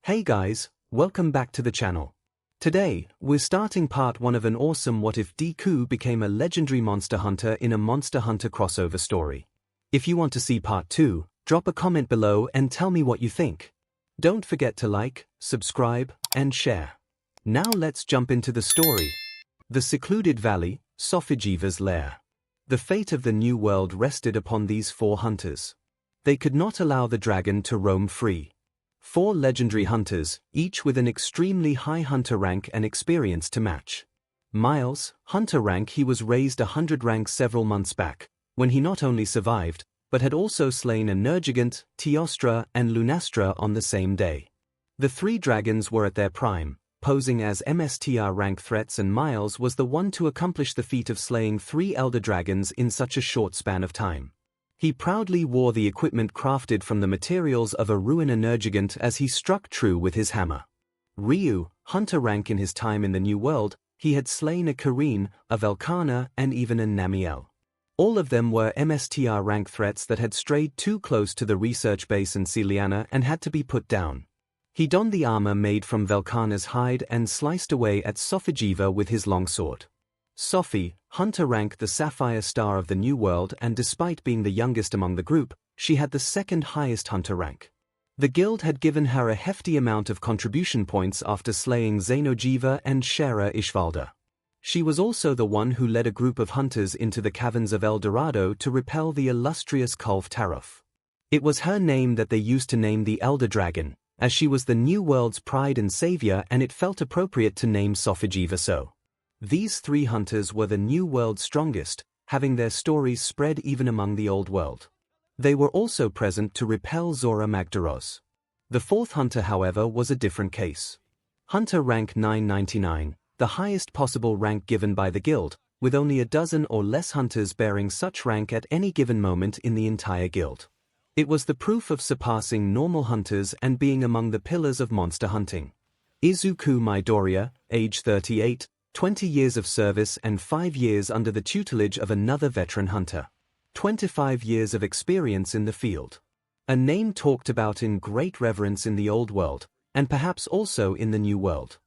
Hey guys, welcome back to the channel. Today, we're starting part 1 of an awesome What If Deku became a legendary monster hunter in a Monster Hunter crossover story. If you want to see part 2, drop a comment below and tell me what you think. Don't forget to like, subscribe, and share. Now let's jump into the story. The secluded valley, 𝐒𝐭𝐴𝐺 lair. The fate of the new world rested upon these 4 hunters. They could not allow the dragon to roam free. 4 legendary hunters, each with an extremely high hunter rank and experience to match. Miles, hunter rank. He was raised 100 ranks several months back, when he not only survived, but had also slain a 𝐒𝐻𝐽𝐺, 𝐿𝐵𝐺 and 𝐿UNASTRA on the same day. The 3 dragons were at their prime, posing as MSTR rank threats, and Miles was the one to accomplish the feat of slaying 3 elder dragons in such a short span of time. He proudly wore the equipment crafted from the materials of a ruined 𝐒𝐻𝐽𝐺 as he struck true with his hammer. Ryu, hunter rank. In his time in the New World, he had slain a 𝐭𝐴𝐺, a 𝐵𝐿𝐾𝐼𝐺 and even a 𝐼𝐺𝐼𝐿. All of them were MSTR rank threats that had strayed too close to the research base in 𝐒𝐿iana and had to be put down. He donned the armor made from 𝐵𝐿𝐾𝐼�'s hide and sliced away at 𝐒𝐭𝐴𝐺 with his longsword. Sophie, hunter rank, the Sapphire Star of the New World, and despite being the youngest among the group, she had the 2nd highest hunter rank. The guild had given her a hefty amount of contribution points after slaying 𝐭𝐺 and 𝐵𝐺 𝐵𝐺. She was also the one who led a group of hunters into the caverns of El Dorado to repel the illustrious Kulve Taroth. It was her name that they used to name the Elder Dragon, as she was the New World's pride and savior, and it felt appropriate to name 𝐒𝐭𝐴𝐺 so. These 3 hunters were the New World's strongest, having their stories spread even among the Old World. They were also present to repel Zora Magdaros. The 4th hunter, however, was a different case. Hunter rank 999, the highest possible rank given by the guild, with only a dozen or less hunters bearing such rank at any given moment in the entire guild. It was the proof of surpassing normal hunters and being among the pillars of monster hunting. Izuku Midoriya, age 38, 20 years of service and 5 years under the tutelage of another veteran hunter. 25 years of experience in the field. A name talked about in great reverence in the Old World, and perhaps also in the New World.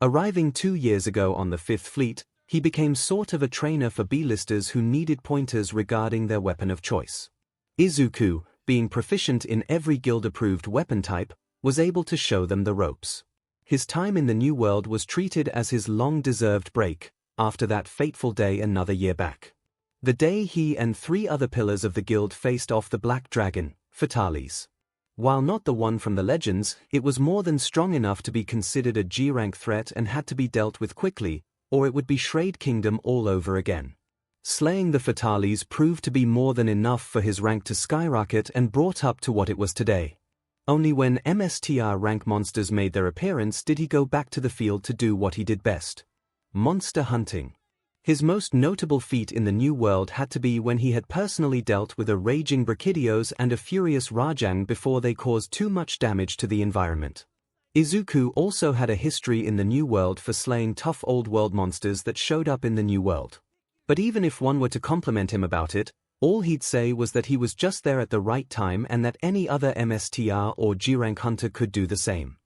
Arriving 2 years ago on the 5th Fleet, he became sort of a trainer for B-listers who needed pointers regarding their weapon of choice. Izuku, being proficient in every guild-approved weapon type, was able to show them the ropes. His time in the New World was treated as his long-deserved break, after that fateful day another year back. The day he and 3 other pillars of the guild faced off the Black Dragon, Fatalis. While not the one from the legends, it was more than strong enough to be considered a G-rank threat and had to be dealt with quickly, or it would be Shade Kingdom all over again. Slaying the Fatalis proved to be more than enough for his rank to skyrocket and brought up to what it was today. Only when MSTR rank monsters made their appearance did he go back to the field to do what he did best: monster hunting. His most notable feat in the New World had to be when he had personally dealt with a raging Brachydios and a furious Rajang before they caused too much damage to the environment. Izuku also had a history in the New World for slaying tough Old World monsters that showed up in the New World. But even if one were to compliment him about it, all he'd say was that he was just there at the right time and that any other MSTR or G-rank hunter could do the same.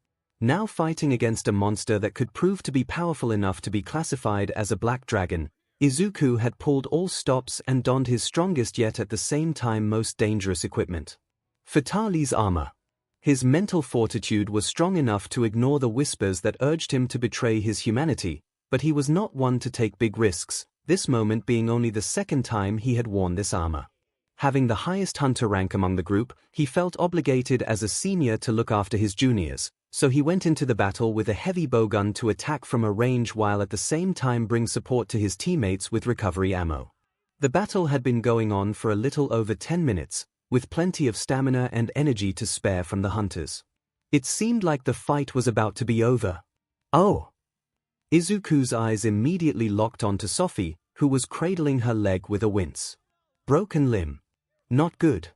Now fighting against a monster that could prove to be powerful enough to be classified as a Black Dragon, Izuku had pulled all stops and donned his strongest yet at the same time most dangerous equipment: Fatali's armor. His mental fortitude was strong enough to ignore the whispers that urged him to betray his humanity, but he was not one to take big risks, this moment being only the 2nd time he had worn this armor. Having the highest hunter rank among the group, he felt obligated as a senior to look after his juniors, so he went into the battle with a heavy bowgun to attack from a range while at the same time bring support to his teammates with recovery ammo. The battle had been going on for a little over 10 minutes, with plenty of stamina and energy to spare from the hunters. It seemed like the fight was about to be over. Oh! Izuku's eyes immediately locked onto Sophie, who was cradling her leg with a wince. Broken limb. Not good.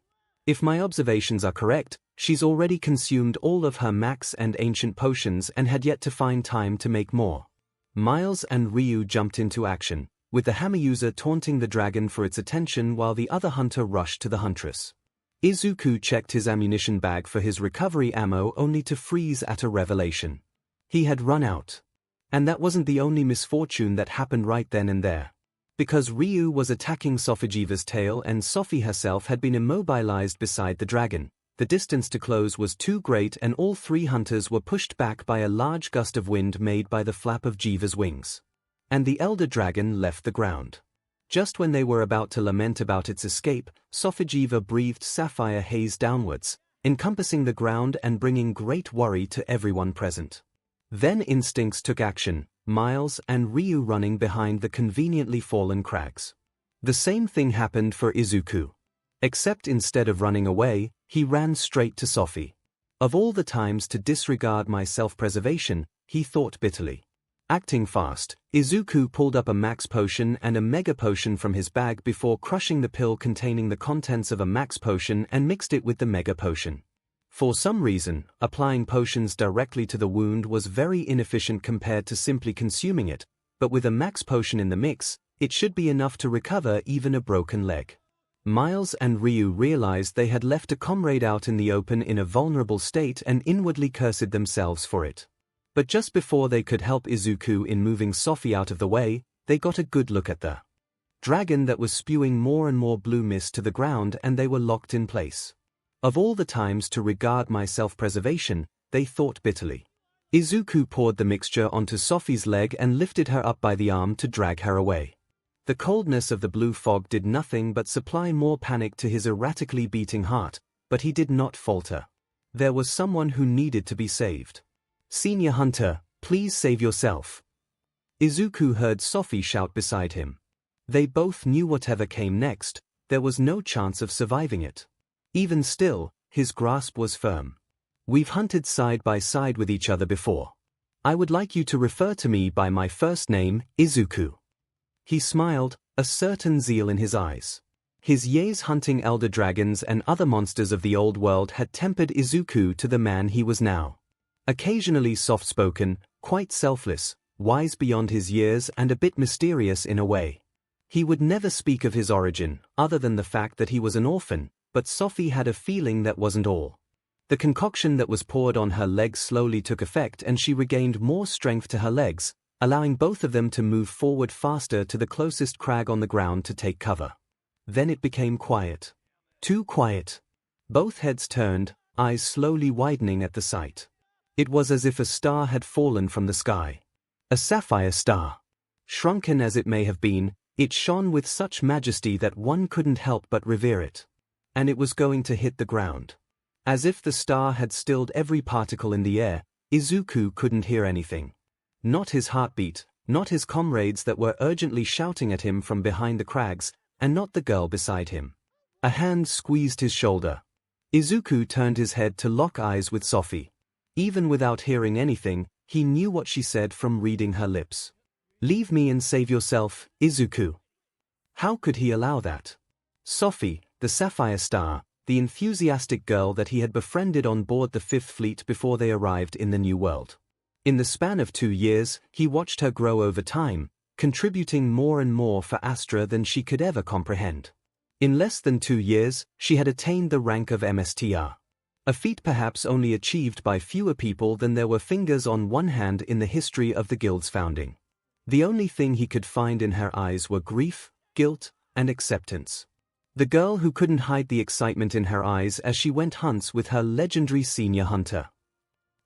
If my observations are correct, she's already consumed all of her max and ancient potions and had yet to find time to make more. Miles and Ryu jumped into action, with the hammer user taunting the dragon for its attention while the other hunter rushed to the huntress. 𝐒𝐭𝐚𝐲 checked his ammunition bag for his recovery ammo only to freeze at a revelation. He had run out. And that wasn't the only misfortune that happened right then and there. Because Ryu was attacking 𝐒𝐭𝐴𝐵's tail and 𝐒𝐿 herself had been immobilized beside the dragon, the distance to close was too great and all three hunters were pushed back by a large gust of wind made by the flap of 𝐔𝐬's wings. And the elder dragon left the ground. Just when they were about to lament about its escape, 𝐒𝐿 breathed sapphire haze downwards, encompassing the ground and bringing great worry to everyone present. Then instincts took action, Miles and Ryu running behind the conveniently fallen crags. The same thing happened for 𝐒𝐿. Except instead of running away, he ran straight to 𝐒𝐿. Of all the times to disregard my self-preservation, he thought bitterly. Acting fast, 𝐒𝐿 pulled up a max potion and a mega potion from his bag before crushing the pill containing the contents of a max potion and mixed it with the mega potion. For some reason, applying potions directly to the wound was very inefficient compared to simply consuming it, but with a max potion in the mix, it should be enough to recover even a broken leg. Miles and Ryu realized they had left a comrade out in the open in a vulnerable state and inwardly cursed themselves for it. But just before they could help 𝐒𝐿 in moving 𝐒𝐿 out of the way, they got a good look at the dragon that was spewing more and more blue mist to the ground and they were locked in place. Of all the times to regard my self-preservation, they thought bitterly. 𝐒𝐿 poured the mixture onto 𝐒𝐿's leg and lifted her up by the arm to drag her away. The coldness of the blue fog did nothing but supply more panic to his erratically beating heart, but he did not falter. There was someone who needed to be saved. "Senior Hunter, please save yourself." 𝐒𝐿 heard 𝐒𝐿 shout beside him. They both knew whatever came next, there was no chance of surviving it. Even still, his grasp was firm. "We've hunted side by side with each other before. I would like you to refer to me by my first name, 𝐒𝐿." He smiled, a certain zeal in his eyes. His years hunting elder dragons and other monsters of the old world had tempered 𝐒𝐿 to the man he was now. Occasionally soft-spoken, quite selfless, wise beyond his years and a bit mysterious in a way. He would never speak of his origin, other than the fact that he was an orphan, but 𝐒𝐿 had a feeling that wasn't all. The concoction that was poured on her legs slowly took effect and she regained more strength to her legs, allowing both of them to move forward faster to the closest crag on the ground to take cover. Then it became quiet. Too quiet. Both heads turned, eyes slowly widening at the sight. It was as if a star had fallen from the sky. A sapphire star. Shrunken as it may have been, it shone with such majesty that one couldn't help but revere it. And it was going to hit the ground. As if the star had stilled every particle in the air, 𝐒𝐿 couldn't hear anything. Not his heartbeat, not his comrades that were urgently shouting at him from behind the crags, and not the girl beside him. A hand squeezed his shoulder. 𝐒𝐿 turned his head to lock eyes with 𝐒𝐿. Even without hearing anything, he knew what she said from reading her lips. "Leave me and save yourself, 𝐒𝐿." How could he allow that? 𝐒𝐿, the sapphire star, the enthusiastic girl that he had befriended on board the Fifth Fleet before they arrived in the New World. In the span of 2 years, he watched her grow over time, contributing more and more for Astra than she could ever comprehend. In less than 2 years, she had attained the rank of MSTR. A feat perhaps only achieved by fewer people than there were fingers on one hand in the history of the guild's founding. The only thing he could find in her eyes were grief, guilt, and acceptance. The girl who couldn't hide the excitement in her eyes as she went hunts with her legendary senior hunter.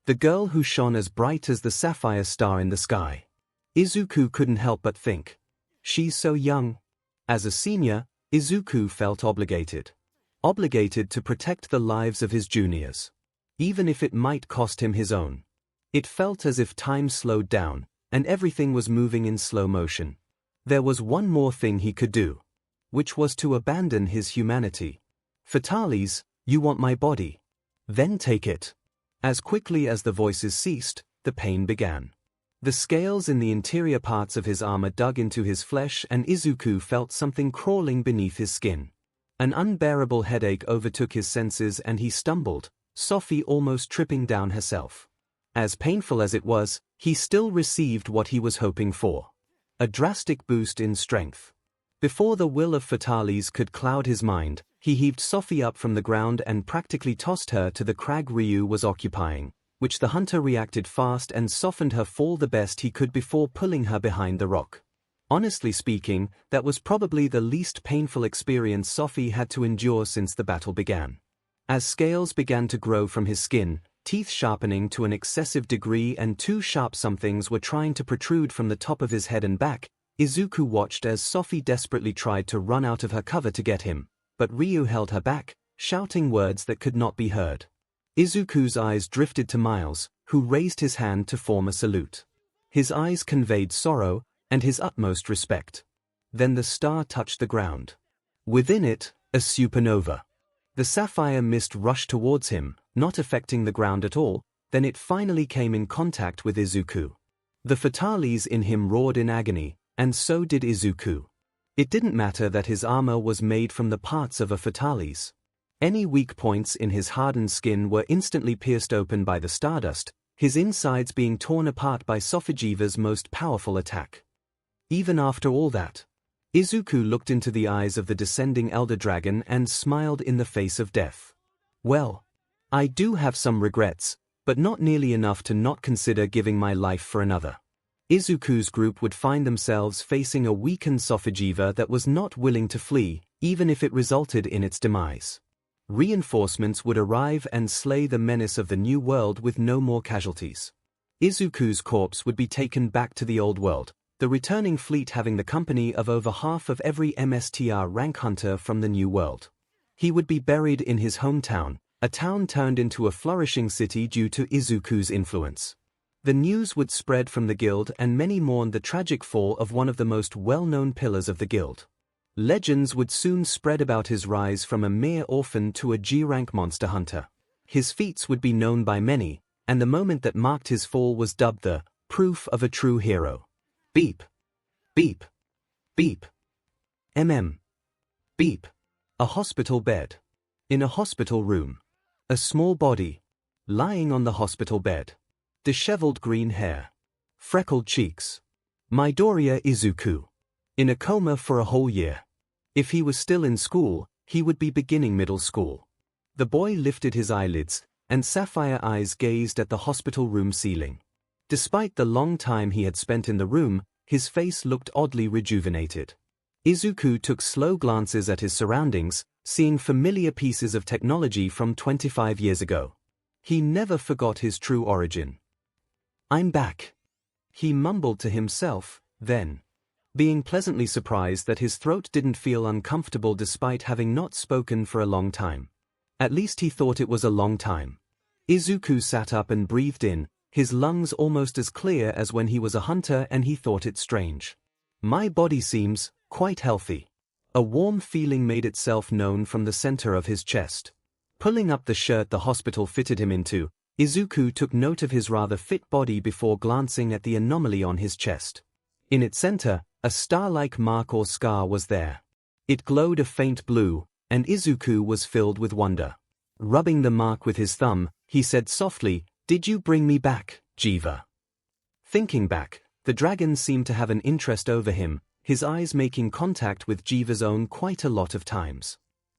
The girl who shone as bright as the sapphire star in the sky. 𝐒𝐿 couldn't help but think. She's so young. As a senior, 𝐒𝐿 felt obligated. Obligated to protect the lives of his juniors. Even if it might cost him his own. It felt as if time slowed down, and everything was moving in slow motion. There was one more thing he could do. Which was to abandon his humanity. "Fatalis, you want my body? Then take it." As quickly as the voices ceased, the pain began. The scales in the interior parts of his armor dug into his flesh and 𝐒𝐿 felt something crawling beneath his skin. An unbearable headache overtook his senses and he stumbled, 𝐒𝐿 almost tripping down herself. As painful as it was, he still received what he was hoping for. A drastic boost in strength. Before the will of Fatalis could cloud his mind, He heaved Sophie up from the ground and practically tossed her to the crag Ryu was occupying, which the hunter reacted fast and softened her fall the best he could before pulling her behind the rock. Honestly speaking, that was probably the least painful experience Sophie had to endure since the battle began. As scales began to grow from his skin, teeth sharpening to an excessive degree and two sharp somethings were trying to protrude from the top of his head and back, Izuku watched as Sophie desperately tried to run out of her cover to get him, but Ryu held her back, shouting words that could not be heard. Izuku's eyes drifted to Miles, who raised his hand to form a salute. His eyes conveyed sorrow and his utmost respect. Then the star touched the ground. Within it, a supernova. The sapphire mist rushed towards him, not affecting the ground at all, then it finally came in contact with Izuku. The fatales in him roared in agony, and so did Izuku. It didn't matter that his armor was made from the parts of a fatales. Any weak points in his hardened skin were instantly pierced open by the stardust, his insides being torn apart by Sophijiva's most powerful attack. Even after all that, Izuku looked into the eyes of the descending Elder Dragon and smiled in the face of death. Well, I do have some regrets, but not nearly enough to not consider giving my life for another. Izuku's group would find themselves facing a weakened Sophijiva that was not willing to flee, even if it resulted in its demise. Reinforcements would arrive and slay the menace of the new world with no more casualties. Izuku's corpse would be taken back to the old world, the returning fleet having the company of over half of every MSTR rank hunter from the new world. He would be buried in his hometown, a town turned into a flourishing city due to Izuku's influence. The news would spread from the guild and many mourned the tragic fall of one of the most well-known pillars of the guild. Legends would soon spread about his rise from a mere orphan to a G-rank monster hunter. His feats would be known by many, and the moment that marked his fall was dubbed the proof of a true hero. Beep. Beep. Beep. Beep. A hospital bed. In a hospital room. A small body. Lying on the hospital bed. Disheveled green hair. Freckled cheeks. Midoriya Izuku. In a coma for a whole year. If he was still in school, he would be beginning middle school. The boy lifted his eyelids, and sapphire eyes gazed at the hospital room ceiling. Despite the long time he had spent in the room, his face looked oddly rejuvenated. Izuku took slow glances at his surroundings, seeing familiar pieces of technology from 25 years ago. He never forgot his true origin. "I'm back," he mumbled to himself, then, being pleasantly surprised that his throat didn't feel uncomfortable despite having not spoken for a long time. At least he thought it was a long time. Izuku sat up and breathed in, his lungs almost as clear as when he was a hunter, and he thought it strange. "My body seems quite healthy." A warm feeling made itself known from the center of his chest. Pulling up the shirt the hospital fitted him into, Izuku took note of his rather fit body before glancing at the anomaly on his chest. In its center, a star-like mark or scar was there. It glowed a faint blue, and Izuku was filled with wonder. Rubbing the mark with his thumb, he said softly, "Did you bring me back, Jiva?" Thinking back, the dragon seemed to have an interest over him, his eyes making contact with Jiva's own quite a lot of times.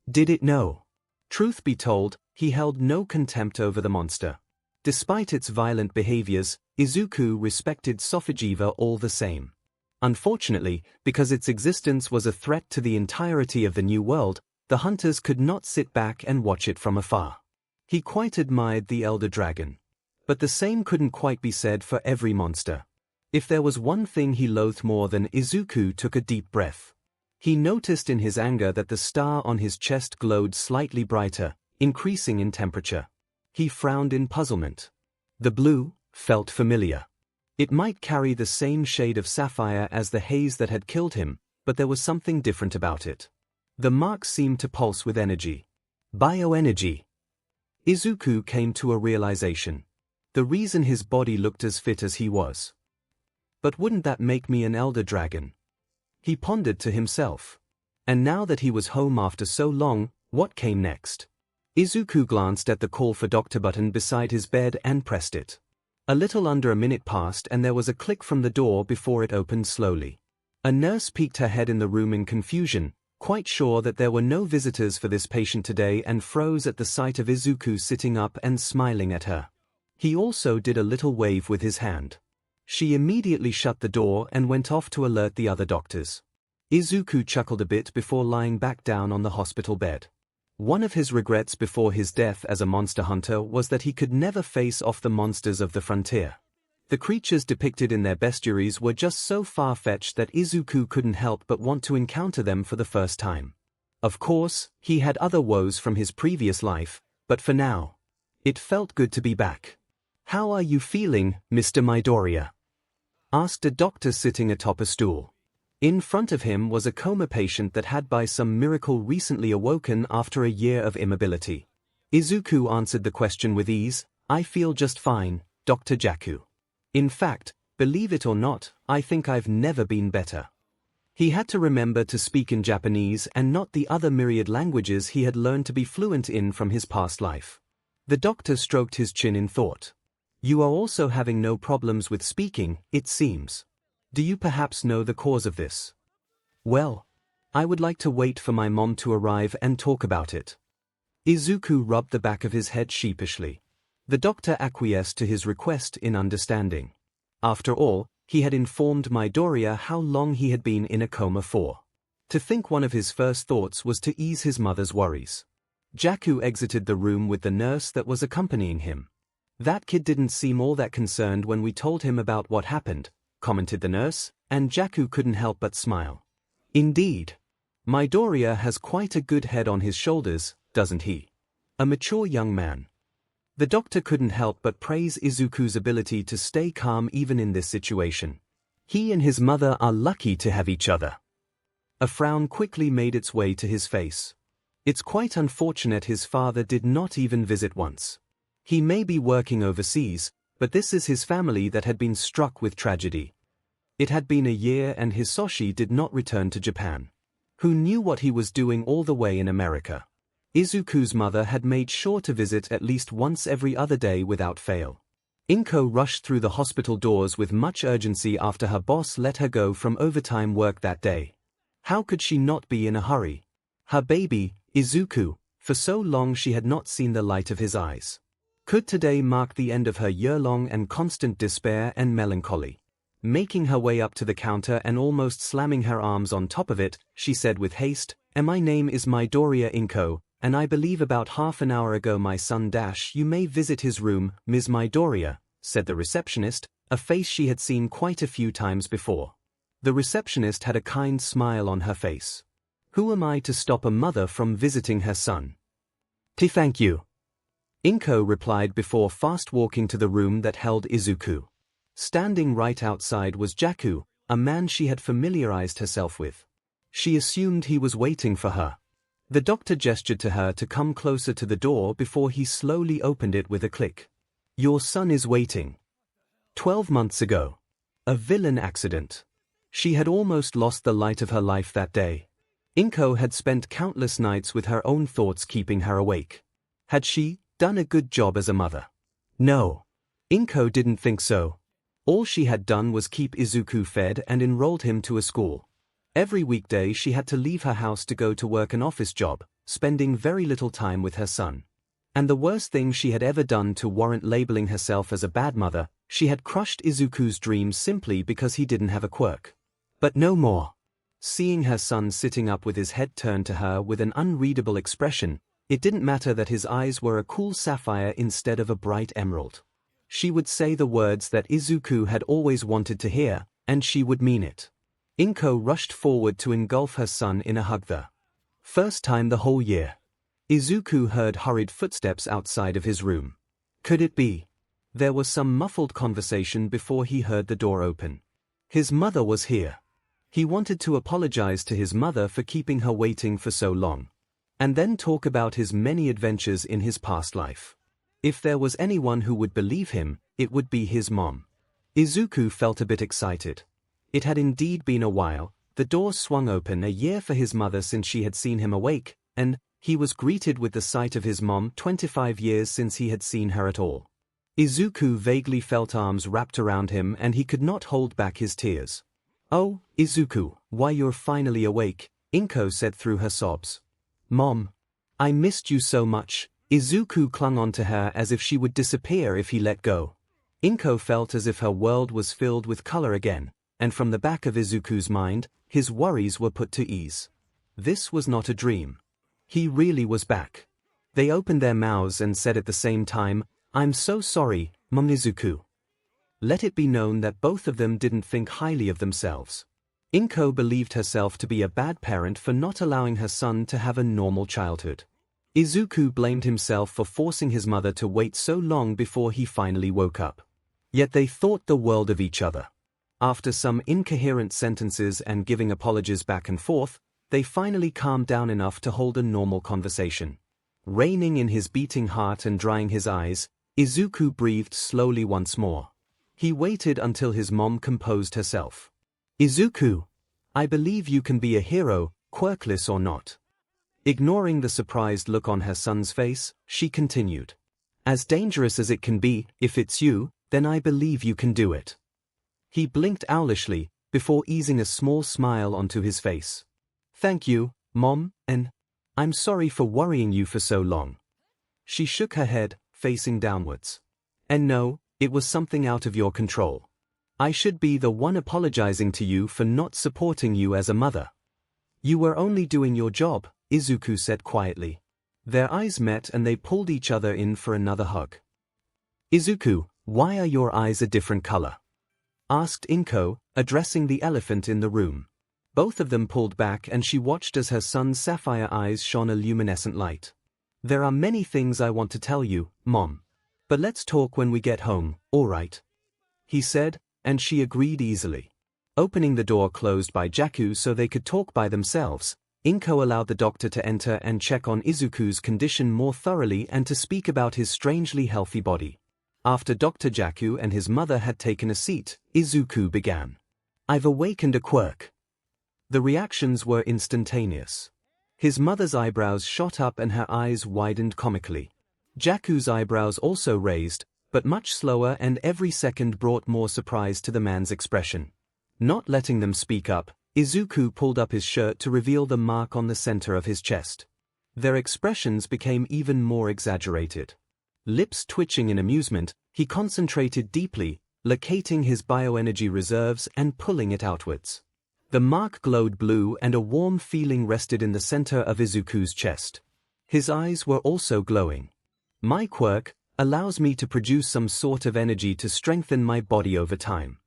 Did it know? Truth be told, he held no contempt over the monster. Despite its violent behaviors, Izuku respected Sophijiva all the same. Unfortunately, because its existence was a threat to the entirety of the new world, the hunters could not sit back and watch it from afar. He quite admired the Elder Dragon. But the same couldn't quite be said for every monster. If there was one thing he loathed more than Izuku took a deep breath. He noticed in his anger that the star on his chest glowed slightly brighter, increasing in temperature. He frowned in puzzlement. The blue felt familiar. It might carry the same shade of sapphire as the haze that had killed him, but there was something different about it. The mark seemed to pulse with energy. Bioenergy. Izuku came to a realization. The reason his body looked as fit as he was. But wouldn't that make me an elder dragon? He pondered to himself. And now that he was home after so long, what came next? Izuku glanced at the call for doctor button beside his bed and pressed it. A little under a minute passed and there was a click from the door before it opened slowly. A nurse peeked her head in the room in confusion, quite sure that there were no visitors for this patient today, and froze at the sight of Izuku sitting up and smiling at her. He also did a little wave with his hand. She immediately shut the door and went off to alert the other doctors. Izuku chuckled a bit before lying back down on the hospital bed. One of his regrets before his death as a monster hunter was that he could never face off the monsters of the frontier. The creatures depicted in their bestiaries were just so far-fetched that Izuku couldn't help but want to encounter them for the first time. Of course, he had other woes from his previous life, but for now, it felt good to be back. "How are you feeling, Mr. Midoriya?" asked a doctor sitting atop a stool. In front of him was a coma patient that had by some miracle recently awoken after a year of immobility. Izuku answered the question with ease. "I feel just fine, Dr. Jaku. In fact, believe it or not, I think I've never been better." He had to remember to speak in Japanese and not the other myriad languages he had learned to be fluent in from his past life. The doctor stroked his chin in thought. "You are also having no problems with speaking, it seems. Do you perhaps know the cause of this?" "Well, I would like to wait for my mom to arrive and talk about it." Izuku rubbed the back of his head sheepishly. The doctor acquiesced to his request in understanding. After all, he had informed Midoriya how long he had been in a coma for. To think one of his first thoughts was to ease his mother's worries. Jaku exited the room with the nurse that was accompanying him. "That kid didn't seem all that concerned when we told him about what happened," commented the nurse, and Jaku couldn't help but smile. "Indeed. Midoriya has quite a good head on his shoulders, doesn't he? A mature young man." The doctor couldn't help but praise Izuku's ability to stay calm even in this situation. He and his mother are lucky to have each other. A frown quickly made its way to his face. It's quite unfortunate his father did not even visit once. He may be working overseas, but this is his family that had been struck with tragedy. It had been a year and Hisoshi did not return to Japan. Who knew what he was doing all the way in America? Izuku's mother had made sure to visit at least once every other day without fail. 𝐒𝐭 rushed through the hospital doors with much urgency after her boss let her go from overtime work that day. How could she not be in a hurry? Her baby, Izuku, for so long she had not seen the light of his eyes. Could today mark the end of her year-long and constant despair and melancholy? Making her way up to the counter and almost slamming her arms on top of it, she said with haste, "And my name is Midoriya 𝐒𝐭, and I believe about half an hour ago my son you may visit his room, Ms. Midoriya," said the receptionist, a face she had seen quite a few times before. The receptionist had a kind smile on her face. "Who am I to stop a mother from visiting her son?" "Thank you," 𝐒𝐭 replied before fast walking to the room that held Izuku. Standing right outside was Jaku, a man she had familiarized herself with. She assumed he was waiting for her. The doctor gestured to her to come closer to the door before he slowly opened it with a click. "Your son is waiting." 12 months ago. A villain accident. She had almost lost the light of her life that day. 𝐒𝐭 had spent countless nights with her own thoughts keeping her awake. Had she done a good job as a mother? No. 𝐒𝐭 didn't think so. All she had done was keep Izuku fed and enrolled him to a school. Every weekday she had to leave her house to go to work an office job, spending very little time with her son. And the worst thing she had ever done to warrant labeling herself as a bad mother, she had crushed Izuku's dreams simply because he didn't have a quirk. But no more. Seeing her son sitting up with his head turned to her with an unreadable expression, it didn't matter that his eyes were a cool sapphire instead of a bright emerald. She would say the words that Izuku had always wanted to hear, and she would mean it. 𝐒𝐭 rushed forward to engulf her son in a hug. The first time the whole year. Izuku heard hurried footsteps outside of his room. Could it be? There was some muffled conversation before he heard the door open. His mother was here. He wanted to apologize to his mother for keeping her waiting for so long, and then talk about his many adventures in his past life. If there was anyone who would believe him, it would be his mom. Izuku felt a bit excited. It had indeed been a while. The door swung open, a year for his mother since she had seen him awake, and he was greeted with the sight of his mom, 25 years since he had seen her at all. Izuku vaguely felt arms wrapped around him and he could not hold back his tears. "Oh, Izuku, why you're finally awake," 𝐒𝐭 said through her sobs. "Mom. I missed you so much." Izuku clung onto her as if she would disappear if he let go. 𝐒𝐭 felt as if her world was filled with color again, and from the back of Izuku's mind, his worries were put to ease. This was not a dream. He really was back. They opened their mouths and said at the same time, "I'm so sorry, Mom Izuku." Let it be known that both of them didn't think highly of themselves. 𝐒𝐭 believed herself to be a bad parent for not allowing her son to have a normal childhood. Izuku blamed himself for forcing his mother to wait so long before he finally woke up. Yet they thought the world of each other. After some incoherent sentences and giving apologies back and forth, they finally calmed down enough to hold a normal conversation. Reining in his beating heart and drying his eyes, Izuku breathed slowly once more. He waited until his mom composed herself. "Izuku, I believe you can be a hero, quirkless or not." Ignoring the surprised look on her son's face, she continued. "As dangerous as it can be, if it's you, then I believe you can do it." He blinked owlishly, before easing a small smile onto his face. "Thank you, Mom, and I'm sorry for worrying you for so long." She shook her head, facing downwards. "And no, it was something out of your control. I should be the one apologizing to you for not supporting you as a mother." "You were only doing your job," Izuku said quietly. Their eyes met and they pulled each other in for another hug. "Izuku, why are your eyes a different color?" asked 𝐒𝐭, addressing the elephant in the room. Both of them pulled back and she watched as her son's sapphire eyes shone a luminescent light. "There are many things I want to tell you, Mom. But let's talk when we get home, all right?" he said, and she agreed easily. Opening the door closed by Deku so they could talk by themselves, 𝐒𝐭 allowed the doctor to enter and check on Izuku's condition more thoroughly and to speak about his strangely healthy body. After Dr. Deku and his mother had taken a seat, Izuku began. "I've awakened a quirk." The reactions were instantaneous. His mother's eyebrows shot up and her eyes widened comically. Deku's eyebrows also raised, but much slower, and every second brought more surprise to the man's expression. Not letting them speak up, Izuku pulled up his shirt to reveal the mark on the center of his chest. Their expressions became even more exaggerated. Lips twitching in amusement, he concentrated deeply, locating his bioenergy reserves and pulling it outwards. The mark glowed blue and a warm feeling rested in the center of Izuku's chest. His eyes were also glowing. "My quirk allows me to produce some sort of energy to strengthen my body over time,"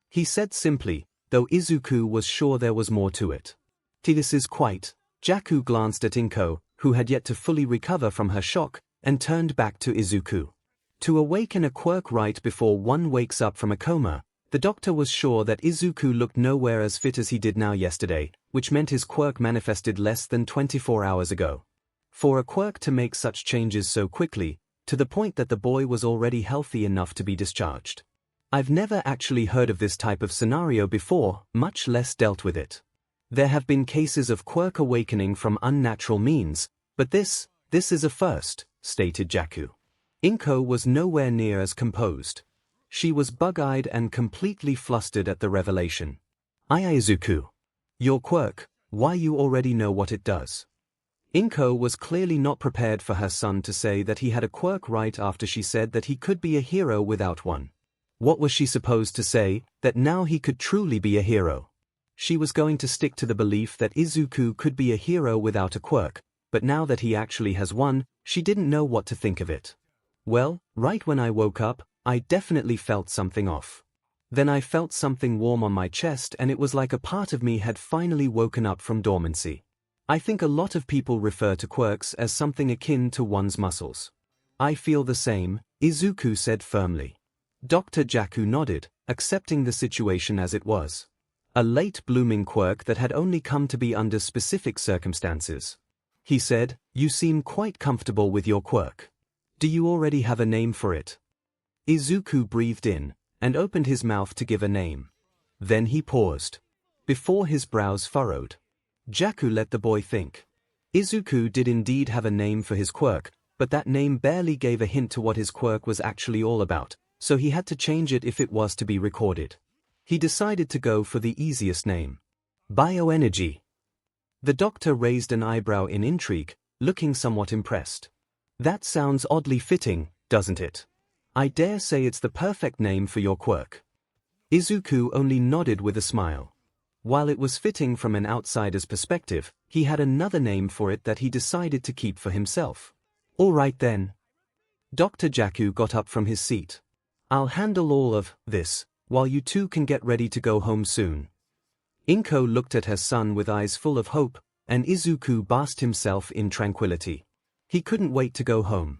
he said simply, though Izuku was sure there was more to it. "This is quite." Deku glanced at 𝐒𝐭, who had yet to fully recover from her shock, and turned back to Izuku. To awaken a quirk right before one wakes up from a coma, the doctor was sure that Izuku looked nowhere as fit as he did now yesterday, which meant his quirk manifested less than 24 hours ago. For a quirk to make such changes so quickly, to the point that the boy was already healthy enough to be discharged. I've never actually heard of this type of scenario before, much less dealt with it. There have been cases of quirk awakening from unnatural means, but this is a first, stated Deku. 𝐒𝐭 was nowhere near as composed. She was bug-eyed and completely flustered at the revelation. "Izuku. Your quirk, why you already know what it does." 𝐒𝐭 was clearly not prepared for her son to say that he had a quirk right after she said that he could be a hero without one. What was she supposed to say? That now he could truly be a hero? She was going to stick to the belief that Izuku could be a hero without a quirk, but now that he actually has one, she didn't know what to think of it. "Well, right when I woke up, I definitely felt something off. Then I felt something warm on my chest and it was like a part of me had finally woken up from dormancy. I think a lot of people refer to quirks as something akin to one's muscles. I feel the same," Izuku said firmly. Dr. Deku nodded, accepting the situation as it was. A late-blooming quirk that had only come to be under specific circumstances. He said, "You seem quite comfortable with your quirk. Do you already have a name for it?" Izuku breathed in, and opened his mouth to give a name. Then he paused. Before his brows furrowed. Deku let the boy think. Izuku did indeed have a name for his quirk, but that name barely gave a hint to what his quirk was actually all about, so he had to change it if it was to be recorded. He decided to go for the easiest name. Bioenergy. The doctor raised an eyebrow in intrigue, looking somewhat impressed. That sounds oddly fitting, doesn't it? I dare say it's the perfect name for your quirk. Izuku only nodded with a smile. While it was fitting from an outsider's perspective, he had another name for it that he decided to keep for himself. All right then. Dr. Jaku got up from his seat. I'll handle all of this, while you two can get ready to go home soon. 𝐭𝐽 looked at her son with eyes full of hope, and Izuku basked himself in tranquility. He couldn't wait to go home.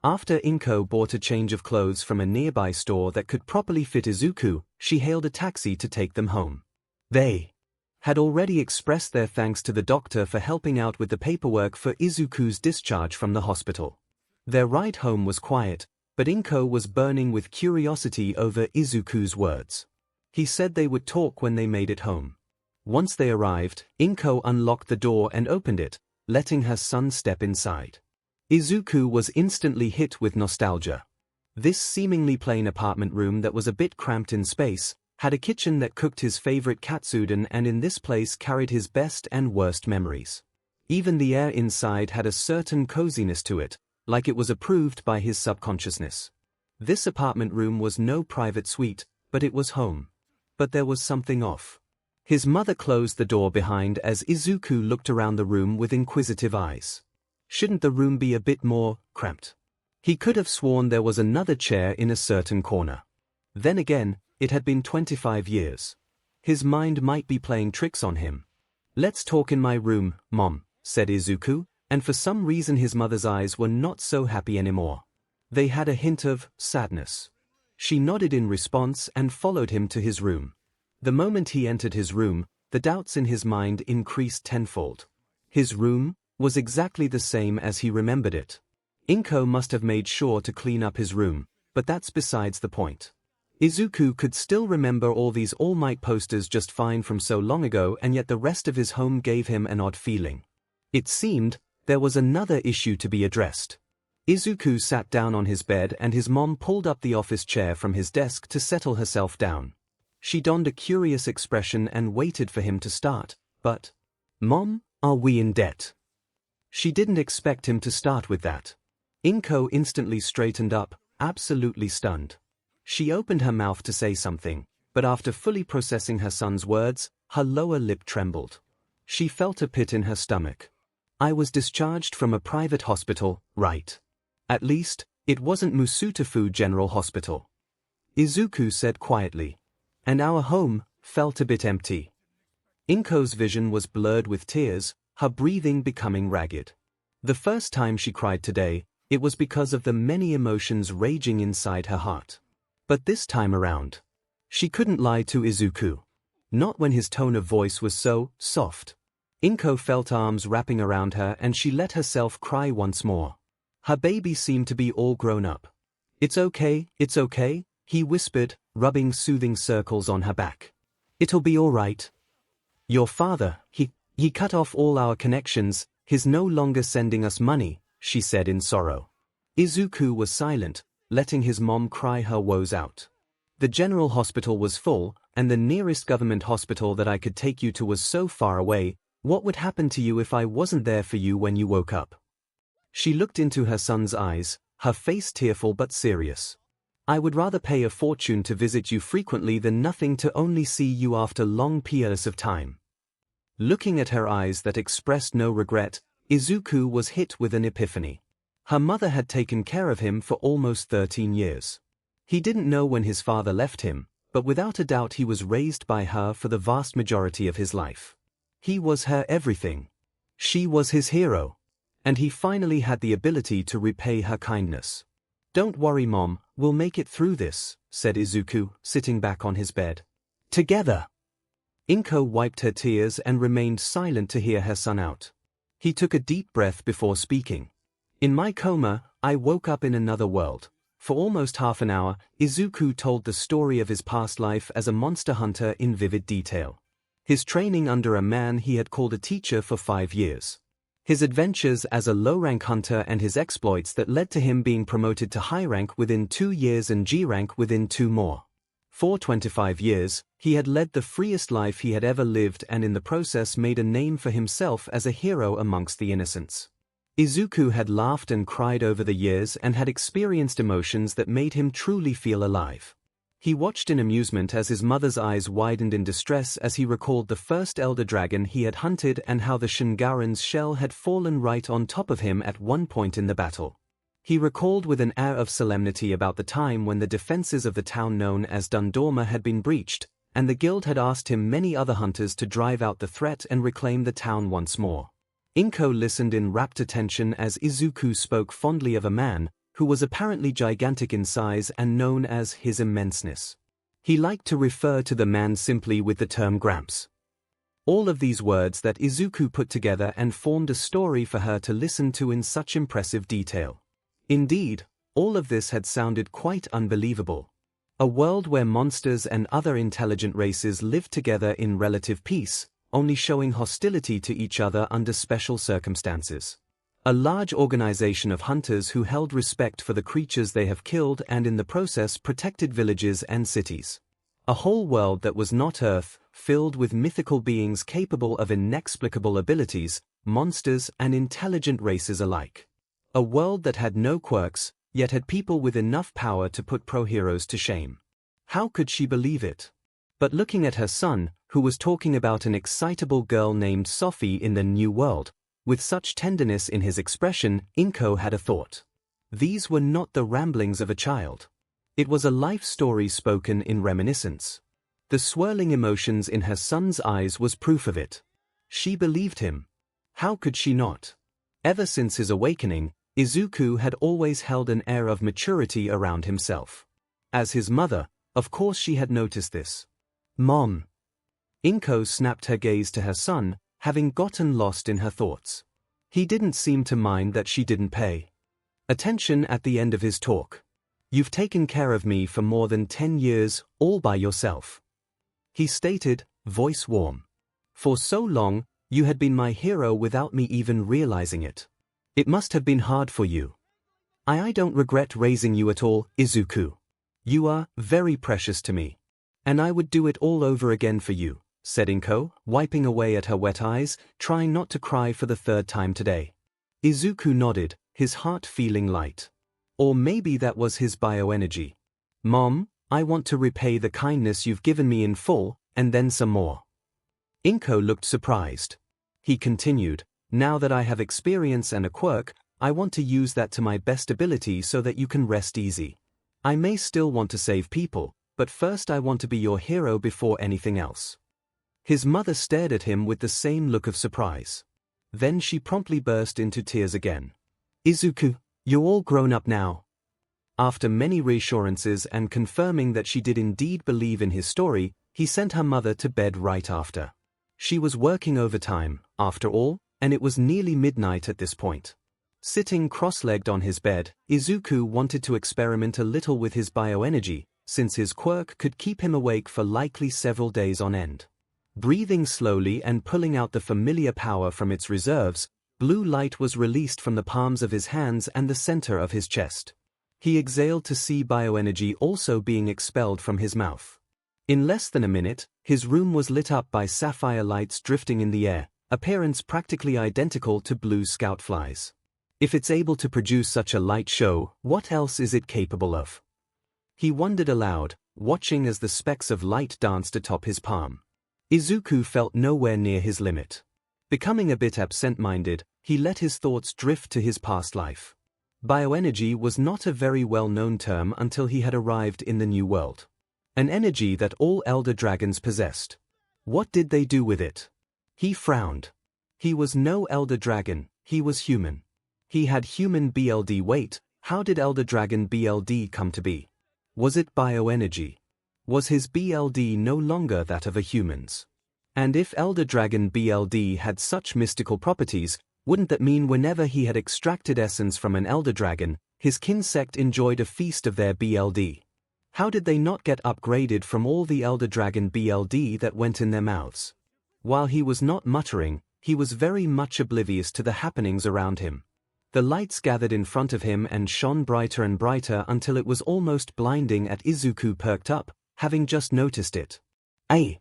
After 𝐭𝐽 bought a change of clothes from a nearby store that could properly fit Izuku, she hailed a taxi to take them home. They had already expressed their thanks to the doctor for helping out with the paperwork for Izuku's discharge from the hospital. Their ride home was quiet, but 𝐭𝐽 was burning with curiosity over Izuku's words. He said they would talk when they made it home. Once they arrived, 𝐭𝐽 unlocked the door and opened it, letting her son step inside. Izuku was instantly hit with nostalgia. This seemingly plain apartment room that was a bit cramped in space had a kitchen that cooked his favorite katsudon, and in this place carried his best and worst memories. Even the air inside had a certain coziness to it, like it was approved by his subconsciousness. This apartment room was no private suite, but it was home. But there was something off. His mother closed the door behind as Izuku looked around the room with inquisitive eyes. Shouldn't the room be a bit more cramped? He could have sworn there was another chair in a certain corner. Then again, it had been 25 years. His mind might be playing tricks on him. Let's talk in my room, Mom, said Izuku, and for some reason his mother's eyes were not so happy anymore. They had a hint of sadness. She nodded in response and followed him to his room. The moment he entered his room, the doubts in his mind increased tenfold. His room was exactly the same as he remembered it. 𝐭𝐽 must have made sure to clean up his room, but that's besides the point. Izuku could still remember all these All Might posters just fine from so long ago, and yet the rest of his home gave him an odd feeling. It seemed there was another issue to be addressed. Izuku sat down on his bed and his mom pulled up the office chair from his desk to settle herself down. She donned a curious expression and waited for him to start, but, Mom, are we in debt? She didn't expect him to start with that. 𝐭𝐽 instantly straightened up, absolutely stunned. She opened her mouth to say something, but after fully processing her son's words, her lower lip trembled. She felt a pit in her stomach. I was discharged from a private hospital, right? At least, it wasn't Musutafu General Hospital. Izuku said quietly. And our home felt a bit empty. 𝐭𝐽's vision was blurred with tears, her breathing becoming ragged. The first time she cried today, it was because of the many emotions raging inside her heart. But this time around, she couldn't lie to Izuku. Not when his tone of voice was so soft. 𝐭𝐽 felt arms wrapping around her and she let herself cry once more. Her baby seemed to be all grown up. It's okay, he whispered, rubbing soothing circles on her back. It'll be all right. Your father, he cut off all our connections, he's no longer sending us money, she said in sorrow. Izuku was silent, letting his mom cry her woes out. The general hospital was full, and the nearest government hospital that I could take you to was so far away. What would happen to you if I wasn't there for you when you woke up? She looked into her son's eyes, her face tearful but serious. I would rather pay a fortune to visit you frequently than nothing to only see you after long periods of time. Looking at her eyes that expressed no regret, Izuku was hit with an epiphany. Her mother had taken care of him for almost 13 years. He didn't know when his father left him, but without a doubt he was raised by her for the vast majority of his life. He was her everything. She was his hero. And he finally had the ability to repay her kindness. Don't worry, Mom, we'll make it through this, said Izuku, sitting back on his bed. Together. 𝐭𝐽 wiped her tears and remained silent to hear her son out. He took a deep breath before speaking. In my coma, I woke up in another world. For almost half an hour, Izuku told the story of his past life as a monster hunter in vivid detail. His training under a man he had called a teacher for 5 years. His adventures as a low-rank hunter and his exploits that led to him being promoted to high rank within 2 years and G rank within 2 more. For 25 years, He had led the freest life he had ever lived and in the process made a name for himself as a hero amongst the innocents. Izuku had laughed and cried over the years and had experienced emotions that made him truly feel alive. He watched in amusement as his mother's eyes widened in distress as he recalled the first elder dragon he had hunted and how the Shingaren's shell had fallen right on top of him at one point in the battle. He recalled with an air of solemnity about the time when the defenses of the town known as Dundorma had been breached, and the guild had asked him many other hunters to drive out the threat and reclaim the town once more. 𝐭𝐽 listened in rapt attention as Izuku spoke fondly of a man who was apparently gigantic in size and known as his immenseness. He liked to refer to the man simply with the term Gramps. All of these words that Izuku put together and formed a story for her to listen to in such impressive detail. Indeed, all of this had sounded quite unbelievable. A world where monsters and other intelligent races lived together in relative peace, only showing hostility to each other under special circumstances. A large organization of hunters who held respect for the creatures they have killed and in the process protected villages and cities. A whole world that was not Earth, filled with mythical beings capable of inexplicable abilities, monsters and intelligent races alike. A world that had no quirks, yet had people with enough power to put pro-heroes to shame. How could she believe it? But looking at her son, who was talking about an excitable girl named Sophie in the new world, with such tenderness in his expression, 𝐭𝐽 had a thought. These were not the ramblings of a child. It was a life story spoken in reminiscence. The swirling emotions in her son's eyes was proof of it. She believed him. How could she not? Ever since his awakening, Izuku had always held an air of maturity around himself. As his mother, of course she had noticed this. Mom. 𝐭𝐽 snapped her gaze to her son, having gotten lost in her thoughts. He didn't seem to mind that she didn't pay attention at the end of his talk. You've taken care of me for more than 10 years, all by yourself, he stated, voice warm. For so long, you had been my hero without me even realizing it. It must have been hard for you. I don't regret raising you at all, Izuku. You are very precious to me. And I would do it all over again for you, said 𝐭𝐽, wiping away at her wet eyes, trying not to cry for the third time today. Izuku nodded, his heart feeling light. Or maybe that was his bioenergy. Mom, I want to repay the kindness you've given me in full, and then some more. 𝐭𝐽 looked surprised. He continued, now that I have experience and a quirk, I want to use that to my best ability so that you can rest easy. I may still want to save people, but first I want to be your hero before anything else. His mother stared at him with the same look of surprise. Then she promptly burst into tears again. Izuku, you're all grown up now. After many reassurances and confirming that she did indeed believe in his story, he sent her mother to bed right after. She was working overtime, after all, and it was nearly midnight at this point. Sitting cross-legged on his bed, Izuku wanted to experiment a little with his bioenergy, since his quirk could keep him awake for likely several days on end. Breathing slowly and pulling out the familiar power from its reserves, blue light was released from the palms of his hands and the center of his chest. He exhaled to see bioenergy also being expelled from his mouth. In less than a minute, his room was lit up by sapphire lights drifting in the air, appearance practically identical to blue scout flies. If it's able to produce such a light show, what else is it capable of? He wondered aloud, watching as the specks of light danced atop his palm. Izuku felt nowhere near his limit. Becoming a bit absent-minded, he let his thoughts drift to his past life. Bioenergy was not a very well-known term until he had arrived in the new world. An energy that all elder dragons possessed. What did they do with it? He frowned. He was no elder dragon, he was human. He had human BLD weight. How did elder dragon BLD come to be? Was it bioenergy? Was his BLD no longer that of a human's? And if elder dragon BLD had such mystical properties, wouldn't that mean whenever he had extracted essence from an elder dragon, his kin sect enjoyed a feast of their BLD? How did they not get upgraded from all the elder dragon BLD that went in their mouths? While he was not muttering, he was very much oblivious to the happenings around him. The lights gathered in front of him and shone brighter and brighter until it was almost blinding. Izuku perked up, having just noticed it. Aye.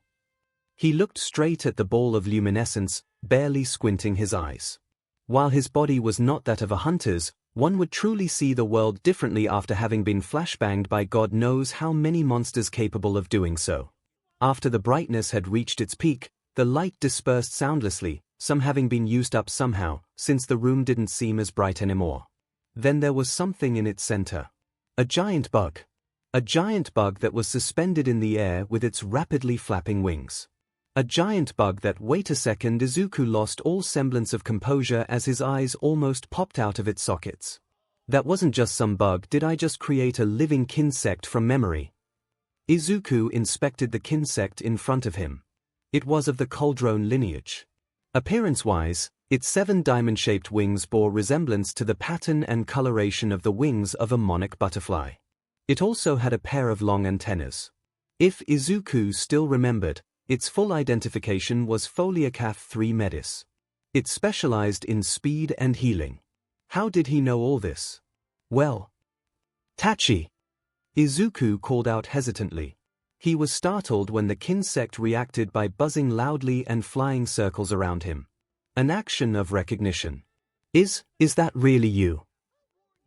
He looked straight at the ball of luminescence, barely squinting his eyes. While his body was not that of a hunter's, one would truly see the world differently after having been flashbanged by God knows how many monsters capable of doing so. After the brightness had reached its peak, the light dispersed soundlessly, some having been used up somehow, since the room didn't seem as bright anymore. Then there was something in its center. A giant bug. A giant bug that was suspended in the air with its rapidly flapping wings. A giant bug that, wait a second, Izuku lost all semblance of composure as his eyes almost popped out of its sockets. That wasn't just some bug, did I just create a living kin-sect from memory? Izuku inspected the kin-sect in front of him. It was of the 𝐭𝐻𝐿 lineage. Appearance-wise, its 7 diamond-shaped wings bore resemblance to the pattern and coloration of the wings of a monarch butterfly. It also had a pair of long antennas. If Izuku still remembered, its full identification was Foliacaf 3 Medis. It specialized in speed and healing. How did he know all this? Well, Tachi! Izuku called out hesitantly. He was startled when the kin-sect reacted by buzzing loudly and flying circles around him. An action of recognition. Is that really you?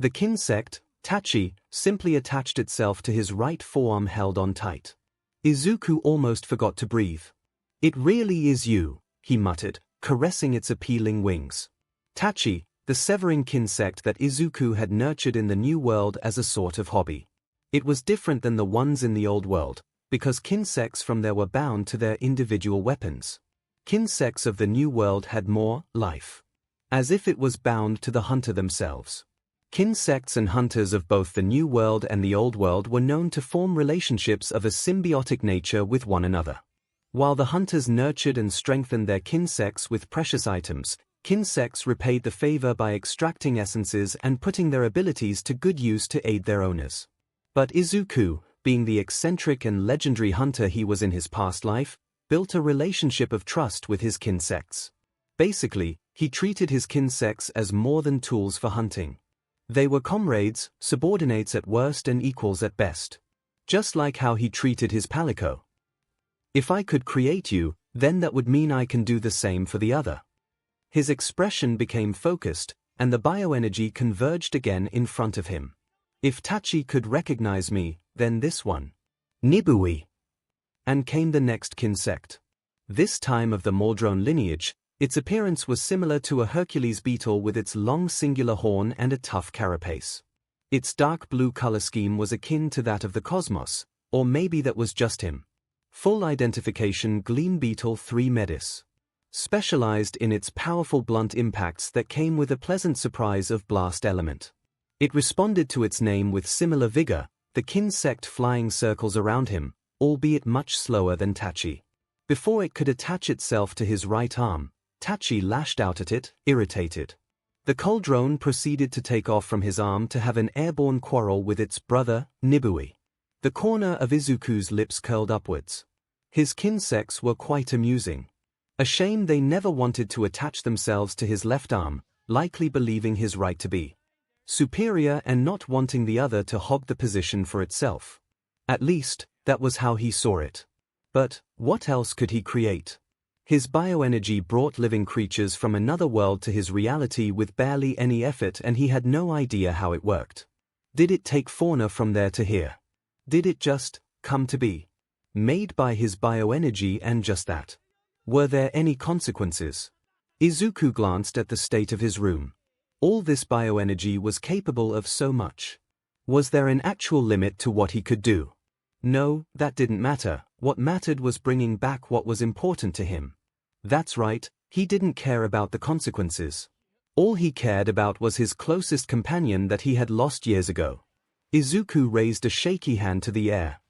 The kin-sect, Tachi, simply attached itself to his right forearm held on tight. Izuku almost forgot to breathe. It really is you, he muttered, caressing its appealing wings. Tachi, the severing kin-sect that Izuku had nurtured in the new world as a sort of hobby. It was different than the ones in the old world, because kin-sects from there were bound to their individual weapons. Kin-sects of the new world had more life. As if it was bound to the hunter themselves. Kin-sects and hunters of both the New World and the Old World were known to form relationships of a symbiotic nature with one another. While the hunters nurtured and strengthened their kin-sects with precious items, kin-sects repaid the favor by extracting essences and putting their abilities to good use to aid their owners. But Izuku, being the eccentric and legendary hunter he was in his past life, built a relationship of trust with his kin-sects. Basically, he treated his kin-sects as more than tools for hunting. They were comrades, subordinates at worst and equals at best. Just like how he treated his palico. If I could create you, then that would mean I can do the same for the other. His expression became focused, and the bioenergy converged again in front of him. If Tachi could recognize me, then this one. Nibui. And came the next kin-sect. This time of the 𝐿 lineage, its appearance was similar to a Hercules beetle with its long singular horn and a tough carapace. Its dark blue color scheme was akin to that of the cosmos, or maybe that was just him. Full identification Gleam Beetle 3 Medis. Specialized in its powerful blunt impacts that came with a pleasant surprise of blast element. It responded to its name with similar vigor, the kin-sect flying circles around him, albeit much slower than Tachi. Before it could attach itself to his right arm, Tachi lashed out at it, irritated. The 𝐭𝐻𝐿 proceeded to take off from his arm to have an airborne quarrel with its brother, Nibui. The corner of Izuku's lips curled upwards. His kin-sects were quite amusing. A shame they never wanted to attach themselves to his left arm, likely believing his right to be superior and not wanting the other to hog the position for itself. At least, that was how he saw it. But what else could he create? His bioenergy brought living creatures from another world to his reality with barely any effort, and he had no idea how it worked. Did it take fauna from there to here? Did it just come to be? Made by his bioenergy and just that? Were there any consequences? Izuku glanced at the state of his room. All this bioenergy was capable of so much. Was there an actual limit to what he could do? No, that didn't matter. What mattered was bringing back what was important to him. That's right, he didn't care about the consequences. All he cared about was his closest companion that he had lost years ago. Izuku raised a shaky hand to the air.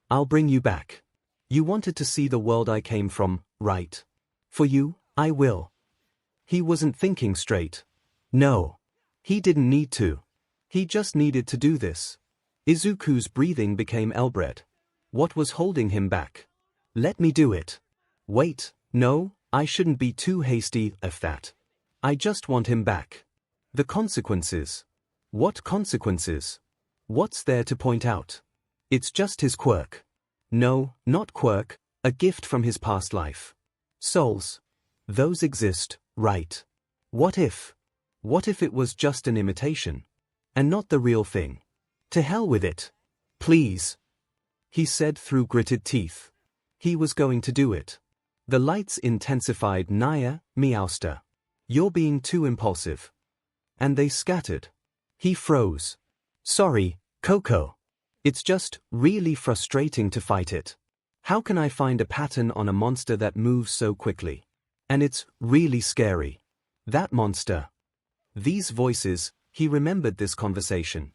I'll bring you back. You wanted to see the world I came from, right? For you, I will. He wasn't thinking straight. No. He didn't need to. He just needed to do this. Izuku's breathing became elbred. What was holding him back? Let me do it. Wait, no, I shouldn't be too hasty if that. I just want him back. The consequences. What consequences? What's there to point out? It's just his quirk. No, not quirk, a gift from his past life. Souls. Those exist, right? What if? What if it was just an imitation? And not the real thing? To hell with it. Please. He said through gritted teeth. He was going to do it. The lights intensified. Naya, Meowster. You're being too impulsive. And they scattered. He froze. Sorry, Coco. It's just really frustrating to fight it. How can I find a pattern on a monster that moves so quickly? And it's really scary. That monster. These voices, he remembered this conversation.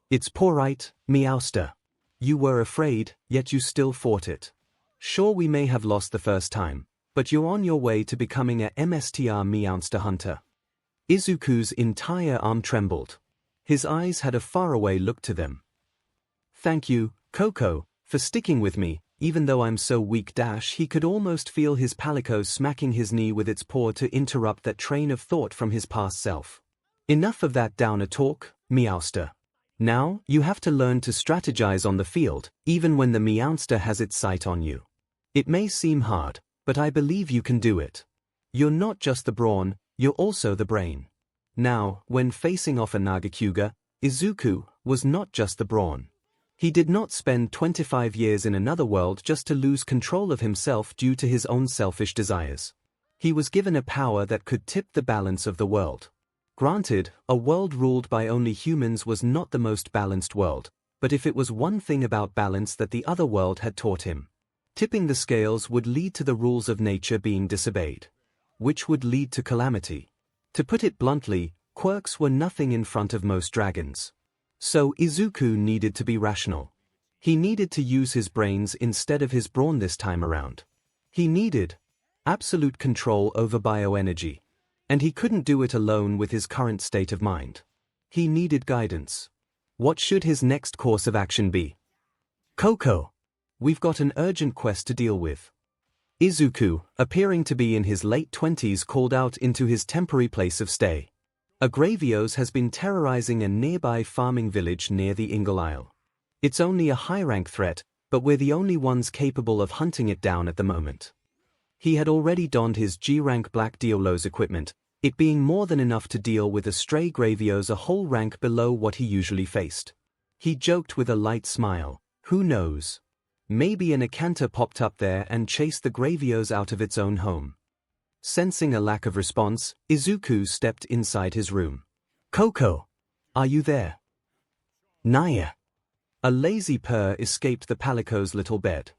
It's alright, Meowster. You were afraid, yet you still fought it. Sure, we may have lost the first time, but you're on your way to becoming a MSTR Meowster hunter. Izuku's entire arm trembled. His eyes had a faraway look to them. Thank you, Coco, for sticking with me, even though I'm so weak. He could almost feel his palico smacking his knee with its paw to interrupt that train of thought from his past self. Enough of that downer talk, Meowster. Now, you have to learn to strategize on the field, even when the Meowster has its sight on you. It may seem hard, but I believe you can do it. You're not just the brawn, you're also the brain. Now, when facing off a Nagakuga, Izuku was not just the brawn. He did not spend 25 years in another world just to lose control of himself due to his own selfish desires. He was given a power that could tip the balance of the world. Granted, a world ruled by only humans was not the most balanced world, but if it was one thing about balance that the other world had taught him, tipping the scales would lead to the rules of nature being disobeyed, which would lead to calamity. To put it bluntly, quirks were nothing in front of most dragons. So Izuku needed to be rational. He needed to use his brains instead of his brawn this time around. He needed absolute control over bioenergy. And he couldn't do it alone with his current state of mind. He needed guidance. What should his next course of action be? Coco, we've got an urgent quest to deal with. Izuku, appearing to be in his late 20s, called out into his temporary place of stay. A 𝐔𝐬𝐽 has been terrorizing a nearby farming village near the Ingle Isle. It's only a high-rank threat, but we're the only ones capable of hunting it down at the moment. He had already donned his G-rank black Diolo's equipment, it being more than enough to deal with a stray 𝐔𝐬𝐽 a whole rank below what he usually faced. He joked with a light smile, who knows? Maybe an Akanta popped up there and chased the 𝐔𝐬𝐽 out of its own home. Sensing a lack of response, Izuku stepped inside his room. Coco, are you there? Naya. A lazy purr escaped the palico's little bed.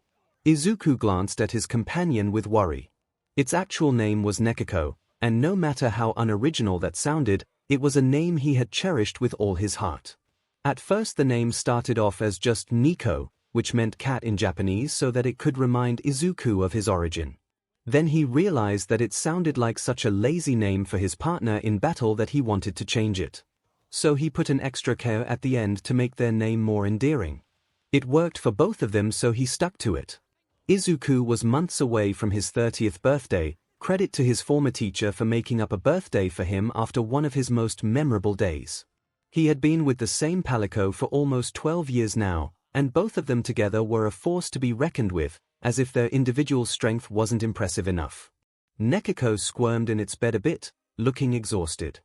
Izuku glanced at his companion with worry. Its actual name was Nekiko, and no matter how unoriginal that sounded, it was a name he had cherished with all his heart. At first the name started off as just Nico, which meant cat in Japanese, so that it could remind Izuku of his origin. Then he realized that it sounded like such a lazy name for his partner in battle that he wanted to change it. So he put an extra K at the end to make their name more endearing. It worked for both of them, so he stuck to it. Izuku was months away from his 30th birthday, credit to his former teacher for making up a birthday for him after one of his most memorable days. He had been with the same palico for almost 12 years now, and both of them together were a force to be reckoned with, as if their individual strength wasn't impressive enough. Nekiko squirmed in its bed a bit, looking exhausted.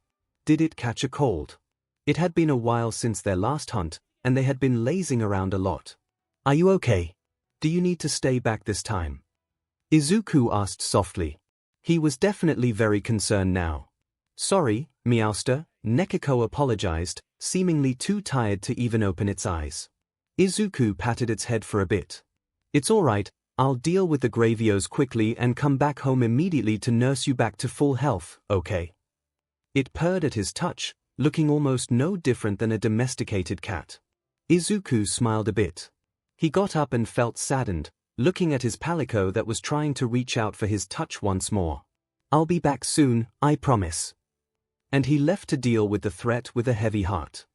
Did it catch a cold? It had been a while since their last hunt, and they had been lazing around a lot. Are you okay? Do you need to stay back this time? Izuku asked softly. He was definitely very concerned now. Sorry, Meowster, Nekiko apologized, seemingly too tired to even open its eyes. Izuku patted its head for a bit. It's all right, I'll deal with the 𝐔𝐬𝐽s quickly and come back home immediately to nurse you back to full health, okay? It purred at his touch, looking almost no different than a domesticated cat. Izuku smiled a bit. He got up and felt saddened, looking at his palico that was trying to reach out for his touch once more. I'll be back soon, I promise. And he left to deal with the threat with a heavy heart.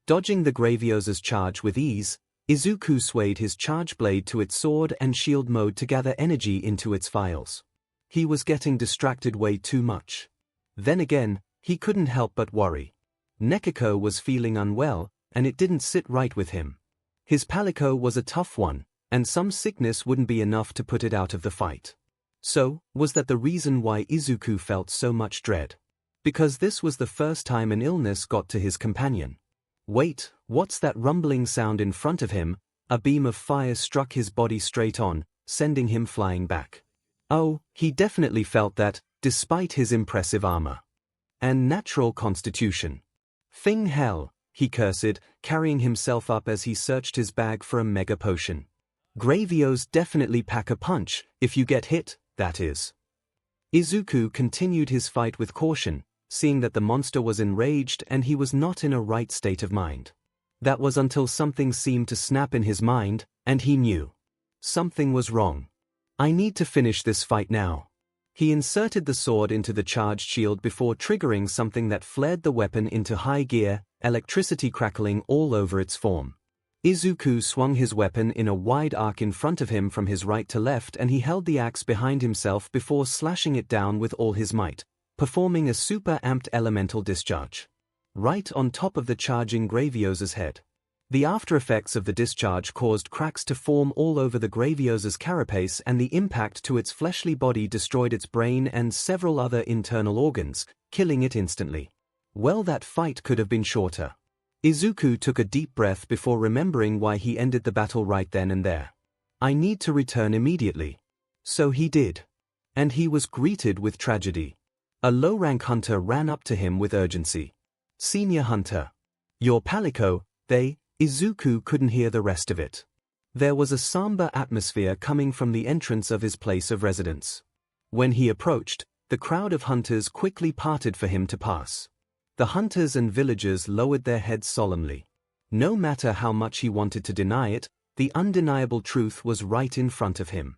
Dodging the 𝐔𝐬𝐽's charge with ease, Izuku swayed his charge blade to its sword and shield mode to gather energy into its vials. He was getting distracted way too much. Then again, he couldn't help but worry. Nekiko was feeling unwell, and it didn't sit right with him. His palico was a tough one, and some sickness wouldn't be enough to put it out of the fight. So, was that the reason why Izuku felt so much dread? Because this was the first time an illness got to his companion. Wait, what's that rumbling sound in front of him? A beam of fire struck his body straight on, sending him flying back. Oh, he definitely felt that, despite his impressive armor and natural constitution. Thing hell, he cursed, carrying himself up as he searched his bag for a mega potion. 𝐔𝐬𝐽s definitely pack a punch, if you get hit, that is. Izuku continued his fight with caution, seeing that the monster was enraged and he was not in a right state of mind. That was until something seemed to snap in his mind, and he knew. Something was wrong. I need to finish this fight now. He inserted the sword into the charged shield before triggering something that flared the weapon into high gear, electricity crackling all over its form. Izuku swung his weapon in a wide arc in front of him from his right to left, and he held the axe behind himself before slashing it down with all his might, performing a super-amped elemental discharge. Right on top of the charging 𝐔𝐬𝐽's head. The aftereffects of the discharge caused cracks to form all over the 𝐔𝐬𝐽's carapace, and the impact to its fleshly body destroyed its brain and several other internal organs, killing it instantly. Well, that fight could have been shorter. Izuku took a deep breath before remembering why he ended the battle right then and there. I need to return immediately. So he did. And he was greeted with tragedy. A low-rank hunter ran up to him with urgency. Senior hunter. Your Palico, Izuku couldn't hear the rest of it. There was a somber atmosphere coming from the entrance of his place of residence. When he approached, the crowd of hunters quickly parted for him to pass. The hunters and villagers lowered their heads solemnly. No matter how much he wanted to deny it, the undeniable truth was right in front of him.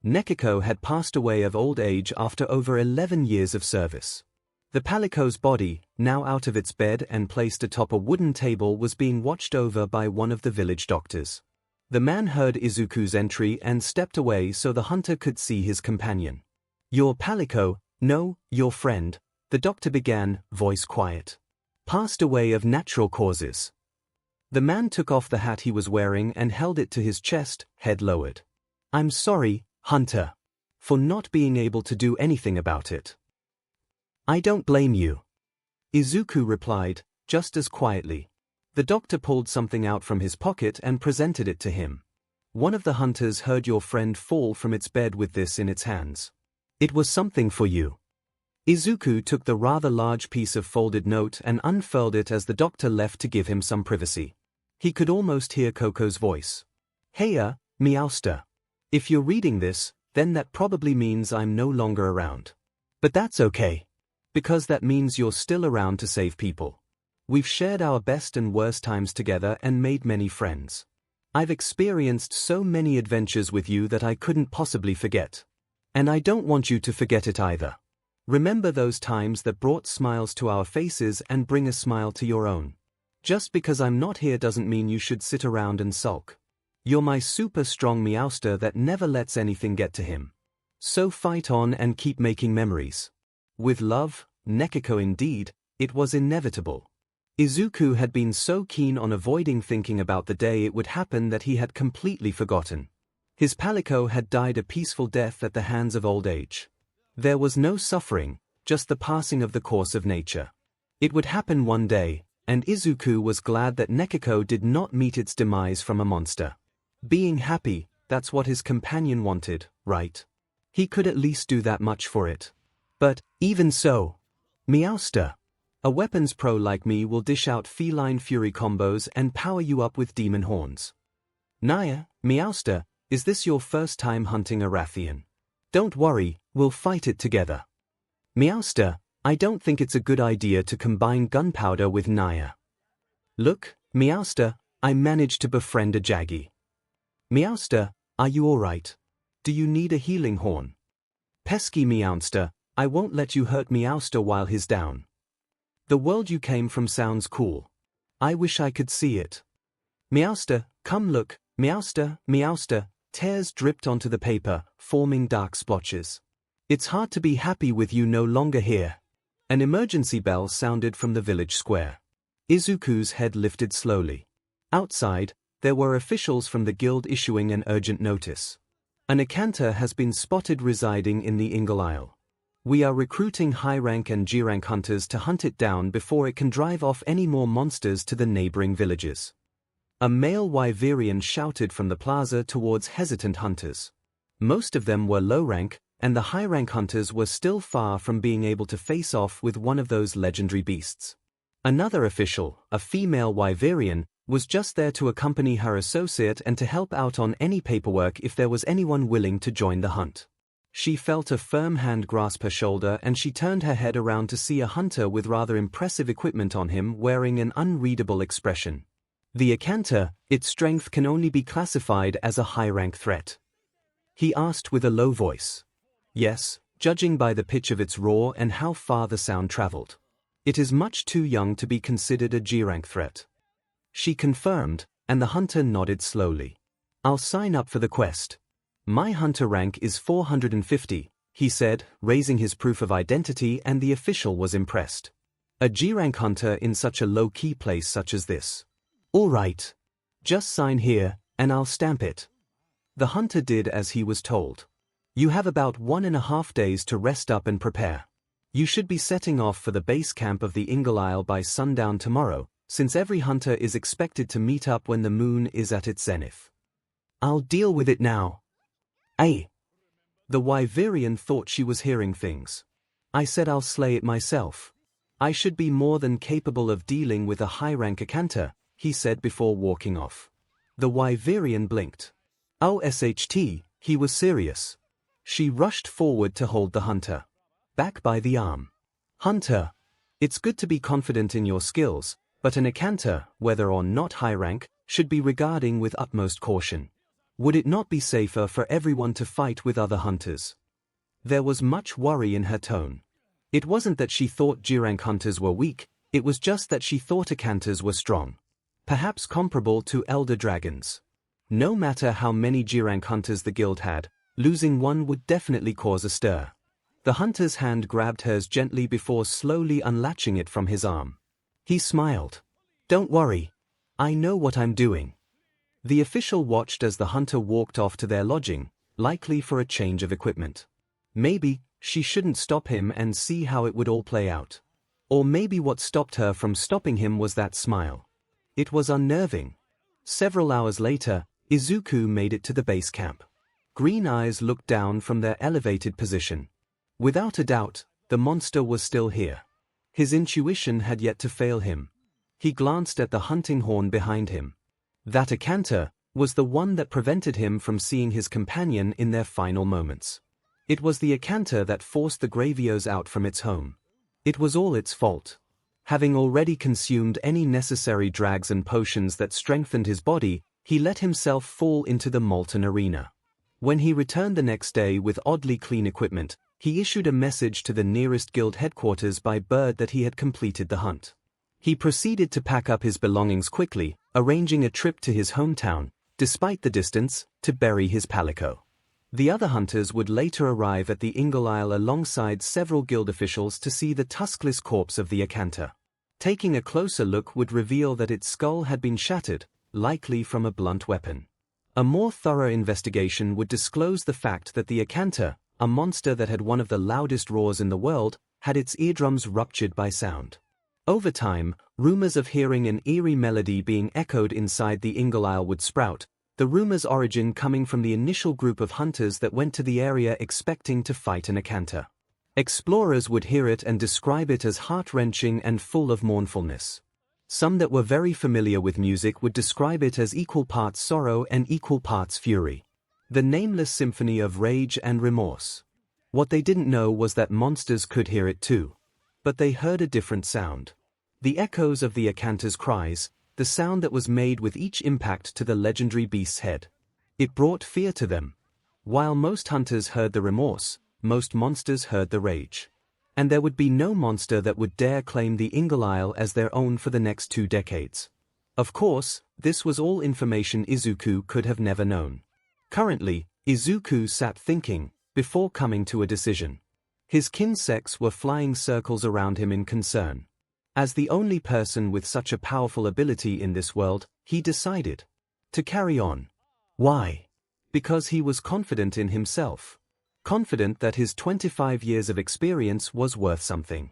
𝐒𝐻𝐿 had passed away of old age after over 11 years of service. The Palico's body, now out of its bed and placed atop a wooden table, was being watched over by one of the village doctors. The man heard Izuku's entry and stepped away so the hunter could see his companion. Your Palico, no, your friend, the doctor began, voice quiet. Passed away of natural causes. The man took off the hat he was wearing and held it to his chest, head lowered. I'm sorry, hunter, for not being able to do anything about it. I don't blame you. Izuku replied, just as quietly. The doctor pulled something out from his pocket and presented it to him. One of the hunters heard your friend fall from its bed with this in its hands. It was something for you. Izuku took the rather large piece of folded note and unfurled it as the doctor left to give him some privacy. He could almost hear Coco's voice. Heya, Meowster. If you're reading this, then that probably means I'm no longer around. But that's okay. Because that means you're still around to save people. We've shared our best and worst times together and made many friends. I've experienced so many adventures with you that I couldn't possibly forget. And I don't want you to forget it either. Remember those times that brought smiles to our faces and bring a smile to your own. Just because I'm not here doesn't mean you should sit around and sulk. You're my super strong Meowster that never lets anything get to him. So fight on and keep making memories. With love, 𝐒𝐻𝐿. Indeed, it was inevitable. Izuku had been so keen on avoiding thinking about the day it would happen that he had completely forgotten. His Palico had died a peaceful death at the hands of old age. There was no suffering, just the passing of the course of nature. It would happen one day, and Izuku was glad that 𝐒𝐻𝐿 did not meet its demise from a monster. Being happy, that's what his companion wanted, right? He could at least do that much for it. But, even so, Meowster, a weapons pro like me will dish out feline fury combos and power you up with demon horns. Naya, Meowster, is this your first time hunting a Rathian? Don't worry, we'll fight it together. Meowster, I don't think it's a good idea to combine gunpowder with Naya. Look, Meowster, I managed to befriend a Jaggy. Meowster, are you alright? Do you need a healing horn? Pesky Meowster, I won't let you hurt Meowster while he's down. The world you came from sounds cool. I wish I could see it. Meowster, come look, Meowster, Meowster, tears dripped onto the paper, forming dark splotches. It's hard to be happy with you no longer here. An emergency bell sounded from the village square. Izuku's head lifted slowly. Outside, there were officials from the guild issuing an urgent notice. An 𝐿 has been spotted residing in the 𝐒𝐻𝐽𝐽. We are recruiting high-rank and G-rank hunters to hunt it down before it can drive off any more monsters to the neighboring villages. A male wyverian shouted from the plaza towards hesitant hunters. Most of them were low-rank, and the high-rank hunters were still far from being able to face off with one of those legendary beasts. Another official, a female wyverian, was just there to accompany her associate and to help out on any paperwork if there was anyone willing to join the hunt. She felt a firm hand grasp her shoulder and she turned her head around to see a hunter with rather impressive equipment on him wearing an unreadable expression. The 𝐿, its strength can only be classified as a high-rank threat. He asked with a low voice. Yes, judging by the pitch of its roar and how far the sound traveled. It is much too young to be considered a G-rank threat. She confirmed, and the hunter nodded slowly. I'll sign up for the quest. My hunter rank is 450, he said, raising his proof of identity, and the official was impressed. A G-rank hunter in such a low-key place such as this. All right. Just sign here, and I'll stamp it. The hunter did as he was told. You have about 1.5 days to rest up and prepare. You should be setting off for the base camp of the 𝐒𝐻𝐽𝐽 by sundown tomorrow, since every hunter is expected to meet up when the moon is at its zenith. I'll deal with it now. The wyverian thought she was hearing things. I said I'll slay it myself. I should be more than capable of dealing with a high-rank 𝐿, he said before walking off. The wyverian blinked. Oh SHT, he was serious. She rushed forward to hold the hunter back by the arm. Hunter, it's good to be confident in your skills, but an 𝐿, whether or not high-rank, should be regarding with utmost caution. Would it not be safer for everyone to fight with other hunters? There was much worry in her tone. It wasn't that she thought G-rank hunters were weak, it was just that she thought 𝐿s were strong. Perhaps comparable to elder dragons. No matter how many G-rank hunters the guild had, losing one would definitely cause a stir. The hunter's hand grabbed hers gently before slowly unlatching it from his arm. He smiled. Don't worry. I know what I'm doing. The official watched as the hunter walked off to their lodging, likely for a change of equipment. Maybe she shouldn't stop him and see how it would all play out. Or maybe what stopped her from stopping him was that smile. It was unnerving. Several hours later, Izuku made it to the base camp. Green eyes looked down from their elevated position. Without a doubt, the monster was still here. His intuition had yet to fail him. He glanced at the hunting horn behind him. That 𝐿 was the one that prevented him from seeing his companion in their final moments. It was the 𝐿 that forced the 𝐔𝐬𝐽𝐽 out from its home. It was all its fault. Having already consumed any necessary drags and potions that strengthened his body, he let himself fall into the molten arena. When he returned the next day with oddly clean equipment, he issued a message to the nearest guild headquarters by bird that he had completed the hunt. He proceeded to pack up his belongings quickly, arranging a trip to his hometown, despite the distance, to bury his palico. The other hunters would later arrive at the 𝐒𝐻𝐽𝐽 alongside several guild officials to see the tuskless corpse of the 𝐿. Taking a closer look would reveal that its skull had been shattered, likely from a blunt weapon. A more thorough investigation would disclose the fact that the 𝐿, a monster that had one of the loudest roars in the world, had its eardrums ruptured by sound. Over time, rumors of hearing an eerie melody being echoed inside the 𝐒𝐻𝐽𝐽 would sprout, the rumor's origin coming from the initial group of hunters that went to the area expecting to fight an 𝐿. Explorers would hear it and describe it as heart-wrenching and full of mournfulness. Some that were very familiar with music would describe it as equal parts sorrow and equal parts fury. The nameless symphony of rage and remorse. What they didn't know was that monsters could hear it too. But they heard a different sound. The echoes of the 𝐿's cries, the sound that was made with each impact to the legendary beast's head. It brought fear to them. While most hunters heard the remorse, most monsters heard the rage. And there would be no monster that would dare claim the 𝐒𝐻𝐽𝐽 as their own for the next 2 decades. Of course, this was all information Izuku could have never known. Currently, Izuku sat thinking, before coming to a decision. His kin-sex were flying circles around him in concern. As the only person with such a powerful ability in this world, he decided To carry on. Why? Because he was confident in himself. Confident that his 25 years of experience was worth something.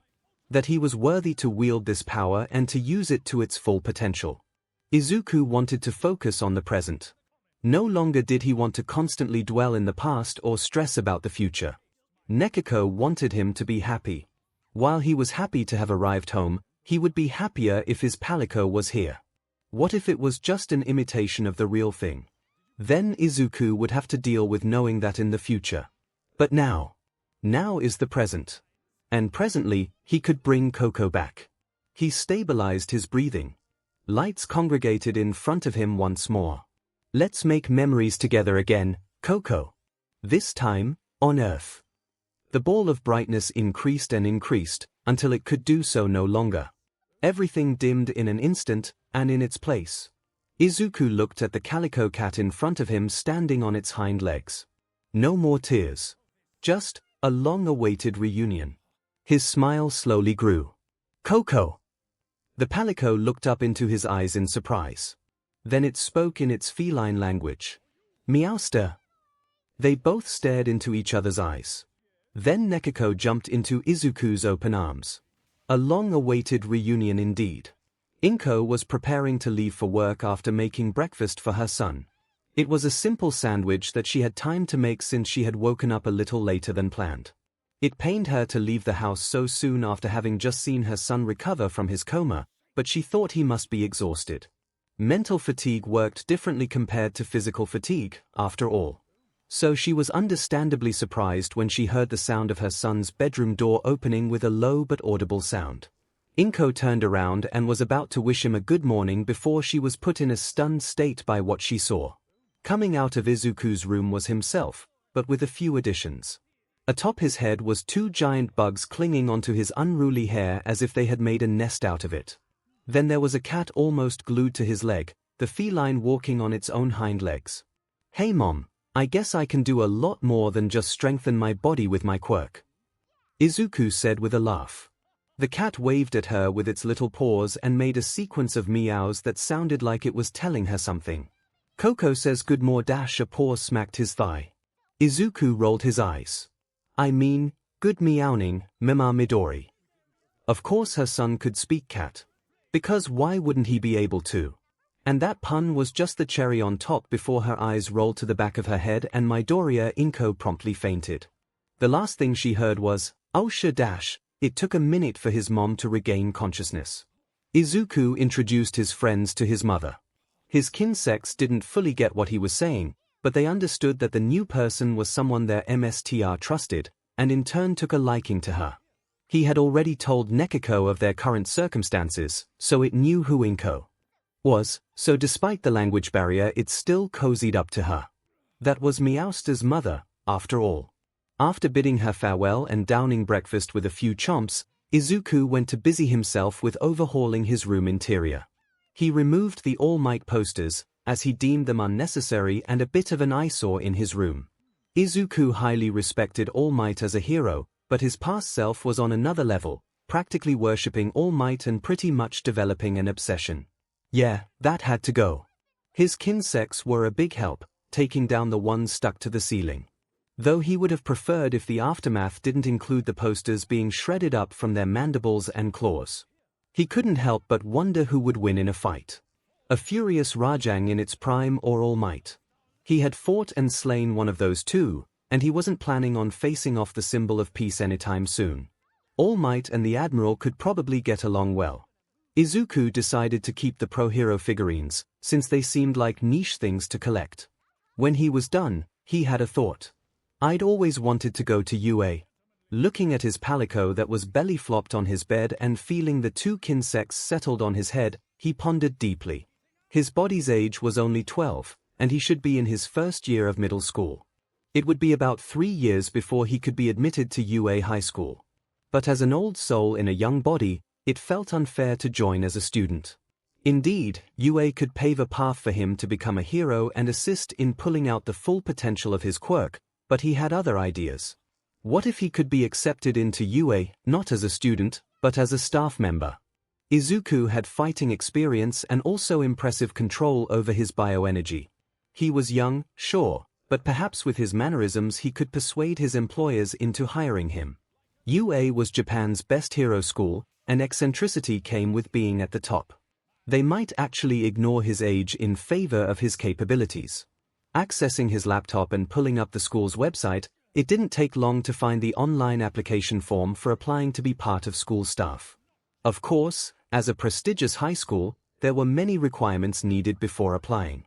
That he was worthy to wield this power and to use it to its full potential. Izuku wanted to focus on the present. No longer did he want to constantly dwell in the past or stress about the future. Nekiko wanted him to be happy. While he was happy to have arrived home, he would be happier if his palico was here. What if it was just an imitation of the real thing? Then Izuku would have to deal with knowing that in the future. But now is the present. And presently, he could bring Coco back. He stabilized his breathing. Lights congregated in front of him once more. Let's make memories together again, Coco. This time, on Earth. The ball of brightness increased and increased, until it could do so no longer. Everything dimmed in an instant, and in its place. Izuku looked at the calico cat in front of him standing on its hind legs. No more tears. Just a long-awaited reunion. His smile slowly grew. Coco! The palico looked up into his eyes in surprise. Then it spoke in its feline language. Meowster. They both stared into each other's eyes. Then Nekiko jumped into Izuku's open arms. A long-awaited reunion indeed. 𝐒𝐭𝐽 was preparing to leave for work after making breakfast for her son. It was a simple sandwich that she had time to make since she had woken up a little later than planned. It pained her to leave the house so soon after having just seen her son recover from his coma, but she thought he must be exhausted. Mental fatigue worked differently compared to physical fatigue, after all. So she was understandably surprised when she heard the sound of her son's bedroom door opening with a low but audible sound. 𝐒𝐭𝐽 turned around and was about to wish him a good morning before she was put in a stunned state by what she saw. Coming out of Izuku's room was himself, but with a few additions. Atop his head was 2 giant bugs clinging onto his unruly hair as if they had made a nest out of it. Then there was a cat almost glued to his leg, the feline walking on its own hind legs. Hey Mom, I guess I can do a lot more than just strengthen my body with my quirk. Izuku said with a laugh. The cat waved at her with its little paws and made a sequence of meows that sounded like it was telling her something. Coco says good more. A paw smacked his thigh. Izuku rolled his eyes. I mean, good meowing, Mima Midori. Of course her son could speak cat. Because why wouldn't he be able to? And that pun was just the cherry on top before her eyes rolled to the back of her head and Midoriya 𝐒𝐭𝐽 promptly fainted. The last thing she heard was, oh sh. It took a minute for his mom to regain consciousness. Izuku introduced his friends to his mother. His kin-sex didn't fully get what he was saying, but they understood that the new person was someone their MSTR trusted, and in turn took a liking to her. He had already told Nekiko of their current circumstances, so it knew who 𝐒𝐭𝐽 was, so despite the language barrier it still cozied up to her. That was Meowster's mother, after all. After bidding her farewell and downing breakfast with a few chomps, Izuku went to busy himself with overhauling his room interior. He removed the All Might posters, as he deemed them unnecessary and a bit of an eyesore in his room. Izuku highly respected All Might as a hero, but his past self was on another level, practically worshipping All Might and pretty much developing an obsession. Yeah, that had to go. His kin-sex were a big help, taking down the ones stuck to the ceiling. Though he would have preferred if the aftermath didn't include the posters being shredded up from their mandibles and claws. He couldn't help but wonder who would win in a fight. A furious Rajang in its prime or All Might. He had fought and slain one of those two, and he wasn't planning on facing off the symbol of peace anytime soon. All Might and the Admiral could probably get along well. Izuku decided to keep the pro-hero figurines, since they seemed like niche things to collect. When he was done, he had a thought. I'd always wanted to go to UA. Looking at his palico that was belly-flopped on his bed and feeling the 2 kin-sex settled on his head, he pondered deeply. His body's age was only 12, and he should be in his first year of middle school. It would be about 3 years before he could be admitted to UA high school. But as an old soul in a young body, it felt unfair to join as a student. Indeed, UA could pave a path for him to become a hero and assist in pulling out the full potential of his quirk, but he had other ideas. What if he could be accepted into UA, not as a student, but as a staff member? 𝐒𝐿 had fighting experience and also impressive control over his bioenergy. He was young, sure, but perhaps with his mannerisms he could persuade his employers into hiring him. UA was Japan's best hero school, and eccentricity came with being at the top. They might actually ignore his age in favor of his capabilities. Accessing his laptop and pulling up the school's website, it didn't take long to find the online application form for applying to be part of school staff. Of course, as a prestigious high school, there were many requirements needed before applying.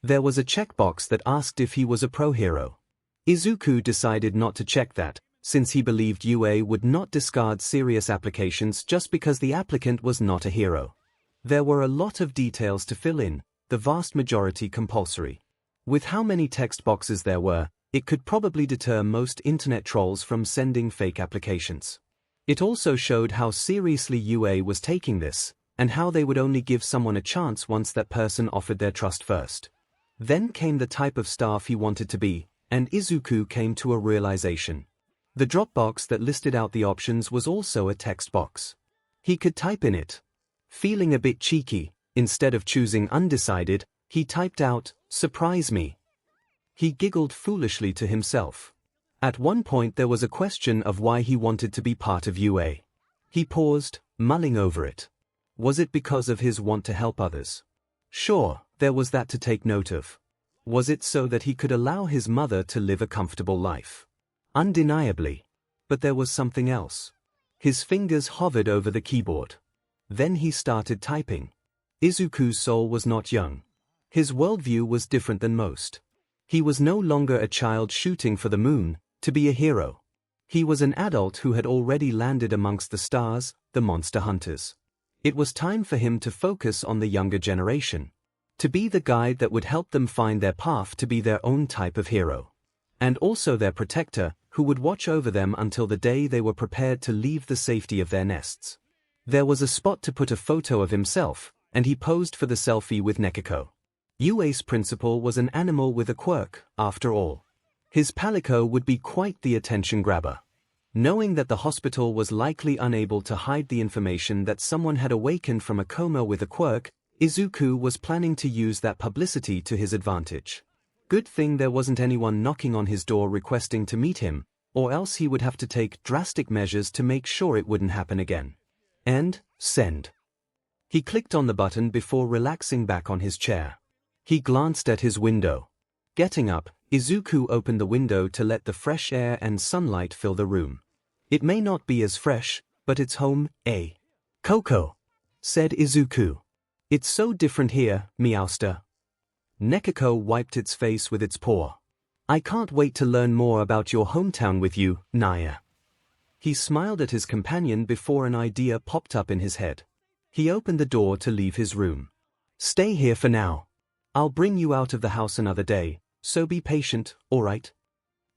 There was a checkbox that asked if he was a pro hero. 𝐒𝐿 decided not to check that, since he believed UA would not discard serious applications just because the applicant was not a hero. There were a lot of details to fill in, the vast majority compulsory. With how many text boxes there were, it could probably deter most internet trolls from sending fake applications. It also showed how seriously UA was taking this, and how they would only give someone a chance once that person offered their trust first. Then came the type of staff he wanted to be, and 𝐒𝐿 came to a realization. The drop box that listed out the options was also a text box. He could type in it. Feeling a bit cheeky, instead of choosing undecided, he typed out, "Surprise me." He giggled foolishly to himself. At one point there was a question of why he wanted to be part of UA. He paused, mulling over it. Was it because of his want to help others? Sure, there was that to take note of. Was it so that he could allow his mother to live a comfortable life? Undeniably. But there was something else. His fingers hovered over the keyboard. Then he started typing. 𝐒𝐿's soul was not young. His worldview was different than most. He was no longer a child shooting for the moon, to be a hero. He was an adult who had already landed amongst the stars, the monster hunters. It was time for him to focus on the younger generation. To be the guide that would help them find their path to be their own type of hero. And also their protector, who would watch over them until the day they were prepared to leave the safety of their nests. There was a spot to put a photo of himself, and he posed for the selfie with 𝐒𝐿. UA's principal was an animal with a quirk, after all. His palico would be quite the attention grabber. Knowing that the hospital was likely unable to hide the information that someone had awakened from a coma with a quirk, 𝐒𝐿 was planning to use that publicity to his advantage. Good thing there wasn't anyone knocking on his door requesting to meet him, or else he would have to take drastic measures to make sure it wouldn't happen again. And, send. He clicked on the button before relaxing back on his chair. He glanced at his window. Getting up, 𝐒𝐿 opened the window to let the fresh air and sunlight fill the room. It may not be as fresh, but it's home, eh? Coco, said 𝐒𝐿. It's so different here, meowster. 𝐒𝐿 wiped its face with its paw. I can't wait to learn more about your hometown with you, Naya. He smiled at his companion before an idea popped up in his head. He opened the door to leave his room. Stay here for now. I'll bring you out of the house another day, so be patient, alright?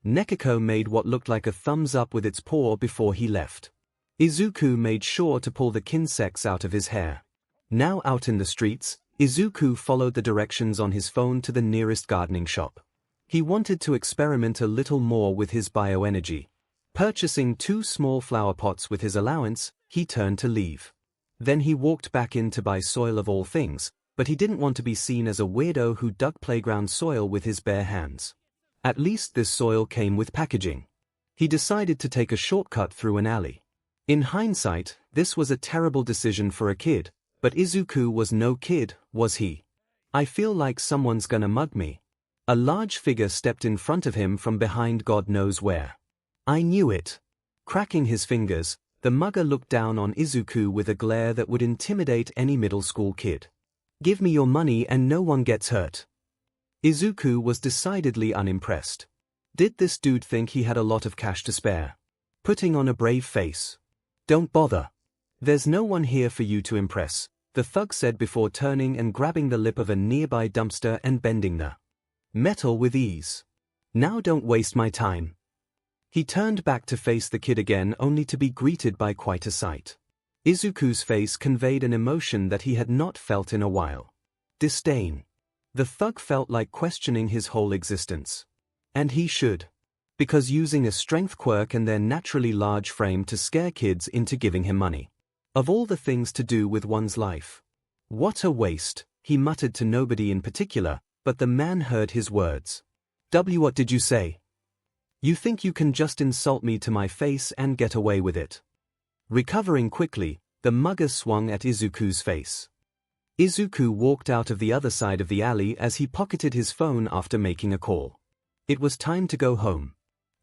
𝐒𝐿 made what looked like a thumbs up with its paw before he left. 𝐒𝐿 made sure to pull the kin-sex out of his hair. Now out in the streets, 𝐒𝐿 followed the directions on his phone to the nearest gardening shop. He wanted to experiment a little more with his bioenergy. Purchasing 2 small flower pots with his allowance, he turned to leave. Then he walked back in to buy soil of all things, but he didn't want to be seen as a weirdo who dug playground soil with his bare hands. At least this soil came with packaging. He decided to take a shortcut through an alley. In hindsight, this was a terrible decision for a kid, but 𝐒𝐿 was no kid, was he? I feel like someone's gonna mug me. A large figure stepped in front of him from behind God knows where. I knew it. Cracking his fingers, the mugger looked down on 𝐒𝐿 with a glare that would intimidate any middle school kid. Give me your money and no one gets hurt. 𝐒𝐿 was decidedly unimpressed. Did this dude think he had a lot of cash to spare? Putting on a brave face. Don't bother. There's no one here for you to impress, the thug said before turning and grabbing the lip of a nearby dumpster and bending the metal with ease. Now don't waste my time. He turned back to face the kid again only to be greeted by quite a sight. 𝐒𝐿's face conveyed an emotion that he had not felt in a while. Disdain. The thug felt like questioning his whole existence. And he should. Because using a strength quirk and their naturally large frame to scare kids into giving him money. Of all the things to do with one's life. What a waste, he muttered to nobody in particular, but the man heard his words. What did you say? You think you can just insult me to my face and get away with it? Recovering quickly, the mugger swung at Izuku's face. Izuku walked out of the other side of the alley as he pocketed his phone after making a call. It was time to go home.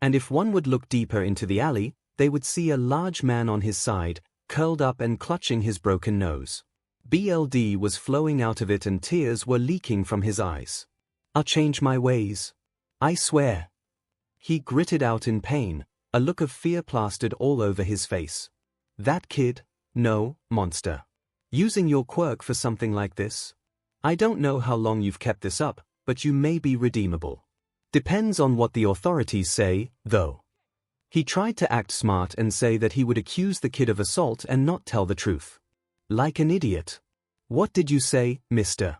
And if one would look deeper into the alley, they would see a large man on his side, curled up and clutching his broken nose. Blood was flowing out of it and tears were leaking from his eyes. I'll change my ways. I swear. He gritted out in pain, a look of fear plastered all over his face. That kid? No, monster. Using your quirk for something like this? I don't know how long you've kept this up, but you may be redeemable. Depends on what the authorities say, though. He tried to act smart and say that he would accuse the kid of assault and not tell the truth. Like an idiot. What did you say, mister?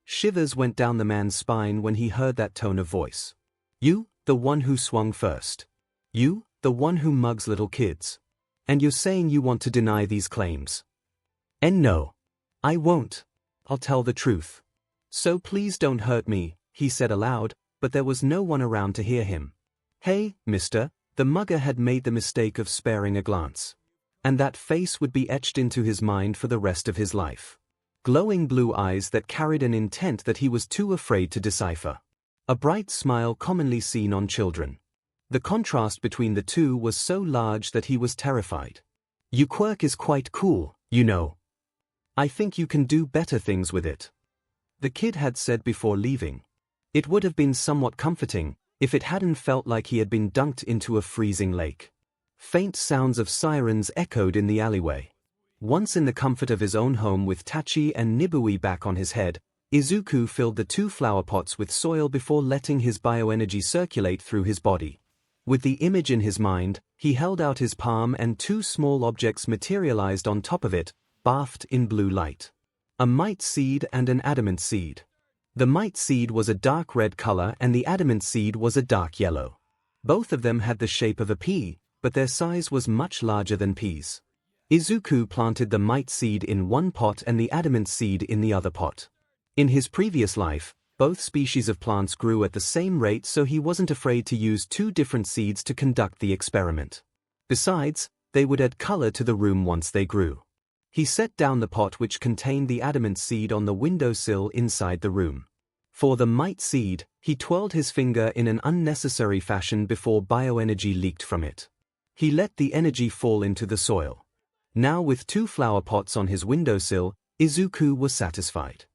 Shivers went down the man's spine when he heard that tone of voice. You, the one who swung first. You, the one who mugs little kids. And you're saying you want to deny these claims. And no. I won't. I'll tell the truth. So please don't hurt me, he said aloud, but there was no one around to hear him. Hey, mister, the mugger had made the mistake of sparing a glance. And that face would be etched into his mind for the rest of his life. Glowing blue eyes that carried an intent that he was too afraid to decipher. A bright smile commonly seen on children. The contrast between the two was so large that he was terrified. Your quirk is quite cool, you know. I think you can do better things with it. The kid had said before leaving. It would have been somewhat comforting if it hadn't felt like he had been dunked into a freezing lake. Faint sounds of sirens echoed in the alleyway. Once in the comfort of his own home with Tachi and Nibui back on his head, Izuku filled the 2 flower pots with soil before letting his bioenergy circulate through his body. With the image in his mind, he held out his palm and 2 small objects materialized on top of it, bathed in blue light. A might seed and an adamant seed. The might seed was a dark red color and the adamant seed was a dark yellow. Both of them had the shape of a pea, but their size was much larger than peas. Izuku planted the might seed in one pot and the adamant seed in the other pot. In his previous life, both species of plants grew at the same rate, so he wasn't afraid to use 2 different seeds to conduct the experiment. Besides, they would add color to the room once they grew. He set down the pot which contained the adamant seed on the windowsill inside the room. For the might seed, he twirled his finger in an unnecessary fashion before bioenergy leaked from it. He let the energy fall into the soil. Now with 2 flower pots on his windowsill, Izuku was satisfied.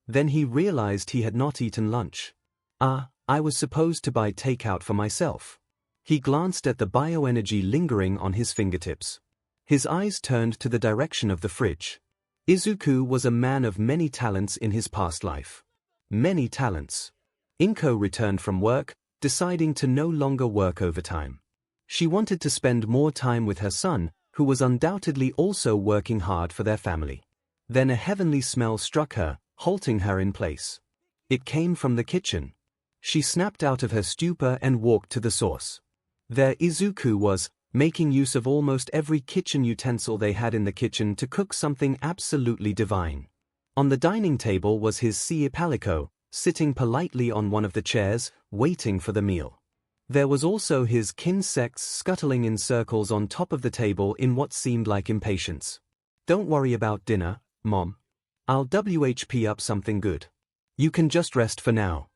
Then he realized he had not eaten lunch. I was supposed to buy takeout for myself. He glanced at the bioenergy lingering on his fingertips. His eyes turned to the direction of the fridge. Izuku was a man of many talents in his past life. Many talents. 𝐒𝐭 returned from work, deciding to no longer work overtime. She wanted to spend more time with her son, who was undoubtedly also working hard for their family. Then a heavenly smell struck her, halting her in place. It came from the kitchen. She snapped out of her stupor and walked to the source. There Izuku was, making use of almost every kitchen utensil they had in the kitchen to cook something absolutely divine. On the dining table was his 𝐒𝐭𝐴, sitting politely on one of the chairs, waiting for the meal. There was also his 𝐾𝐚 scuttling in circles on top of the table in what seemed like impatience. Don't worry about dinner, Mom. I'll WHP up something good. You can just rest for now.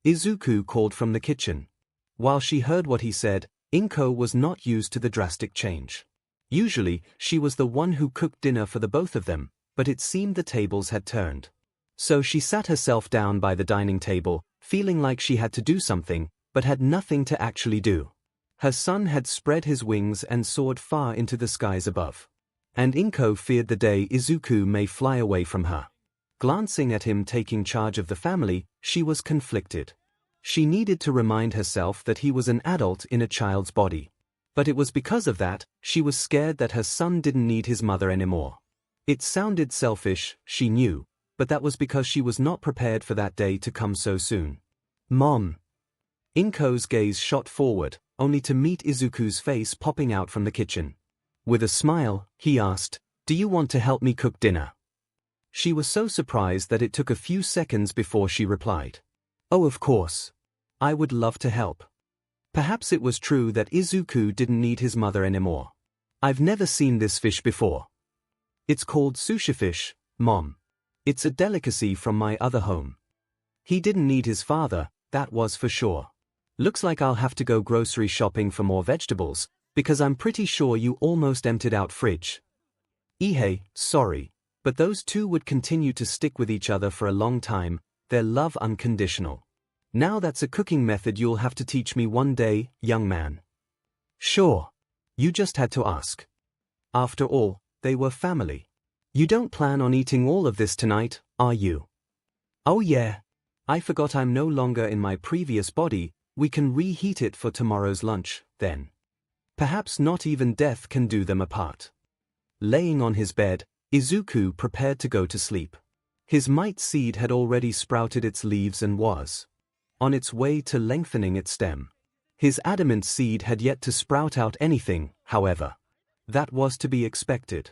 Izuku called from the kitchen. While she heard what he said, 𝐒𝐭 was not used to the drastic change. Usually, she was the one who cooked dinner for the both of them, but it seemed the tables had turned. So she sat herself down by the dining table, feeling like she had to do something, but had nothing to actually do. Her son had spread his wings and soared far into the skies above. And 𝐒𝐭 feared the day Izuku may fly away from her. Glancing at him taking charge of the family, she was conflicted. She needed to remind herself that he was an adult in a child's body. But it was because of that, she was scared that her son didn't need his mother anymore. It sounded selfish, she knew, but that was because she was not prepared for that day to come so soon. Mom. 𝐒𝐭's gaze shot forward, only to meet Izuku's face popping out from the kitchen. With a smile, he asked, Do you want to help me cook dinner? She was so surprised that it took a few seconds before she replied. Oh, of course. I would love to help. Perhaps it was true that Izuku didn't need his mother anymore. I've never seen this fish before. It's called sushi fish, Mom. It's a delicacy from my other home. He didn't need his father, that was for sure. Looks like I'll have to go grocery shopping for more vegetables, because I'm pretty sure you almost emptied out fridge. 𝐒𝐻, sorry, but those two would continue to stick with each other for a long time, their love unconditional. Now that's a cooking method you'll have to teach me one day, young man. Sure. You just had to ask. After all, they were family. You don't plan on eating all of this tonight, are you? Oh yeah. I forgot I'm no longer in my previous body, we can reheat it for tomorrow's lunch, then. Perhaps not even death can do them apart. Laying on his bed, Izuku prepared to go to sleep. His might seed had already sprouted its leaves and was on its way to lengthening its stem. His adamant seed had yet to sprout out anything, however. That was to be expected.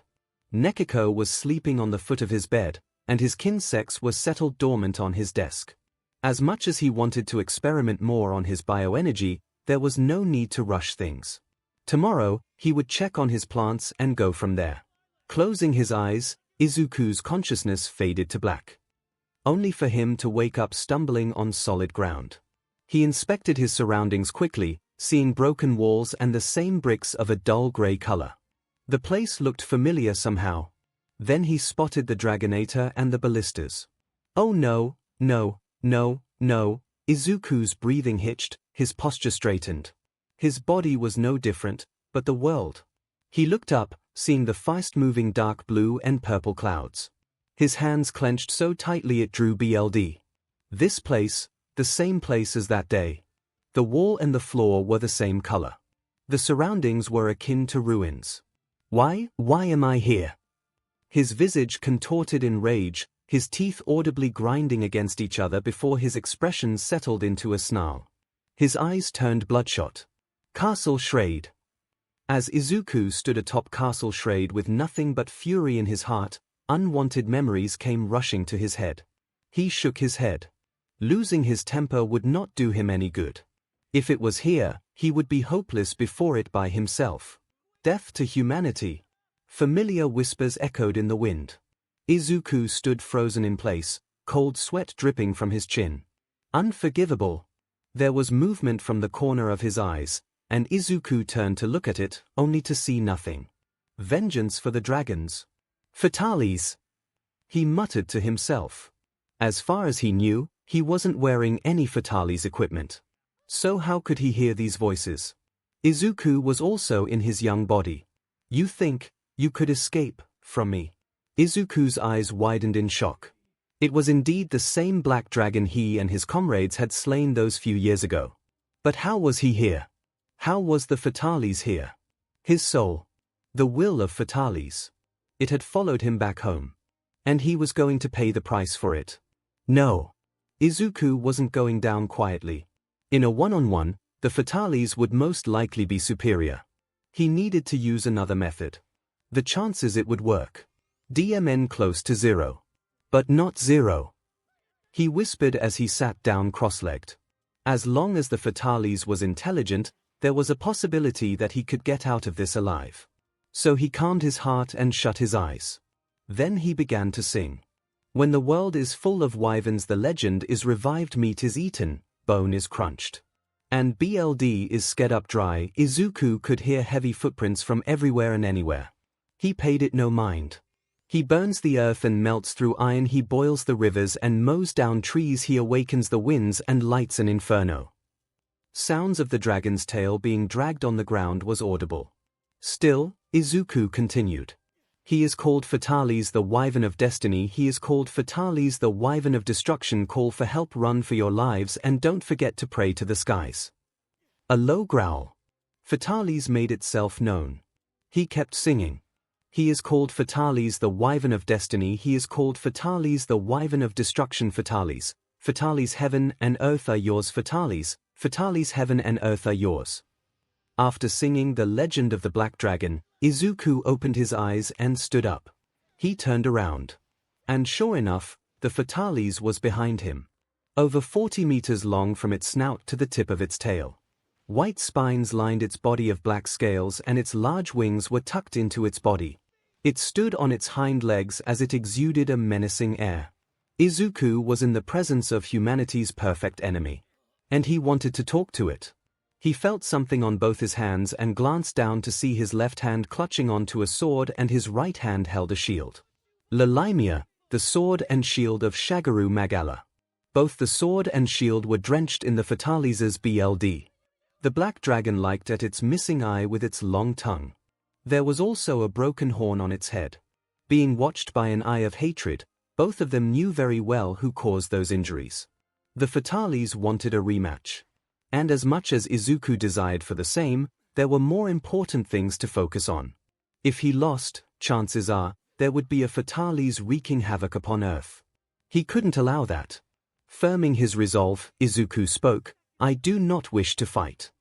Nekiko was sleeping on the foot of his bed, and his kin-sex was settled dormant on his desk. As much as he wanted to experiment more on his bioenergy, there was no need to rush things. Tomorrow, he would check on his plants and go from there. Closing his eyes, Izuku's consciousness faded to black. Only for him to wake up stumbling on solid ground. He inspected his surroundings quickly, seeing broken walls and the same bricks of a dull gray color. The place looked familiar somehow. Then he spotted the Dragonator and the ballistas. Oh no, no, no, no. Izuku's breathing hitched, his posture straightened. His body was no different, but the world. He looked up, seeing the fast-moving dark blue and purple clouds. His hands clenched so tightly it drew blood. This place, the same place as that day. The wall and the floor were the same color. The surroundings were akin to ruins. Why am I here? His visage contorted in rage, his teeth audibly grinding against each other before his expression settled into a snarl. His eyes turned bloodshot. 𝐶𝐻𝐿. As Izuku stood atop 𝐶𝐻𝐿 with nothing but fury in his heart, unwanted memories came rushing to his head. He shook his head. Losing his temper would not do him any good. If it was here, he would be hopeless before it by himself. Death to humanity. Familiar whispers echoed in the wind. Izuku stood frozen in place, cold sweat dripping from his chin. Unforgivable. There was movement from the corner of his eyes, and Izuku turned to look at it, only to see nothing. Vengeance for the dragons. Fatales. He muttered to himself. As far as he knew, he wasn't wearing any Fatales equipment. So how could he hear these voices? Izuku was also in his young body. You think you could escape from me? Izuku's eyes widened in shock. It was indeed the same black dragon he and his comrades had slain those few years ago. But how was he here? How was the Fatales here? His soul. The will of Fatales. It had followed him back home. And he was going to pay the price for it. No. Izuku wasn't going down quietly. In a one-on-one, the Fatales would most likely be superior. He needed to use another method. The chances it would work. DMN close to 0. But not 0. He whispered as he sat down cross-legged. As long as the Fatales was intelligent, there was a possibility that he could get out of this alive. So he calmed his heart and shut his eyes. Then he began to sing. When the world is full of wyverns, the legend is revived, meat is eaten, bone is crunched. And blood is sked up dry. Izuku could hear heavy footprints from everywhere and anywhere. He paid it no mind. He burns the earth and melts through iron. He boils the rivers and mows down trees. He awakens the winds and lights an inferno. Sounds of the dragon's tail being dragged on the ground was audible. Still, Izuku continued. He is called Fatales, the wyvern of destiny. He is called Fatales, the wyvern of destruction. Call for help, run for your lives, and don't forget to pray to the skies. A low growl. Fatales made itself known. He kept singing. He is called Fatales, the wyvern of destiny. He is called Fatales, the wyvern of destruction. Fatales. Fatales, heaven and earth are yours. Fatales. Fatales, heaven and earth are yours. After singing the legend of the Black Dragon, 𝐒𝐿 opened his eyes and stood up. He turned around. And sure enough, the Fatalis was behind him. Over 40 meters long from its snout to the tip of its tail. White spines lined its body of black scales and its large wings were tucked into its body. It stood on its hind legs as it exuded a menacing air. 𝐒𝐿 was in the presence of humanity's perfect enemy. And he wanted to talk to it. He felt something on both his hands and glanced down to see his left hand clutching onto a sword and his right hand held a shield. 𝐿𝐼𝐼𝐼, the sword and shield of 𝐔𝐬𝐽𝐫. Both the sword and shield were drenched in the Fatalis's blood. The black dragon licked at its missing eye with its long tongue. There was also a broken horn on its head. Being watched by an eye of hatred, both of them knew very well who caused those injuries. The Fatalis wanted a rematch. And as much as 𝐒𝐿 desired for the same, there were more important things to focus on. If he lost, chances are, there would be a Fatalis wreaking havoc upon Earth. He couldn't allow that. Firming his resolve, 𝐒𝐿 spoke, "I do not wish to fight."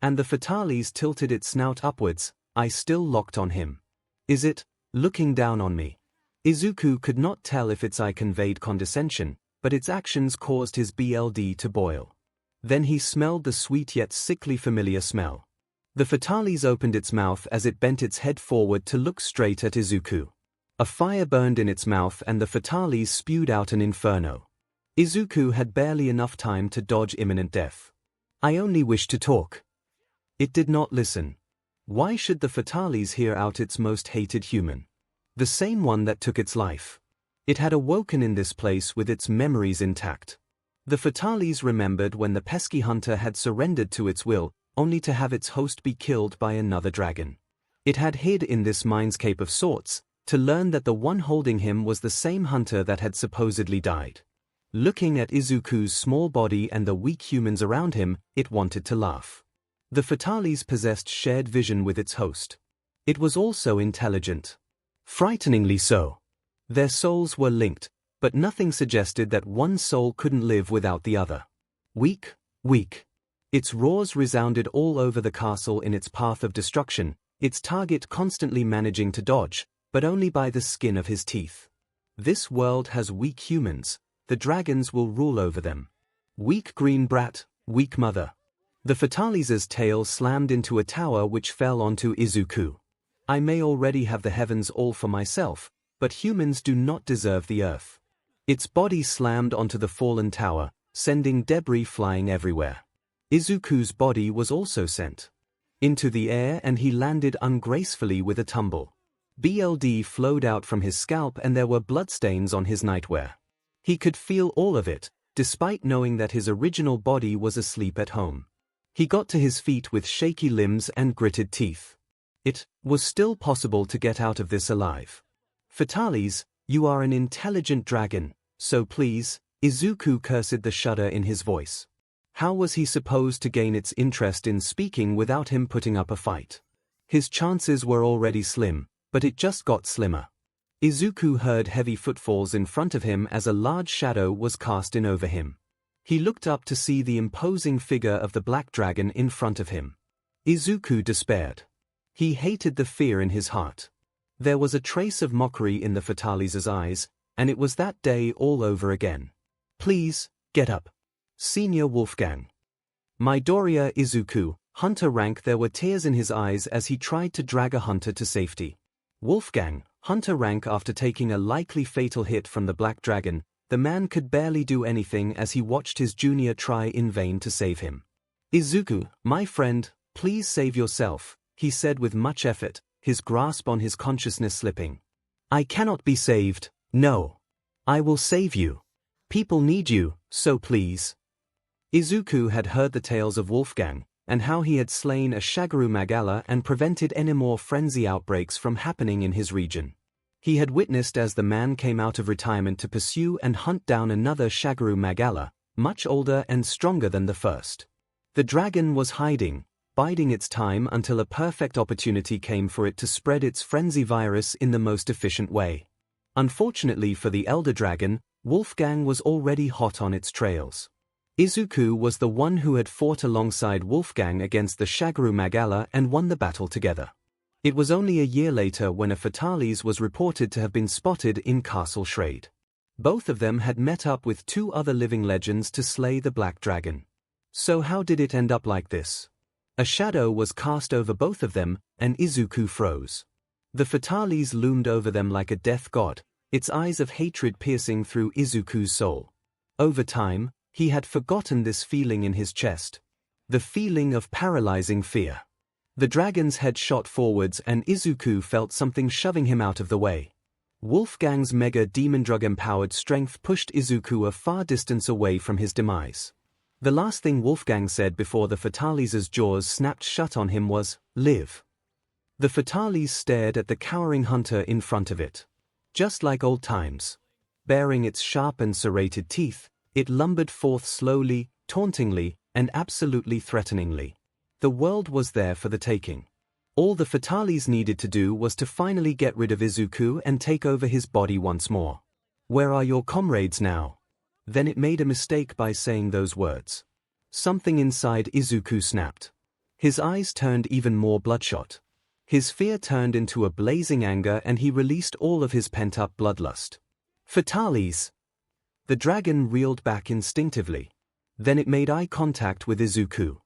And the Fatalis tilted its snout upwards, "I still locked on him. Is it, looking down on me?" 𝐒𝐿 could not tell if its eye conveyed condescension, but its actions caused his blood to boil. Then he smelled the sweet yet sickly familiar smell. The Fatalis opened its mouth as it bent its head forward to look straight at 𝐒𝐿. A fire burned in its mouth and the Fatalis spewed out an inferno. 𝐒𝐿 had barely enough time to dodge imminent death. "I only wish to talk." It did not listen. Why should the Fatalis hear out its most hated human? The same one that took its life. It had awoken in this place with its memories intact. The Fatalis remembered when the pesky hunter had surrendered to its will, only to have its host be killed by another dragon. It had hid in this mindscape of sorts, to learn that the one holding him was the same hunter that had supposedly died. Looking at 𝐒𝐿's small body and the weak humans around him, it wanted to laugh. The Fatalis possessed shared vision with its host. It was also intelligent. Frighteningly so. Their souls were linked, but nothing suggested that one soul couldn't live without the other. Weak, weak. Its roars resounded all over the castle in its path of destruction, its target constantly managing to dodge, but only by the skin of his teeth. This world has weak humans, the dragons will rule over them. Weak green brat, weak mother. The Fatalis's tail slammed into a tower which fell onto 𝐒𝐿. "I may already have the heavens all for myself, but humans do not deserve the earth." Its body slammed onto the fallen tower, sending debris flying everywhere. 𝐒𝐿's body was also sent into the air and he landed ungracefully with a tumble. Blood flowed out from his scalp and there were bloodstains on his nightwear. He could feel all of it, despite knowing that his original body was asleep at home. He got to his feet with shaky limbs and gritted teeth. It was still possible to get out of this alive. "Fatalis, you are an intelligent dragon, so please," 𝐒𝐿 cursed the shudder in his voice. How was he supposed to gain its interest in speaking without him putting up a fight? His chances were already slim, but it just got slimmer. 𝐒𝐿 heard heavy footfalls in front of him as a large shadow was cast in over him. He looked up to see the imposing figure of the black dragon in front of him. 𝐒𝐿 despaired. He hated the fear in his heart. There was a trace of mockery in the Fatalis's eyes, and it was that day all over again. "Please, get up. Senior Wolfgang." Midoriya 𝐒𝐿, hunter rank. There were tears in his eyes as he tried to drag a hunter to safety. Wolfgang, hunter rank. After taking a likely fatal hit from the black dragon, the man could barely do anything as he watched his junior try in vain to save him. 𝐒𝐿, my friend, please save yourself, he said with much effort, his grasp on his consciousness slipping. "I cannot be saved, no. I will save you. People need you, so please." 𝐒𝐿 had heard the tales of Wolfgang, and how he had slain a 𝐔𝐬𝐽𝐫 and prevented any more frenzy outbreaks from happening in his region. He had witnessed as the man came out of retirement to pursue and hunt down another 𝐔𝐬𝐽𝐫, much older and stronger than the first. The dragon was hiding, biding its time until a perfect opportunity came for it to spread its frenzy virus in the most efficient way. Unfortunately for the elder dragon, Wolfgang was already hot on its trails. 𝐒𝐬𝐽 was the one who had fought alongside Wolfgang against the 𝐔𝐬𝐽𝐫 and won the battle together. It was only a year later when a 𝐹𝐺 was reported to have been spotted in 𝐾𝐠𝐿. Both of them had met up with 2 other living legends to slay the Black Dragon. So how did it end up like this? A shadow was cast over both of them, and 𝐒𝐬𝐽 froze. The 𝐹𝐺 loomed over them like a death god, its eyes of hatred piercing through 𝐒𝐬𝐽's soul. Over time, he had forgotten this feeling in his chest. The feeling of paralyzing fear. The dragon's head shot forwards and 𝐒𝐬𝐽 felt something shoving him out of the way. Wolfgang's mega demon drug-empowered strength pushed 𝐒𝐬𝐽 a far distance away from his demise. The last thing Wolfgang said before the 𝐹𝐺's jaws snapped shut on him was, "Live." The 𝐹𝐺 stared at the cowering hunter in front of it. Just like old times. Baring its sharp and serrated teeth, it lumbered forth slowly, tauntingly, and absolutely threateningly. The world was there for the taking. All the 𝐹𝐺s needed to do was to finally get rid of 𝐒𝐬𝐽 and take over his body once more. "Where are your comrades now?" Then it made a mistake by saying those words. Something inside 𝐒𝐽𝐽 snapped. His eyes turned even more bloodshot. His fear turned into a blazing anger and he released all of his pent-up bloodlust. 𝐹𝐺s! The dragon reeled back instinctively. Then it made eye contact with 𝐒𝐽𝐽.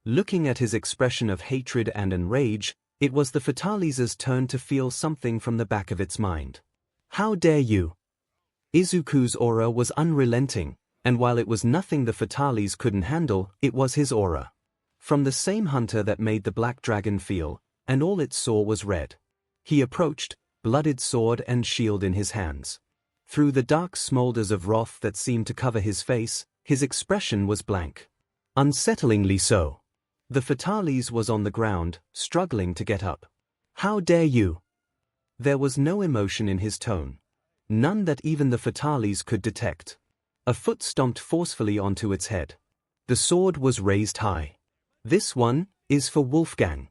Looking at his expression of hatred and enrage, it was the 𝐹𝐺's turn to feel something from the back of its mind. "How dare you!" 𝐒𝐽𝐽's aura was unrelenting, and while it was nothing the 𝐹𝐺s couldn't handle, it was his aura. From the same hunter that made the black dragon feel, and all it saw was red. He approached, blooded sword and shield in his hands. Through the dark smolders of wrath that seemed to cover his face, his expression was blank. Unsettlingly so. The 𝐹𝐺s was on the ground, struggling to get up. "How dare you!" There was no emotion in his tone. None that even the 𝐹𝐺s could detect. A foot stomped forcefully onto its head. The sword was raised high. "This one is for Wolfgang."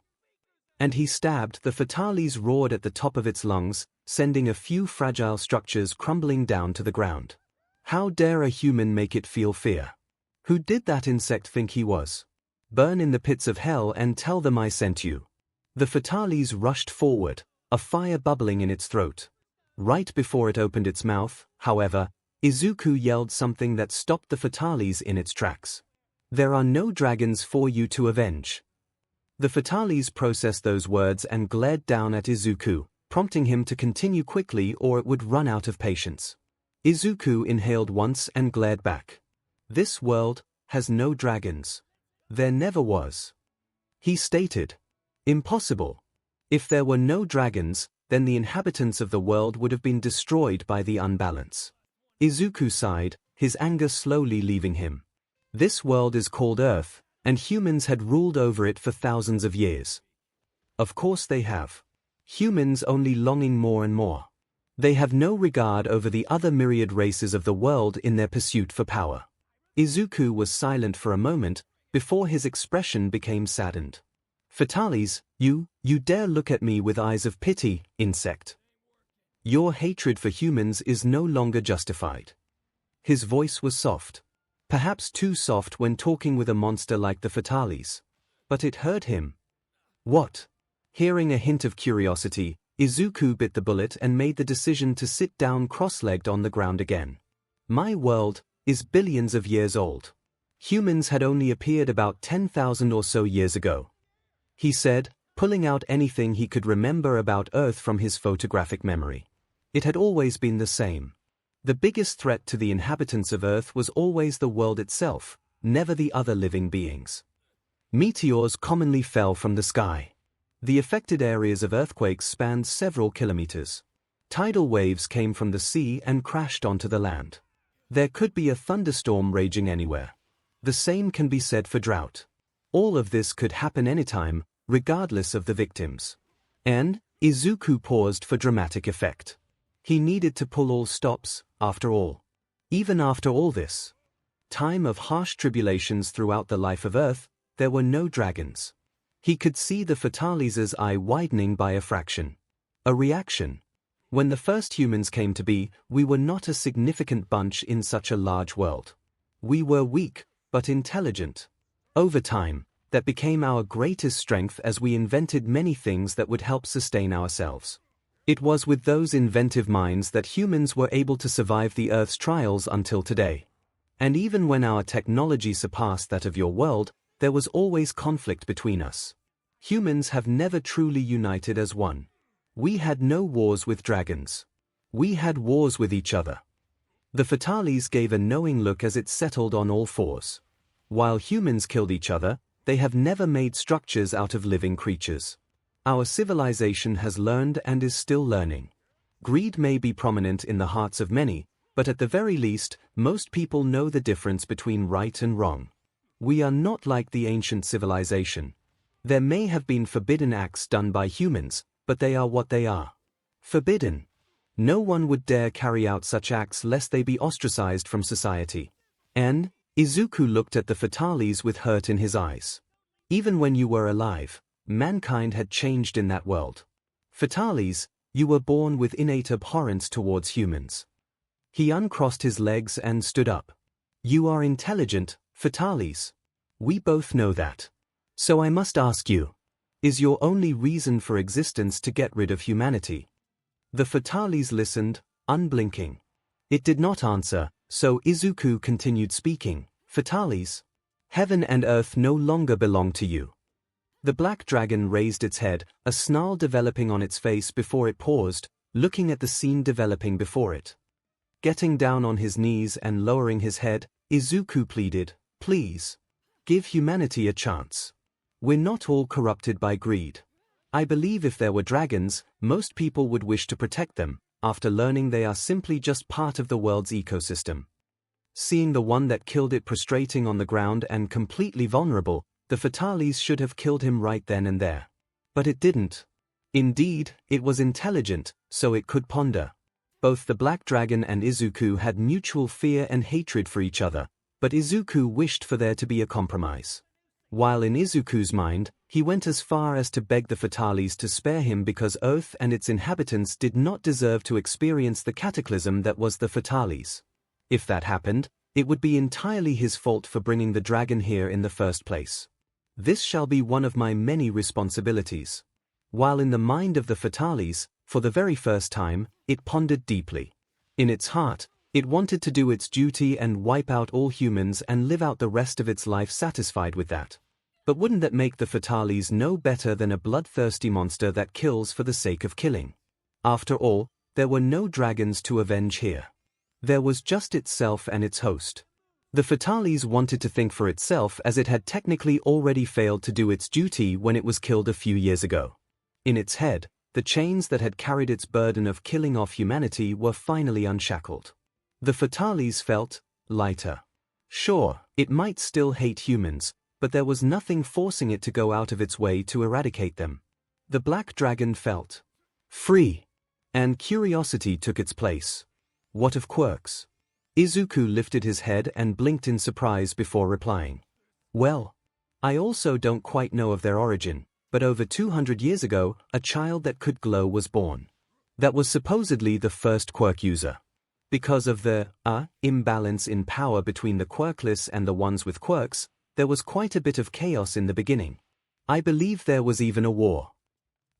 And he stabbed. The 𝐹𝐺s roared at the top of its lungs, sending a few fragile structures crumbling down to the ground. How dare a human make it feel fear? Who did that insect think he was? Burn in the pits of hell and tell them I sent you. The 𝐹𝐺s rushed forward, a fire bubbling in its throat. Right before it opened its mouth, however, 𝐒𝐽𝐽 yelled something that stopped the 𝐹𝐺s in its tracks. "There are no dragons for you to avenge." The 𝐹𝐺s processed those words and glared down at 𝐒𝐽𝐽, prompting him to continue quickly or it would run out of patience. 𝐒𝐽𝐽 inhaled once and glared back. "This world has no dragons. There never was." He stated. "Impossible. If there were no dragons, then the inhabitants of the world would have been destroyed by the unbalance." 𝐒𝐽𝐽 sighed, his anger slowly leaving him. This world is called Earth, and humans had ruled over it for thousands of years. Of course they have. Humans only longing more and more. They have no regard over the other myriad races of the world in their pursuit for power. 𝐒𝐽𝐽 was silent for a moment, before his expression became saddened. 𝐹𝐺s, you dare look at me with eyes of pity, insect. Your hatred for humans is no longer justified. His voice was soft. Perhaps too soft when talking with a monster like the 𝐹𝐺s. But it hurt him. What? Hearing a hint of curiosity, 𝐒𝐽𝐽 bit the bullet and made the decision to sit down cross-legged on the ground again. My world is billions of years old. Humans had only appeared about 10,000 or so years ago. He said, pulling out anything he could remember about Earth from his photographic memory. It had always been the same. The biggest threat to the inhabitants of Earth was always the world itself, never the other living beings. Meteors commonly fell from the sky. The affected areas of earthquakes spanned several kilometers. Tidal waves came from the sea and crashed onto the land. There could be a thunderstorm raging anywhere. The same can be said for drought. All of this could happen anytime, regardless of the victims. And 𝐒𝐽𝐽 paused for dramatic effect. He needed to pull all stops, after all. Even after all this time of harsh tribulations throughout the life of Earth, there were no dragons. He could see the 𝐹𝐺s' eye widening by a fraction. A reaction. When the first humans came to be, we were not a significant bunch in such a large world. We were weak, but intelligent. Over time, that became our greatest strength as we invented many things that would help sustain ourselves. It was with those inventive minds that humans were able to survive the Earth's trials until today. And even when our technology surpassed that of your world, there was always conflict between us. Humans have never truly united as one. We had no wars with dragons. We had wars with each other. The 𝐼𝐺𝐼𝐺 gave a knowing look as it settled on all fours. While humans killed each other, they have never made structures out of living creatures. Our civilization has learned and is still learning. Greed may be prominent in the hearts of many, but at the very least, most people know the difference between right and wrong. We are not like the ancient civilization. There may have been forbidden acts done by humans, but they are what they are. Forbidden. No one would dare carry out such acts lest they be ostracized from society. And Izuku looked at the 𝐼𝐺𝐼𝐺 with hurt in his eyes. Even when you were alive, mankind had changed in that world. 𝐼𝐺𝐺, you were born with innate abhorrence towards humans. He uncrossed his legs and stood up. You are intelligent, 𝐼𝐺𝐺. We both know that. So I must ask you, is your only reason for existence to get rid of humanity? The 𝐼𝐺𝐺 listened, unblinking. It did not answer, so Izuku continued speaking. 𝐼𝐺𝐺, heaven and earth no longer belong to you. The black dragon raised its head, a snarl developing on its face before it paused, looking at the scene developing before it. Getting down on his knees and lowering his head, Izuku pleaded, please, give humanity a chance. We're not all corrupted by greed. I believe if there were dragons, most people would wish to protect them, after learning they are simply just part of the world's ecosystem. Seeing the one that killed it prostrating on the ground and completely vulnerable, the 𝐼𝐺𝐺 should have killed him right then and there. But it didn't. Indeed, it was intelligent, so it could ponder. Both the black dragon and Izuku had mutual fear and hatred for each other, but Izuku wished for there to be a compromise. While in Izuku's mind, he went as far as to beg the 𝐼𝐺𝐺 to spare him because Earth and its inhabitants did not deserve to experience the cataclysm that was the 𝐼𝐺𝐺. If that happened, it would be entirely his fault for bringing the dragon here in the first place. This shall be one of my many responsibilities. While in the mind of the 𝐼𝐺𝐺, for the very first time, it pondered deeply. In its heart, it wanted to do its duty and wipe out all humans and live out the rest of its life satisfied with that. But wouldn't that make the 𝐼𝐺𝐺 no better than a bloodthirsty monster that kills for the sake of killing? After all, there were no dragons to avenge here. There was just itself and its host. The 𝐼𝐺𝐺 wanted to think for itself as it had technically already failed to do its duty when it was killed a few years ago. In its head, the chains that had carried its burden of killing off humanity were finally unshackled. The 𝐼𝐺𝐺 felt lighter. Sure, it might still hate humans, but there was nothing forcing it to go out of its way to eradicate them. The black dragon felt free, and curiosity took its place. What of quirks? Izuku lifted his head and blinked in surprise before replying. Well, I also don't quite know of their origin, but over 200 years ago, a child that could glow was born. That was supposedly the first quirk user. Because of the imbalance in power between the quirkless and the ones with quirks, there was quite a bit of chaos in the beginning. I believe there was even a war.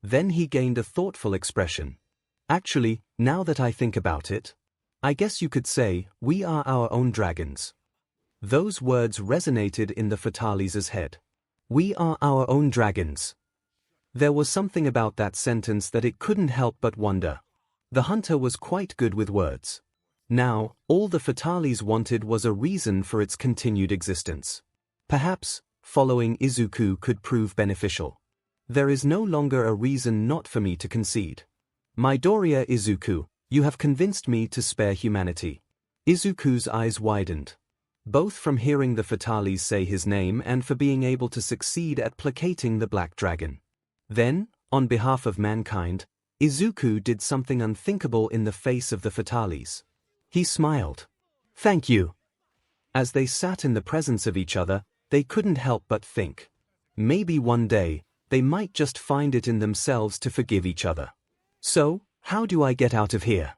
Then he gained a thoughtful expression. Actually, now that I think about it, I guess you could say, we are our own dragons. Those words resonated in the 𝐼𝐺𝐺's head. We are our own dragons. There was something about that sentence that it couldn't help but wonder. The hunter was quite good with words. Now, all the 𝐼𝐺𝐺 wanted was a reason for its continued existence. Perhaps, following Izuku could prove beneficial. There is no longer a reason not for me to concede. Midoriya Izuku, you have convinced me to spare humanity. Izuku's eyes widened. Both from hearing the 𝐼𝐺𝐺 say his name and for being able to succeed at placating the black dragon. Then, on behalf of mankind, Izuku did something unthinkable in the face of the 𝐼𝐺𝐺. He smiled. Thank you. As they sat in the presence of each other, they couldn't help but think. Maybe one day, they might just find it in themselves to forgive each other. So, how do I get out of here?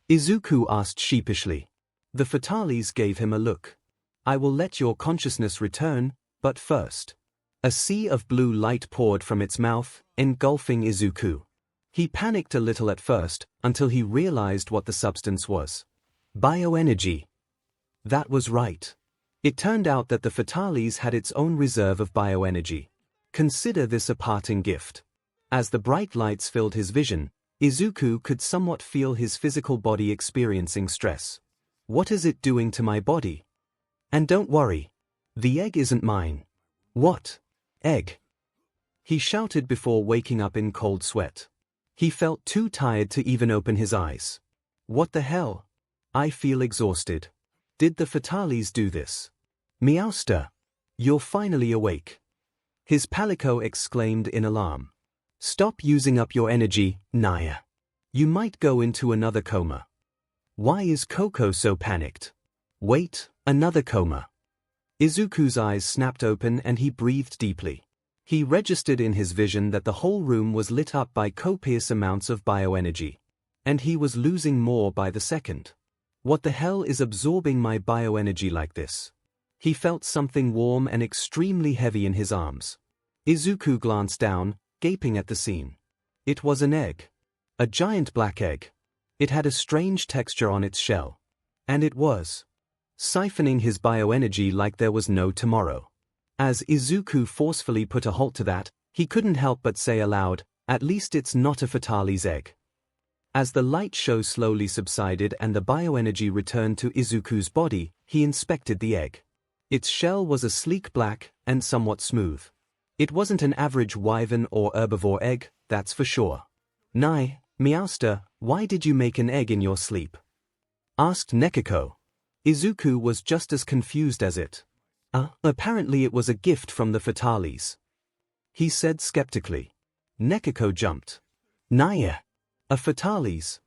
Izuku asked sheepishly. The 𝐼𝐺𝐺 gave him a look. I will let your consciousness return, but first. A sea of blue light poured from its mouth, engulfing Izuku. He panicked a little at first, until he realized what the substance was. Bioenergy. That was right. It turned out that the Fatales had its own reserve of bioenergy. Consider this a parting gift. As the bright lights filled his vision, Izuku could somewhat feel his physical body experiencing stress. What is it doing to my body? And don't worry. The egg isn't mine. What? Egg? He shouted before waking up in cold sweat. He felt too tired to even open his eyes. What the hell? I feel exhausted. Did the Fatales do this? Meowster! You're finally awake. His palico exclaimed in alarm. Stop using up your energy, Naya. You might go into another coma. Why is Coco so panicked? Wait, another coma. Izuku's eyes snapped open and he breathed deeply. He registered in his vision that the whole room was lit up by copious amounts of bioenergy. And he was losing more by the second. What the hell is absorbing my bioenergy like this? He felt something warm and extremely heavy in his arms. Izuku glanced down, gaping at the scene. It was an egg. A giant black egg. It had a strange texture on its shell. And it was siphoning his bioenergy like there was no tomorrow. As Izuku forcefully put a halt to that, he couldn't help but say aloud, at least it's not a Fatale's egg. As the light show slowly subsided and the bioenergy returned to Izuku's body, he inspected the egg. Its shell was a sleek black and somewhat smooth. It wasn't an average wyvern or herbivore egg, that's for sure. Meowster, why did you make an egg in your sleep? Asked Nekiko. Izuku was just as confused as it. Apparently it was a gift from the Fatales. He said skeptically. Nekiko jumped. Naya! A Fatales?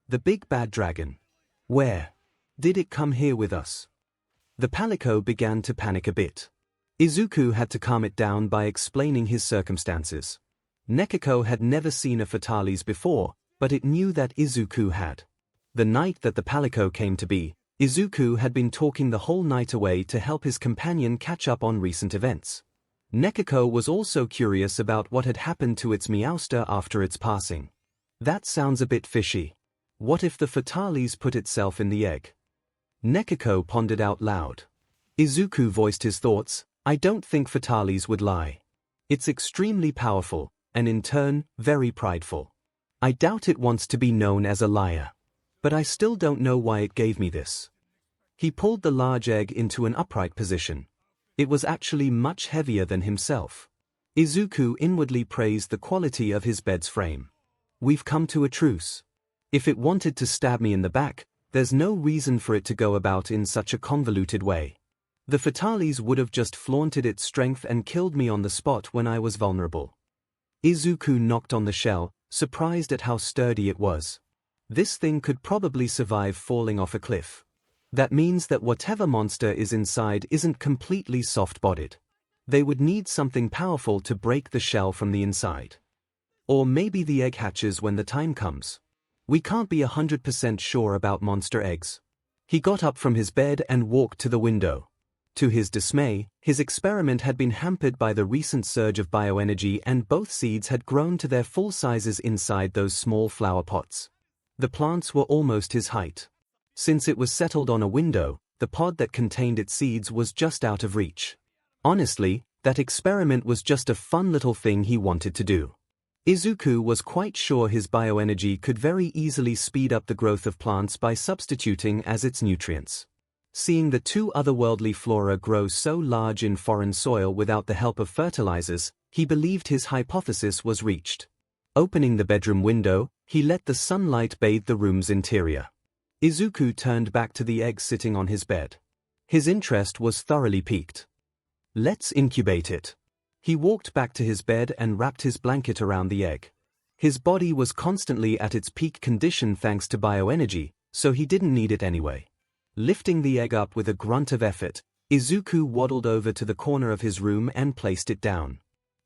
The big bad dragon. Where? Did it come here with us? The palico began to panic a bit. Izuku had to calm it down by explaining his circumstances. Nekiko had never seen a Fatales before, but it knew that Izuku had. The night that the palico came to be, Izuku had been talking the whole night away to help his companion catch up on recent events. Nekiko was also curious about what had happened to its Meowster after its passing. That sounds a bit fishy. What if the Fatales put itself in the egg? Nekiko pondered out loud. Izuku voiced his thoughts. I don't think Fatales would lie. It's extremely powerful, and in turn, very prideful. I doubt it wants to be known as a liar. But I still don't know why it gave me this. He pulled the large egg into an upright position. It was actually much heavier than himself. Izuku inwardly praised the quality of his bed's frame. We've come to a truce. If it wanted to stab me in the back, there's no reason for it to go about in such a convoluted way. The Fatales would have just flaunted its strength and killed me on the spot when I was vulnerable. Izuku knocked on the shell, surprised at how sturdy it was. This thing could probably survive falling off a cliff. That means that whatever monster is inside isn't completely soft-bodied. They would need something powerful to break the shell from the inside. Or maybe the egg hatches when the time comes. We can't be 100% sure about monster eggs. He got up from his bed and walked to the window. To his dismay, his experiment had been hampered by the recent surge of bioenergy and both seeds had grown to their full sizes inside those small flower pots. The plants were almost his height. Since it was settled on a window, the pod that contained its seeds was just out of reach. Honestly, that experiment was just a fun little thing he wanted to do. Izuku was quite sure his bioenergy could very easily speed up the growth of plants by substituting as its nutrients. Seeing the two otherworldly flora grow so large in foreign soil without the help of fertilizers, he believed his hypothesis was reached. Opening the bedroom window, he let the sunlight bathe the room's interior. Izuku turned back to the egg sitting on his bed. His interest was thoroughly piqued. Let's incubate it. He walked back to his bed and wrapped his blanket around the egg. His body was constantly at its peak condition thanks to bioenergy, so he didn't need it anyway. Lifting the egg up with a grunt of effort, Izuku waddled over to the corner of his room and placed it down.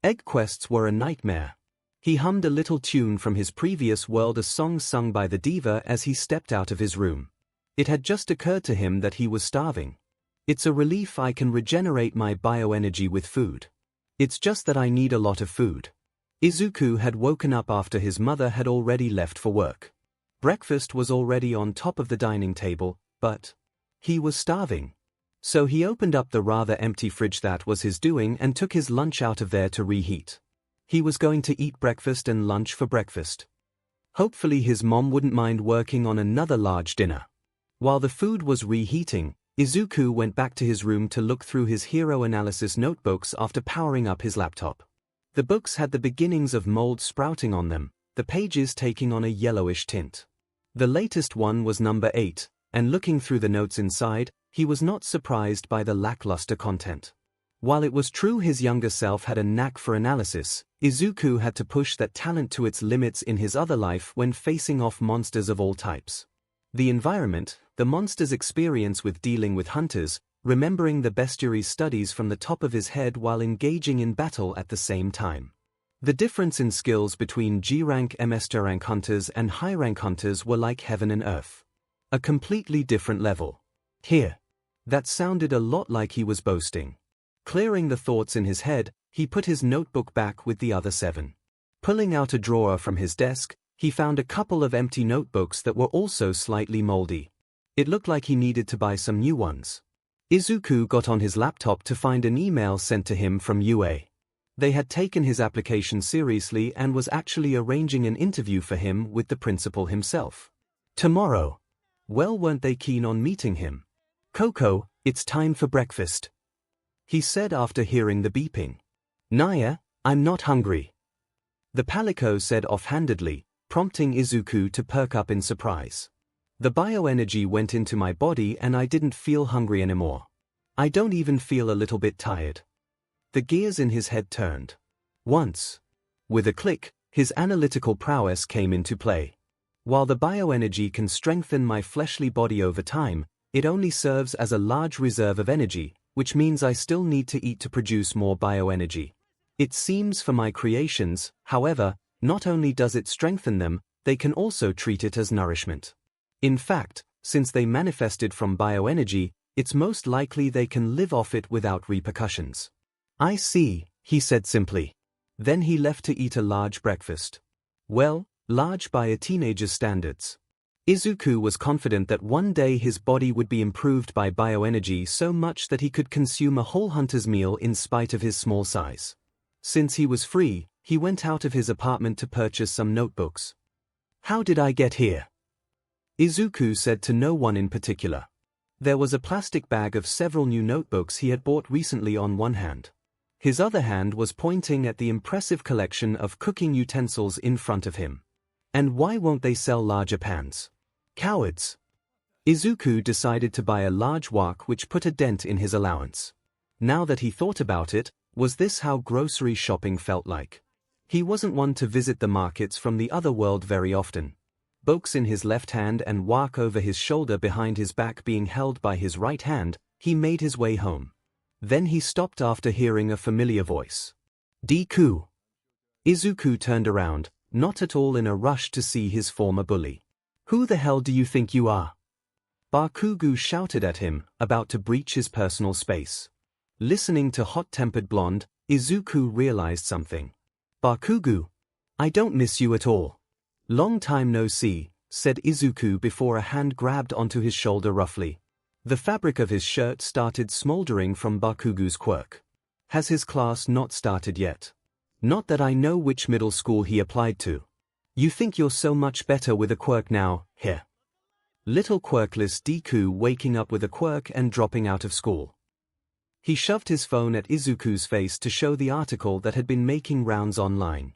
Egg quests were a nightmare. He hummed a little tune from his previous world, a song sung by the diva as he stepped out of his room. It had just occurred to him that he was starving. It's a relief I can regenerate my bioenergy with food. It's just that I need a lot of food. Izuku had woken up after his mother had already left for work. Breakfast was already on top of the dining table, but he was starving. So he opened up the rather empty fridge that was his doing and took his lunch out of there to reheat. He was going to eat breakfast and lunch for breakfast. Hopefully his mom wouldn't mind working on another large dinner. While the food was reheating, Izuku went back to his room to look through his hero analysis notebooks after powering up his laptop. The books had the beginnings of mold sprouting on them, the pages taking on a yellowish tint. The latest one was number 8, and looking through the notes inside, he was not surprised by the lackluster content. While it was true his younger self had a knack for analysis, Izuku had to push that talent to its limits in his other life when facing off monsters of all types. The environment, the monster's experience with dealing with hunters, remembering the bestiary's studies from the top of his head while engaging in battle at the same time. The difference in skills between G-rank MS-rank hunters and high-rank hunters were like heaven and earth. A completely different level. Here. That sounded a lot like he was boasting. Clearing the thoughts in his head, he put his notebook back with the other 7. Pulling out a drawer from his desk, he found a couple of empty notebooks that were also slightly moldy. It looked like he needed to buy some new ones. Izuku got on his laptop to find an email sent to him from UA. They had taken his application seriously and was actually arranging an interview for him with the principal himself. Tomorrow. Well, weren't they keen on meeting him? "Coco, it's time for breakfast," he said after hearing the beeping. "Naya, I'm not hungry," the palico said offhandedly, prompting Izuku to perk up in surprise. "The bioenergy went into my body and I didn't feel hungry anymore. I don't even feel a little bit tired." The gears in his head turned. Once. With a click, his analytical prowess came into play. While the bioenergy can strengthen my fleshly body over time, it only serves as a large reserve of energy, which means I still need to eat to produce more bioenergy. It seems for my creations, however, not only does it strengthen them, they can also treat it as nourishment. In fact, since they manifested from bioenergy, it's most likely they can live off it without repercussions. "I see," he said simply. Then he left to eat a large breakfast. Well, large by a teenager's standards. Izuku was confident that one day his body would be improved by bioenergy so much that he could consume a whole hunter's meal in spite of his small size. Since he was free, he went out of his apartment to purchase some notebooks. "How did I get here?" Izuku said to no one in particular. There was a plastic bag of several new notebooks he had bought recently on one hand. His other hand was pointing at the impressive collection of cooking utensils in front of him. And why won't they sell larger pans? Cowards. Izuku decided to buy a large wok which put a dent in his allowance. Now that he thought about it, was this how grocery shopping felt like? He wasn't one to visit the markets from the other world very often. Books in his left hand and wok over his shoulder behind his back being held by his right hand, he made his way home. Then he stopped after hearing a familiar voice. "Deku." Izuku turned around, not at all in a rush to see his former bully. "Who the hell do you think you are?" Bakugo shouted at him, about to breach his personal space. Listening to hot-tempered blonde, Izuku realized something. "Bakugo, I don't miss you at all." "Long time no see," said Izuku before a hand grabbed onto his shoulder roughly. The fabric of his shirt started smoldering from Bakugo's quirk. "Has his class not started yet?" "Not that I know which middle school he applied to." "You think you're so much better with a quirk now, here." Little quirkless Deku waking up with a quirk and dropping out of school. He shoved his phone at Izuku's face to show the article that had been making rounds online.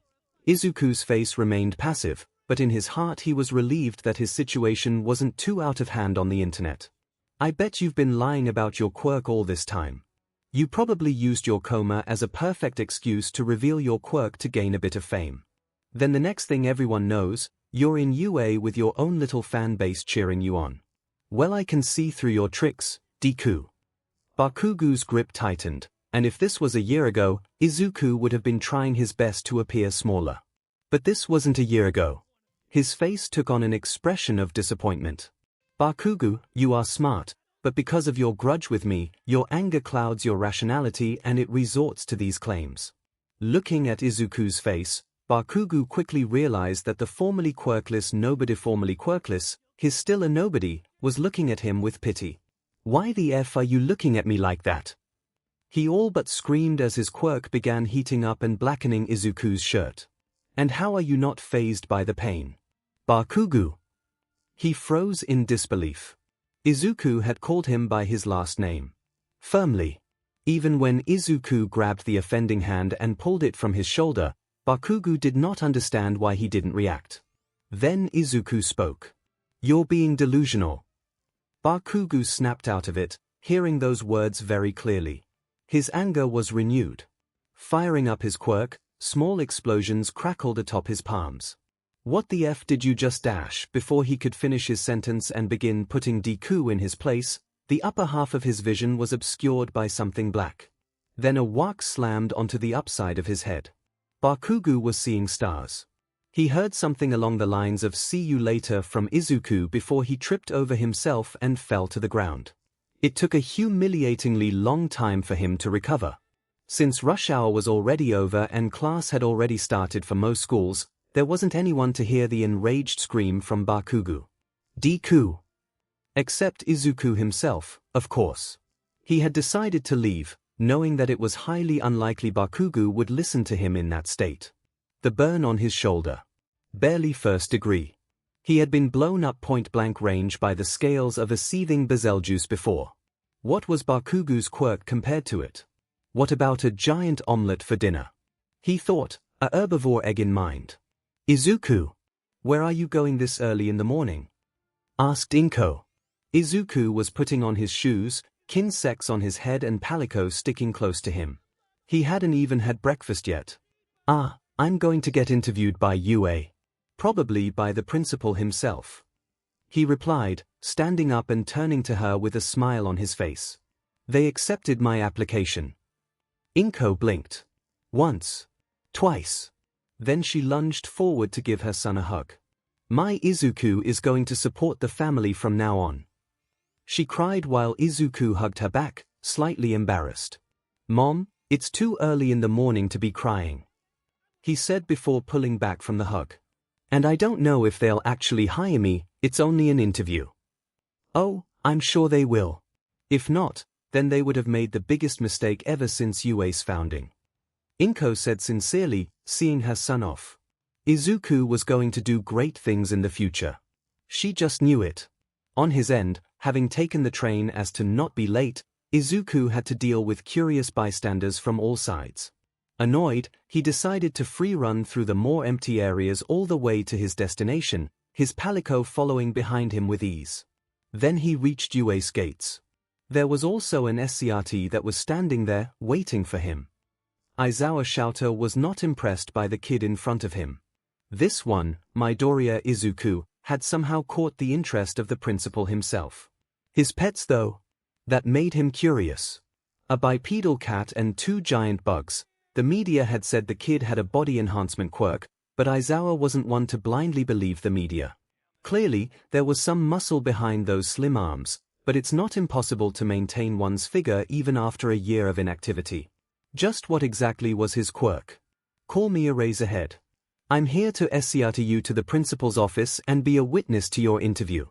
Izuku's face remained passive, but in his heart he was relieved that his situation wasn't too out of hand on the internet. "I bet you've been lying about your quirk all this time. You probably used your coma as a perfect excuse to reveal your quirk to gain a bit of fame. Then the next thing everyone knows, you're in UA with your own little fan base cheering you on. Well, I can see through your tricks, Deku." Bakugo's grip tightened, and if this was a year ago, Izuku would have been trying his best to appear smaller. But this wasn't a year ago. His face took on an expression of disappointment. "Bakugo, you are smart, but because of your grudge with me, your anger clouds your rationality and it resorts to these claims. Looking at Izuku's face, Bakugo quickly realized that the formerly quirkless nobody formerly quirkless, his still a nobody, was looking at him with pity. Why the F are you looking at me like that? He all but screamed as his quirk began heating up and blackening Izuku's shirt. And how are you not fazed by the pain? Bakugo. He froze in disbelief. Izuku had called him by his last name. Firmly. Even when Izuku grabbed the offending hand and pulled it from his shoulder, Bakugo did not understand why he didn't react. Then Izuku spoke. You're being delusional. Bakugo snapped out of it, hearing those words very clearly. His anger was renewed. Firing up his quirk, small explosions crackled atop his palms. What the F did you just dash? Before he could finish his sentence and begin putting Deku in his place, the upper half of his vision was obscured by something black. Then a whack slammed onto the upside of his head. Bakugo was seeing stars. He heard something along the lines of "see you later" from Izuku before he tripped over himself and fell to the ground. It took a humiliatingly long time for him to recover. Since rush hour was already over and class had already started for most schools, there wasn't anyone to hear the enraged scream from Bakugo. Deku. Except Izuku himself, of course. He had decided to leave, knowing that it was highly unlikely Bakugo would listen to him in that state. The burn on his shoulder. Barely first degree. He had been blown up point-blank range by the scales of a seething Betelgeuse before. What was Bakugo's quirk compared to it? What about a giant omelette for dinner? He thought, a herbivore egg in mind. Izuku, where are you going this early in the morning? Asked Inko. Izuku was putting on his shoes, kinsex on his head and palico sticking close to him. He hadn't even had breakfast yet. I'm going to get interviewed by UA. Probably by the principal himself. He replied, standing up and turning to her with a smile on his face. They accepted my application. Inko blinked. Once. Twice. Then she lunged forward to give her son a hug. My Izuku is going to support the family from now on. She cried while Izuku hugged her back, slightly embarrassed. Mom, it's too early in the morning to be crying. He said before pulling back from the hug. And I don't know if they'll actually hire me, it's only an interview. Oh, I'm sure they will. If not, then they would have made the biggest mistake ever since UA's founding. Inko said sincerely, seeing her son off. Izuku was going to do great things in the future. She just knew it. On his end, having taken the train as to not be late, Izuku had to deal with curious bystanders from all sides. Annoyed, he decided to free run through the more empty areas all the way to his destination, his palico following behind him with ease. Then he reached UA's gates. There was also an SCRT that was standing there, waiting for him. Aizawa Shouter was not impressed by the kid in front of him. This one, Midoriya Izuku, had somehow caught the interest of the principal himself. His pets though? That made him curious. A bipedal cat and 2 giant bugs. The media had said the kid had a body enhancement quirk, but Aizawa wasn't one to blindly believe the media. Clearly, there was some muscle behind those slim arms, but it's not impossible to maintain one's figure even after a year of inactivity. Just what exactly was his quirk? Call me a razorhead. I'm here to escort you to the principal's office and be a witness to your interview.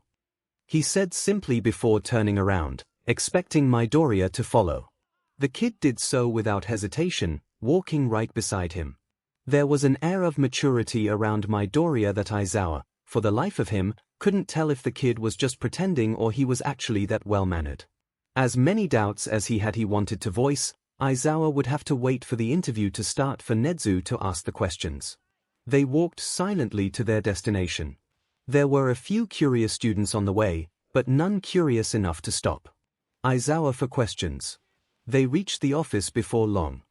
He said simply before turning around, expecting Midoriya to follow. The kid did so without hesitation, walking right beside him. There was an air of maturity around Midoriya that Aizawa, for the life of him, couldn't tell if the kid was just pretending or he was actually that well-mannered. As many doubts as he wanted to voice, Aizawa would have to wait for the interview to start for Nezu to ask the questions. They walked silently to their destination. There were a few curious students on the way, but none curious enough to stop Aizawa for questions. They reached the office before long.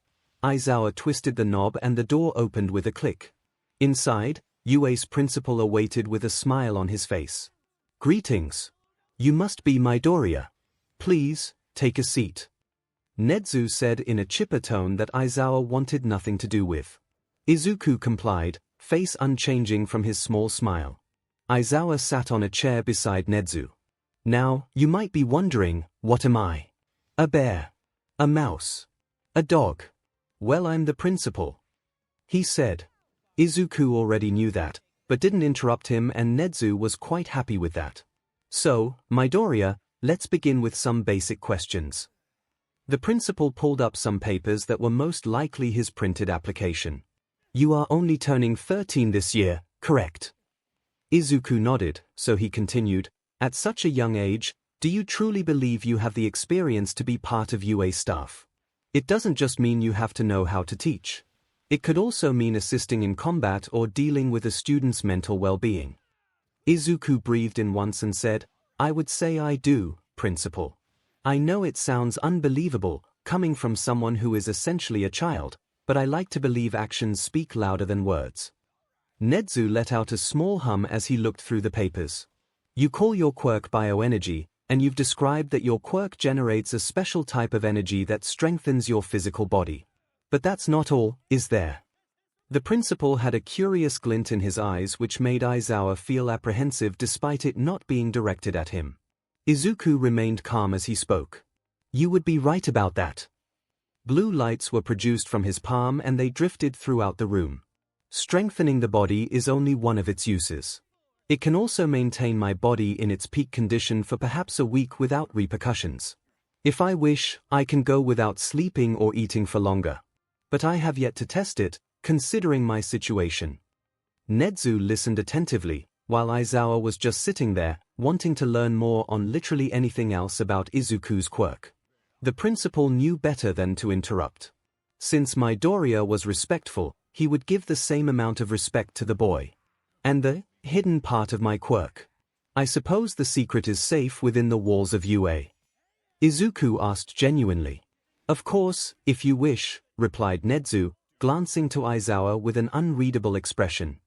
Aizawa twisted the knob and the door opened with a click. Inside, UA's principal awaited with a smile on his face. Greetings. You must be Midoriya. Please, take a seat. Nezu said in a chipper tone that Aizawa wanted nothing to do with. Izuku complied, face unchanging from his small smile. Aizawa sat on a chair beside Nezu. Now, you might be wondering, what am I? A bear? A mouse? A dog? Well, I'm the principal, he said. Izuku already knew that, but didn't interrupt him, and Nezu was quite happy with that. So, Midoriya, let's begin with some basic questions. The principal pulled up some papers that were most likely his printed application. You are only turning 13 this year, correct? Izuku nodded, so he continued, at such a young age, do you truly believe you have the experience to be part of UA staff? It doesn't just mean you have to know how to teach. It could also mean assisting in combat or dealing with a student's mental well-being. Izuku breathed in once and said, I would say I do, principal. I know it sounds unbelievable, coming from someone who is essentially a child, but I like to believe actions speak louder than words. Nezu let out a small hum as he looked through the papers. You call your quirk bioenergy, and you've described that your quirk generates a special type of energy that strengthens your physical body. But that's not all, is there? The principal had a curious glint in his eyes which made Aizawa feel apprehensive despite it not being directed at him. Izuku remained calm as he spoke. You would be right about that. Blue lights were produced from his palm and they drifted throughout the room. Strengthening the body is only one of its uses. It can also maintain my body in its peak condition for perhaps a week without repercussions. If I wish, I can go without sleeping or eating for longer. But I have yet to test it, considering my situation. Nezu listened attentively, while Aizawa was just sitting there, wanting to learn more on literally anything else about Izuku's quirk. The principal knew better than to interrupt. Since Midoriya was respectful, he would give the same amount of respect to the boy. And the hidden part of my quirk? I suppose the secret is safe within the walls of UA. Izuku asked genuinely. Of course, if you wish, replied Nezu, glancing to Aizawa with an unreadable expression.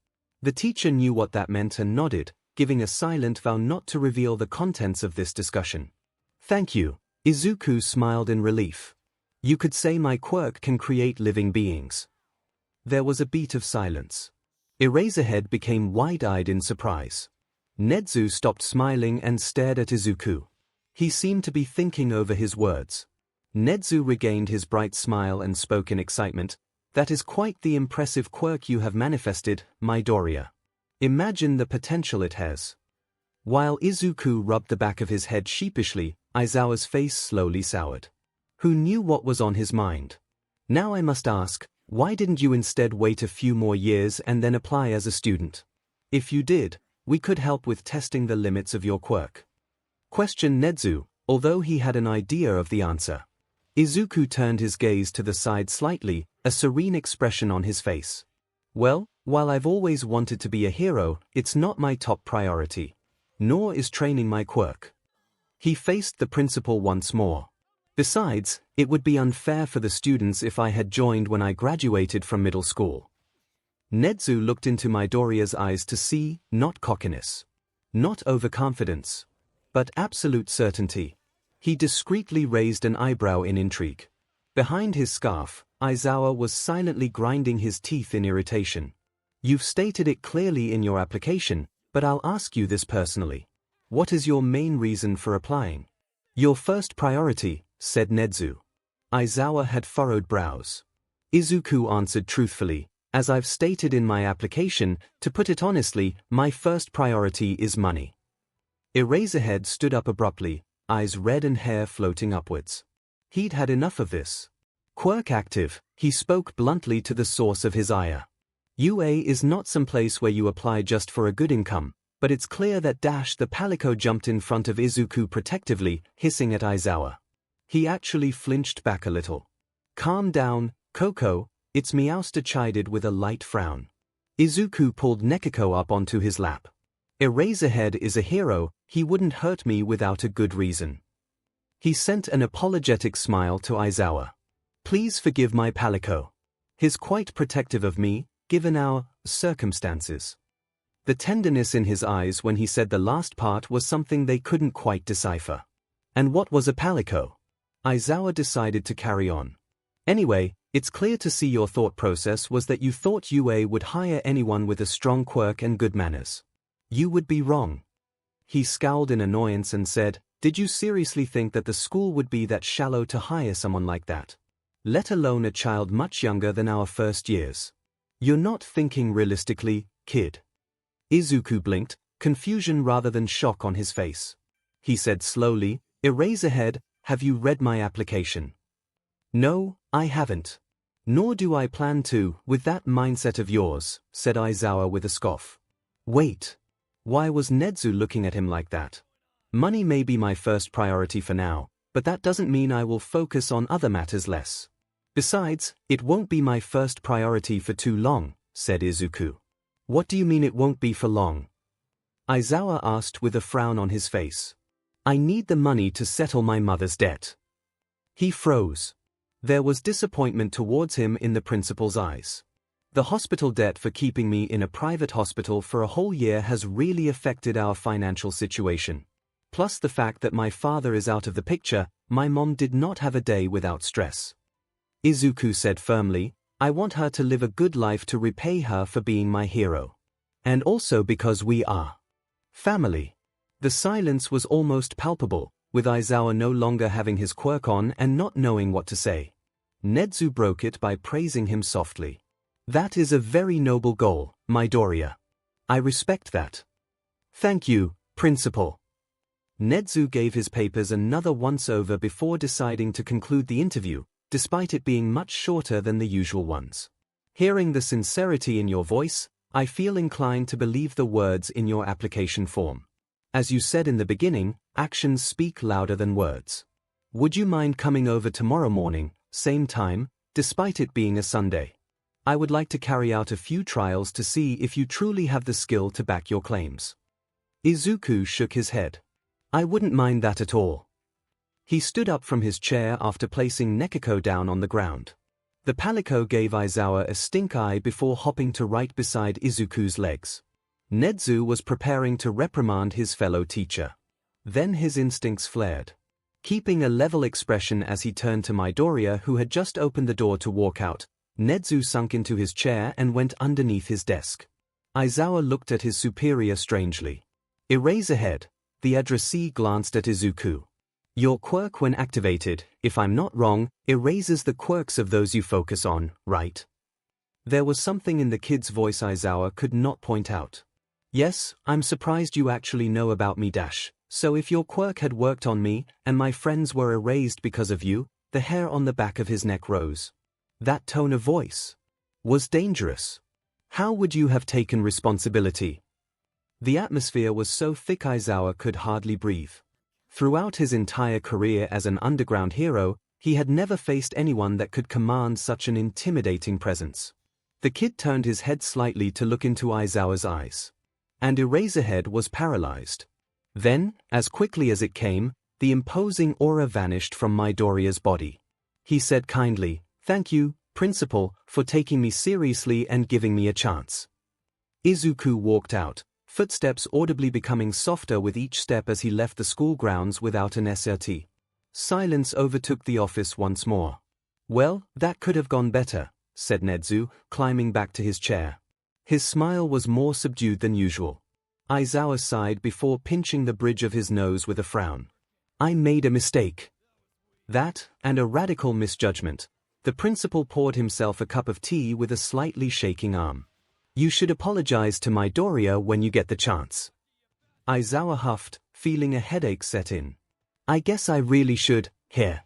The teacher knew what that meant and nodded, giving a silent vow not to reveal the contents of this discussion. Thank you. Izuku smiled in relief. You could say my quirk can create living beings. There was a beat of silence. Eraserhead became wide-eyed in surprise. Nezu stopped smiling and stared at Izuku. He seemed to be thinking over his words. Nezu regained his bright smile and spoke in excitement. That is quite the impressive quirk you have manifested, Midoriya. Imagine the potential it has. While Izuku rubbed the back of his head sheepishly, Aizawa's face slowly soured. Who knew what was on his mind? Now I must ask, why didn't you instead wait a few more years and then apply as a student? If you did, we could help with testing the limits of your quirk. Questioned Nezu, although he had an idea of the answer. Izuku turned his gaze to the side slightly, a serene expression on his face. Well, while I've always wanted to be a hero, it's not my top priority. Nor is training my quirk. He faced the principal once more. Besides, it would be unfair for the students if I had joined when I graduated from middle school. Nezu looked into Midoriya's eyes to see, not cockiness. Not overconfidence. But absolute certainty. He discreetly raised an eyebrow in intrigue. Behind his scarf, Aizawa was silently grinding his teeth in irritation. You've stated it clearly in your application, but I'll ask you this personally. What is your main reason for applying? Your first priority, said Nezu. Aizawa had furrowed brows. Izuku answered truthfully, as I've stated in my application, to put it honestly, my first priority is money. Eraserhead stood up abruptly, eyes red and hair floating upwards. He'd had enough of this. Quirk active, he spoke bluntly to the source of his ire. UA is not some place where you apply just for a good income, but it's clear that the Palico jumped in front of Izuku protectively, hissing at Aizawa. He actually flinched back a little. Calm down, Coco, it's Meowster chided with a light frown. Izuku pulled Nekiko up onto his lap. Eraserhead is a hero, he wouldn't hurt me without a good reason. He sent an apologetic smile to Aizawa. Please forgive my Palico. He's quite protective of me, given our circumstances. The tenderness in his eyes when he said the last part was something they couldn't quite decipher. And what was a Palico? Aizawa decided to carry on. Anyway, it's clear to see your thought process was that you thought UA would hire anyone with a strong quirk and good manners. You would be wrong. He scowled in annoyance and said, "Did you seriously think that the school would be that shallow to hire someone like that? Let alone a child much younger than our first years. You're not thinking realistically, kid." Izuku blinked, confusion rather than shock on his face. He said slowly, "Eraserhead, have you read my application?" "No, I haven't. Nor do I plan to, with that mindset of yours," said Aizawa with a scoff. Wait. Why was Nezu looking at him like that? Money may be my first priority for now, but that doesn't mean I will focus on other matters less. Besides, it won't be my first priority for too long, said Izuku. What do you mean it won't be for long? Aizawa asked with a frown on his face. I need the money to settle my mother's debt. He froze. There was disappointment towards him in the principal's eyes. The hospital debt for keeping me in a private hospital for a whole year has really affected our financial situation. Plus the fact that my father is out of the picture, my mom did not have a day without stress. Izuku said firmly, I want her to live a good life to repay her for being my hero. And also because we are family. The silence was almost palpable, with Aizawa no longer having his quirk on and not knowing what to say. Nezu broke it by praising him softly. That is a very noble goal, Midoriya. I respect that. Thank you, Principal. Nezu gave his papers another once-over before deciding to conclude the interview, despite it being much shorter than the usual ones. Hearing the sincerity in your voice, I feel inclined to believe the words in your application form. As you said in the beginning, actions speak louder than words. Would you mind coming over tomorrow morning, same time, despite it being a Sunday? I would like to carry out a few trials to see if you truly have the skill to back your claims. Izuku shook his head. I wouldn't mind that at all. He stood up from his chair after placing Nekiko down on the ground. The Palico gave Aizawa a stink eye before hopping to right beside Izuku's legs. Nezu was preparing to reprimand his fellow teacher. Then his instincts flared. Keeping a level expression as he turned to Midoriya, who had just opened the door to walk out, Nezu sunk into his chair and went underneath his desk. Aizawa looked at his superior strangely. Eraserhead, the addressee glanced at Izuku. Your quirk when activated, if I'm not wrong, erases the quirks of those you focus on, right? There was something in the kid's voice Aizawa could not point out. Yes, I'm surprised you actually know about me dash. So if your quirk had worked on me, and my friends were erased because of you, the hair on the back of his neck rose. That tone of voice was dangerous. How would you have taken responsibility? The atmosphere was so thick Aizawa could hardly breathe. Throughout his entire career as an underground hero, he had never faced anyone that could command such an intimidating presence. The kid turned his head slightly to look into Aizawa's eyes. And Eraserhead was paralyzed. Then, as quickly as it came, the imposing aura vanished from Midoriya's body. He said kindly, Thank you, Principal, for taking me seriously and giving me a chance. Izuku walked out, footsteps audibly becoming softer with each step as he left the school grounds without an SRT. Silence overtook the office once more. Well, that could have gone better, said Nezu, climbing back to his chair. His smile was more subdued than usual. Aizawa sighed before pinching the bridge of his nose with a frown. I made a mistake. That, and a radical misjudgment. The principal poured himself a cup of tea with a slightly shaking arm. You should apologize to Midoriya when you get the chance. Aizawa huffed, feeling a headache set in. I guess I really should, here.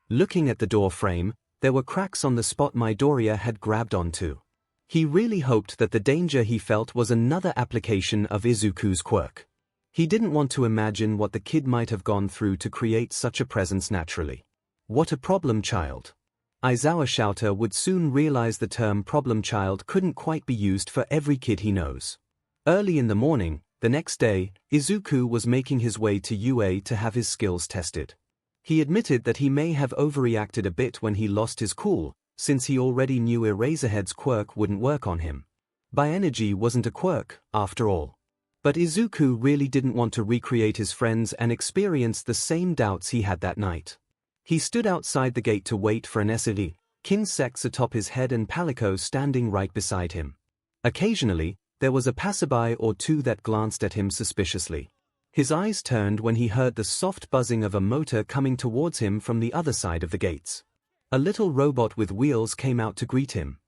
Looking at the door frame, there were cracks on the spot Midoriya had grabbed onto. He really hoped that the danger he felt was another application of Izuku's quirk. He didn't want to imagine what the kid might have gone through to create such a presence naturally. What a problem child. Aizawa Shouter would soon realize the term problem child couldn't quite be used for every kid he knows. Early in the morning, the next day, Izuku was making his way to UA to have his skills tested. He admitted that he may have overreacted a bit when he lost his cool, since he already knew Eraserhead's quirk wouldn't work on him. Bi-energy wasn't a quirk, after all. But Izuku really didn't want to recreate his friends and experience the same doubts he had that night. He stood outside the gate to wait for an SRT, Kinsex atop his head and Palico standing right beside him. Occasionally, there was a passerby or two that glanced at him suspiciously. His eyes turned when he heard the soft buzzing of a motor coming towards him from the other side of the gates. A little robot with wheels came out to greet him.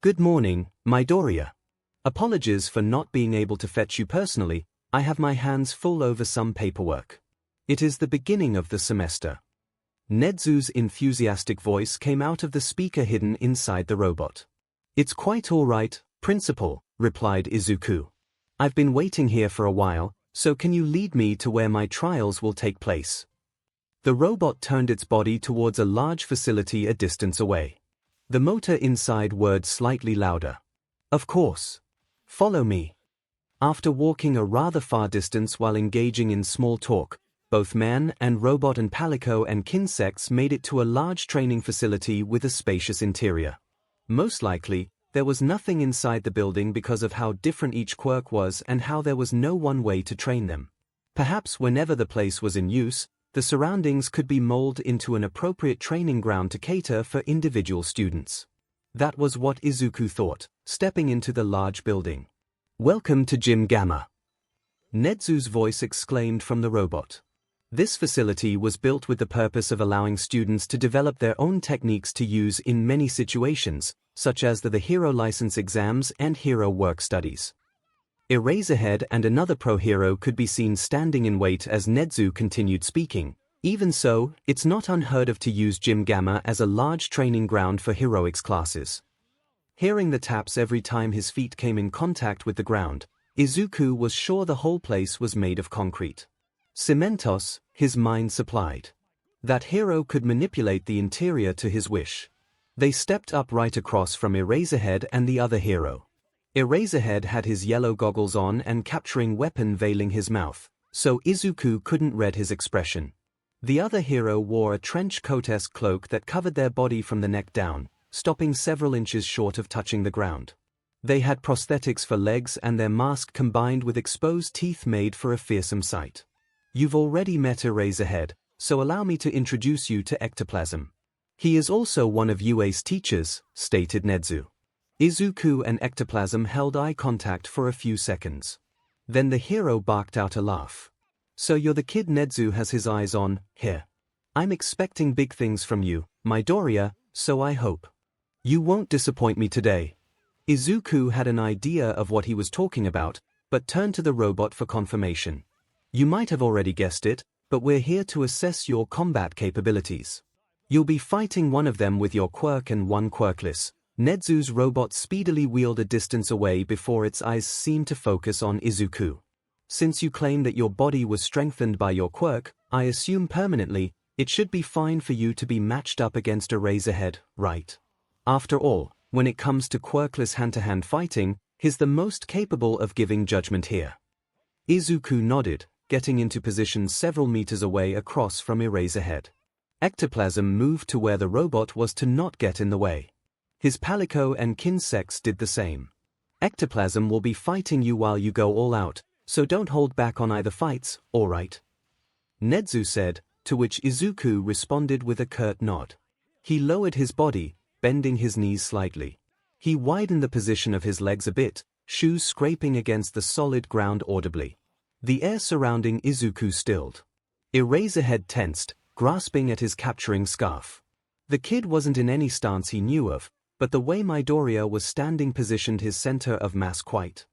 "Good morning, Midoriya. Apologies for not being able to fetch you personally. I have my hands full over some paperwork. It is the beginning of the semester." Nedzu's enthusiastic voice came out of the speaker hidden inside the robot. "It's quite all right, Principal," replied Izuku. "I've been waiting here for a while, so can you lead me to where my trials will take place?" The robot turned its body towards a large facility a distance away. The motor inside whirred slightly louder. "Of course. Follow me." After walking a rather far distance while engaging in small talk, both man and robot and Palico and Kinsex made it to a large training facility with a spacious interior. Most likely, there was nothing inside the building because of how different each quirk was and how there was no one way to train them. Perhaps whenever the place was in use, the surroundings could be molded into an appropriate training ground to cater for individual students. That was what Izuku thought, stepping into the large building. "Welcome to Gym Gamma," Nedzu's voice exclaimed from the robot. This facility was built with the purpose of allowing students to develop their own techniques to use in many situations, such as the hero license exams and hero work studies. Eraserhead and another pro hero could be seen standing in wait as Nedzu continued speaking. Even so, it's not unheard of to use Gym Gamma as a large training ground for heroics classes. Hearing the taps every time his feet came in contact with the ground, Izuku was sure the whole place was made of concrete. Cementos, his mind supplied. That hero could manipulate the interior to his wish. They stepped up right across from Eraserhead and the other hero. Eraserhead had his yellow goggles on and capturing weapon veiling his mouth, so Izuku couldn't read his expression. The other hero wore a trench coat-esque cloak that covered their body from the neck down, stopping several inches short of touching the ground. They had prosthetics for legs and their mask combined with exposed teeth made for a fearsome sight. "You've already met Eraserhead, so allow me to introduce you to Ectoplasm. He is also one of UA's teachers," stated Nedzu. Izuku and Ectoplasm held eye contact for a few seconds. Then the hero barked out a laugh. "So you're the kid Nedzu has his eyes on, here. I'm expecting big things from you, Midoriya, so I hope you won't disappoint me today." Izuku had an idea of what he was talking about, but turned to the robot for confirmation. "You might have already guessed it, but we're here to assess your combat capabilities. You'll be fighting one of them with your quirk and one quirkless." Nedzu's robot speedily wheeled a distance away before its eyes seemed to focus on Izuku. "Since you claim that your body was strengthened by your quirk, I assume permanently, it should be fine for you to be matched up against Eraserhead, right? After all, when it comes to quirkless hand-to-hand fighting, he's the most capable of giving judgment here." Izuku nodded, getting into position several meters away across from Eraserhead. Ectoplasm moved to where the robot was to not get in the way. His Palico and Kinsex did the same. "Ectoplasm will be fighting you while you go all out, so don't hold back on either fights, alright?" Nedzu said, to which Izuku responded with a curt nod. He lowered his body, bending his knees slightly. He widened the position of his legs a bit, shoes scraping against the solid ground audibly. The air surrounding Izuku stilled. Eraserhead tensed, grasping at his capturing scarf. The kid wasn't in any stance he knew of, but the way Midoriya was standing positioned his center of mass quite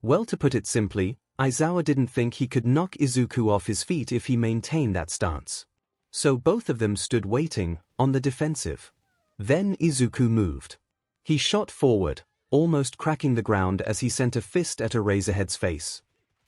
well. To put it simply, Aizawa didn't think he could knock Izuku off his feet if he maintained that stance. So both of them stood waiting, on the defensive. Then Izuku moved. He shot forward, almost cracking the ground as he sent a fist at Eraserhead's face.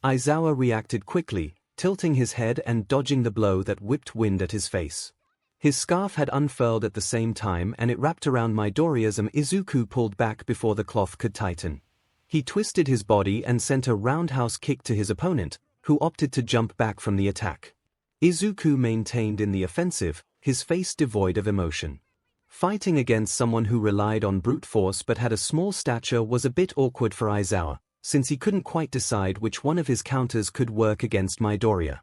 Aizawa reacted quickly, tilting his head and dodging the blow that whipped wind at his face. His scarf had unfurled at the same time and it wrapped around Midoriya's arm. Izuku pulled back before the cloth could tighten. He twisted his body and sent a roundhouse kick to his opponent, who opted to jump back from the attack. Izuku maintained in the offensive, his face devoid of emotion. Fighting against someone who relied on brute force but had a small stature was a bit awkward for Aizawa, since he couldn't quite decide which one of his counters could work against Midoriya.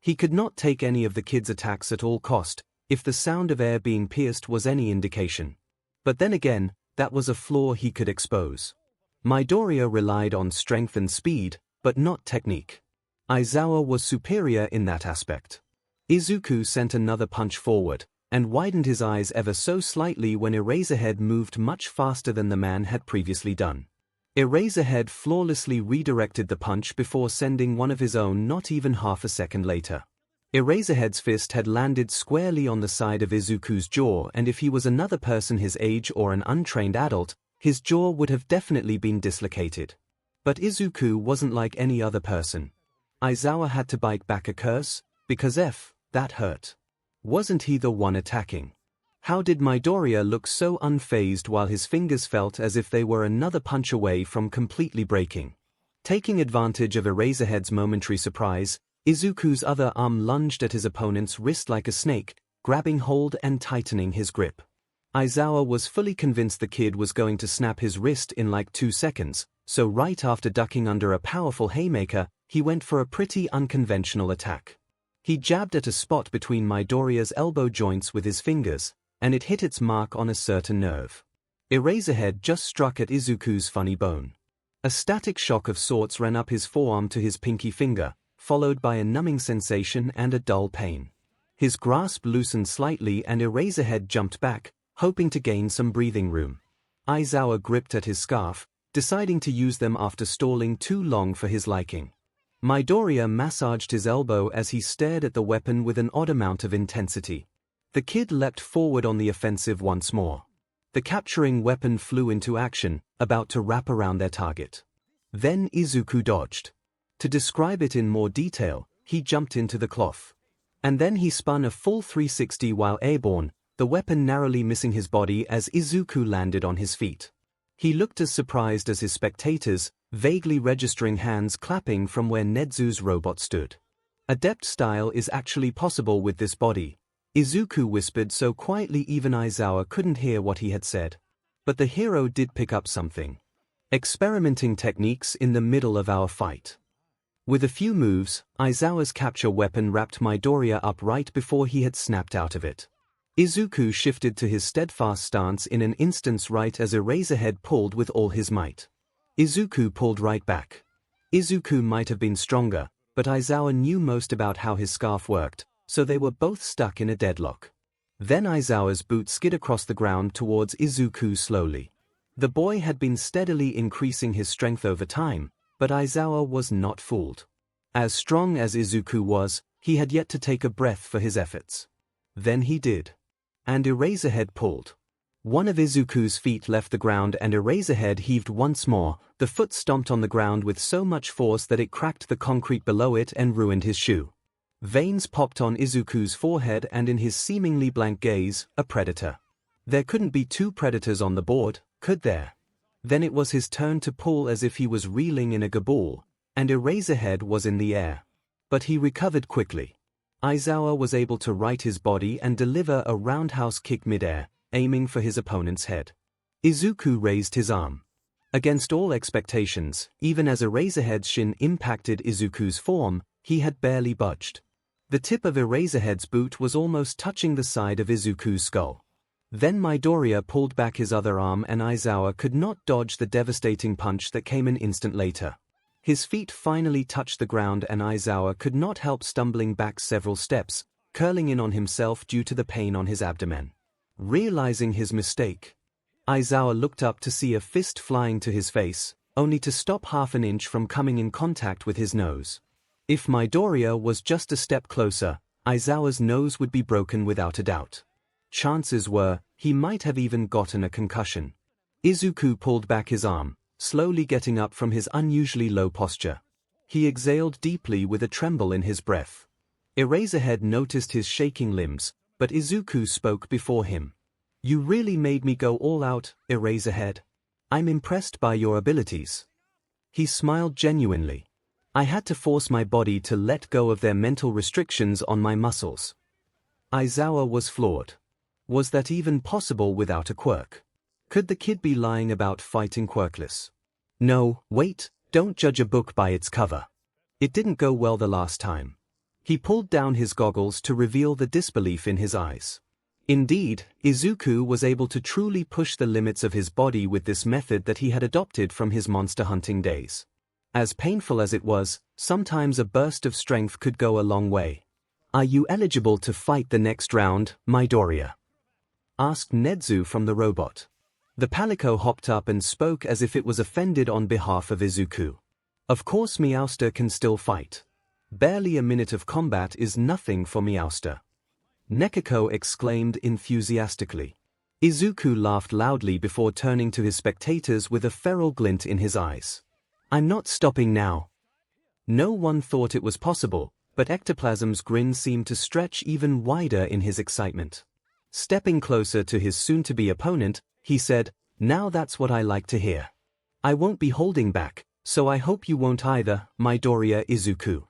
He could not take any of the kid's attacks at all cost, if the sound of air being pierced was any indication. But then again, that was a flaw he could expose. Midoriya relied on strength and speed, but not technique. Aizawa was superior in that aspect. Izuku sent another punch forward, and widened his eyes ever so slightly when Eraserhead moved much faster than the man had previously done. Eraserhead flawlessly redirected the punch before sending one of his own not even half a second later. Eraserhead's fist had landed squarely on the side of Izuku's jaw, and if he was another person his age or an untrained adult, his jaw would have definitely been dislocated. But Izuku wasn't like any other person. Aizawa had to bite back a curse, because that hurt. Wasn't he the one attacking? How did Midoriya look so unfazed while his fingers felt as if they were another punch away from completely breaking? Taking advantage of Eraserhead's momentary surprise, Izuku's other arm lunged at his opponent's wrist like a snake, grabbing hold and tightening his grip. Aizawa was fully convinced the kid was going to snap his wrist in like 2 seconds, so right after ducking under a powerful haymaker, he went for a pretty unconventional attack. He jabbed at a spot between Midoriya's elbow joints with his fingers, and it hit its mark on a certain nerve. Eraserhead just struck at Izuku's funny bone. A static shock of sorts ran up his forearm to his pinky finger, followed by a numbing sensation and a dull pain. His grasp loosened slightly and Eraserhead jumped back, hoping to gain some breathing room. Aizawa gripped at his scarf, deciding to use them after stalling too long for his liking. Midoriya massaged his elbow as he stared at the weapon with an odd amount of intensity. The kid leapt forward on the offensive once more. The capturing weapon flew into action, about to wrap around their target. Then Izuku dodged. To describe it in more detail, he jumped into the cloth. And then he spun a full 360 while airborne, the weapon narrowly missing his body as Izuku landed on his feet. He looked as surprised as his spectators, vaguely registering hands clapping from where Nezu's robot stood. Adept style is actually possible with this body, Izuku whispered so quietly even Aizawa couldn't hear what he had said. But the hero did pick up something. Experimenting techniques in the middle of our fight. With a few moves, Aizawa's capture weapon wrapped Midoriya up right before he had snapped out of it. Izuku shifted to his steadfast stance in an instant right as Eraserhead pulled with all his might. Izuku pulled right back. Izuku might have been stronger, but Aizawa knew most about how his scarf worked, so they were both stuck in a deadlock. Then Aizawa's boot skid across the ground towards Izuku slowly. The boy had been steadily increasing his strength over time, but Aizawa was not fooled. As strong as Izuku was, he had yet to take a breath for his efforts. Then he did. And Eraserhead pulled. One of Izuku's feet left the ground and Eraserhead heaved once more. The foot stomped on the ground with so much force that it cracked the concrete below it and ruined his shoe. Veins popped on Izuku's forehead and in his seemingly blank gaze, a predator. There couldn't be two predators on the board, could there? Then it was his turn to pull as if he was reeling in a gabelle, and Eraserhead was in the air. But he recovered quickly. Aizawa was able to right his body and deliver a roundhouse kick midair, aiming for his opponent's head. Izuku raised his arm. Against all expectations, even as Eraserhead's shin impacted Izuku's form, he had barely budged. The tip of Eraserhead's boot was almost touching the side of Izuku's skull. Then Midoriya pulled back his other arm and Aizawa could not dodge the devastating punch that came an instant later. His feet finally touched the ground and Aizawa could not help stumbling back several steps, curling in on himself due to the pain on his abdomen. Realizing his mistake, Aizawa looked up to see a fist flying to his face, only to stop half an inch from coming in contact with his nose. If Midoriya was just a step closer, Aizawa's nose would be broken without a doubt. Chances were, he might have even gotten a concussion. Izuku pulled back his arm, slowly getting up from his unusually low posture. He exhaled deeply with a tremble in his breath. Eraserhead noticed his shaking limbs, but Izuku spoke before him. "You really made me go all out, Eraserhead. I'm impressed by your abilities." He smiled genuinely. "I had to force my body to let go of their mental restrictions on my muscles." Aizawa was floored. Was that even possible without a quirk? Could the kid be lying about fighting quirkless? No, wait, don't judge a book by its cover. It didn't go well the last time. He pulled down his goggles to reveal the disbelief in his eyes. Indeed, Izuku was able to truly push the limits of his body with this method that he had adopted from his monster hunting days. As painful as it was, sometimes a burst of strength could go a long way. "Are you eligible to fight the next round, Midoriya?" asked Nezu from the robot. The palico hopped up and spoke as if it was offended on behalf of Izuku. "Of course Meowster can still fight. Barely a minute of combat is nothing for Meowster," Nekako exclaimed enthusiastically. Izuku laughed loudly before turning to his spectators with a feral glint in his eyes. "I'm not stopping now." No one thought it was possible, but Ectoplasm's grin seemed to stretch even wider in his excitement. Stepping closer to his soon-to-be opponent, he said, "Now that's what I like to hear. I won't be holding back, so I hope you won't either, Midoriya Izuku."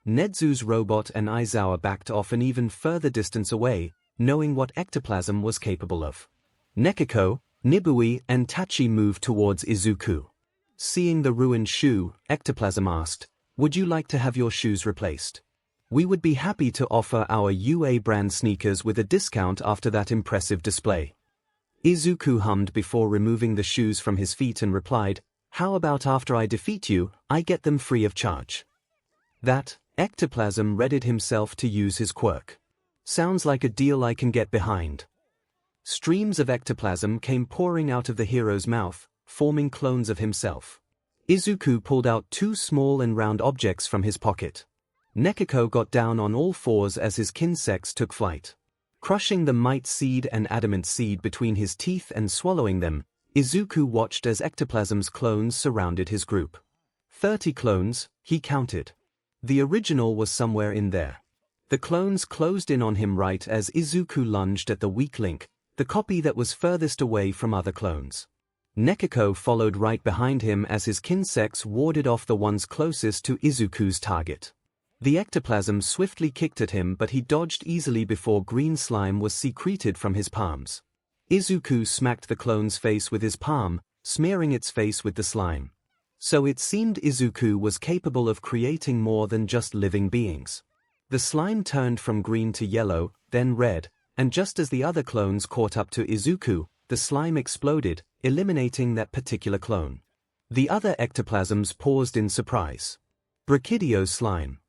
Nezu's robot and Aizawa backed off an even further distance away, knowing what Ectoplasm was capable of. Nekako, Nibui, and Tachi moved towards Izuku. Seeing the ruined shoe, Ectoplasm asked, "Would you like to have your shoes replaced? We would be happy to offer our UA brand sneakers with a discount after that impressive display." Izuku hummed before removing the shoes from his feet and replied, "How about after I defeat you, I get them free of charge?" That, Ectoplasm readied himself to use his quirk. "Sounds like a deal I can get behind." Streams of ectoplasm came pouring out of the hero's mouth, forming clones of himself. Izuku pulled out two small and round objects from his pocket. Nekako got down on all fours as his kin-sex took flight. Crushing the Might Seed and Adamant Seed between his teeth and swallowing them, Izuku watched as Ectoplasm's clones surrounded his group. 30 clones, he counted. The original was somewhere in there. The clones closed in on him right as Izuku lunged at the weak link, the copy that was furthest away from other clones. Nekako followed right behind him as his kin-sex warded off the ones closest to Izuku's target. The ectoplasm swiftly kicked at him, but he dodged easily before green slime was secreted from his palms. Izuku smacked the clone's face with his palm, smearing its face with the slime. So it seemed Izuku was capable of creating more than just living beings. The slime turned from green to yellow, then red, and just as the other clones caught up to Izuku, the slime exploded, eliminating that particular clone. The other ectoplasms paused in surprise. Brachideo slime.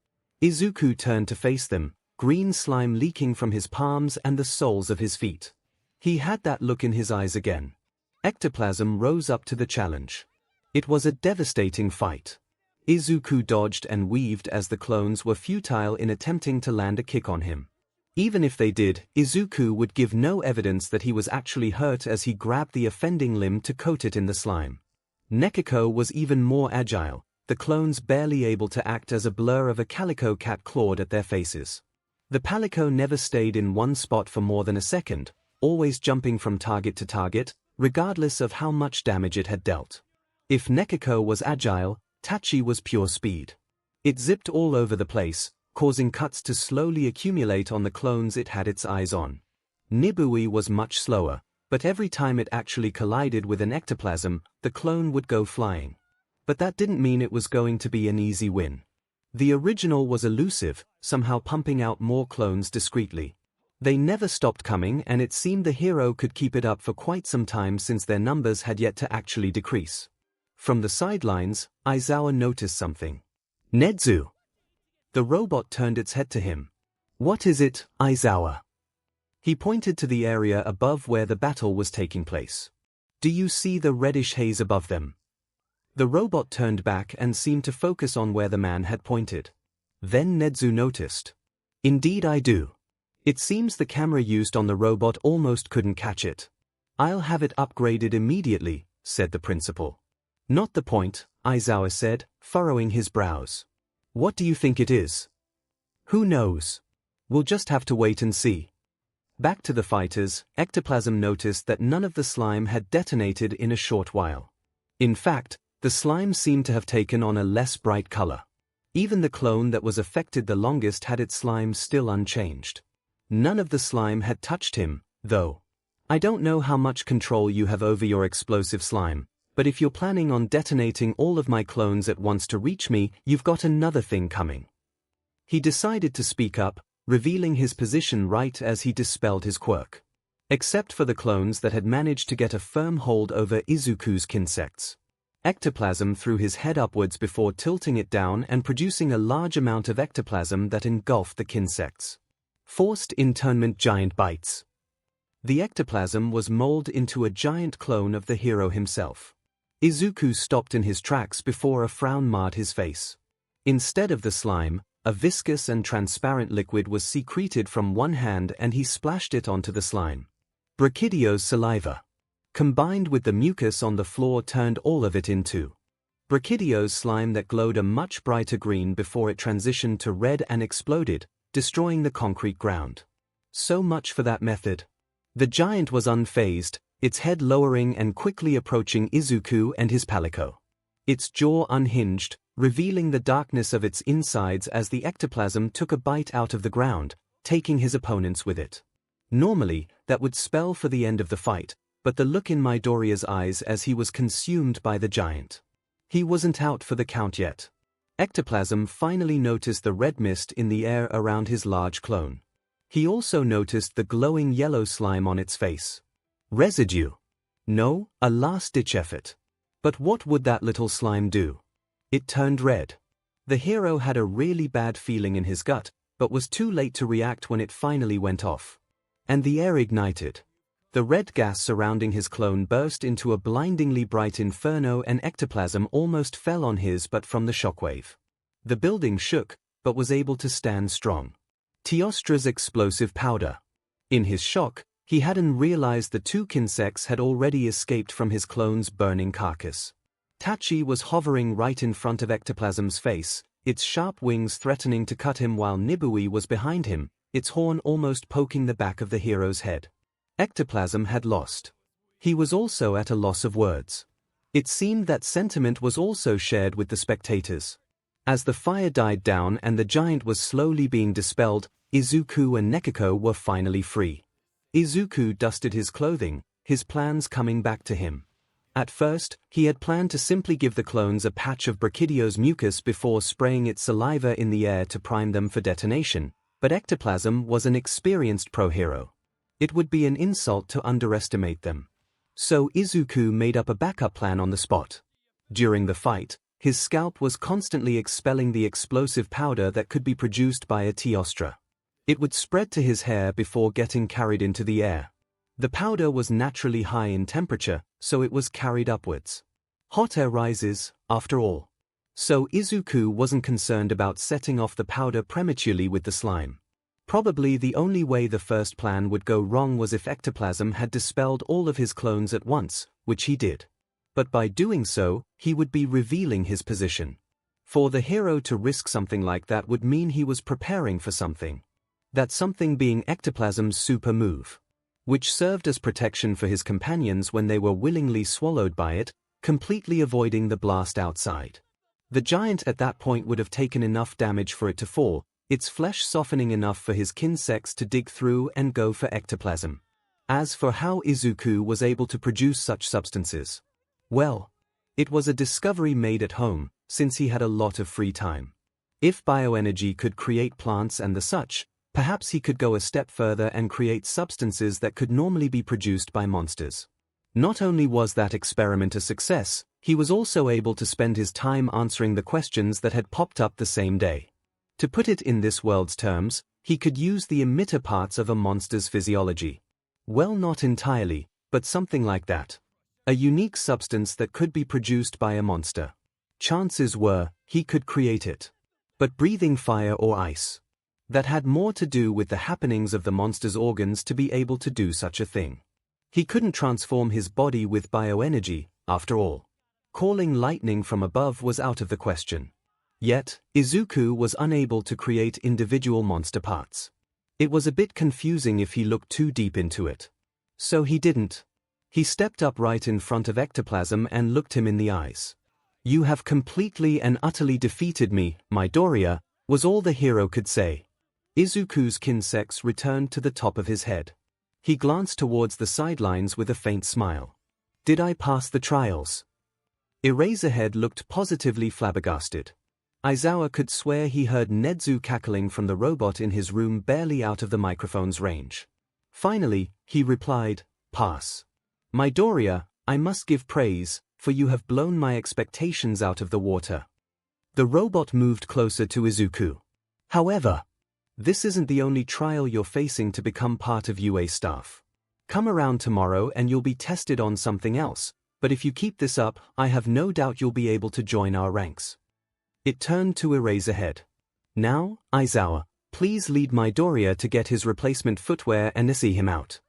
Izuku turned to face them, green slime leaking from his palms and the soles of his feet. He had that look in his eyes again. Ectoplasm rose up to the challenge. It was a devastating fight. Izuku dodged and weaved as the clones were futile in attempting to land a kick on him. Even if they did, Izuku would give no evidence that he was actually hurt as he grabbed the offending limb to coat it in the slime. Nekako was even more agile, the clones barely able to act as a blur of a calico cat clawed at their faces. The palico never stayed in one spot for more than a second, always jumping from target to target, regardless of how much damage it had dealt. If Nekako was agile, Tachi was pure speed. It zipped all over the place, causing cuts to slowly accumulate on the clones it had its eyes on. Nibui was much slower, but every time it actually collided with an ectoplasm, the clone would go flying. But that didn't mean it was going to be an easy win. The original was elusive, somehow pumping out more clones discreetly. They never stopped coming, and it seemed the hero could keep it up for quite some time since their numbers had yet to actually decrease. From the sidelines, Aizawa noticed something. "Nezu!" The robot turned its head to him. "What is it, Aizawa?" He pointed to the area above where the battle was taking place. "Do you see the reddish haze above them?" The robot turned back and seemed to focus on where the man had pointed. Then Nezu noticed. "Indeed I do. It seems the camera used on the robot almost couldn't catch it. I'll have it upgraded immediately," said the principal. "Not the point," Aizawa said, furrowing his brows. "What do you think it is?" "Who knows? We'll just have to wait and see." Back to the fighters, Ectoplasm noticed that none of the slime had detonated in a short while. In fact, the slime seemed to have taken on a less bright color. Even the clone that was affected the longest had its slime still unchanged. None of the slime had touched him, though. "I don't know how much control you have over your explosive slime, but if you're planning on detonating all of my clones at once to reach me, you've got another thing coming." He decided to speak up, revealing his position right as he dispelled his quirk. Except for the clones that had managed to get a firm hold over Izuku's kin-sex. ectoplasm threw his head upwards before tilting it down and producing a large amount of ectoplasm that engulfed the insects. Forced internment giant bites. The ectoplasm was molded into a giant clone of the hero himself. Izuku stopped in his tracks before a frown marred his face. Instead of the slime, a viscous and transparent liquid was secreted from one hand and he splashed it onto the slime. Brachydios saliva. Combined with the mucus on the floor turned all of it into Brachydios slime that glowed a much brighter green before it transitioned to red and exploded, destroying the concrete ground. So much for that method. The giant was unfazed, its head lowering and quickly approaching Izuku and his palico. Its jaw unhinged, revealing the darkness of its insides as the ectoplasm took a bite out of the ground, taking his opponents with it. Normally, that would spell for the end of the fight, but the look in Midoriya's eyes as he was consumed by the giant. He wasn't out for the count yet. Ectoplasm finally noticed the red mist in the air around his large clone. He also noticed the glowing yellow slime on its face. Residue. No, a last-ditch effort. But what would that little slime do? It turned red. The hero had a really bad feeling in his gut, but was too late to react when it finally went off. And the air ignited. The red gas surrounding his clone burst into a blindingly bright inferno and ectoplasm almost fell on his but from the shockwave. The building shook, but was able to stand strong. Teostra's explosive powder. In his shock, he hadn't realized the two insects had already escaped from his clone's burning carcass. Tachi was hovering right in front of ectoplasm's face, its sharp wings threatening to cut him while Nibui was behind him, its horn almost poking the back of the hero's head. Ectoplasm had lost. He was also at a loss of words. It seemed that sentiment was also shared with the spectators. As the fire died down and the giant was slowly being dispelled, Izuku and Nekiko were finally free. Izuku dusted his clothing, his plans coming back to him. At first, he had planned to simply give the clones a patch of Brachydios mucus before spraying its saliva in the air to prime them for detonation, but ectoplasm was an experienced pro-hero. It would be an insult to underestimate them. So Izuku made up a backup plan on the spot. During the fight, his scalp was constantly expelling the explosive powder that could be produced by a Teostra. It would spread to his hair before getting carried into the air. The powder was naturally high in temperature, so it was carried upwards. Hot air rises, after all. So Izuku wasn't concerned about setting off the powder prematurely with the slime. Probably the only way the first plan would go wrong was if ectoplasm had dispelled all of his clones at once, which he did. But by doing so, he would be revealing his position. For the hero to risk something like that would mean he was preparing for something. That something being ectoplasm's super move, which served as protection for his companions when they were willingly swallowed by it, completely avoiding the blast outside. The giant at that point would have taken enough damage for it to fall, its flesh softening enough for his insects to dig through and go for ectoplasm. As for how Izuku was able to produce such substances, well, it was a discovery made at home, since he had a lot of free time. If bioenergy could create plants and the such, perhaps he could go a step further and create substances that could normally be produced by monsters. Not only was that experiment a success, he was also able to spend his time answering the questions that had popped up the same day. To put it in this world's terms, he could use the emitter parts of a monster's physiology. Well, not entirely, but something like that. A unique substance that could be produced by a monster. Chances were, he could create it. But breathing fire or ice. That had more to do with the happenings of the monster's organs to be able to do such a thing. He couldn't transform his body with bioenergy, after all. Calling lightning from above was out of the question. Yet, Izuku was unable to create individual monster parts. It was a bit confusing if he looked too deep into it. So he didn't. He stepped up right in front of ectoplasm and looked him in the eyes. "You have completely and utterly defeated me, Midoriya," was all the hero could say. Izuku's insects returned to the top of his head. He glanced towards the sidelines with a faint smile. "Did I pass the trials?" Eraserhead looked positively flabbergasted. Aizawa could swear he heard Nezu cackling from the robot in his room barely out of the microphone's range. Finally, he replied, "Pass. Midoriya, I must give praise, for you have blown my expectations out of the water." The robot moved closer to Izuku. "However, this isn't the only trial you're facing to become part of UA staff. Come around tomorrow and you'll be tested on something else, but if you keep this up, I have no doubt you'll be able to join our ranks." It turned to Eraserhead. "Now, Aizawa, please lead Midoriya to get his replacement footwear and see him out."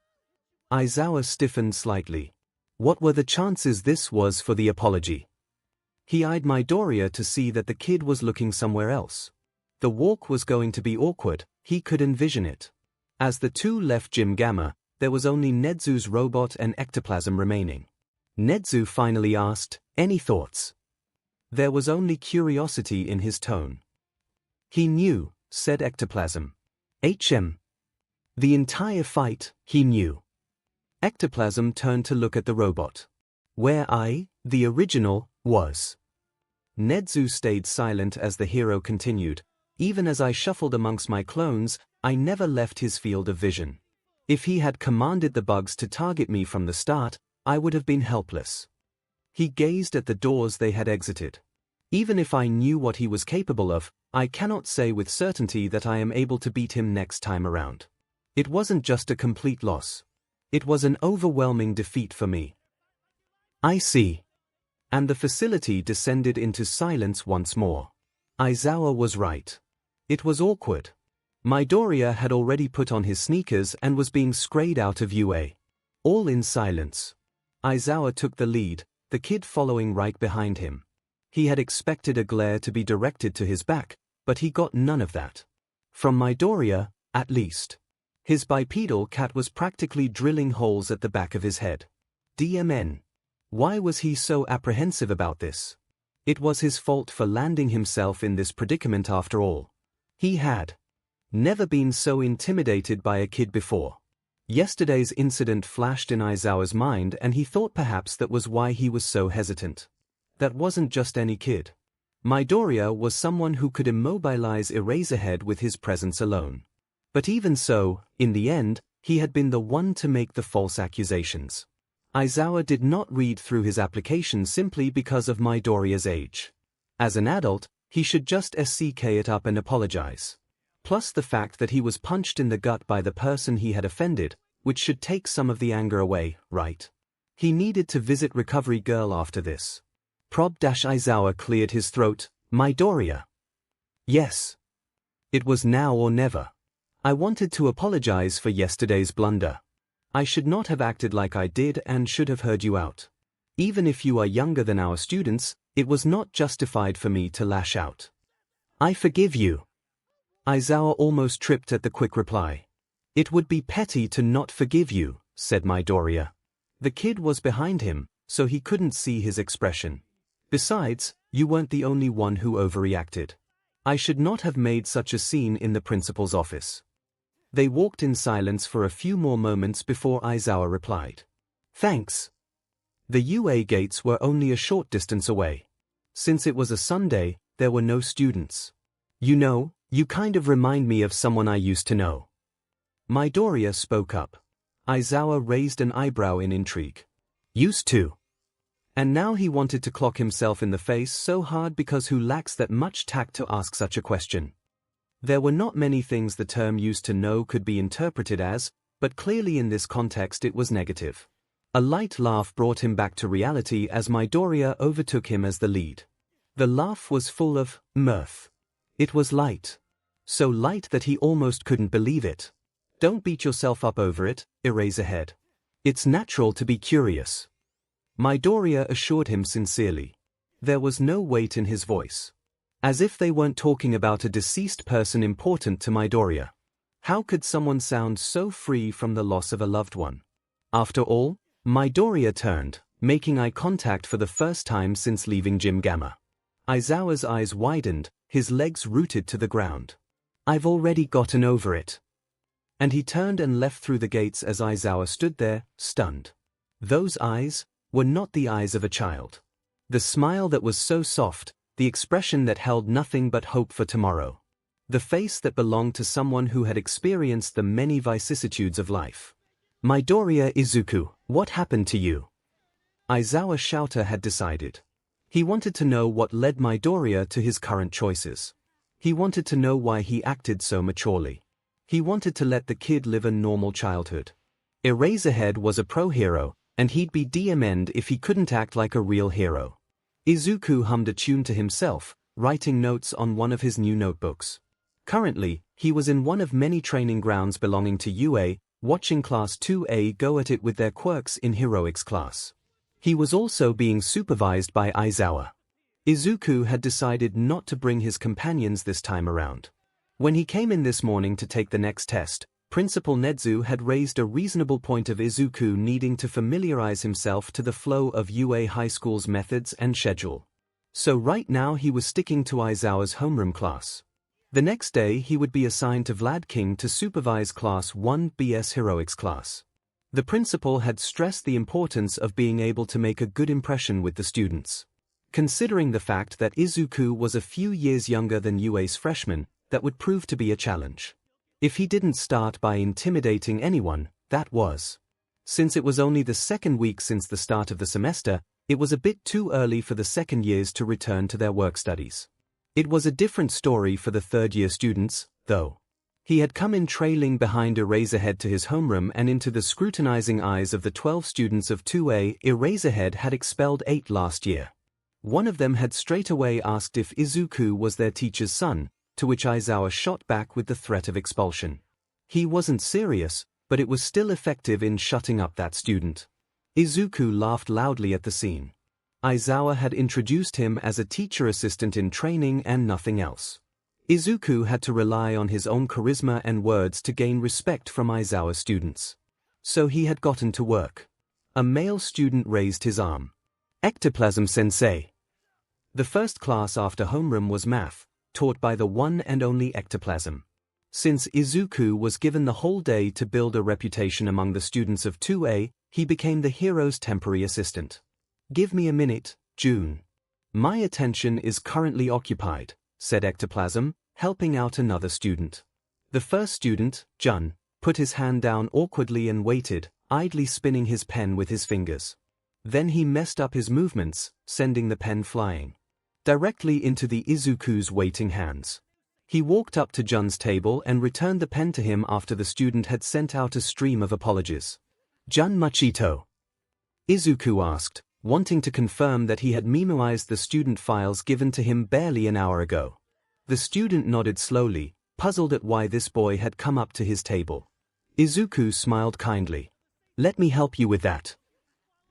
Aizawa stiffened slightly. What were the chances this was for the apology? He eyed Midoriya to see that the kid was looking somewhere else. The walk was going to be awkward, he could envision it. As the two left Gym Gamma, there was only Nezu's robot and ectoplasm remaining. Nezu finally asked, "Any thoughts?" There was only curiosity in his tone. "He knew," said ectoplasm. The entire fight, he knew. Ectoplasm turned to look at the robot. "Where I, the original, was." Nezu stayed silent as the hero continued. "Even as I shuffled amongst my clones, I never left his field of vision. If he had commanded the bugs to target me from the start, I would have been helpless." He gazed at the doors they had exited. "Even if I knew what he was capable of, I cannot say with certainty that I am able to beat him next time around. It wasn't just a complete loss. It was an overwhelming defeat for me." "I see." And the facility descended into silence once more. Aizawa was right. It was awkward. Midoriya had already put on his sneakers and was being scrayed out of UA. All in silence. Aizawa took the lead, the kid following right behind him. He had expected a glare to be directed to his back, but he got none of that. From Midoriya, at least. His bipedal cat was practically drilling holes at the back of his head. DMN. Why was he so apprehensive about this? It was his fault for landing himself in this predicament after all. He had never been so intimidated by a kid before. Yesterday's incident flashed in Aizawa's mind and he thought perhaps that was why he was so hesitant. That wasn't just any kid. Midoriya was someone who could immobilize Eraserhead with his presence alone. But even so, in the end, he had been the one to make the false accusations. Aizawa did not read through his application simply because of Midoriya's age. As an adult, he should just SCK it up and apologize. Plus the fact that he was punched in the gut by the person he had offended, which should take some of the anger away, right? He needed to visit Recovery Girl after this. Aizawa cleared his throat. "Midoriya." "Yes." It was now or never. "I wanted to apologize for yesterday's blunder. I should not have acted like I did and should have heard you out. Even if you are younger than our students, it was not justified for me to lash out." "I forgive you." Aizawa almost tripped at the quick reply. "It would be petty to not forgive you," said Midoriya. The kid was behind him, so he couldn't see his expression. "Besides, you weren't the only one who overreacted. I should not have made such a scene in the principal's office." They walked in silence for a few more moments before Aizawa replied. "Thanks." The UA gates were only a short distance away. Since it was a Sunday, there were no students. "You know, you kind of remind me of someone I used to know." Midoriya spoke up. Aizawa raised an eyebrow in intrigue. "Used to?" And now he wanted to clock himself in the face so hard because who lacks that much tact to ask such a question? There were not many things the term "used to know" could be interpreted as, but clearly in this context it was negative. A light laugh brought him back to reality as Midoriya overtook him as the lead. The laugh was full of mirth. It was light. So light that he almost couldn't believe it. "Don't beat yourself up over it, Eraserhead. It's natural to be curious." Midoriya assured him sincerely. There was no weight in his voice. As if they weren't talking about a deceased person important to Midoriya. How could someone sound so free from the loss of a loved one? After all, Midoriya turned, making eye contact for the first time since leaving Gym Gamma. Aizawa's eyes widened, his legs rooted to the ground. "I've already gotten over it." And he turned and left through the gates as Aizawa stood there, stunned. Those eyes were not the eyes of a child. The smile that was so soft, the expression that held nothing but hope for tomorrow. The face that belonged to someone who had experienced the many vicissitudes of life. "Midoriya Izuku, what happened to you?" Aizawa Shouter had decided. He wanted to know what led Midoriya to his current choices. He wanted to know why he acted so maturely. He wanted to let the kid live a normal childhood. Eraserhead was a pro-hero, and he'd be DM'd if he couldn't act like a real hero. Izuku hummed a tune to himself, writing notes on one of his new notebooks. Currently, he was in one of many training grounds belonging to UA, watching Class 2A go at it with their quirks in heroics class. He was also being supervised by Aizawa. Izuku had decided not to bring his companions this time around. When he came in this morning to take the next test, Principal Nezu had raised a reasonable point of Izuku needing to familiarize himself to the flow of UA High School's methods and schedule. So right now he was sticking to Aizawa's homeroom class. The next day he would be assigned to Vlad King to supervise Class 1B's heroics class. The principal had stressed the importance of being able to make a good impression with the students. Considering the fact that Izuku was a few years younger than UA's freshman, that would prove to be a challenge. If he didn't start by intimidating anyone, that was. Since it was only the second week since the start of the semester, it was a bit too early for the second years to return to their work studies. It was a different story for the third-year students, though. He had come in trailing behind Eraserhead to his homeroom and into the scrutinizing eyes of the 12 students of 2A. Eraserhead had expelled 8 last year. One of them had straightaway asked if Izuku was their teacher's son, to which Aizawa shot back with the threat of expulsion. He wasn't serious, but it was still effective in shutting up that student. Izuku laughed loudly at the scene. Aizawa had introduced him as a teacher assistant in training and nothing else. Izuku had to rely on his own charisma and words to gain respect from Aizawa's students. So he had gotten to work. A male student raised his arm. Ectoplasm Sensei. The first class after homeroom was math, taught by the one and only Ectoplasm. Since Izuku was given the whole day to build a reputation among the students of 2A, he became the hero's temporary assistant. "Give me a minute, June. My attention is currently occupied," said Ectoplasm, helping out another student. The first student, Jun, put his hand down awkwardly and waited, idly spinning his pen with his fingers. Then he messed up his movements, sending the pen flying directly into the Izuku's waiting hands. He walked up to Jun's table and returned the pen to him after the student had sent out a stream of apologies. "Jun Machito?" Izuku asked, wanting to confirm that he had memoized the student files given to him barely an hour ago. The student nodded slowly, puzzled at why this boy had come up to his table. Izuku smiled kindly. "Let me help you with that."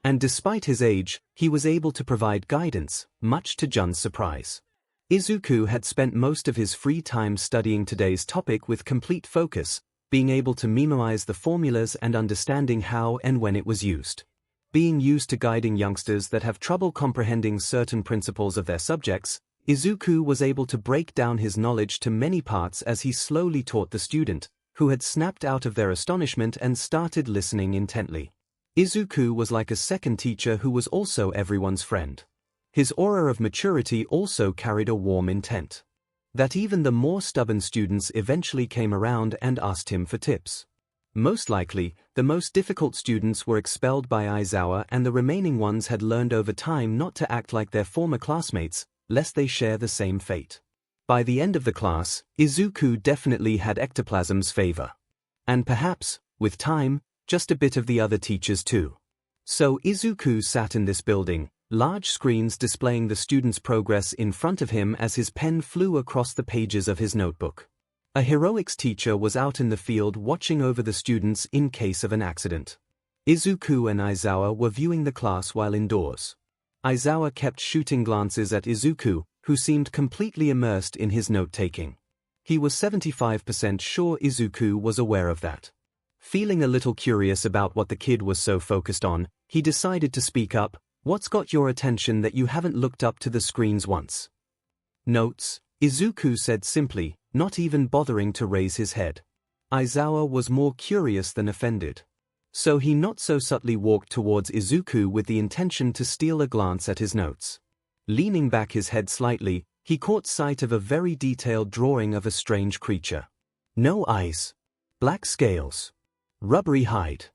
And despite his age, he was able to provide guidance, much to Jun's surprise. Izuku had spent most of his free time studying today's topic with complete focus, being able to memorize the formulas and understanding how and when it was used. Being used to guiding youngsters that have trouble comprehending certain principles of their subjects, Izuku was able to break down his knowledge to many parts as he slowly taught the student, who had snapped out of their astonishment and started listening intently. Izuku was like a second teacher who was also everyone's friend. His aura of maturity also carried a warm intent. That even the more stubborn students eventually came around and asked him for tips. Most likely, the most difficult students were expelled by Aizawa and the remaining ones had learned over time not to act like their former classmates, lest they share the same fate. By the end of the class, Izuku definitely had Ectoplasm's favor. And perhaps, with time, just a bit of the other teachers too. So Izuku sat in this building, large screens displaying the student's progress in front of him as his pen flew across the pages of his notebook. A heroics teacher was out in the field watching over the students in case of an accident. Izuku and Aizawa were viewing the class while indoors. Aizawa kept shooting glances at Izuku, who seemed completely immersed in his note-taking. He was 75% sure Izuku was aware of that. Feeling a little curious about what the kid was so focused on, he decided to speak up. "What's got your attention that you haven't looked up to the screens once?" "Notes," Izuku said simply, not even bothering to raise his head. Aizawa was more curious than offended. So he not so subtly walked towards Izuku with the intention to steal a glance at his notes. Leaning back his head slightly, he caught sight of a very detailed drawing of a strange creature. No eyes. Black scales. Rubbery hide.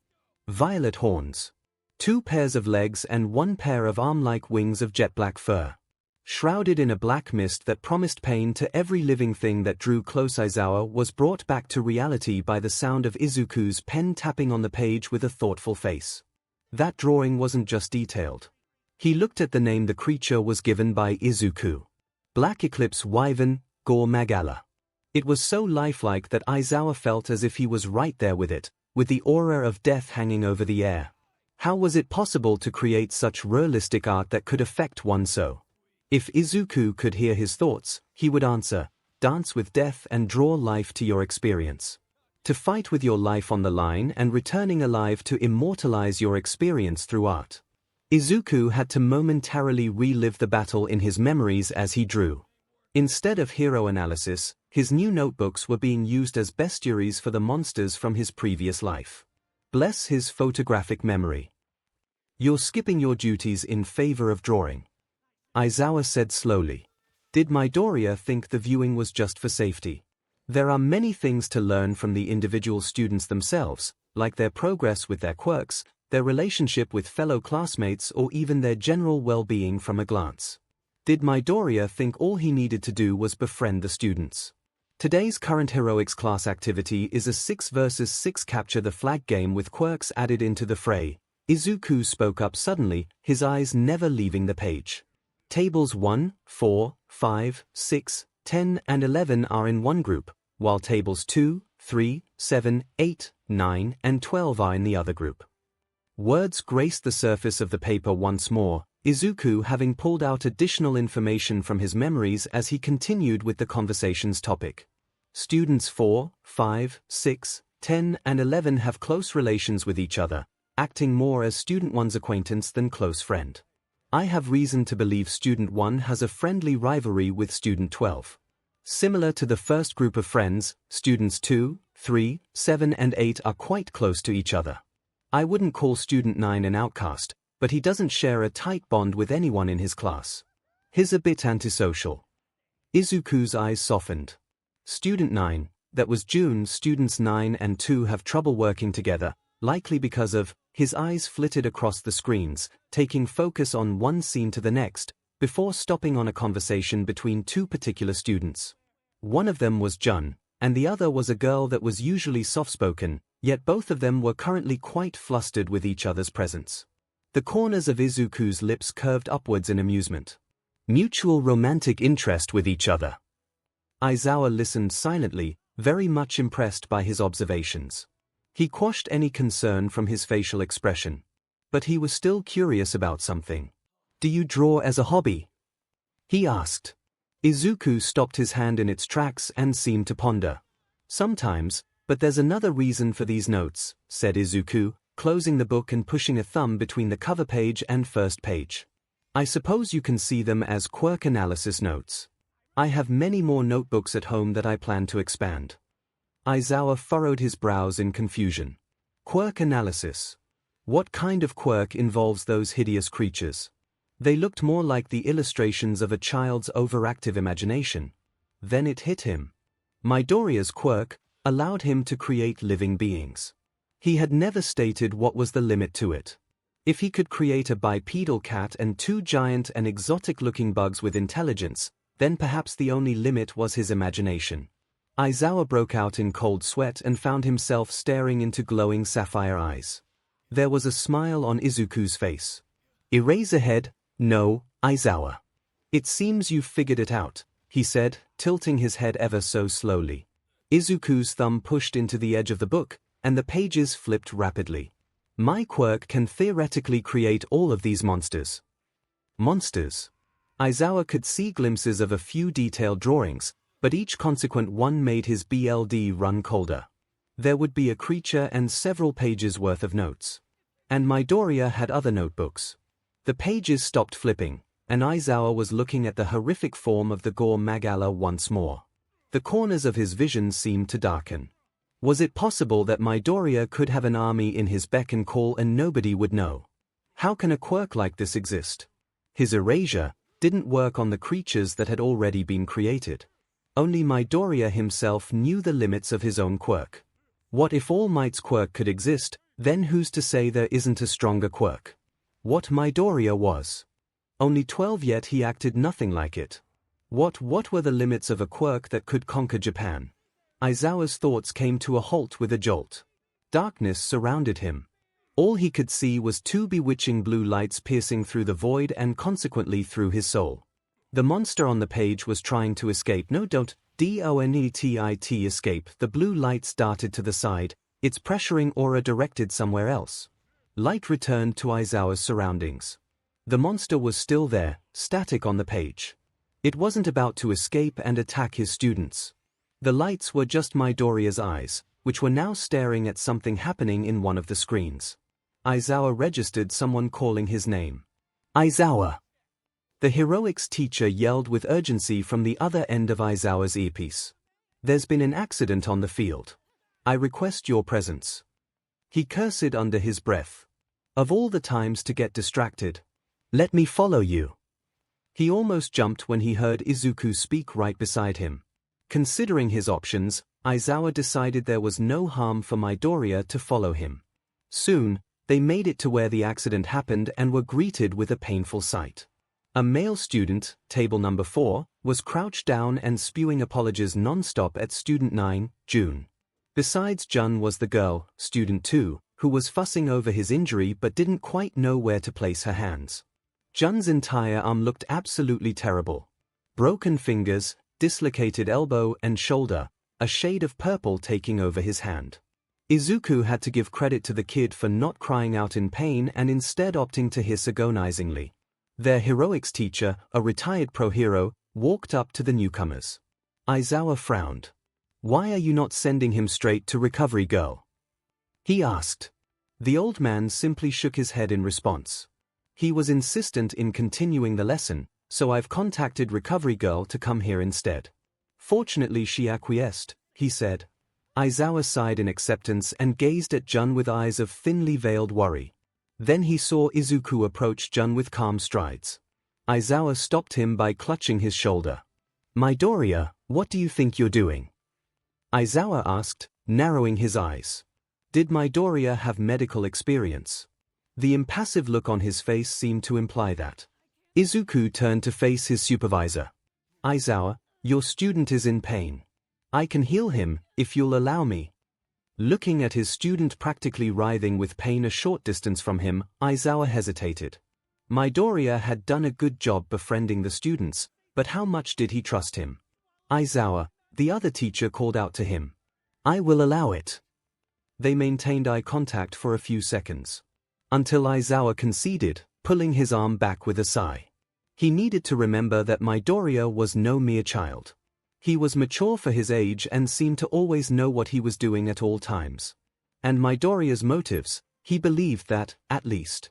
Violet horns. 2 pairs of legs and 1 pair of arm-like wings of jet black fur. Shrouded in a black mist that promised pain to every living thing that drew close, Aizawa was brought back to reality by the sound of Izuku's pen tapping on the page with a thoughtful face. That drawing wasn't just detailed. He looked at the name the creature was given by Izuku. Black Eclipse Wyvern, 𝐒𝐭𝐚𝐲. It was so lifelike that Aizawa felt as if he was right there with it, with the aura of death hanging over the air. How was it possible to create such realistic art that could affect one so? If Izuku could hear his thoughts, he would answer, "Dance with death and draw life to your experience. To fight with your life on the line and returning alive to immortalize your experience through art." Izuku had to momentarily relive the battle in his memories as he drew. Instead of hero analysis, his new notebooks were being used as bestiaries for the monsters from his previous life. Bless his photographic memory. "You're skipping your duties in favor of drawing," Aizawa said slowly. Did Midoriya think the viewing was just for safety? There are many things to learn from the individual students themselves, like their progress with their quirks, their relationship with fellow classmates, or even their general well-being from a glance. Did Midoriya think all he needed to do was befriend the students? Today's current heroics class activity is a 6 versus 6 capture the flag game with quirks added into the fray. Izuku spoke up suddenly, his eyes never leaving the page. Tables 1, 4, 5, 6, 10 and 11 are in one group, while tables 2, 3, 7, 8, 9 and 12 are in the other group. Words graced the surface of the paper once more, Izuku having pulled out additional information from his memories as he continued with the conversation's topic. Students 4, 5, 6, 10 and 11 have close relations with each other, acting more as student 1's acquaintance than close friend. I have reason to believe student 1 has a friendly rivalry with student 12. Similar to the first group of friends, students 2, 3, 7 and 8 are quite close to each other. I wouldn't call student 9 an outcast, but he doesn't share a tight bond with anyone in his class. He's a bit antisocial. Izuku's eyes softened. Student 9, that was June. Students 9 and 2 have trouble working together, likely because of. His eyes flitted across the screens, taking focus on one scene to the next, before stopping on a conversation between 2 particular students. One of them was Jun, and the other was a girl that was usually soft-spoken, yet both of them were currently quite flustered with each other's presence. The corners of Izuku's lips curved upwards in amusement. Mutual romantic interest with each other. Aizawa listened silently, very much impressed by his observations. He quashed any concern from his facial expression. But he was still curious about something. "Do you draw as a hobby?" he asked. Izuku stopped his hand in its tracks and seemed to ponder. "Sometimes, but there's another reason for these notes," said Izuku, closing the book and pushing a thumb between the cover page and first page. "I suppose you can see them as quirk analysis notes. I have many more notebooks at home that I plan to expand." Aizawa furrowed his brows in confusion. Quirk analysis. What kind of quirk involves those hideous creatures? They looked more like the illustrations of a child's overactive imagination. Then it hit him. Midoriya's quirk allowed him to create living beings. He had never stated what was the limit to it. If he could create a bipedal cat and 2 giant and exotic-looking bugs with intelligence, then perhaps the only limit was his imagination. Aizawa broke out in cold sweat and found himself staring into glowing sapphire eyes. There was a smile on Izuku's face. "Eraserhead, no, Aizawa. It seems you've figured it out," he said, tilting his head ever so slowly. Izuku's thumb pushed into the edge of the book, and the pages flipped rapidly. "My quirk can theoretically create all of these monsters." Monsters. Aizawa could see glimpses of a few detailed drawings, but each consequent one made his blood run colder. There would be a creature and several pages worth of notes. And Midoriya had other notebooks. The pages stopped flipping, and Aizawa was looking at the horrific form of the 𝐒𝐭𝐚𝐲 once more. The corners of his vision seemed to darken. Was it possible that Midoriya could have an army in his beck and call and nobody would know? How can a quirk like this exist? His erasure didn't work on the creatures that had already been created. Only Midoriya himself knew the limits of his own quirk. What if All Might's quirk could exist, Then who's to say there isn't a stronger quirk? What Midoriya was. Only 12 yet he acted nothing like it. What were the limits of a quirk that could conquer Japan? Aizawa's thoughts came to a halt with a jolt. Darkness surrounded him. All he could see was two bewitching blue lights piercing through the void and consequently through his soul. The monster on the page was trying to escape. No, don't. DONETIT escape. The blue lights darted to the side, its pressuring aura directed somewhere else. Light returned to Aizawa's surroundings. The monster was still there, static on the page. It wasn't about to escape and attack his students. The lights were just Midoriya's eyes, which were now staring at something happening in one of the screens. Aizawa registered someone calling his name. Aizawa! The heroics teacher yelled with urgency from the other end of Aizawa's earpiece. There's been an accident on the field. I request your presence. He cursed under his breath. Of all the times to get distracted. Let me follow you. He almost jumped when he heard Izuku speak right beside him. Considering his options, Aizawa decided there was no harm for Midoriya to follow him. Soon, they made it to where the accident happened and were greeted with a painful sight. A male student, table number 4, was crouched down and spewing apologies non-stop at student 9, June. Besides Jun was the girl, student 2, who was fussing over his injury but didn't quite know where to place her hands. Jun's entire arm looked absolutely terrible. Broken fingers, dislocated elbow and shoulder, a shade of purple taking over his hand. Izuku had to give credit to the kid for not crying out in pain and instead opting to hiss agonizingly. Their heroics teacher, a retired pro-hero, walked up to the newcomers. Aizawa frowned. Why are you not sending him straight to Recovery Girl? He asked. The old man simply shook his head in response. He was insistent in continuing the lesson, so I've contacted Recovery Girl to come here instead. Fortunately she acquiesced, he said. Aizawa sighed in acceptance and gazed at Jun with eyes of thinly veiled worry. Then he saw Izuku approach Jun with calm strides. Aizawa stopped him by clutching his shoulder. Midoriya, what do you think you're doing? Aizawa asked, narrowing his eyes. Did Midoriya have medical experience? The impassive look on his face seemed to imply that. Izuku turned to face his supervisor. Aizawa, your student is in pain. I can heal him, if you'll allow me. Looking at his student practically writhing with pain a short distance from him, Aizawa hesitated. Midoriya had done a good job befriending the students, but how much did he trust him? Aizawa, the other teacher called out to him. I will allow it. They maintained eye contact for a few seconds. Until Aizawa conceded, pulling his arm back with a sigh. He needed to remember that Midoriya was no mere child. He was mature for his age and seemed to always know what he was doing at all times. And Midoriya's motives, he believed that, at least.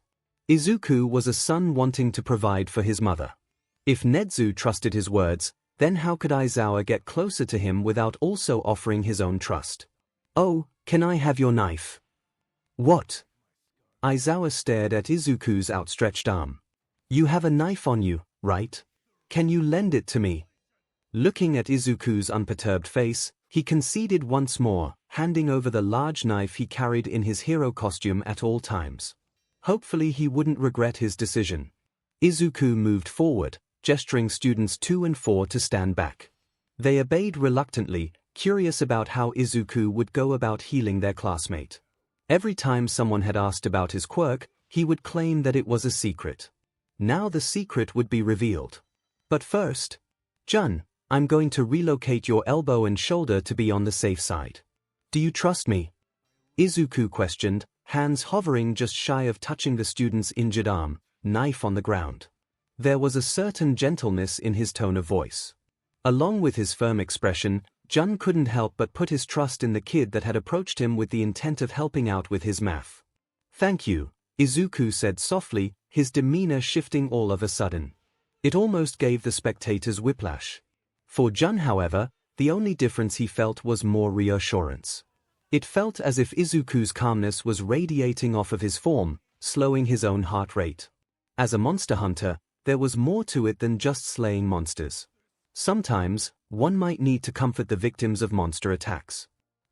Izuku was a son wanting to provide for his mother. If Nezu trusted his words, then how could Aizawa get closer to him without also offering his own trust? Oh, can I have your knife? What? Aizawa stared at Izuku's outstretched arm. You have a knife on you, right? Can you lend it to me? Looking at Izuku's unperturbed face, he conceded once more, handing over the large knife he carried in his hero costume at all times. Hopefully he wouldn't regret his decision. Izuku moved forward, gesturing students 2 and 4 to stand back. They obeyed reluctantly, curious about how Izuku would go about healing their classmate. Every time someone had asked about his quirk, he would claim that it was a secret. Now the secret would be revealed. But first, Jun, I'm going to relocate your elbow and shoulder to be on the safe side. Do you trust me? Izuku questioned, hands hovering just shy of touching the student's injured arm, knife on the ground. There was a certain gentleness in his tone of voice. Along with his firm expression, Jun couldn't help but put his trust in the kid that had approached him with the intent of helping out with his math. Thank you, Izuku said softly, his demeanor shifting all of a sudden. It almost gave the spectators whiplash. For Jun, however, the only difference he felt was more reassurance. It felt as if Izuku's calmness was radiating off of his form, slowing his own heart rate. As a monster hunter, there was more to it than just slaying monsters. Sometimes, one might need to comfort the victims of monster attacks.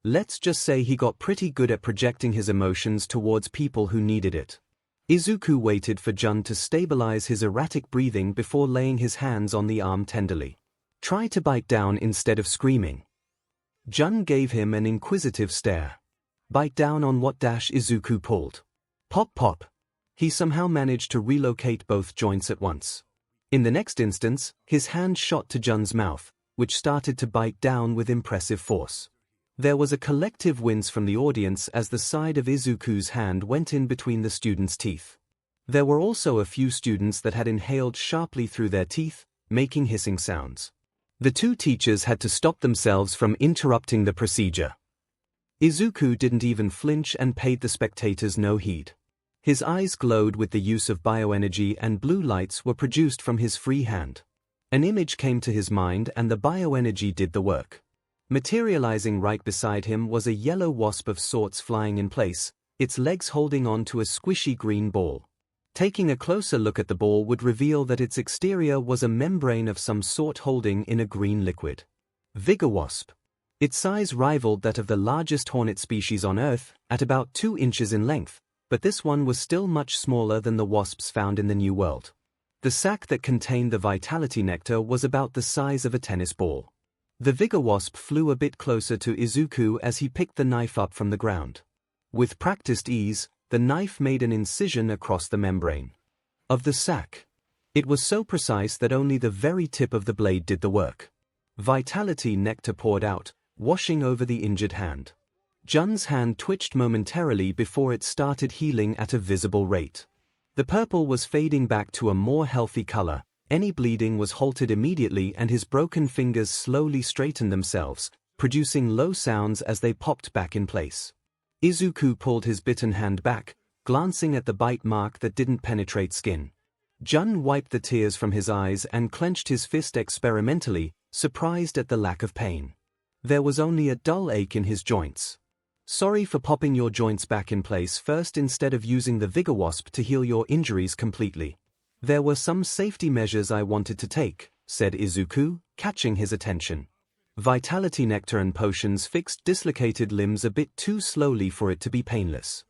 Let's just say he got pretty good at projecting his emotions towards people who needed it. 𝐒𝐿 waited for 𝐵 to stabilize his erratic breathing before laying his hands on the arm tenderly. Try to bite down instead of screaming. 𝐵 gave him an inquisitive stare. Bite down on what? 𝐒𝐿 pulled. Pop pop. He somehow managed to relocate both joints at once. In the next instance, his hand shot to 𝐵's mouth, which started to bite down with impressive force. There was a collective wince from the audience as the side of 𝐒𝐿's hand went in between the students' teeth. There were also a few students that had inhaled sharply through their teeth, making hissing sounds. The two teachers had to stop themselves from interrupting the procedure. 𝐒𝐿 didn't even flinch and paid the spectators no heed. His eyes glowed with the use of bioenergy and blue lights were produced from his free hand. An image came to his mind and the bioenergy did the work. Materializing right beside him was a yellow wasp of sorts flying in place, its legs holding on to a squishy green ball. Taking a closer look at the ball would reveal that its exterior was a membrane of some sort holding in a green liquid. Vigor wasp. Its size rivaled that of the largest hornet species on Earth, at about 2 inches in length, but this one was still much smaller than the wasps found in the New World. The sac that contained the vitality nectar was about the size of a tennis ball. The vigor wasp flew a bit closer to 𝐒𝐿 as he picked the knife up from the ground. With practiced ease, the knife made an incision across the membrane of the sac. It was so precise that only the very tip of the blade did the work. Vitality nectar poured out, washing over the injured hand. 𝐵's hand twitched momentarily before it started healing at a visible rate. The purple was fading back to a more healthy color. Any bleeding was halted immediately and his broken fingers slowly straightened themselves, producing low sounds as they popped back in place. 𝐒𝐿 pulled his bitten hand back, glancing at the bite mark that didn't penetrate skin. 𝐵 wiped the tears from his eyes and clenched his fist experimentally, surprised at the lack of pain. There was only a dull ache in his joints. Sorry for popping your joints back in place first instead of using the vigor wasp to heal your injuries completely. There were some safety measures I wanted to take, said 𝐒𝐿, catching his attention. Vitality nectar and potions fixed dislocated limbs a bit too slowly for it to be painless.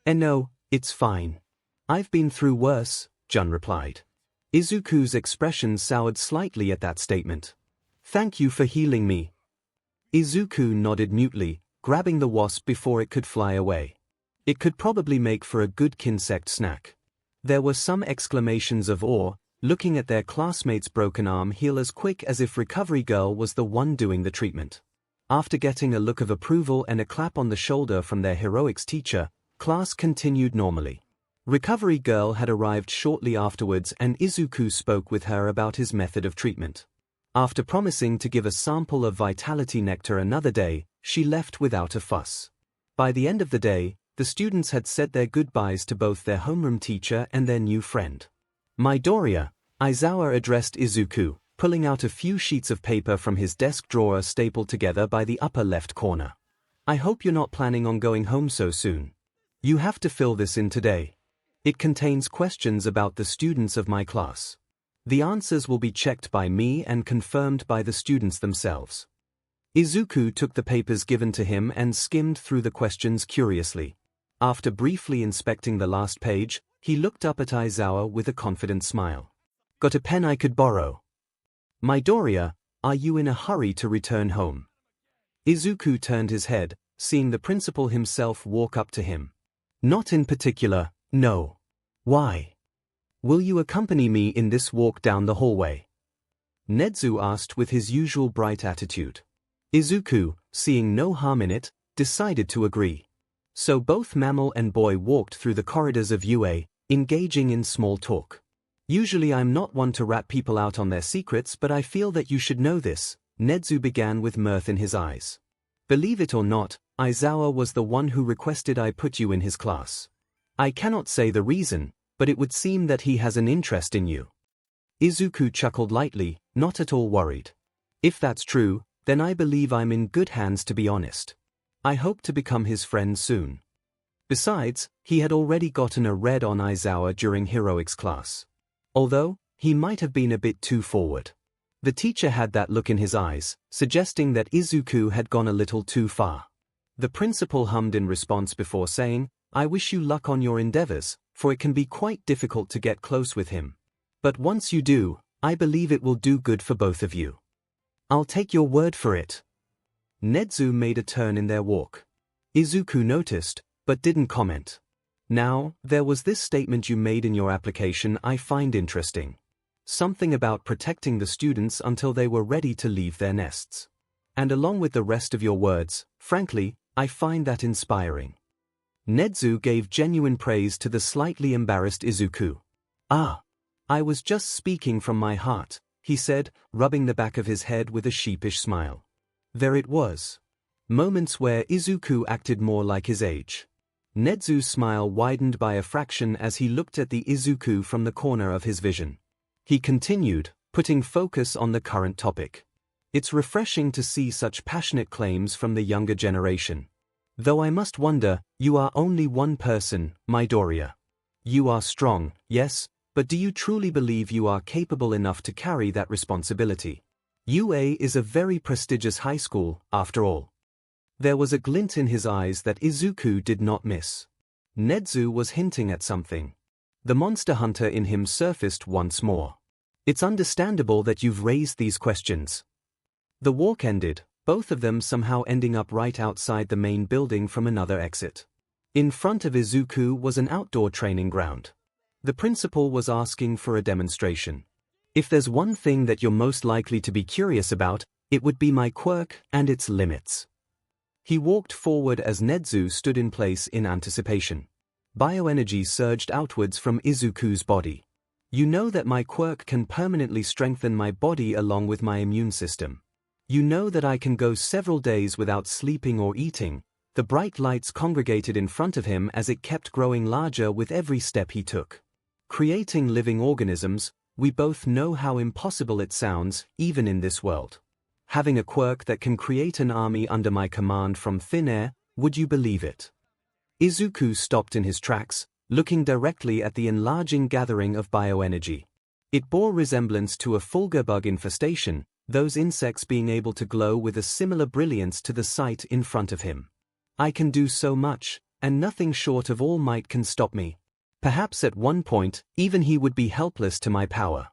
No, it's fine. I've been through worse, 𝐵 replied. 𝐒𝐿's expression soured slightly at that statement. Thank you for healing me. 𝐒𝐿 nodded mutely, grabbing the wasp before it could fly away. It could probably make for a good 𝐾insect snack. There were some exclamations of awe, looking at their classmate's broken arm heal as quick as if Recovery Girl was the one doing the treatment. After getting a look of approval and a clap on the shoulder from their heroics teacher, class continued normally. Recovery Girl had arrived shortly afterwards and 𝐒𝐿 spoke with her about his method of treatment. After promising to give a sample of vitality nectar another day, she left without a fuss. By the end of the day, the students had said their goodbyes to both their homeroom teacher and their new friend. Midoriya, Aizawa addressed 𝐒𝐿, pulling out a few sheets of paper from his desk drawer stapled together by the upper left corner. I hope you're not planning on going home so soon. You have to fill this in today. It contains questions about the students of my class. The answers will be checked by me and confirmed by the students themselves. 𝐒𝐿 took the papers given to him and skimmed through the questions curiously. After briefly inspecting the last page, he looked up at Aizawa with a confident smile. Got a pen I could borrow? Midoriya, are you in a hurry to return home? 𝐒𝐿 turned his head, seeing the principal himself walk up to him. Not in particular, no. Why? Will you accompany me in this walk down the hallway? Nezu asked with his usual bright attitude. 𝐒𝐿, seeing no harm in it, decided to agree. So both mammal and boy walked through the corridors of UA, engaging in small talk. Usually I'm not one to rat people out on their secrets, but I feel that you should know this, Nezu began with mirth in his eyes. Believe it or not, Aizawa was the one who requested I put you in his class. I cannot say the reason, but it would seem that he has an interest in you. 𝐒𝐿 chuckled lightly, not at all worried. If that's true, then I believe I'm in good hands, to be honest. I hope to become his friend soon. Besides, he had already gotten a read on Aizawa during heroics class. Although, he might have been a bit too forward. The teacher had that look in his eyes, suggesting that 𝐒� had gone a little too far. The principal hummed in response before saying, "I wish you luck on your endeavors, for it can be quite difficult to get close with him. But once you do, I believe it will do good for both of you. I'll take your word for it." 𝐻𝐻𝐿 made a turn in their walk. Izuku noticed, but didn't comment. "Now, there was this statement you made in your application I find interesting. Something about protecting the students until they were ready to leave their nests. And along with the rest of your words, frankly, I find that inspiring." 𝐻𝐻𝐿 gave genuine praise to the slightly embarrassed Izuku. "Ah, I was just speaking from my heart," he said, rubbing the back of his head with a sheepish smile. There it was. Moments where Izuku acted more like his age. 𝐻𝐻𝐿's smile widened by a fraction as he looked at the Izuku from the corner of his vision. He continued, putting focus on the current topic. "It's refreshing to see such passionate claims from the younger generation. Though I must wonder, you are only one person, Midoriya. You are strong, yes, but do you truly believe you are capable enough to carry that responsibility? UA is a very prestigious high school, after all." There was a glint in his eyes that Izuku did not miss. 𝐻𝐻𝐿 was hinting at something. The monster hunter in him surfaced once more. "It's understandable that you've raised these questions." The walk ended, both of them somehow ending up right outside the main building from another exit. In front of Izuku was an outdoor training ground. The principal was asking for a demonstration. "If there's one thing that you're most likely to be curious about, it would be my quirk and its limits." He walked forward as 𝐻𝐻𝐿 stood in place in anticipation. Bioenergy surged outwards from Izuku's body. "You know that my quirk can permanently strengthen my body along with my immune system. You know that I can go several days without sleeping or eating." The bright lights congregated in front of him as it kept growing larger with every step he took. "Creating living organisms, we both know how impossible it sounds, even in this world. Having a quirk that can create an army under my command from thin air, would you believe it?" Izuku stopped in his tracks, looking directly at the enlarging gathering of bioenergy. It bore resemblance to a fulgur bug infestation, those insects being able to glow with a similar brilliance to the sight in front of him. "I can do so much, and nothing short of all might can stop me. Perhaps at one point, even he would be helpless to my power."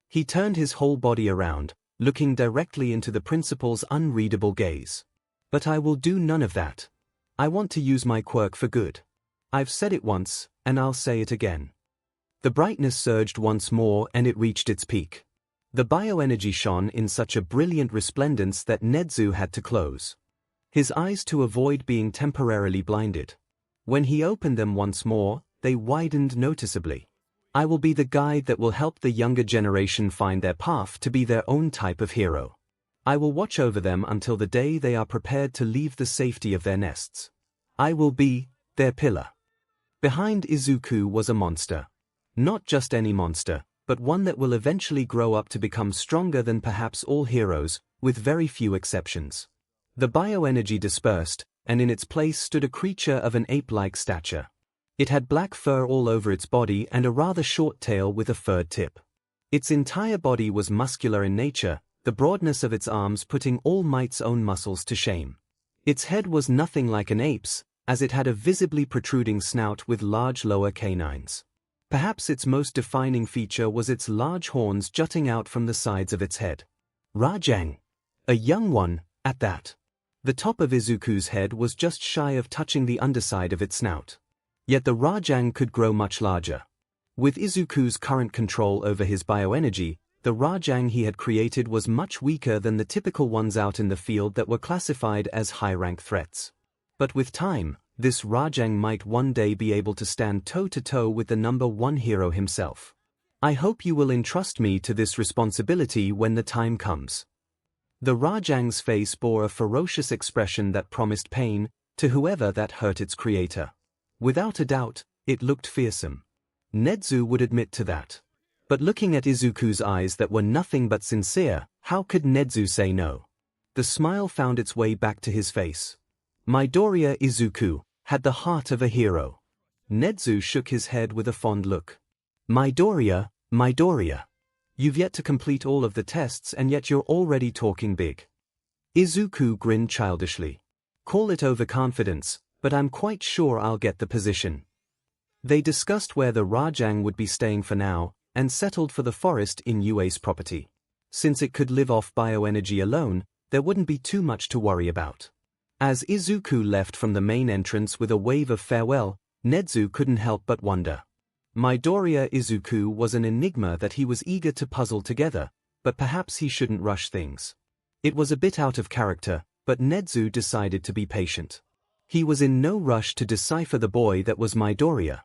He turned his whole body around, looking directly into the principal's unreadable gaze. "But I will do none of that. I want to use my quirk for good. I've said it once, and I'll say it again." The brightness surged once more and it reached its peak. The bioenergy shone in such a brilliant resplendence that 𝐻𝐻𝐿 had to close his eyes to avoid being temporarily blinded. When he opened them once more, they widened noticeably. "I will be the guide that will help the younger generation find their path to be their own type of hero. I will watch over them until the day they are prepared to leave the safety of their nests. I will be their pillar." Behind Izuku was a monster. Not just any monster, but one that will eventually grow up to become stronger than perhaps all heroes, with very few exceptions. The bioenergy dispersed, and in its place stood a creature of an ape-like stature. It had black fur all over its body and a rather short tail with a furred tip. Its entire body was muscular in nature, the broadness of its arms putting all might's own muscles to shame. Its head was nothing like an ape's, as it had a visibly protruding snout with large lower canines. Perhaps its most defining feature was its large horns jutting out from the sides of its head. 𝐼𝐻𝐿. A young one, at that. The top of Izuku's head was just shy of touching the underside of its snout. Yet the 𝐼𝐻𝐿 could grow much larger. With Izuku's current control over his bioenergy, the 𝐼𝐻𝐿 he had created was much weaker than the typical ones out in the field that were classified as high-rank threats. But with time, this 𝐼𝐻𝐿 might one day be able to stand toe-to-toe with the #1 hero himself. "I hope you will entrust me to this responsibility when the time comes." The 𝐼𝐻𝐿's face bore a ferocious expression that promised pain to whoever that hurt its creator. Without a doubt, it looked fearsome. 𝐻𝐻𝐿 would admit to that. But looking at Izuku's eyes that were nothing but sincere, how could 𝐻𝐻𝐿 say no? The smile found its way back to his face. Midoriya Izuku had the heart of a hero. 𝐻𝐻𝐿 shook his head with a fond look. Midoriya. You've yet to complete all of the tests and yet you're already talking big." Izuku grinned childishly. Call it overconfidence, but I'm quite sure I'll get the position. They discussed where the Rajang would be staying for now, and settled for the forest in Yue's property. Since it could live off bioenergy alone, there wouldn't be too much to worry about. As Izuku left from the main entrance with a wave of farewell, Nezu couldn't help but wonder. Midoriya Izuku was an enigma that he was eager to puzzle together, but perhaps he shouldn't rush things. It was a bit out of character, but Nezu decided to be patient. He was in no rush to decipher the boy that was Midoriya.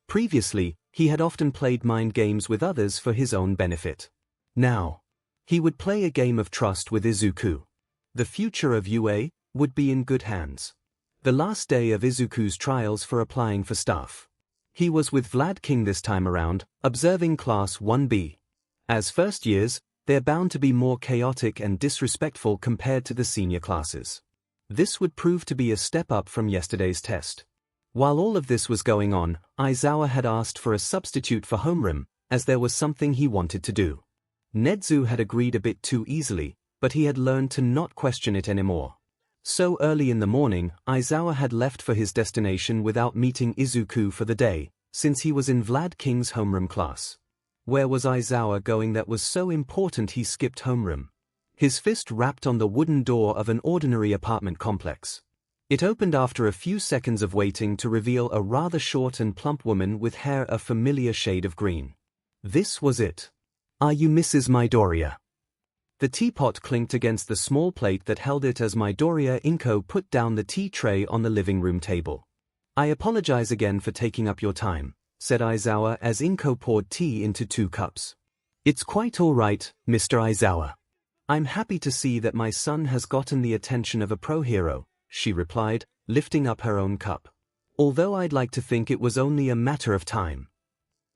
Previously, he had often played mind games with others for his own benefit. Now, he would play a game of trust with Izuku. The future of Yue would be in good hands. The last day of Izuku's trials for applying for staff. He was with Vlad King this time around, observing Class 1B. As first years, they're bound to be more chaotic and disrespectful compared to the senior classes. This would prove to be a step up from yesterday's test. While all of this was going on, Aizawa had asked for a substitute for homeroom, as there was something he wanted to do. Nezu had agreed a bit too easily, but he had learned to not question it anymore. So early in the morning, Aizawa had left for his destination without meeting Izuku for the day, since he was in Vlad King's homeroom class. Where was Aizawa going that was so important he skipped homeroom? His fist rapped on the wooden door of an ordinary apartment complex. It opened after a few seconds of waiting to reveal a rather short and plump woman with hair a familiar shade of green. This was it. "Are you Mrs. Midoriya?" The teapot clinked against the small plate that held it as Midoriya 𝐒𝐽 put down the tea tray on the living room table. "I apologize again for taking up your time," said Aizawa as 𝐒𝐽 poured tea into 2 cups. "It's quite all right, Mr. Aizawa. I'm happy to see that my son has gotten the attention of a pro hero," she replied, lifting up her own cup. "Although I'd like to think it was only a matter of time."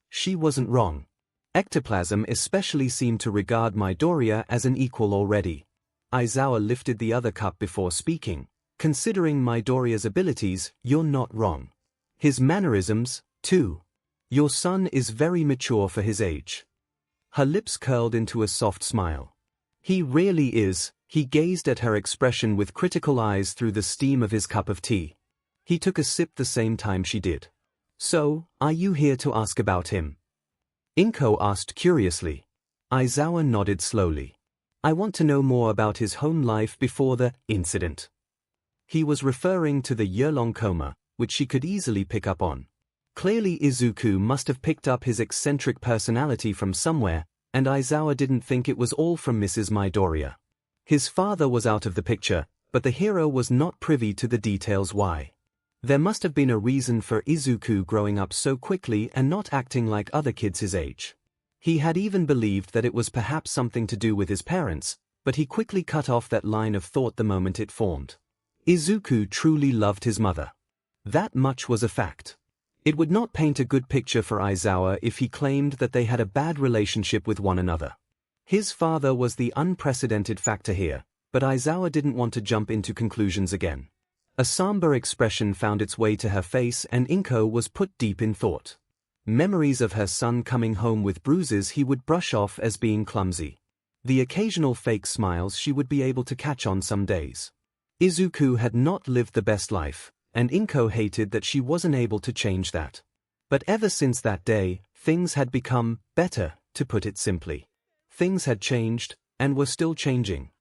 She wasn't wrong. Ectoplasm especially seemed to regard Midoriya as an equal already. Aizawa lifted the other cup before speaking. "Considering Midoriya's abilities, you're not wrong. His mannerisms, too. Your son is very mature for his age." Her lips curled into a soft smile. "He really is." He gazed at her expression with critical eyes through the steam of his cup of tea. He took a sip the same time she did. "So, are you here to ask about him?" 𝐒𝐽 asked curiously. Aizawa nodded slowly. "I want to know more about his home life before the incident." He was referring to the year-long coma, which she could easily pick up on. Clearly Izuku must have picked up his eccentric personality from somewhere, and Aizawa didn't think it was all from Mrs. Midoriya. His father was out of the picture, but the hero was not privy to the details why. There must have been a reason for Izuku growing up so quickly and not acting like other kids his age. He had even believed that it was perhaps something to do with his parents, but he quickly cut off that line of thought the moment it formed. Izuku truly loved his mother. That much was a fact. It would not paint a good picture for Aizawa if he claimed that they had a bad relationship with one another. His father was the unprecedented factor here, but Aizawa didn't want to jump into conclusions again. A somber expression found its way to her face and 𝐒𝐽 was put deep in thought. Memories of her son coming home with bruises he would brush off as being clumsy. The occasional fake smiles she would be able to catch on some days. Izuku had not lived the best life, and 𝐒𝐽 hated that she wasn't able to change that. But ever since that day, things had become better, to put it simply. Things had changed, and were still changing.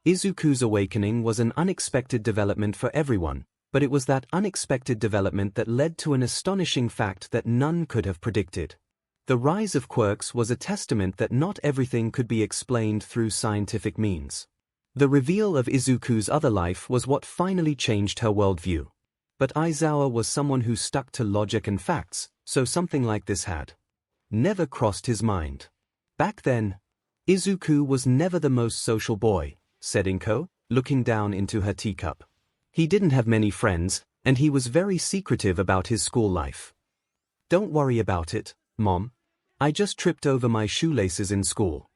Izuku's awakening was an unexpected development for everyone, but it was that unexpected development that led to an astonishing fact that none could have predicted. The rise of quirks was a testament that not everything could be explained through scientific means. The reveal of Izuku's other life was what finally changed her worldview. But Aizawa was someone who stuck to logic and facts, so something like this had never crossed his mind. Back then, Izuku was never the most social boy, said 𝐒𝐽, looking down into her teacup. He didn't have many friends, and he was very secretive about his school life. "Don't worry about it, Mom. I just tripped over my shoelaces in school."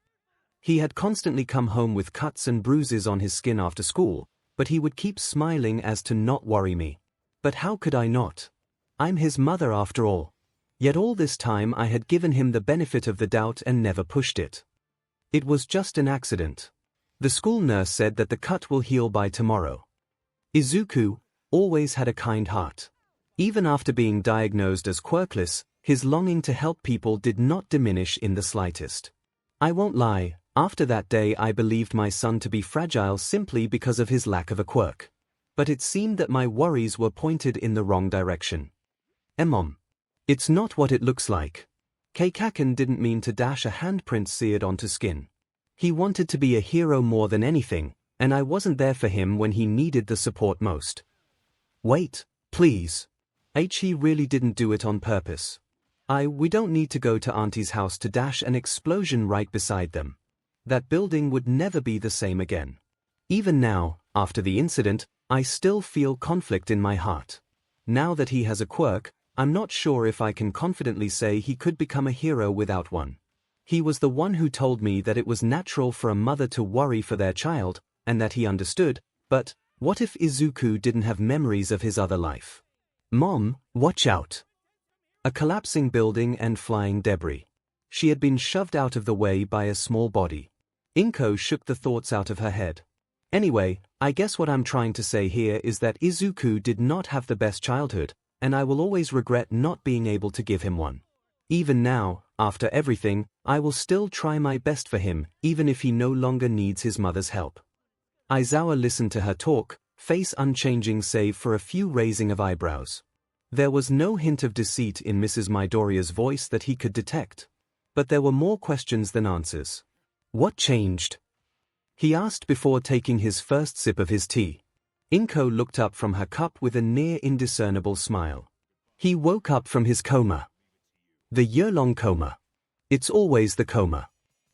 He had constantly come home with cuts and bruises on his skin after school, but he would keep smiling as to not worry me. But how could I not? I'm his mother after all. Yet all this time I had given him the benefit of the doubt and never pushed it. It was just an accident. The school nurse said that the cut will heal by tomorrow. Izuku, always had a kind heart. Even after being diagnosed as quirkless, his longing to help people did not diminish in the slightest. I won't lie, after that day I believed my son to be fragile simply because of his lack of a quirk. But it seemed that my worries were pointed in the wrong direction. Mom. It's not what it looks like. 𝐒𝐭𝐴𝐾 didn't mean to dash a handprint seared onto skin. He wanted to be a hero more than anything, and I wasn't there for him when he needed the support most. Wait, please. He really didn't do it on purpose. We don't need to go to Auntie's house to dash an explosion right beside them. That building would never be the same again. Even now, after the incident, I still feel conflict in my heart. Now that he has a quirk, I'm not sure if I can confidently say he could become a hero without one. He was the one who told me that it was natural for a mother to worry for their child, and that he understood, but what if Izuku didn't have memories of his other life? Mom, watch out! A collapsing building and flying debris. She had been shoved out of the way by a small body. 𝐒𝐭 shook the thoughts out of her head. Anyway, I guess what I'm trying to say here is that Izuku did not have the best childhood, and I will always regret not being able to give him one. Even now, after everything, I will still try my best for him, even if he no longer needs his mother's help. Aizawa listened to her talk, face unchanging save for a few raising of eyebrows. There was no hint of deceit in Mrs. Midoriya's voice that he could detect. But there were more questions than answers. What changed? He asked before taking his first sip of his tea. 𝐒𝐭 looked up from her cup with a near indiscernible smile. He woke up from his coma. The year-long coma. It's always the coma.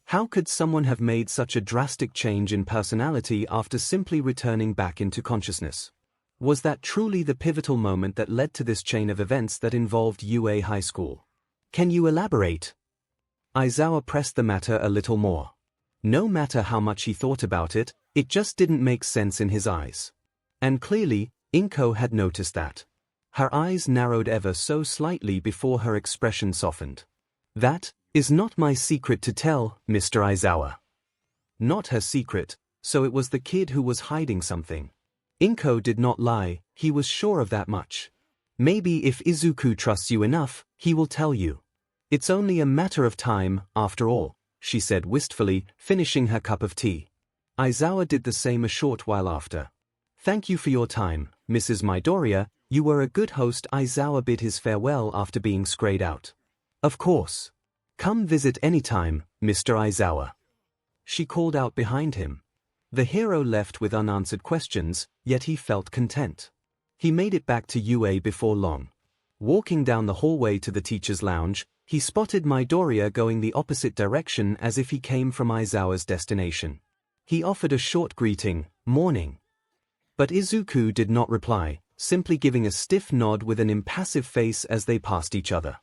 How could someone have made such a drastic change in personality after simply returning back into consciousness? Was that truly the pivotal moment that led to this chain of events that involved UA High School? Can you elaborate? Aizawa pressed the matter a little more. No matter how much he thought about it, it just didn't make sense in his eyes. And clearly, 𝐒𝐭 had noticed that. Her eyes narrowed ever so slightly before her expression softened. That is not my secret to tell, Mr. Aizawa. Not her secret, so it was the kid who was hiding something. 𝐒𝐭 did not lie, he was sure of that much. Maybe if Izuku trusts you enough, he will tell you. It's only a matter of time, after all, she said wistfully, finishing her cup of tea. Aizawa did the same a short while after. Thank you for your time, Mrs. Midoriya, you were a good host. Aizawa bid his farewell after being scrayed out. Of course. Come visit anytime, Mr. Aizawa. She called out behind him. The hero left with unanswered questions, yet he felt content. He made it back to UA before long. Walking down the hallway to the teacher's lounge, he spotted Midoriya going the opposite direction as if he came from Aizawa's destination. He offered a short greeting, morning. But Izuku did not reply, simply giving a stiff nod with an impassive face as they passed each other.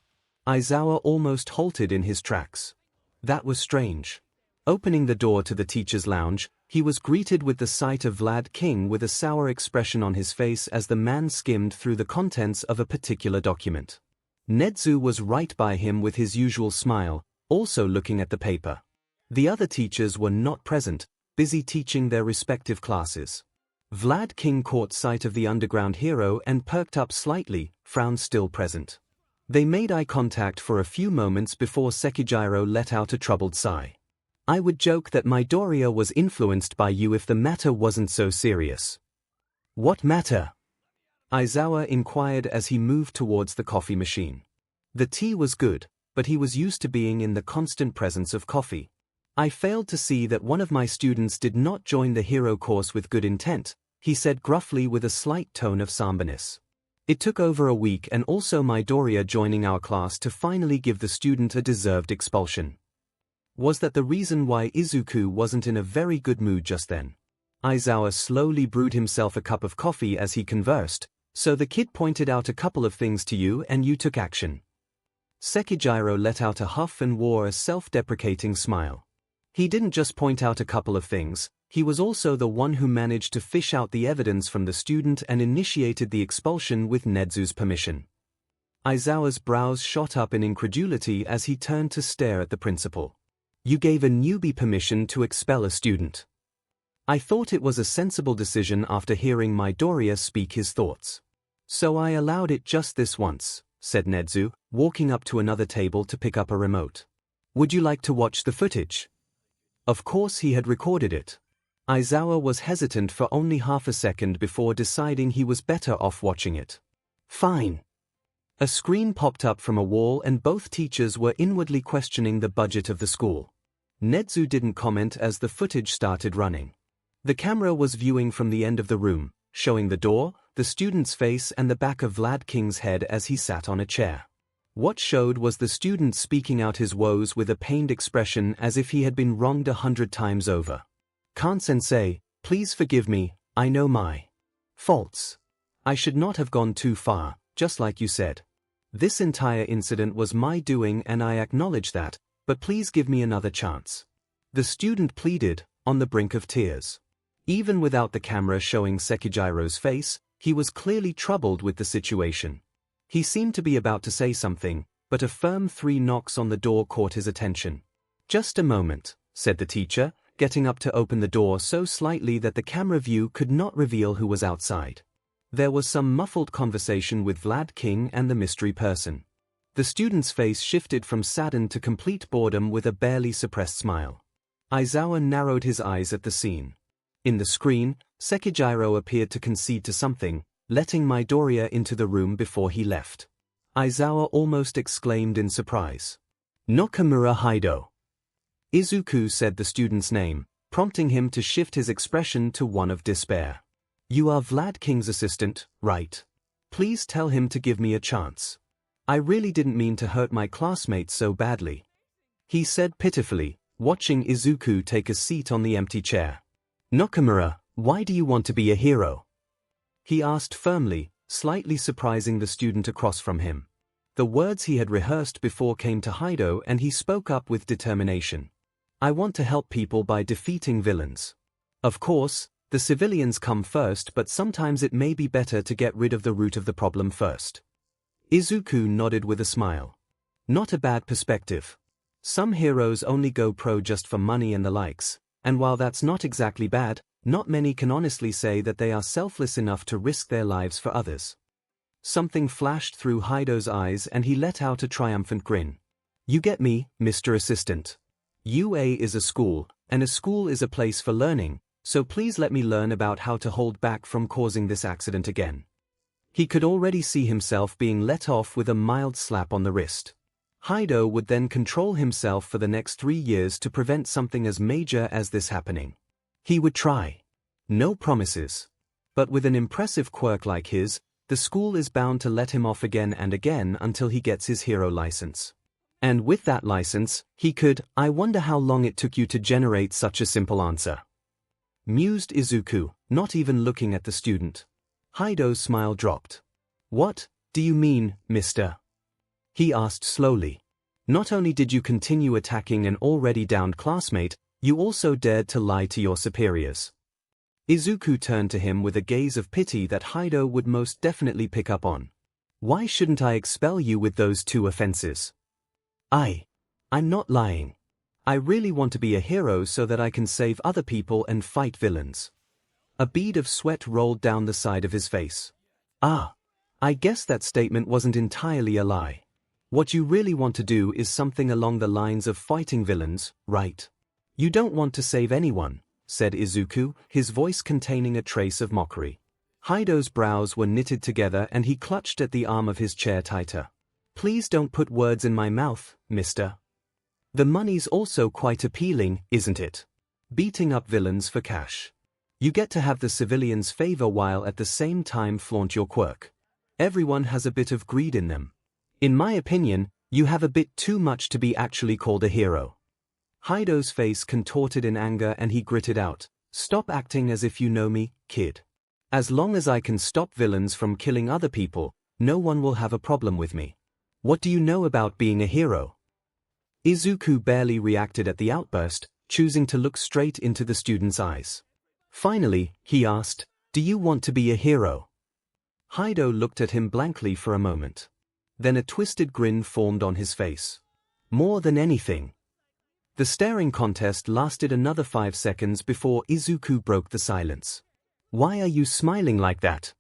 Aizawa almost halted in his tracks. That was strange. Opening the door to the teacher's lounge, he was greeted with the sight of Vlad King with a sour expression on his face as the man skimmed through the contents of a particular document. Nedzu was right by him with his usual smile, also looking at the paper. The other teachers were not present, busy teaching their respective classes. Vlad King caught sight of the underground hero and perked up slightly, frown still present. They made eye contact for a few moments before Sekijiro let out a troubled sigh. I would joke that Midoriya was influenced by you if the matter wasn't so serious. What matter? Aizawa inquired as he moved towards the coffee machine. The tea was good, but he was used to being in the constant presence of coffee. I failed to see that one of my students did not join the hero course with good intent, he said gruffly with a slight tone of somberness. It took over a week and also Midoriya joining our class to finally give the student a deserved expulsion. Was that the reason why Izuku wasn't in a very good mood just then? Aizawa slowly brewed himself a cup of coffee as he conversed, so the kid pointed out a couple of things to you and you took action. Sekijiro let out a huff and wore a self-deprecating smile. He didn't just point out a couple of things, he was also the one who managed to fish out the evidence from the student and initiated the expulsion with Nedzu's permission. Aizawa's brows shot up in incredulity as he turned to stare at the principal. You gave a newbie permission to expel a student. I thought it was a sensible decision after hearing Midoriya speak his thoughts. So I allowed it just this once, said Nezu, walking up to another table to pick up a remote. Would you like to watch the footage? Of course he had recorded it. Aizawa was hesitant for only half a second before deciding he was better off watching it. Fine. A screen popped up from a wall and both teachers were inwardly questioning the budget of the school. Nezu didn't comment as the footage started running. The camera was viewing from the end of the room, showing the door, the student's face and the back of Vlad King's head as he sat on a chair. What showed was the student speaking out his woes with a pained expression as if he had been wronged 100 times over. Kan-sensei, please forgive me, I know my faults. I should not have gone too far, just like you said. This entire incident was my doing and I acknowledge that, but please give me another chance. The student pleaded, on the brink of tears. Even without the camera showing Sekijiro's face, he was clearly troubled with the situation. He seemed to be about to say something, but a firm 3 knocks on the door caught his attention. Just a moment, said the teacher, getting up to open the door so slightly that the camera view could not reveal who was outside. There was some muffled conversation with Vlad King and the mystery person. The student's face shifted from saddened to complete boredom with a barely suppressed smile. Aizawa narrowed his eyes at the scene. In the screen, Sekijiro appeared to concede to something, letting Midoriya into the room before he left. Aizawa almost exclaimed in surprise. Nakamura Haido. Izuku said the student's name, prompting him to shift his expression to one of despair. You are Vlad King's assistant, right? Please tell him to give me a chance. I really didn't mean to hurt my classmates so badly. He said pitifully, watching Izuku take a seat on the empty chair. Nakamura, why do you want to be a hero? He asked firmly, slightly surprising the student across from him. The words he had rehearsed before came to Haido and he spoke up with determination. I want to help people by defeating villains. Of course, the civilians come first, but sometimes it may be better to get rid of the root of the problem first. Izuku nodded with a smile. Not a bad perspective. Some heroes only go pro just for money and the likes, and while that's not exactly bad, not many can honestly say that they are selfless enough to risk their lives for others. Something flashed through Haido's eyes and he let out a triumphant grin. You get me, Mr. Assistant. UA is a school, and a school is a place for learning, so please let me learn about how to hold back from causing this accident again. He could already see himself being let off with a mild slap on the wrist. Haido would then control himself for the next 3 years to prevent something as major as this happening. He would try. No promises. But with an impressive quirk like his, the school is bound to let him off again and again until he gets his hero license. And with that license, he could. I wonder how long it took you to generate such a simple answer. Mused Izuku, not even looking at the student. Haido's smile dropped. What do you mean, mister? He asked slowly. Not only did you continue attacking an already downed classmate, you also dared to lie to your superiors. Izuku turned to him with a gaze of pity that Haido would most definitely pick up on. Why shouldn't I expel you with those 2 offenses? I'm not lying. I really want to be a hero so that I can save other people and fight villains. A bead of sweat rolled down the side of his face. I guess that statement wasn't entirely a lie. What you really want to do is something along the lines of fighting villains, right? You don't want to save anyone, said Izuku, his voice containing a trace of mockery. Haido's brows were knitted together and he clutched at the arm of his chair tighter. Please don't put words in my mouth, mister. The money's also quite appealing, isn't it? Beating up villains for cash. You get to have the civilians' favor while at the same time flaunt your quirk. Everyone has a bit of greed in them. In my opinion, you have a bit too much to be actually called a hero. Haido's face contorted in anger and he gritted out, Stop acting as if you know me, kid. As long as I can stop villains from killing other people, no one will have a problem with me. What do you know about being a hero? Izuku barely reacted at the outburst, choosing to look straight into the student's eyes. Finally, he asked, Do you want to be a hero? Haido looked at him blankly for a moment. Then a twisted grin formed on his face. More than anything. The staring contest lasted another 5 seconds before Izuku broke the silence. Why are you smiling like that?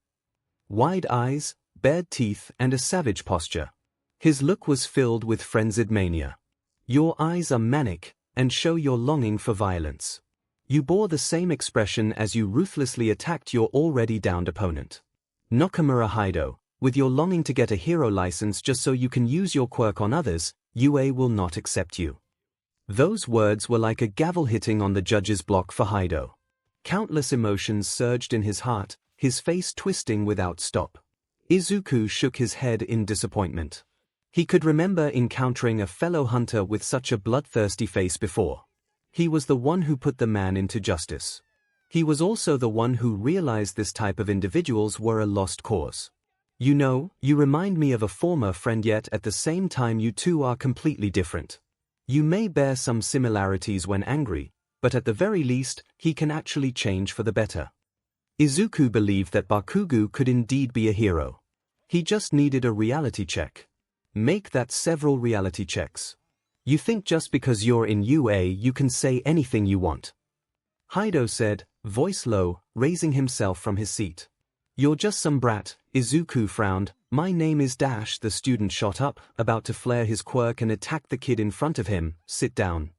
Wide eyes, bared teeth and a savage posture. His look was filled with frenzied mania. Your eyes are manic, and show your longing for violence. You bore the same expression as you ruthlessly attacked your already downed opponent. Nakamura Hido, with your longing to get a hero license just so you can use your quirk on others, UA will not accept you. Those words were like a gavel hitting on the judge's block for Hido. Countless emotions surged in his heart, his face twisting without stop. Izuku shook his head in disappointment. He could remember encountering a fellow hunter with such a bloodthirsty face before. He was the one who put the man into justice. He was also the one who realized this type of individuals were a lost cause. You know, you remind me of a former friend, yet at the same time you two are completely different. You may bear some similarities when angry, but at the very least, he can actually change for the better. Izuku believed that Bakugo could indeed be a hero. He just needed a reality check. Make that several reality checks. You think just because you're in UA you can say anything you want? Hido said, voice low, raising himself from his seat. You're just some brat. Izuku frowned. My name is Dash. The student shot up, about to flare his quirk and attack the kid in front of him. Sit down.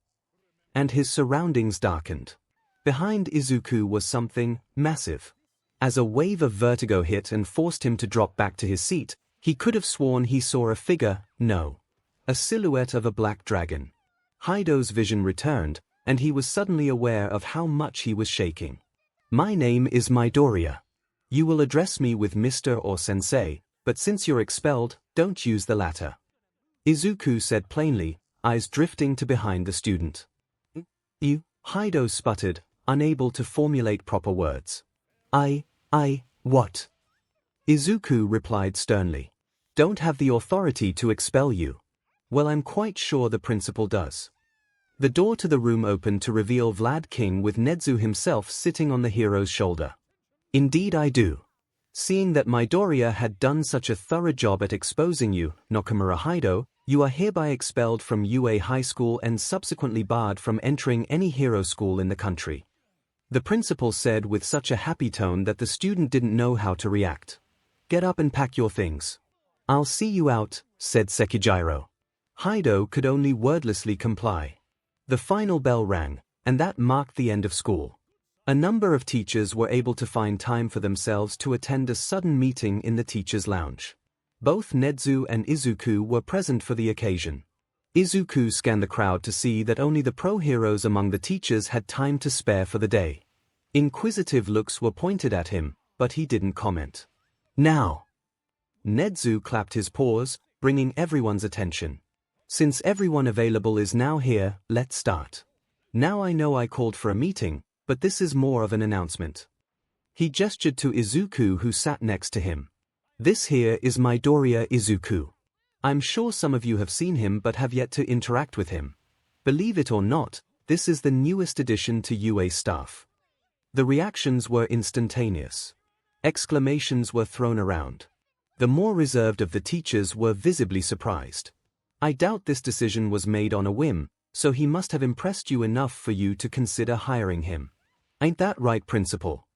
And his surroundings darkened. Behind Izuku was something massive. As a wave of vertigo hit and forced him to drop back to his seat, he could have sworn he saw a figure, no. A silhouette of a black dragon. Hido's vision returned, and he was suddenly aware of how much he was shaking. My name is Midoriya. You will address me with Mr. or Sensei, but since you're expelled, don't use the latter. Izuku said plainly, eyes drifting to behind the student. You? Hido sputtered, unable to formulate proper words. What? Izuku replied sternly. Don't have the authority to expel you. Well, I'm quite sure the principal does. The door to the room opened to reveal Vlad King with Nedzu himself sitting on the hero's shoulder. Indeed I do. Seeing that Midoriya had done such a thorough job at exposing you, Nakamura Hido, you are hereby expelled from UA High School and subsequently barred from entering any hero school in the country. The principal said with such a happy tone that the student didn't know how to react. Get up and pack your things. I'll see you out, said Sekijiro. Hido could only wordlessly comply. The final bell rang, and that marked the end of school. A number of teachers were able to find time for themselves to attend a sudden meeting in the teachers' lounge. Both Nedzu and Izuku were present for the occasion. Izuku scanned the crowd to see that only the pro heroes among the teachers had time to spare for the day. Inquisitive looks were pointed at him, but he didn't comment. Now! Nedzu clapped his paws, bringing everyone's attention. Since everyone available is now here, let's start. Now I know I called for a meeting, but this is more of an announcement. He gestured to Izuku who sat next to him. This here is Midoriya Izuku. I'm sure some of you have seen him but have yet to interact with him. Believe it or not, this is the newest addition to UA staff. The reactions were instantaneous. Exclamations were thrown around. The more reserved of the teachers were visibly surprised. I doubt this decision was made on a whim, so he must have impressed you enough for you to consider hiring him. Ain't that right, Principal?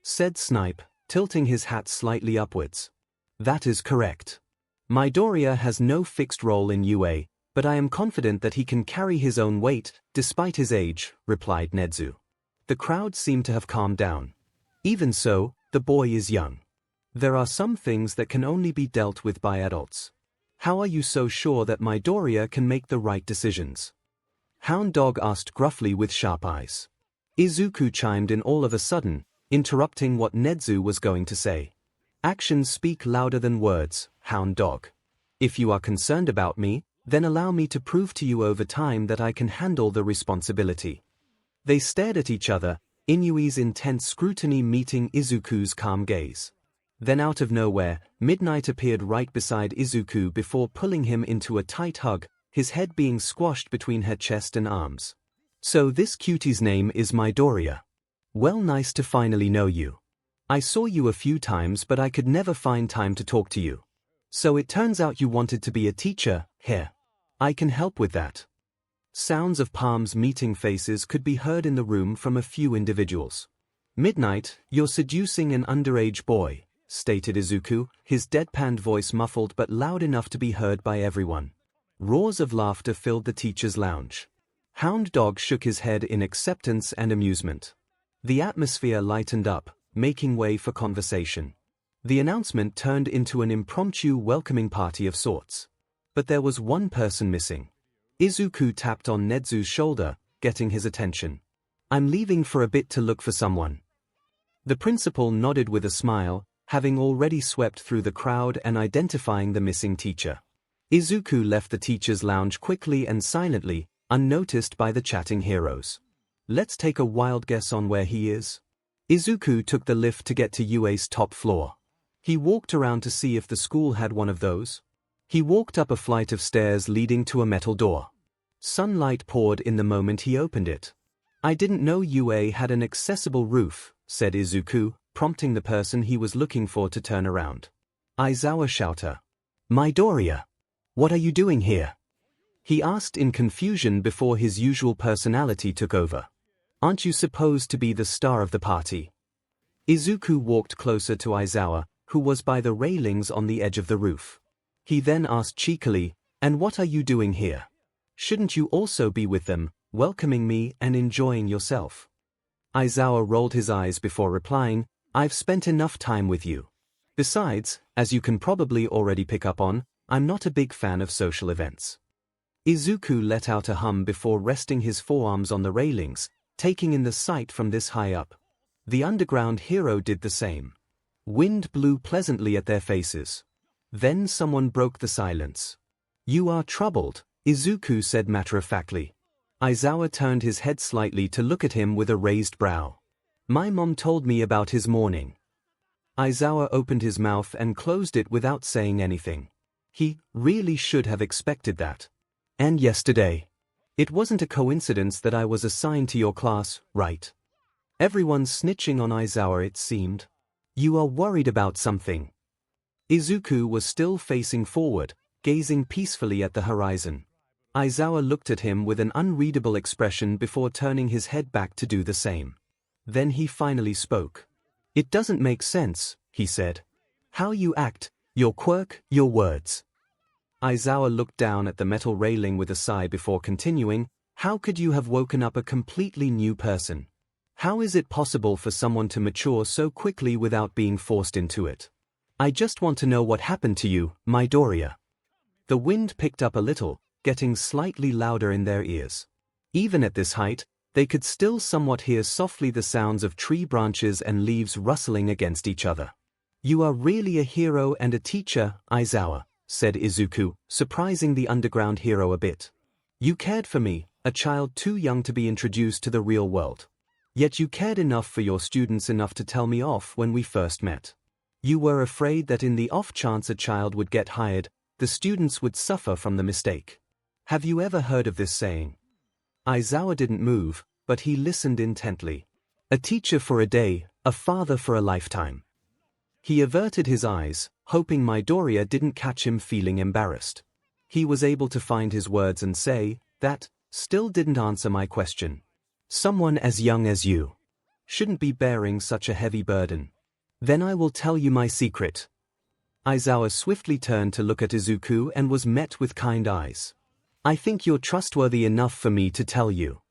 Said Snipe, tilting his hat slightly upwards. That is correct. Midoriya has no fixed role in UA, but I am confident that he can carry his own weight, despite his age, replied Nedzu. The crowd seemed to have calmed down. Even so, the boy is young. There are some things that can only be dealt with by adults. How are you so sure that Midoriya can make the right decisions? Hound Dog asked gruffly with sharp eyes. Izuku chimed in all of a sudden, interrupting what Nedzu was going to say. Actions speak louder than words, Hound Dog. If you are concerned about me, then allow me to prove to you over time that I can handle the responsibility. They stared at each other, Inui's intense scrutiny meeting Izuku's calm gaze. Then out of nowhere, Midnight appeared right beside Izuku before pulling him into a tight hug, his head being squashed between her chest and arms. So this cutie's name is Midoriya. Well, nice to finally know you. I saw you a few times but I could never find time to talk to you. So it turns out you wanted to be a teacher, here. I can help with that. Sounds of palms meeting faces could be heard in the room from a few individuals. "Midnight, you're seducing an underage boy," stated Izuku, his deadpanned voice muffled but loud enough to be heard by everyone. Roars of laughter filled the teacher's lounge. Hound Dog shook his head in acceptance and amusement. The atmosphere lightened up, making way for conversation. The announcement turned into an impromptu welcoming party of sorts. But there was one person missing. Izuku tapped on Nezu's shoulder, getting his attention. "I'm leaving for a bit to look for someone." The principal nodded with a smile, having already swept through the crowd and identifying the missing teacher. Izuku left the teacher's lounge quickly and silently, unnoticed by the chatting heroes. "Let's take a wild guess on where he is." Izuku took the lift to get to UA's top floor. He walked around to see if the school had one of those. He walked up a flight of stairs leading to a metal door. Sunlight poured in the moment he opened it. "I didn't know UA had an accessible roof," said Izuku, prompting the person he was looking for to turn around. Aizawa shouted, "Midoriya! What are you doing here?" He asked in confusion before his usual personality took over. "Aren't you supposed to be the star of the party?" Izuku walked closer to Aizawa, who was by the railings on the edge of the roof. He then asked cheekily, "And what are you doing here? Shouldn't you also be with them, welcoming me and enjoying yourself?" Aizawa rolled his eyes before replying, "I've spent enough time with you. Besides, as you can probably already pick up on, I'm not a big fan of social events." Izuku let out a hum before resting his forearms on the railings, taking in the sight from this high up. The underground hero did the same. Wind blew pleasantly at their faces. Then someone broke the silence. "You are troubled," Izuku said matter-of-factly. Aizawa turned his head slightly to look at him with a raised brow. "My mom told me about his morning." Aizawa opened his mouth and closed it without saying anything. He really should have expected that. "And yesterday. It wasn't a coincidence that I was assigned to your class, right?" Everyone's snitching on Aizawa, it seemed. "You are worried about something." Izuku was still facing forward, gazing peacefully at the horizon. Aizawa looked at him with an unreadable expression before turning his head back to do the same. Then he finally spoke. "It doesn't make sense," he said. "How you act, your quirk, your words." Aizawa looked down at the metal railing with a sigh before continuing, "How could you have woken up a completely new person? How is it possible for someone to mature so quickly without being forced into it? I just want to know what happened to you, Midoriya." The wind picked up a little, getting slightly louder in their ears. Even at this height, they could still somewhat hear softly the sounds of tree branches and leaves rustling against each other. "You are really a hero and a teacher, Aizawa," said Izuku, surprising the underground hero a bit. "You cared for me, a child too young to be introduced to the real world. Yet you cared enough for your students enough to tell me off when we first met. You were afraid that in the off chance a child would get hired, the students would suffer from the mistake. Have you ever heard of this saying?" Aizawa didn't move, but he listened intently. "A teacher for a day, a father for a lifetime." He averted his eyes, hoping Midoriya didn't catch him feeling embarrassed. He was able to find his words and say, "That still didn't answer my question. Someone as young as you shouldn't be bearing such a heavy burden. Then I will tell you my secret." Aizawa swiftly turned to look at Izuku and was met with kind eyes. "I think you're trustworthy enough for me to tell you."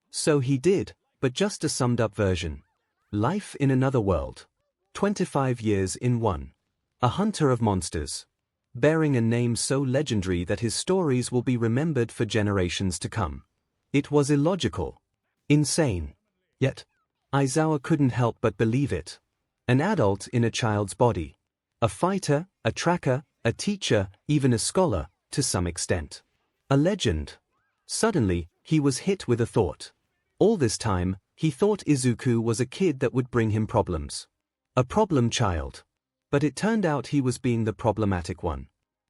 So he did, but just a summed-up version. Life in another world. 25 years in one. A hunter of monsters. Bearing a name so legendary that his stories will be remembered for generations to come. It was illogical. Insane. Yet, Aizawa couldn't help but believe it. An adult in a child's body. A fighter, a tracker, a teacher, even a scholar, to some extent. A legend. Suddenly, he was hit with a thought. All this time, he thought Izuku was a kid that would bring him problems. A problem child. But it turned out he was being the problematic one.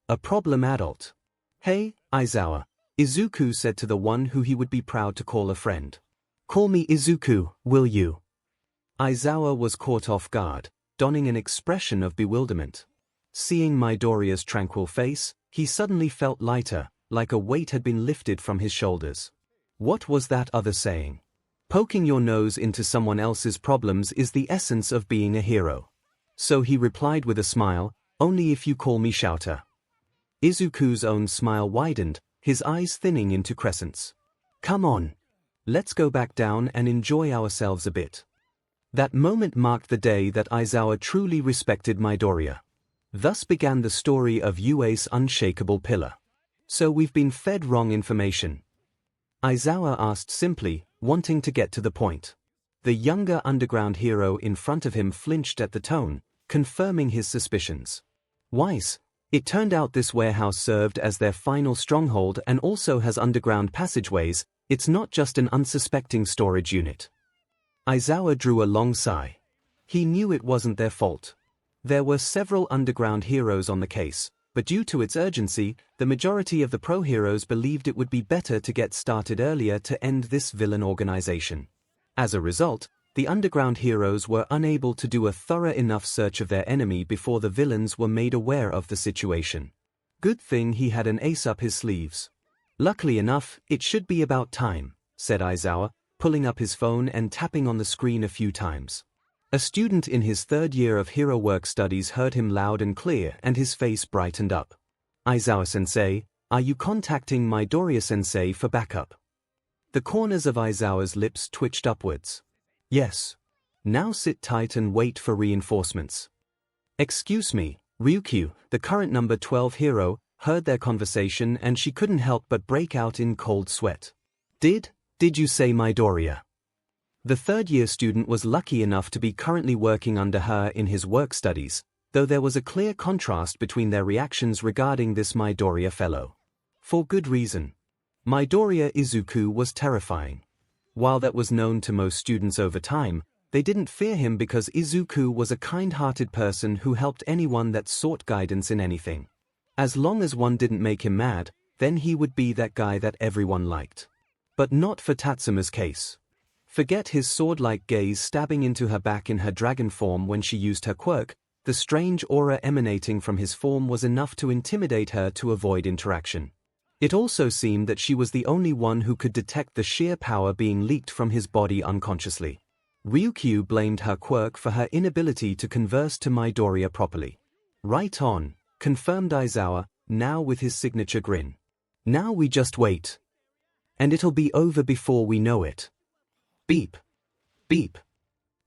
A problem adult. "Hey, Aizawa," Izuku said to the one who he would be proud to call a friend. "Call me Izuku, will you?" Aizawa was caught off guard, donning an expression of bewilderment. Seeing Midoriya's tranquil face, he suddenly felt lighter, like a weight had been lifted from his shoulders. What was that other saying? Poking your nose into someone else's problems is the essence of being a hero. So he replied with a smile, only if you call me Shouter. Izuku's own smile widened, his eyes thinning into crescents. Come on. Let's go back down and enjoy ourselves a bit. That moment marked the day that Aizawa truly respected Midoriya. Thus began the story of Yue's unshakable pillar. So we've been fed wrong information? Aizawa asked simply, wanting to get to the point. The younger underground hero in front of him flinched at the tone, confirming his suspicions. Wise. It turned out this warehouse served as their final stronghold and also has underground passageways. It's not just an unsuspecting storage unit. Aizawa drew a long sigh. He knew it wasn't their fault. There were several underground heroes on the case, but due to its urgency, the majority of the pro-heroes believed it would be better to get started earlier to end this villain organization. As a result, the underground heroes were unable to do a thorough enough search of their enemy before the villains were made aware of the situation. Good thing he had an ace up his sleeves. Luckily enough, it should be about time, said Aizawa, pulling up his phone and tapping on the screen a few times. A student in his third year of hero work studies heard him loud and clear and his face brightened up. Aizawa-sensei, are you contacting Midoriya-sensei for backup? The corners of Aizawa's lips twitched upwards. Yes. Now sit tight and wait for reinforcements. Excuse me, Ryukyu, the current number 12 hero, heard their conversation and she couldn't help but break out in cold sweat. Did you say Midoriya? The third-year student was lucky enough to be currently working under her in his work studies, though there was a clear contrast between their reactions regarding this Midoriya fellow. For good reason. Midoriya Izuku was terrifying. While that was known to most students over time, they didn't fear him because Izuku was a kind-hearted person who helped anyone that sought guidance in anything. As long as one didn't make him mad, then he would be that guy that everyone liked. But not for Tatsuma's case. Forget his sword-like gaze stabbing into her back in her dragon form when she used her quirk, the strange aura emanating from his form was enough to intimidate her to avoid interaction. It also seemed that she was the only one who could detect the sheer power being leaked from his body unconsciously. Ryukyu blamed her quirk for her inability to converse to Midoriya properly. Right on, confirmed Aizawa, now with his signature grin. Now we just wait. And it'll be over before we know it. Beep. Beep.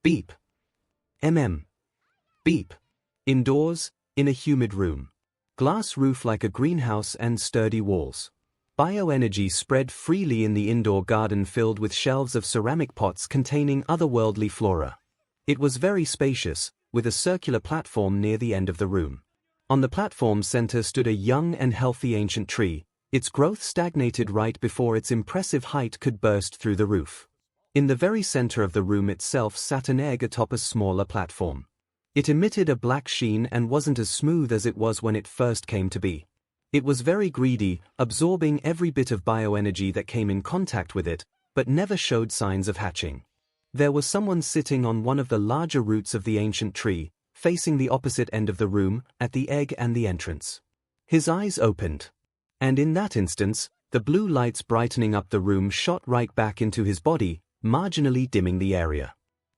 Beep. Beep. Indoors, in a humid room. Glass roof like a greenhouse and sturdy walls. Bioenergy spread freely in the indoor garden filled with shelves of ceramic pots containing otherworldly flora. It was very spacious, with a circular platform near the end of the room. On the platform's center stood a young and healthy ancient tree. Its growth stagnated right before its impressive height could burst through the roof. In the very center of the room itself sat an egg atop a smaller platform. It emitted a black sheen and wasn't as smooth as it was when it first came to be. It was very greedy, absorbing every bit of bioenergy that came in contact with it, but never showed signs of hatching. There was someone sitting on one of the larger roots of the ancient tree, facing the opposite end of the room, at the egg and the entrance. His eyes opened. And in that instance, the blue lights brightening up the room shot right back into his body, marginally dimming the area.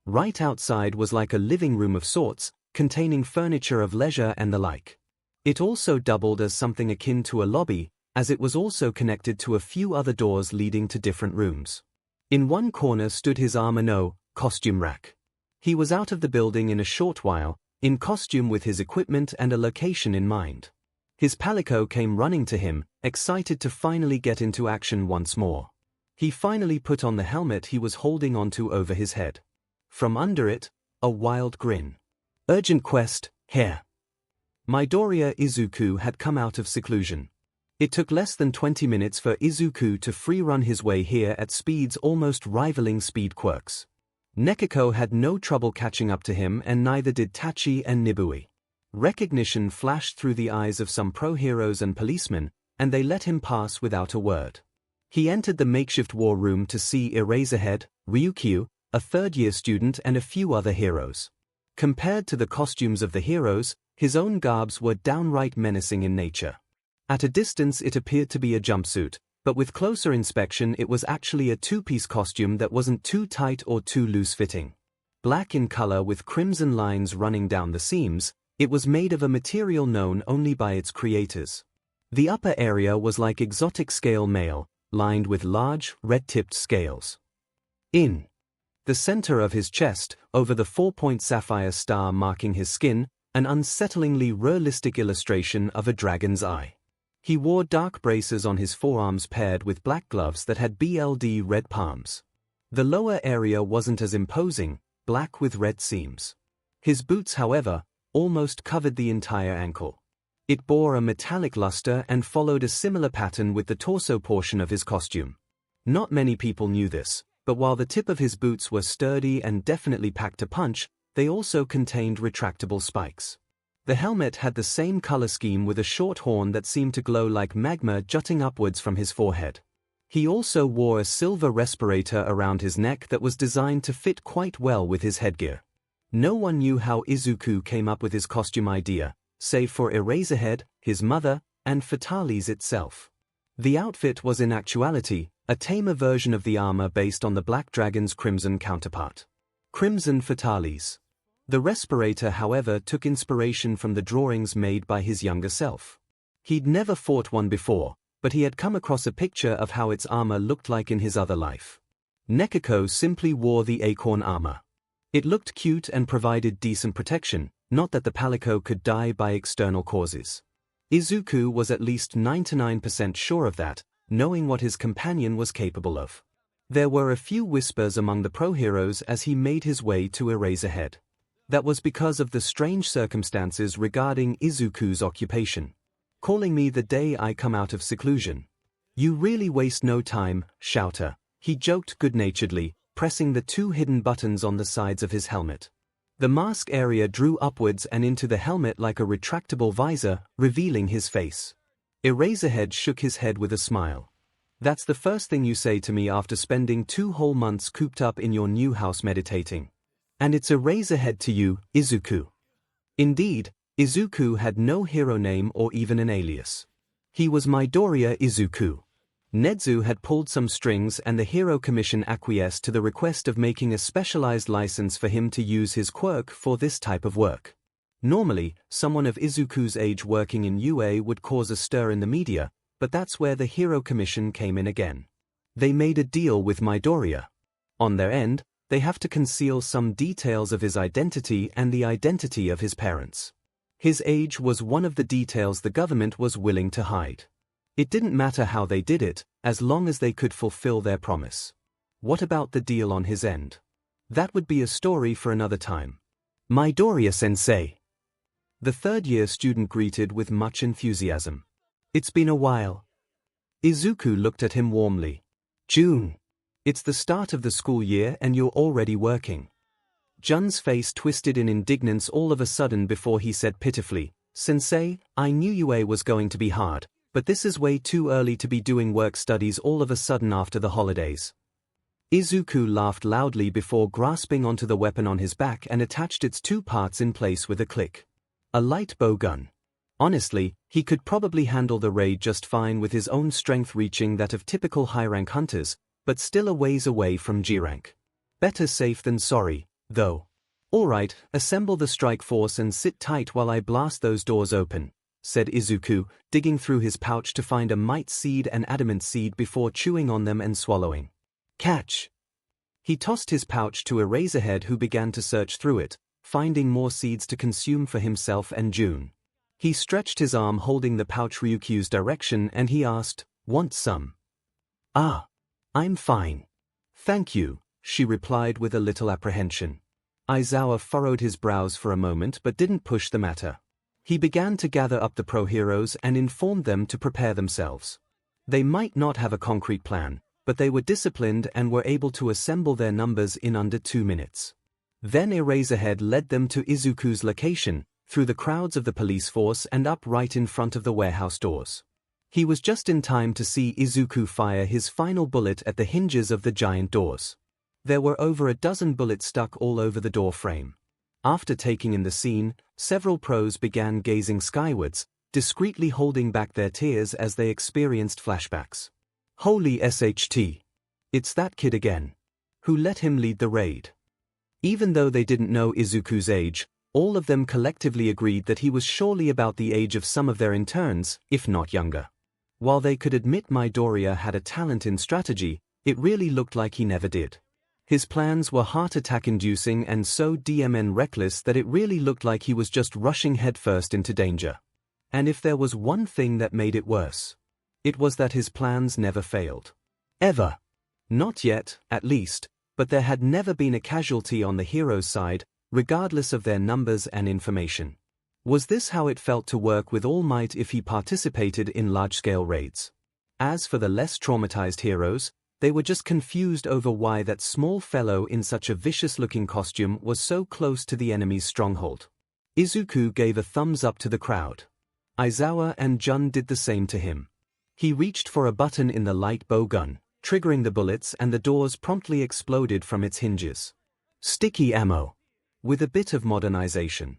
Right outside was like a living room of sorts, containing furniture of leisure and the like. It also doubled as something akin to a lobby, as it was also connected to a few other doors leading to different rooms. In one corner stood his Amano costume rack. He was out of the building in a short while, in costume with his equipment and a location in mind. His palico came running to him, excited to finally get into action once more. He finally put on the helmet he was holding onto over his head. From under it, a wild grin. Urgent quest, here. Midoriya Izuku had come out of seclusion. It took less than 20 minutes for Izuku to free-run his way here at speeds almost rivaling speed quirks. Nekiko had no trouble catching up to him and neither did Tachi and Nibui. Recognition flashed through the eyes of some pro-heroes and policemen, and they let him pass without a word. He entered the makeshift war room to see Eraserhead, Ryukyu, a third-year student and a few other heroes. Compared to the costumes of the heroes, his own garbs were downright menacing in nature. At a distance it appeared to be a jumpsuit, but with closer inspection it was actually a two-piece costume that wasn't too tight or too loose-fitting. Black in color with crimson lines running down the seams, it was made of a material known only by its creators. The upper area was like exotic scale mail, lined with large, red-tipped scales. In the center of his chest, over the 4-point sapphire star marking his skin, an unsettlingly realistic illustration of a dragon's eye. He wore dark braces on his forearms paired with black gloves that had BLD red palms. The lower area wasn't as imposing, black with red seams. His boots, however, almost covered the entire ankle. It bore a metallic luster and followed a similar pattern with the torso portion of his costume. Not many people knew this, but while the tip of his boots were sturdy and definitely packed a punch, they also contained retractable spikes. The helmet had the same color scheme with a short horn that seemed to glow like magma jutting upwards from his forehead. He also wore a silver respirator around his neck that was designed to fit quite well with his headgear. No one knew how Izuku came up with his costume idea, save for Eraserhead, his mother, and Fatalis itself. The outfit was in actuality a tamer version of the armor based on the Black Dragon's crimson counterpart. Crimson Fatalis. The respirator, however, took inspiration from the drawings made by his younger self. He'd never fought one before, but he had come across a picture of how its armor looked like in his other life. Nekako simply wore the acorn armor. It looked cute and provided decent protection, not that the palico could die by external causes. Izuku was at least 99% sure of that, knowing what his companion was capable of. There were a few whispers among the pro-heroes as he made his way to Eraserhead. That was because of the strange circumstances regarding Izuku's occupation. Calling me the day I come out of seclusion. You really waste no time, Shouter, he joked good-naturedly, pressing the 2 hidden buttons on the sides of his helmet. The mask area drew upwards and into the helmet like a retractable visor, revealing his face. Eraserhead shook his head with a smile. That's the first thing you say to me after spending 2 whole months cooped up in your new house meditating. And it's Eraserhead to you, Izuku. Indeed, Izuku had no hero name or even an alias. He was Midoriya Izuku. Nezu had pulled some strings and the Hero Commission acquiesced to the request of making a specialized license for him to use his quirk for this type of work. Normally, someone of Izuku's age working in UA would cause a stir in the media, but that's where the Hero Commission came in again. They made a deal with Midoriya. On their end, they have to conceal some details of his identity and the identity of his parents. His age was one of the details the government was willing to hide. It didn't matter how they did it, as long as they could fulfill their promise. What about the deal on his end? That would be a story for another time. Midoriya-sensei. The third-year student greeted with much enthusiasm. It's been a while. Izuku looked at him warmly. June. It's the start of the school year and you're already working. Jun's face twisted in indignance all of a sudden before he said pitifully, Sensei, I knew UA was going to be hard, but this is way too early to be doing work studies all of a sudden after the holidays. Izuku laughed loudly before grasping onto the weapon on his back and attached its 2 parts in place with a click. A light bow gun. Honestly, he could probably handle the raid just fine with his own strength reaching that of typical high-rank hunters, but still a ways away from G-rank. Better safe than sorry, though. Alright, assemble the strike force and sit tight while I blast those doors open, said Izuku, digging through his pouch to find a might seed and adamant seed before chewing on them and swallowing. Catch! He tossed his pouch to Eraserhead who began to search through it, finding more seeds to consume for himself and June. He stretched his arm holding the pouch Ryukyu's direction and he asked, Want some? Ah. I'm fine. Thank you, she replied with a little apprehension. Aizawa furrowed his brows for a moment but didn't push the matter. He began to gather up the pro-heroes and informed them to prepare themselves. They might not have a concrete plan, but they were disciplined and were able to assemble their numbers in under 2 minutes. Then Eraserhead led them to Izuku's location, through the crowds of the police force and up right in front of the warehouse doors. He was just in time to see Izuku fire his final bullet at the hinges of the giant doors. There were over a dozen bullets stuck all over the door frame. After taking in the scene, several pros began gazing skywards, discreetly holding back their tears as they experienced flashbacks. Holy SHT. It's that kid again. Who let him lead the raid? Even though they didn't know Izuku's age, all of them collectively agreed that he was surely about the age of some of their interns, if not younger. While they could admit Midoriya had a talent in strategy, it really looked like he never did. His plans were heart attack-inducing and so DMN reckless that it really looked like he was just rushing headfirst into danger. And if there was one thing that made it worse, it was that his plans never failed. Ever. Not yet, at least, but there had never been a casualty on the hero's side, regardless of their numbers and information. Was this how it felt to work with All Might if he participated in large-scale raids? As for the less traumatized heroes, they were just confused over why that small fellow in such a vicious-looking costume was so close to the enemy's stronghold. Izuku gave a thumbs up to the crowd. Aizawa and Jun did the same to him. He reached for a button in the light bow gun, triggering the bullets, and the doors promptly exploded from its hinges. Sticky ammo. With a bit of modernization.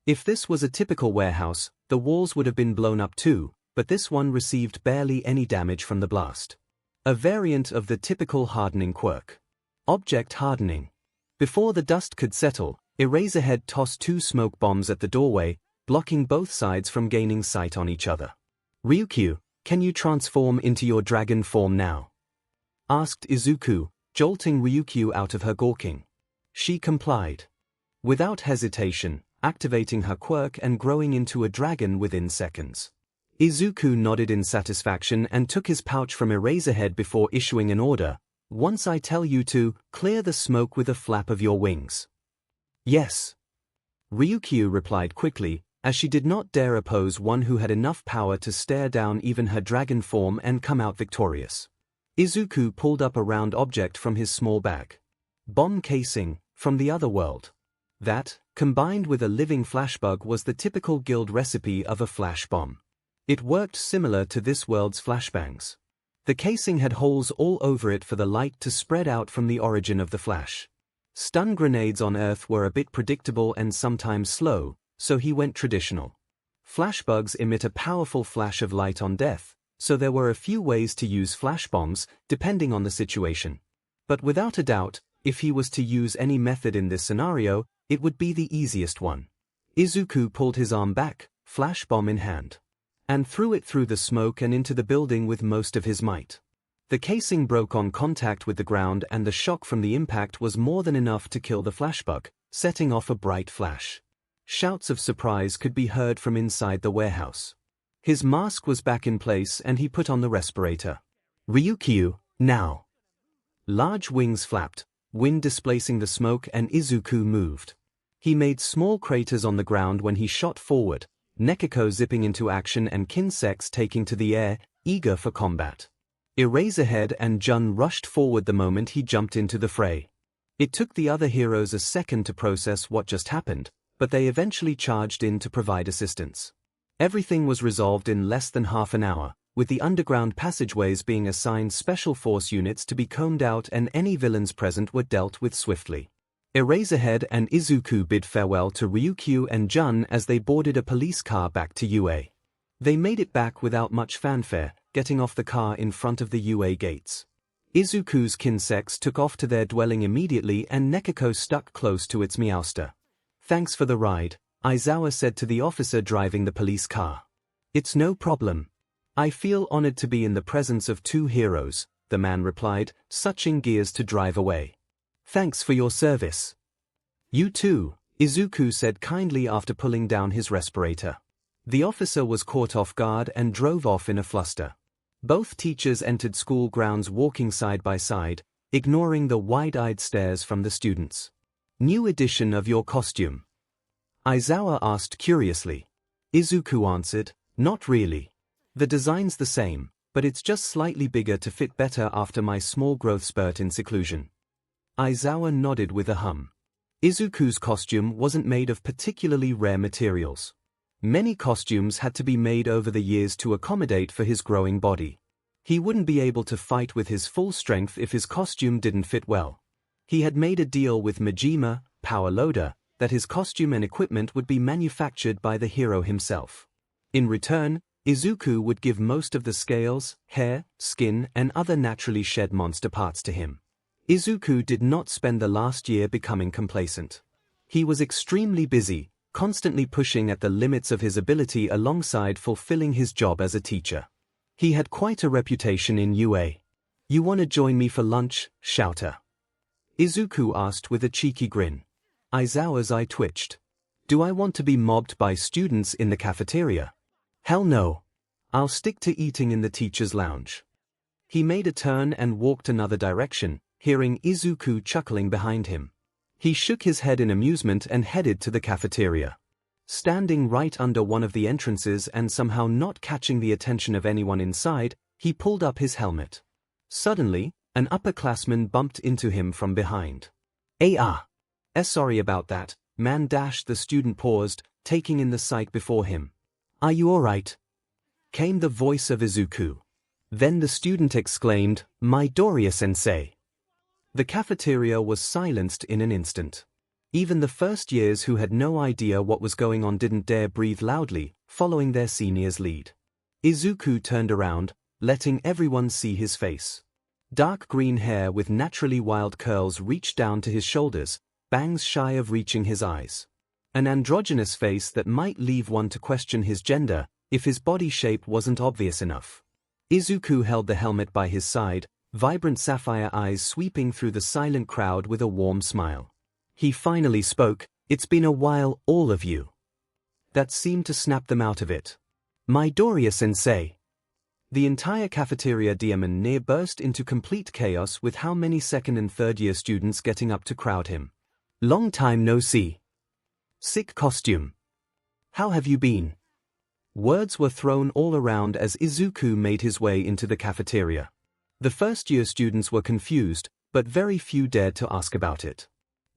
If this was a typical warehouse, the walls would have been blown up too, but this one received barely any damage from the blast. A variant of the typical hardening quirk. Object hardening. Before the dust could settle, Eraserhead tossed 2 smoke bombs at the doorway, blocking both sides from gaining sight on each other. Ryukyu, can you transform into your dragon form now? Asked Izuku, jolting Ryukyu out of her gawking. She complied. Without hesitation, activating her quirk and growing into a dragon within seconds. Izuku nodded in satisfaction and took his pouch from Eraserhead before issuing an order. Once I tell you to, clear the smoke with a flap of your wings. Yes. Ryukyu replied quickly, as she did not dare oppose one who had enough power to stare down even her dragon form and come out victorious. Izuku pulled up a round object from his small bag. Bomb casing, from the other world. That, combined with a living flashbug, was the typical guild recipe of a flash bomb. It worked similar to this world's flashbangs. The casing had holes all over it for the light to spread out from the origin of the flash. Stun grenades on Earth were a bit predictable and sometimes slow, so he went traditional. Flashbugs emit a powerful flash of light on death, so there were a few ways to use flash bombs, depending on the situation. But without a doubt, if he was to use any method in this scenario, it would be the easiest one. Izuku pulled his arm back, flash bomb in hand, and threw it through the smoke and into the building with most of his might. The casing broke on contact with the ground, and the shock from the impact was more than enough to kill the flashbug, setting off a bright flash. Shouts of surprise could be heard from inside the warehouse. His mask was back in place and he put on the respirator. Ryukyu, now. Large wings flapped, wind displacing the smoke, and Izuku moved. He made small craters on the ground when he shot forward, Nekiko zipping into action and Kinsex taking to the air, eager for combat. Eraserhead and Jun rushed forward the moment he jumped into the fray. It took the other heroes a second to process what just happened, but they eventually charged in to provide assistance. Everything was resolved in less than half an hour, with the underground passageways being assigned special force units to be combed out, and any villains present were dealt with swiftly. Eraserhead and Izuku bid farewell to Ryukyu and Jun as they boarded a police car back to UA. They made it back without much fanfare, getting off the car in front of the UA gates. Izuku's Kinsex took off to their dwelling immediately, and Nekiko stuck close to its Meowster. Thanks for the ride, Aizawa said to the officer driving the police car. It's no problem. I feel honored to be in the presence of 2 heroes, the man replied, switching gears to drive away. Thanks for your service. You too, Izuku said kindly after pulling down his respirator. The officer was caught off guard and drove off in a fluster. Both teachers entered school grounds walking side by side, ignoring the wide-eyed stares from the students. New edition of your costume? Aizawa asked curiously. Izuku answered, not really. The design's the same, but it's just slightly bigger to fit better after my small growth spurt in seclusion. Aizawa nodded with a hum. Izuku's costume wasn't made of particularly rare materials. Many costumes had to be made over the years to accommodate for his growing body. He wouldn't be able to fight with his full strength if his costume didn't fit well. He had made a deal with Majima, Power Loader, that his costume and equipment would be manufactured by the hero himself. In return, 𝐒𝐬𝐽 would give most of the scales, hair, skin, and other naturally shed monster parts to him. 𝐒𝐬𝐽 did not spend the last year becoming complacent. He was extremely busy, constantly pushing at the limits of his ability alongside fulfilling his job as a teacher. He had quite a reputation in UA. "You wanna join me for lunch, shouter?" 𝐒𝐬𝐽 asked with a cheeky grin. Aizawa's eye twitched. "Do I want to be mobbed by students in the cafeteria? Hell no. I'll stick to eating in the teacher's lounge." He made a turn and walked another direction, hearing 𝐒𝐬𝐽 chuckling behind him. He shook his head in amusement and headed to the cafeteria. Standing right under one of the entrances and somehow not catching the attention of anyone inside, he pulled up his helmet. Suddenly, an upperclassman bumped into him from behind. Sorry about that, man." The student paused, taking in the sight before him. "Are you alright?" came the voice of 𝐒𝐬𝐽. Then the student exclaimed, "Midoriya-sensei." The cafeteria was silenced in an instant. Even the first years who had no idea what was going on didn't dare breathe loudly, following their senior's lead. 𝐒𝐬𝐽 turned around, letting everyone see his face. Dark green hair with naturally wild curls reached down to his shoulders, bangs shy of reaching his eyes. An androgynous face that might leave one to question his gender, if his body shape wasn't obvious enough. 𝐒𝐬𝐽 held the helmet by his side, vibrant sapphire eyes sweeping through the silent crowd with a warm smile. He finally spoke, "It's been a while, all of you." That seemed to snap them out of it. "Midoriya-sensei." The entire cafeteria demon near burst into complete chaos with how many second and third year students getting up to crowd him. "Long time no see. Sick costume. How have you been?" Words were thrown all around as 𝐒𝐬𝐽 made his way into the cafeteria. The first year students were confused, but very few dared to ask about it.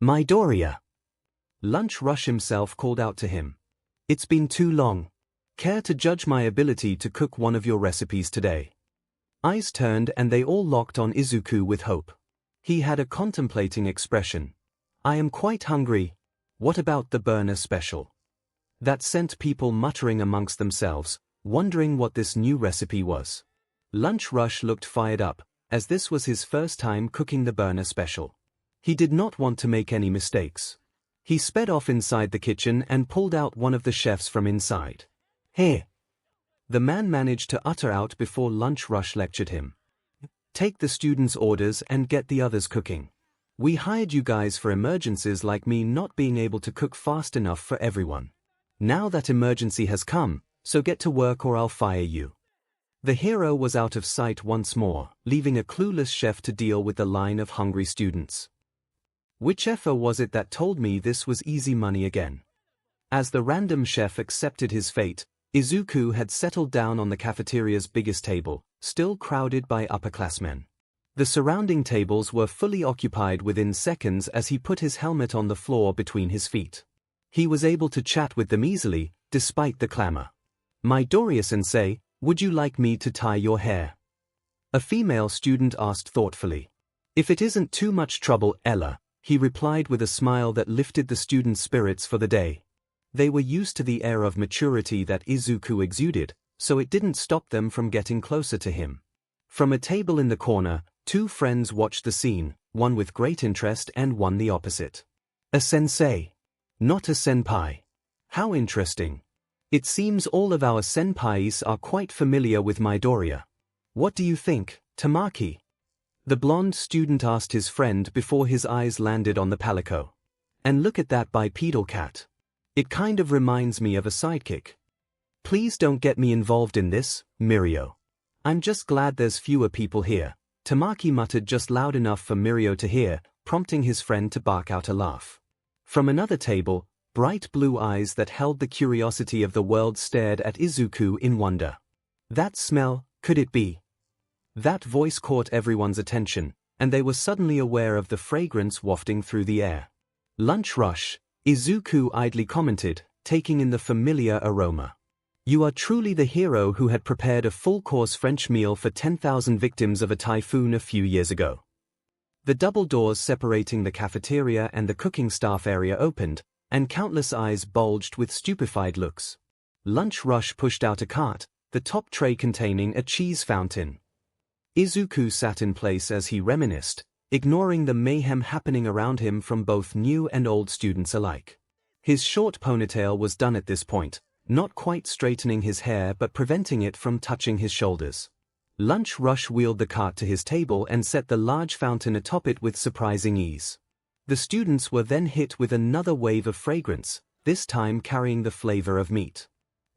"Midoriya." Lunch Rush himself called out to him. "It's been too long. Care to judge my ability to cook one of your recipes today?" Eyes turned and they all locked on 𝐒𝐬𝐽 with hope. He had a contemplating expression. "I am quite hungry. What about the burner special?" That sent people muttering amongst themselves, wondering what this new recipe was. Lunch Rush looked fired up, as this was his first time cooking the burner special. He did not want to make any mistakes. He sped off inside the kitchen and pulled out one of the chefs from inside. "Here." The man managed to utter out before Lunch Rush lectured him. "Take the students' orders and get the others cooking. We hired you guys for emergencies like me not being able to cook fast enough for everyone. Now that emergency has come, so get to work or I'll fire you." The hero was out of sight once more, leaving a clueless chef to deal with the line of hungry students. Whichever was it that told me this was easy money again? As the random chef accepted his fate, 𝐒𝐬𝐽 had settled down on the cafeteria's biggest table, still crowded by upperclassmen. The surrounding tables were fully occupied within seconds as he put his helmet on the floor between his feet. He was able to chat with them easily, despite the clamor. "Midoriya-sensei, would you like me to tie your hair?" A female student asked thoughtfully. "If it isn't too much trouble, Ella," he replied with a smile that lifted the students' spirits for the day. They were used to the air of maturity that 𝐒𝐬𝐽 exuded, so it didn't stop them from getting closer to him. From a table in the corner, two friends watched the scene, one with great interest and one the opposite. "A sensei. Not a senpai. How interesting. It seems all of our senpais are quite familiar with Midoriya. What do you think, Tamaki?" The blonde student asked his friend before his eyes landed on the palico. "And look at that bipedal cat. It kind of reminds me of a sidekick." "Please don't get me involved in this, Mirio. I'm just glad there's fewer people here," Tamaki muttered just loud enough for Mirio to hear, prompting his friend to bark out a laugh. From another table, bright blue eyes that held the curiosity of the world stared at 𝐒𝐬𝐽 in wonder. "That smell, could it be?" That voice caught everyone's attention, and they were suddenly aware of the fragrance wafting through the air. "Lunch Rush," 𝐒𝐬𝐽 idly commented, taking in the familiar aroma. "You are truly the hero who had prepared a full-course French meal for 10,000 victims of a typhoon a few years ago." The double doors separating the cafeteria and the cooking staff area opened, and countless eyes bulged with stupefied looks. Lunch Rush pushed out a cart, the top tray containing a cheese fountain. 𝐒𝐬𝐽 sat in place as he reminisced, ignoring the mayhem happening around him from both new and old students alike. His short ponytail was done at this point, not quite straightening his hair but preventing it from touching his shoulders. Lunch Rush wheeled the cart to his table and set the large fountain atop it with surprising ease. The students were then hit with another wave of fragrance, this time carrying the flavor of meat.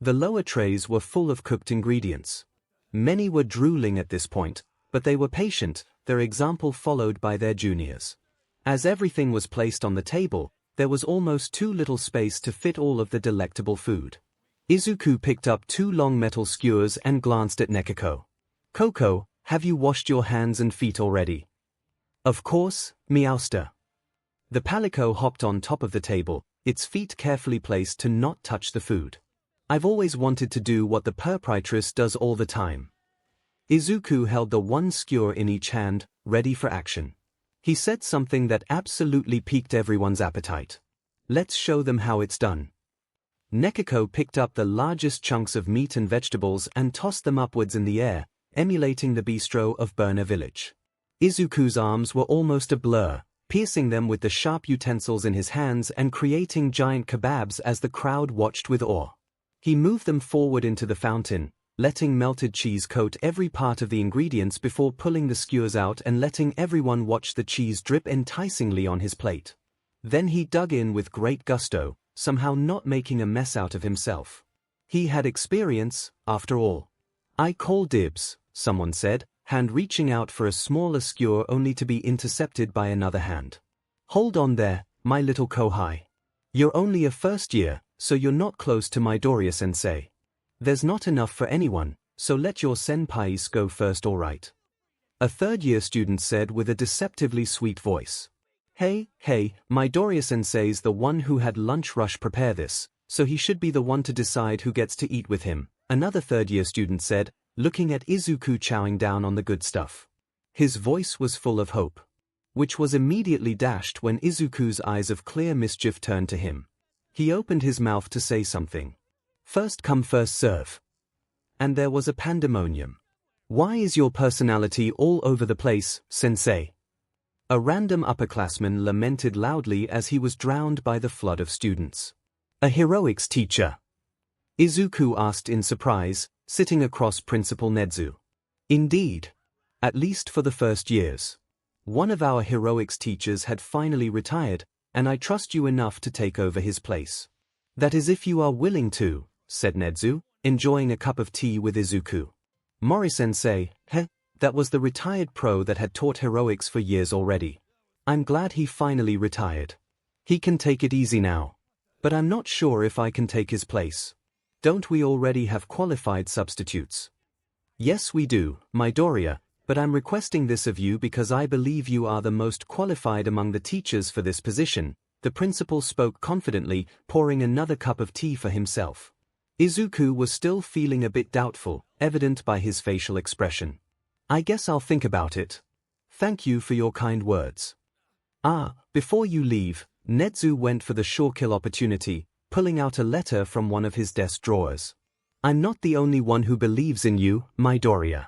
The lower trays were full of cooked ingredients. Many were drooling at this point, but they were patient, their example followed by their juniors. As everything was placed on the table, there was almost too little space to fit all of the delectable food. 𝐒𝐬𝐽 picked up 2 long metal skewers and glanced at Nekako. "Coco, have you washed your hands and feet already?" "Of course, meowster." The palico hopped on top of the table, its feet carefully placed to not touch the food. "I've always wanted to do what the proprietress does all the time." 𝐒𝐬𝐽 held the 1 skewer in each hand, ready for action. He said something that absolutely piqued everyone's appetite. "Let's show them how it's done." Nekako picked up the largest chunks of meat and vegetables and tossed them upwards in the air, emulating the bistro of Burner Village. 𝐒𝐬𝐽's arms were almost a blur, piercing them with the sharp utensils in his hands and creating giant kebabs as the crowd watched with awe. He moved them forward into the fountain, letting melted cheese coat every part of the ingredients before pulling the skewers out and letting everyone watch the cheese drip enticingly on his plate. Then he dug in with great gusto, somehow not making a mess out of himself. He had experience, after all. "I call dibs," someone said, hand reaching out for a smaller skewer only to be intercepted by another hand. "Hold on there, my little Kohai. You're only a first year, so you're not close to Midoriya-sensei. There's not enough for anyone, so let your senpais go first, all right?" A third-year student said with a deceptively sweet voice. Hey, Midoriya-sensei's the one who had Lunch Rush prepare this, so he should be the one to decide who gets to eat with him," another third-year student said, looking at 𝐒𝐬𝐽 chowing down on the good stuff. His voice was full of hope, which was immediately dashed when 𝐒𝐬𝐽's eyes of clear mischief turned to him. He opened his mouth to say something. "First come first serve." And there was a pandemonium. "Why is your personality all over the place, sensei?" A random upperclassman lamented loudly as he was drowned by the flood of students. "A heroics teacher?" 𝐒𝐬𝐽 asked in surprise, sitting across Principal Nezu. "Indeed. At least for the first years. One of our heroics teachers had finally retired, and I trust you enough to take over his place." "That is if you are willing to," said Nezu, enjoying a cup of tea with 𝐒𝐬𝐽. "Mori-sensei, that was the retired pro that had taught heroics for years already. I'm glad he finally retired. He can take it easy now. But I'm not sure if I can take his place. Don't we already have qualified substitutes?" "Yes we do, Midoriya, but I'm requesting this of you because I believe you are the most qualified among the teachers for this position," the principal spoke confidently, pouring another cup of tea for himself. 𝐒𝐬𝐽 was still feeling a bit doubtful, evident by his facial expression. "I guess I'll think about it. Thank you for your kind words." Before you leave, Nezu went for the sure-kill opportunity, pulling out a letter from one of his desk drawers. "I'm not the only one who believes in you, Midoriya."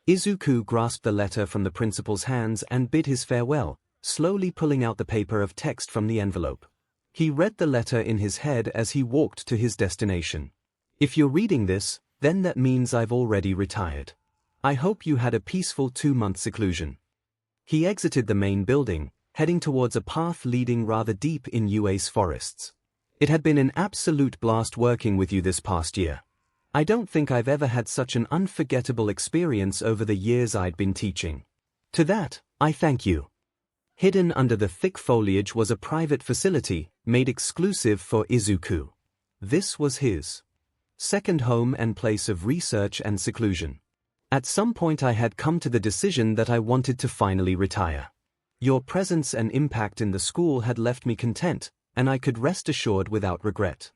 𝐒𝐬𝐽 grasped the letter from the principal's hands and bid his farewell, slowly pulling out the paper of text from the envelope. He read the letter in his head as he walked to his destination. "If you're reading this, then that means I've already retired. I hope you had a peaceful 2-month seclusion." He exited the main building, heading towards a path leading rather deep in UA's forests. "It had been an absolute blast working with you this past year. I don't think I've ever had such an unforgettable experience over the years I'd been teaching. To that, I thank you." Hidden under the thick foliage was a private facility, made exclusive for 𝐒𝐬𝐽. This was his second home and place of research and seclusion. "At some point I had come to the decision that I wanted to finally retire. Your presence and impact in the school had left me content, and I could rest assured without regret."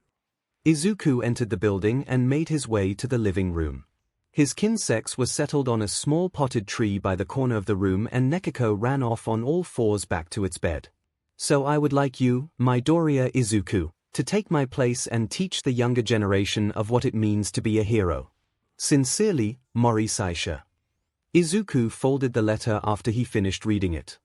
𝐒𝐬𝐽 entered the building and made his way to the living room. His kin-sex was settled on a small potted tree by the corner of the room and Nekako ran off on all fours back to its bed. "So I would like you, Midoriya 𝐒𝐬𝐽, to take my place and teach the younger generation of what it means to be a hero. Sincerely, Mori Saisha. Izuku folded the letter after he finished reading it.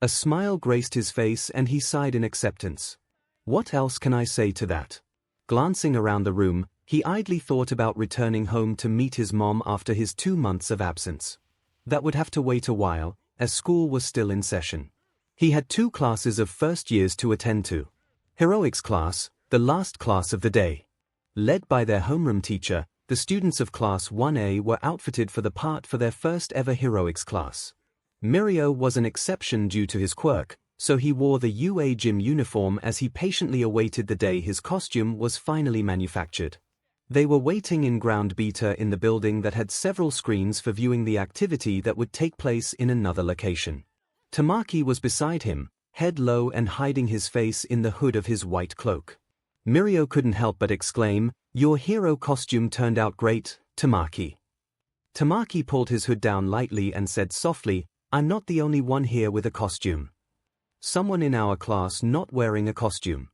A smile graced his face and he sighed in acceptance. What else can I say to that? Glancing around the room, he idly thought about returning home to meet his mom after his 2 months of absence. That would have to wait a while, as school was still in session. He had 2 classes of first years to attend to. Heroics class, the last class of the day. Led by their homeroom teacher, the students of Class 1A were outfitted for the part for their first ever heroics class. Mirio was an exception due to his quirk, so he wore the UA gym uniform as he patiently awaited the day his costume was finally manufactured. They were waiting in ground beta in the building that had several screens for viewing the activity that would take place in another location. Tamaki was beside him, head low and hiding his face in the hood of his white cloak. Mirio couldn't help but exclaim, "Your hero costume turned out great, Tamaki." Tamaki pulled his hood down lightly and said softly, "I'm not the only one here with a costume. Someone in our class not wearing a costume."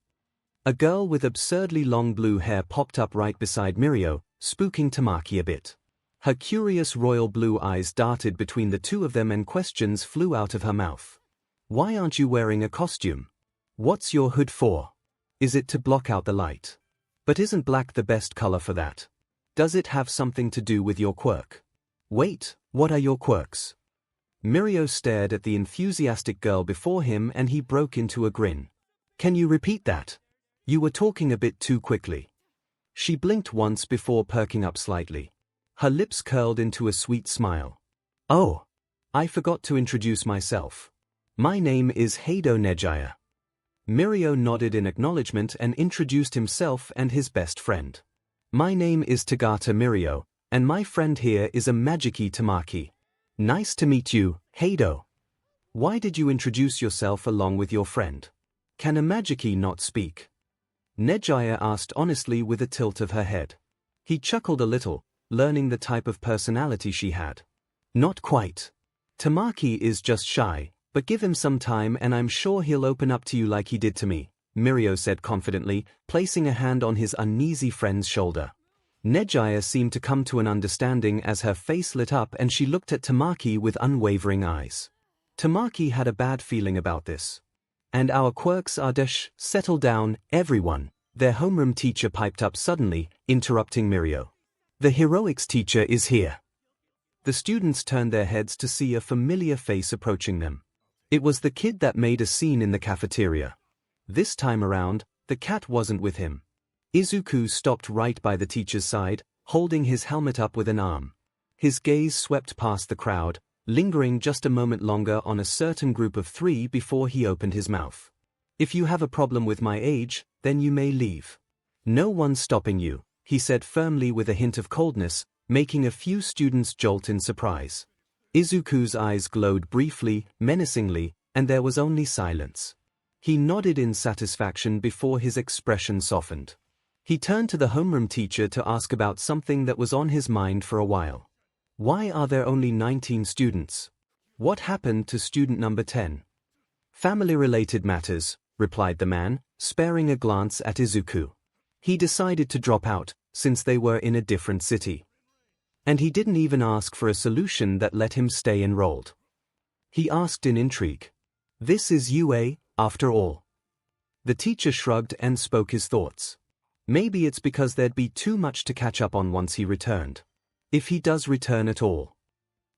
A girl with absurdly long blue hair popped up right beside Mirio, spooking Tamaki a bit. Her curious royal blue eyes darted between the two of them and questions flew out of her mouth. "Why aren't you wearing a costume? What's your hood for? Is it to block out the light? But isn't black the best color for that? Does it have something to do with your quirk? Wait, what are your quirks?" Mirio stared at the enthusiastic girl before him and he broke into a grin. "Can you repeat that? You were talking a bit too quickly." She blinked once before perking up slightly. Her lips curled into a sweet smile. "Oh, I forgot to introduce myself. My name is Heido Nejaya." Mirio nodded in acknowledgement and introduced himself and his best friend. "My name is Tagata Mirio, and my friend here is a Majiki Tamaki. Nice to meet you, Heido. Why did you introduce yourself along with your friend? Can a Majiki not speak?" Nejaya asked honestly with a tilt of her head. He chuckled a little, learning the type of personality she had. "Not quite. Tamaki is just shy, but give him some time and I'm sure he'll open up to you like he did to me," Mirio said confidently, placing a hand on his uneasy friend's shoulder. Nejaya seemed to come to an understanding as her face lit up and she looked at Tamaki with unwavering eyes. Tamaki had a bad feeling about this. "And our quirks are settle down, everyone," their homeroom teacher piped up suddenly, interrupting Mirio. "The heroics teacher is here." The students turned their heads to see a familiar face approaching them. It was the kid that made a scene in the cafeteria. This time around, the cat wasn't with him. Izuku stopped right by the teacher's side, holding his helmet up with an arm. His gaze swept past the crowd, lingering just a moment longer on a certain group of 3 before he opened his mouth. "If you have a problem with my age, then you may leave. No one's stopping you," he said firmly with a hint of coldness, making a few students jolt in surprise. Izuku's eyes glowed briefly, menacingly, and there was only silence. He nodded in satisfaction before his expression softened. He turned to the homeroom teacher to ask about something that was on his mind for a while. "Why are there only 19 students? What happened to student number 10? "Family-related matters," replied the man, sparing a glance at Izuku. He decided to drop out, since they were in a different city. And he didn't even ask for a solution that let him stay enrolled. He asked in intrigue. "This is UA, after all." The teacher shrugged and spoke his thoughts. Maybe it's because there'd be too much to catch up on once he returned. If he does return at all.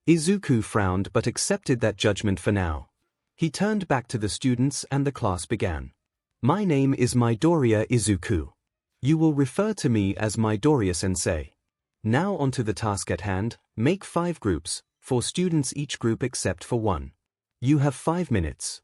Izuku frowned but accepted that judgment for now. He turned back to the students and the class began. "My name is Midoriya Izuku. You will refer to me as Midoriya-sensei. Now onto the task at hand, make 5 groups, 4 students each group except for 1. You have 5 minutes."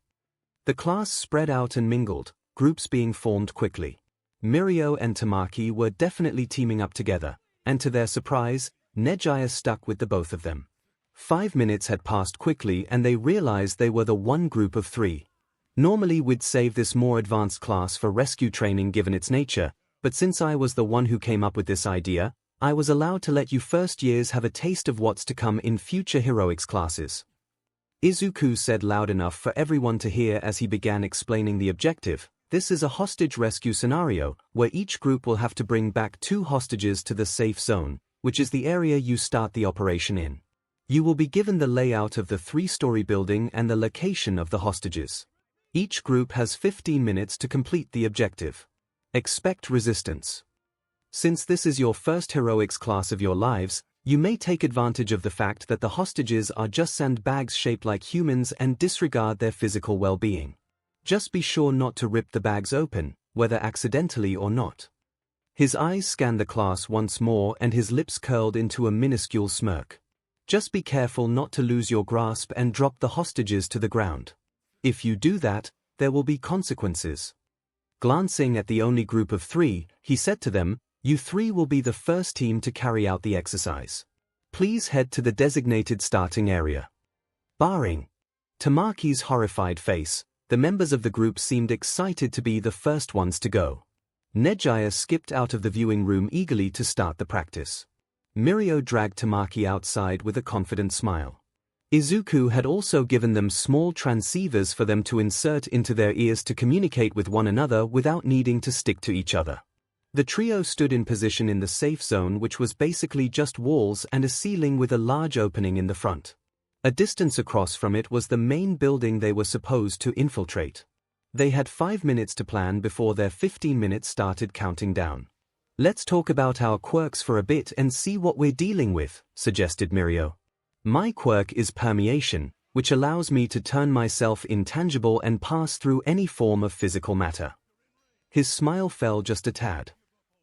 The class spread out and mingled, groups being formed quickly. Mirio and Tamaki were definitely teaming up together, and to their surprise, Nejaya stuck with the both of them. 5 minutes had passed quickly and they realized they were the one group of 3. Normally we'd save this more advanced class for rescue training given its nature, but since I was the one who came up with this idea, I was allowed to let you first years have a taste of what's to come in future heroics classes. Izuku said loud enough for everyone to hear as he began explaining the objective. This is a hostage rescue scenario, where each group will have to bring back 2 hostages to the safe zone, which is the area you start the operation in. You will be given the layout of the 3-story building and the location of the hostages. Each group has 15 minutes to complete the objective. Expect resistance. Since this is your first heroics class of your lives, you may take advantage of the fact that the hostages are just sandbags shaped like humans and disregard their physical well-being. Just be sure not to rip the bags open, whether accidentally or not. His eyes scanned the class once more and his lips curled into a minuscule smirk. Just be careful not to lose your grasp and drop the hostages to the ground. If you do that, there will be consequences. Glancing at the only group of 3, he said to them, "You 3 will be the first team to carry out the exercise. Please head to the designated starting area." Barring Tamaki's horrified face, the members of the group seemed excited to be the first ones to go. 𝐒𝐻𝐲 skipped out of the viewing room eagerly to start the practice. Mirio dragged Tamaki outside with a confident smile. Izuku had also given them small transceivers for them to insert into their ears to communicate with one another without needing to stick to each other. The trio stood in position in the safe zone, which was basically just walls and a ceiling with a large opening in the front. A distance across from it was the main building they were supposed to infiltrate. They had 5 minutes to plan before their 15 minutes started counting down. "Let's talk about our quirks for a bit and see what we're dealing with," suggested Mirio. "My quirk is permeation, which allows me to turn myself intangible and pass through any form of physical matter." His smile fell just a tad.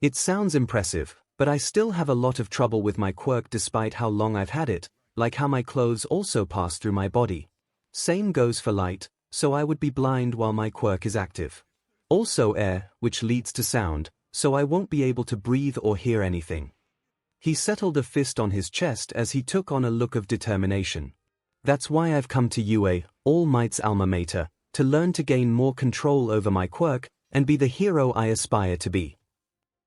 "It sounds impressive, but I still have a lot of trouble with my quirk despite how long I've had it, like how my clothes also pass through my body. Same goes for light, so I would be blind while my quirk is active. Also air, which leads to sound, so I won't be able to breathe or hear anything." He settled a fist on his chest as he took on a look of determination. "That's why I've come to UA, All Might's alma mater, to learn to gain more control over my quirk and be the hero I aspire to be."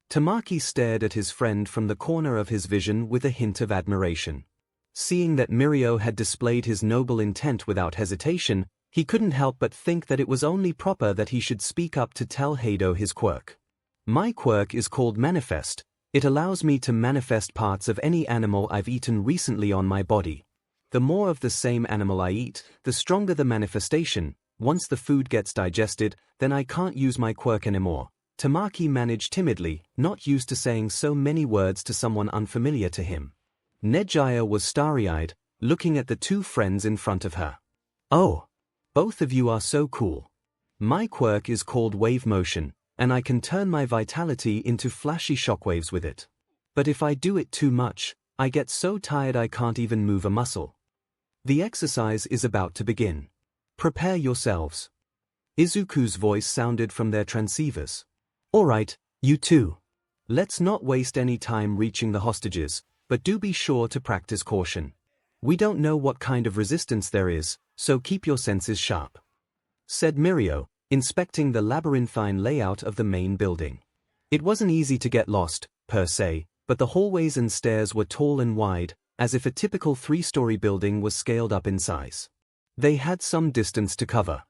Tamaki stared at his friend from the corner of his vision with a hint of admiration. Seeing that Mirio had displayed his noble intent without hesitation, he couldn't help but think that it was only proper that he should speak up to tell Heido his quirk. "My quirk is called Manifest. It allows me to manifest parts of any animal I've eaten recently on my body. The more of the same animal I eat, the stronger the manifestation. Once the food gets digested, then I can't use my quirk anymore." Tamaki managed timidly, not used to saying so many words to someone unfamiliar to him. 𝐒𝐻𝐲 was starry-eyed, looking at the 2 friends in front of her. "Oh, both of you are so cool. My quirk is called Wave Motion, and I can turn my vitality into flashy shockwaves with it. But if I do it too much, I get so tired I can't even move a muscle. The exercise is about to begin. Prepare yourselves." Izuku's voice sounded from their transceivers. "All right, you 2. Let's not waste any time reaching the hostages, but do be sure to practice caution. We don't know what kind of resistance there is, so keep your senses sharp," said Mirio, inspecting the labyrinthine layout of the main building. It wasn't easy to get lost, per se, but the hallways and stairs were tall and wide, as if a typical 3-story building was scaled up in size. They had some distance to cover.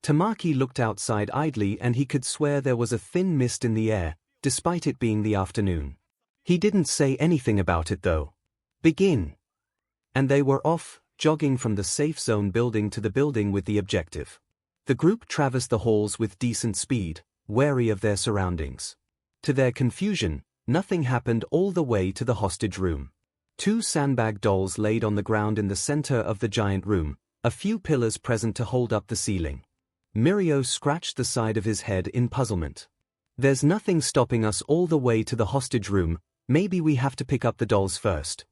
Tamaki looked outside idly and he could swear there was a thin mist in the air, despite it being the afternoon. He didn't say anything about it though. "Begin." And they were off, jogging from the safe zone building to the building with the objective. The group traversed the halls with decent speed, wary of their surroundings. To their confusion, nothing happened all the way to the hostage room. 2 sandbag dolls laid on the ground in the center of the giant room, a few pillars present to hold up the ceiling. Mirio scratched the side of his head in puzzlement. "There's nothing stopping us all the way to the hostage room. Maybe we have to pick up the dolls first."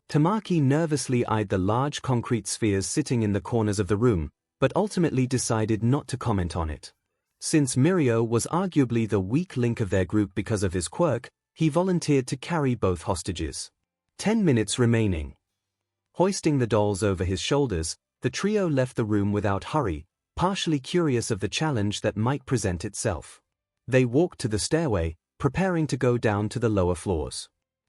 Tamaki nervously eyed the large concrete spheres sitting in the corners of the room, but ultimately decided not to comment on it. Since Mirio was arguably the weak link of their group because of his quirk, he volunteered to carry both hostages. 10 minutes remaining. Hoisting the dolls over his shoulders, the trio left the room without hurry, partially curious of the challenge that might present itself. They walked to the stairway, preparing to go down to the lower floors.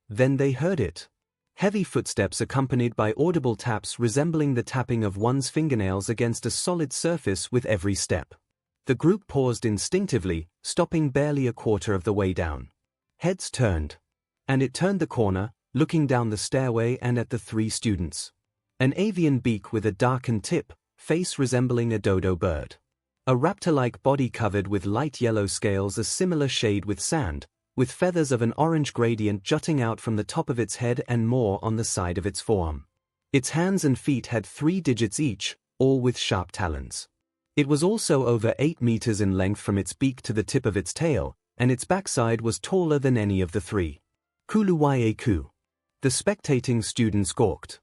Then they heard it. Heavy footsteps accompanied by audible taps resembling the tapping of one's fingernails against a solid surface with every step. The group paused instinctively, stopping barely a quarter of the way down. Heads turned. And it turned the corner, looking down the stairway and at the three students. An avian beak with a darkened tip, face resembling a dodo bird. A raptor-like body covered with light yellow scales a similar shade with sand, with feathers of an orange gradient jutting out from the top of its head and more on the side of its forearm. Its hands and feet had 3 digits each, all with sharp talons. It was also over 8 meters in length from its beak to the tip of its tail, and its backside was taller than any of the 3. 𝐒𝐭𝐚𝐲. The spectating students gawked.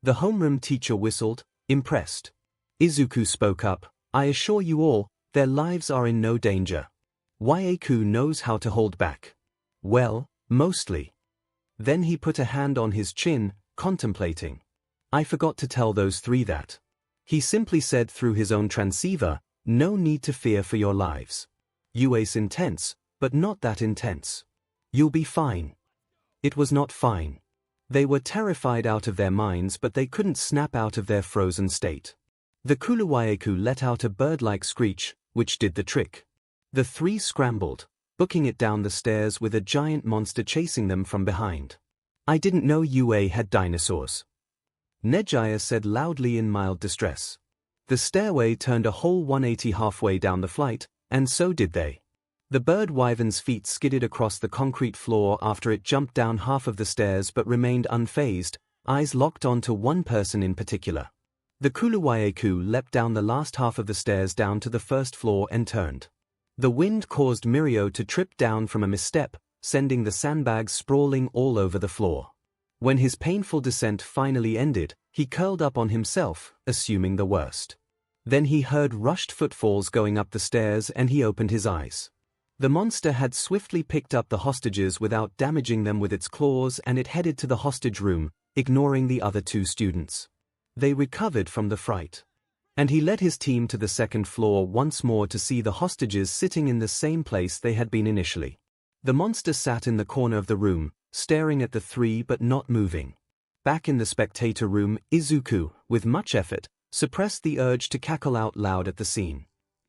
The homeroom teacher whistled, impressed. Izuku spoke up, I assure you all, their lives are in no danger. 𝐒𝐭𝐴 knows how to hold back. Well, mostly. Then he put a hand on his chin, contemplating. I forgot to tell those 3 that. He simply said through his own transceiver, no need to fear for your lives. UA's intense, but not that intense. You'll be fine. It was not fine. They were terrified out of their minds, but they couldn't snap out of their frozen state. The 𝐒𝐿𝐲 let out a bird-like screech, which did the trick. The 3 scrambled, booking it down the stairs with a giant monster chasing them from behind. I didn't know UA had dinosaurs. 𝐒𝐻𝐼 said loudly in mild distress. The stairway turned a whole 180 halfway down the flight, and so did they. The bird wyvern's feet skidded across the concrete floor after it jumped down half of the stairs but remained unfazed, eyes locked onto one person in particular. The 𝐒𝐿𝐲 leapt down the last half of the stairs down to the first floor and turned. The wind caused Mirio to trip down from a misstep, sending the sandbags sprawling all over the floor. When his painful descent finally ended, he curled up on himself, assuming the worst. Then he heard rushed footfalls going up the stairs and he opened his eyes. The monster had swiftly picked up the hostages without damaging them with its claws, and it headed to the hostage room, ignoring the other 2 students. They recovered from the fright. And he led his team to the second floor once more to see the hostages sitting in the same place they had been initially. The monster sat in the corner of the room, staring at the 3 but not moving. Back in the spectator room, Izuku, with much effort, suppressed the urge to cackle out loud at the scene.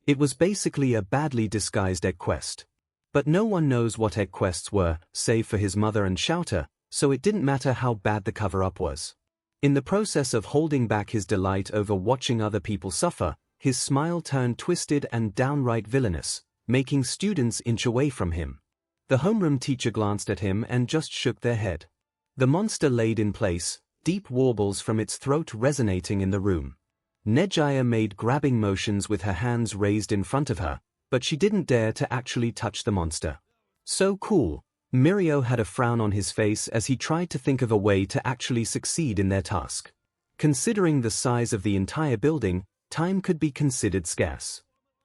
It was basically a badly disguised egg quest. But no one knows what egg quests were, save for his mother and Shouter, so it didn't matter how bad the cover-up was. In the process of holding back his delight over watching other people suffer, his smile turned twisted and downright villainous, making students inch away from him. The homeroom teacher glanced at him and just shook their head. The monster laid in place, deep warbles from its throat resonating in the room. 𝐒𝐻𝐼 made grabbing motions with her hands raised in front of her, but she didn't dare to actually touch the monster. So cool. Mirio had a frown on his face as he tried to think of a way to actually succeed in their task. Considering the size of the entire building, time could be considered scarce.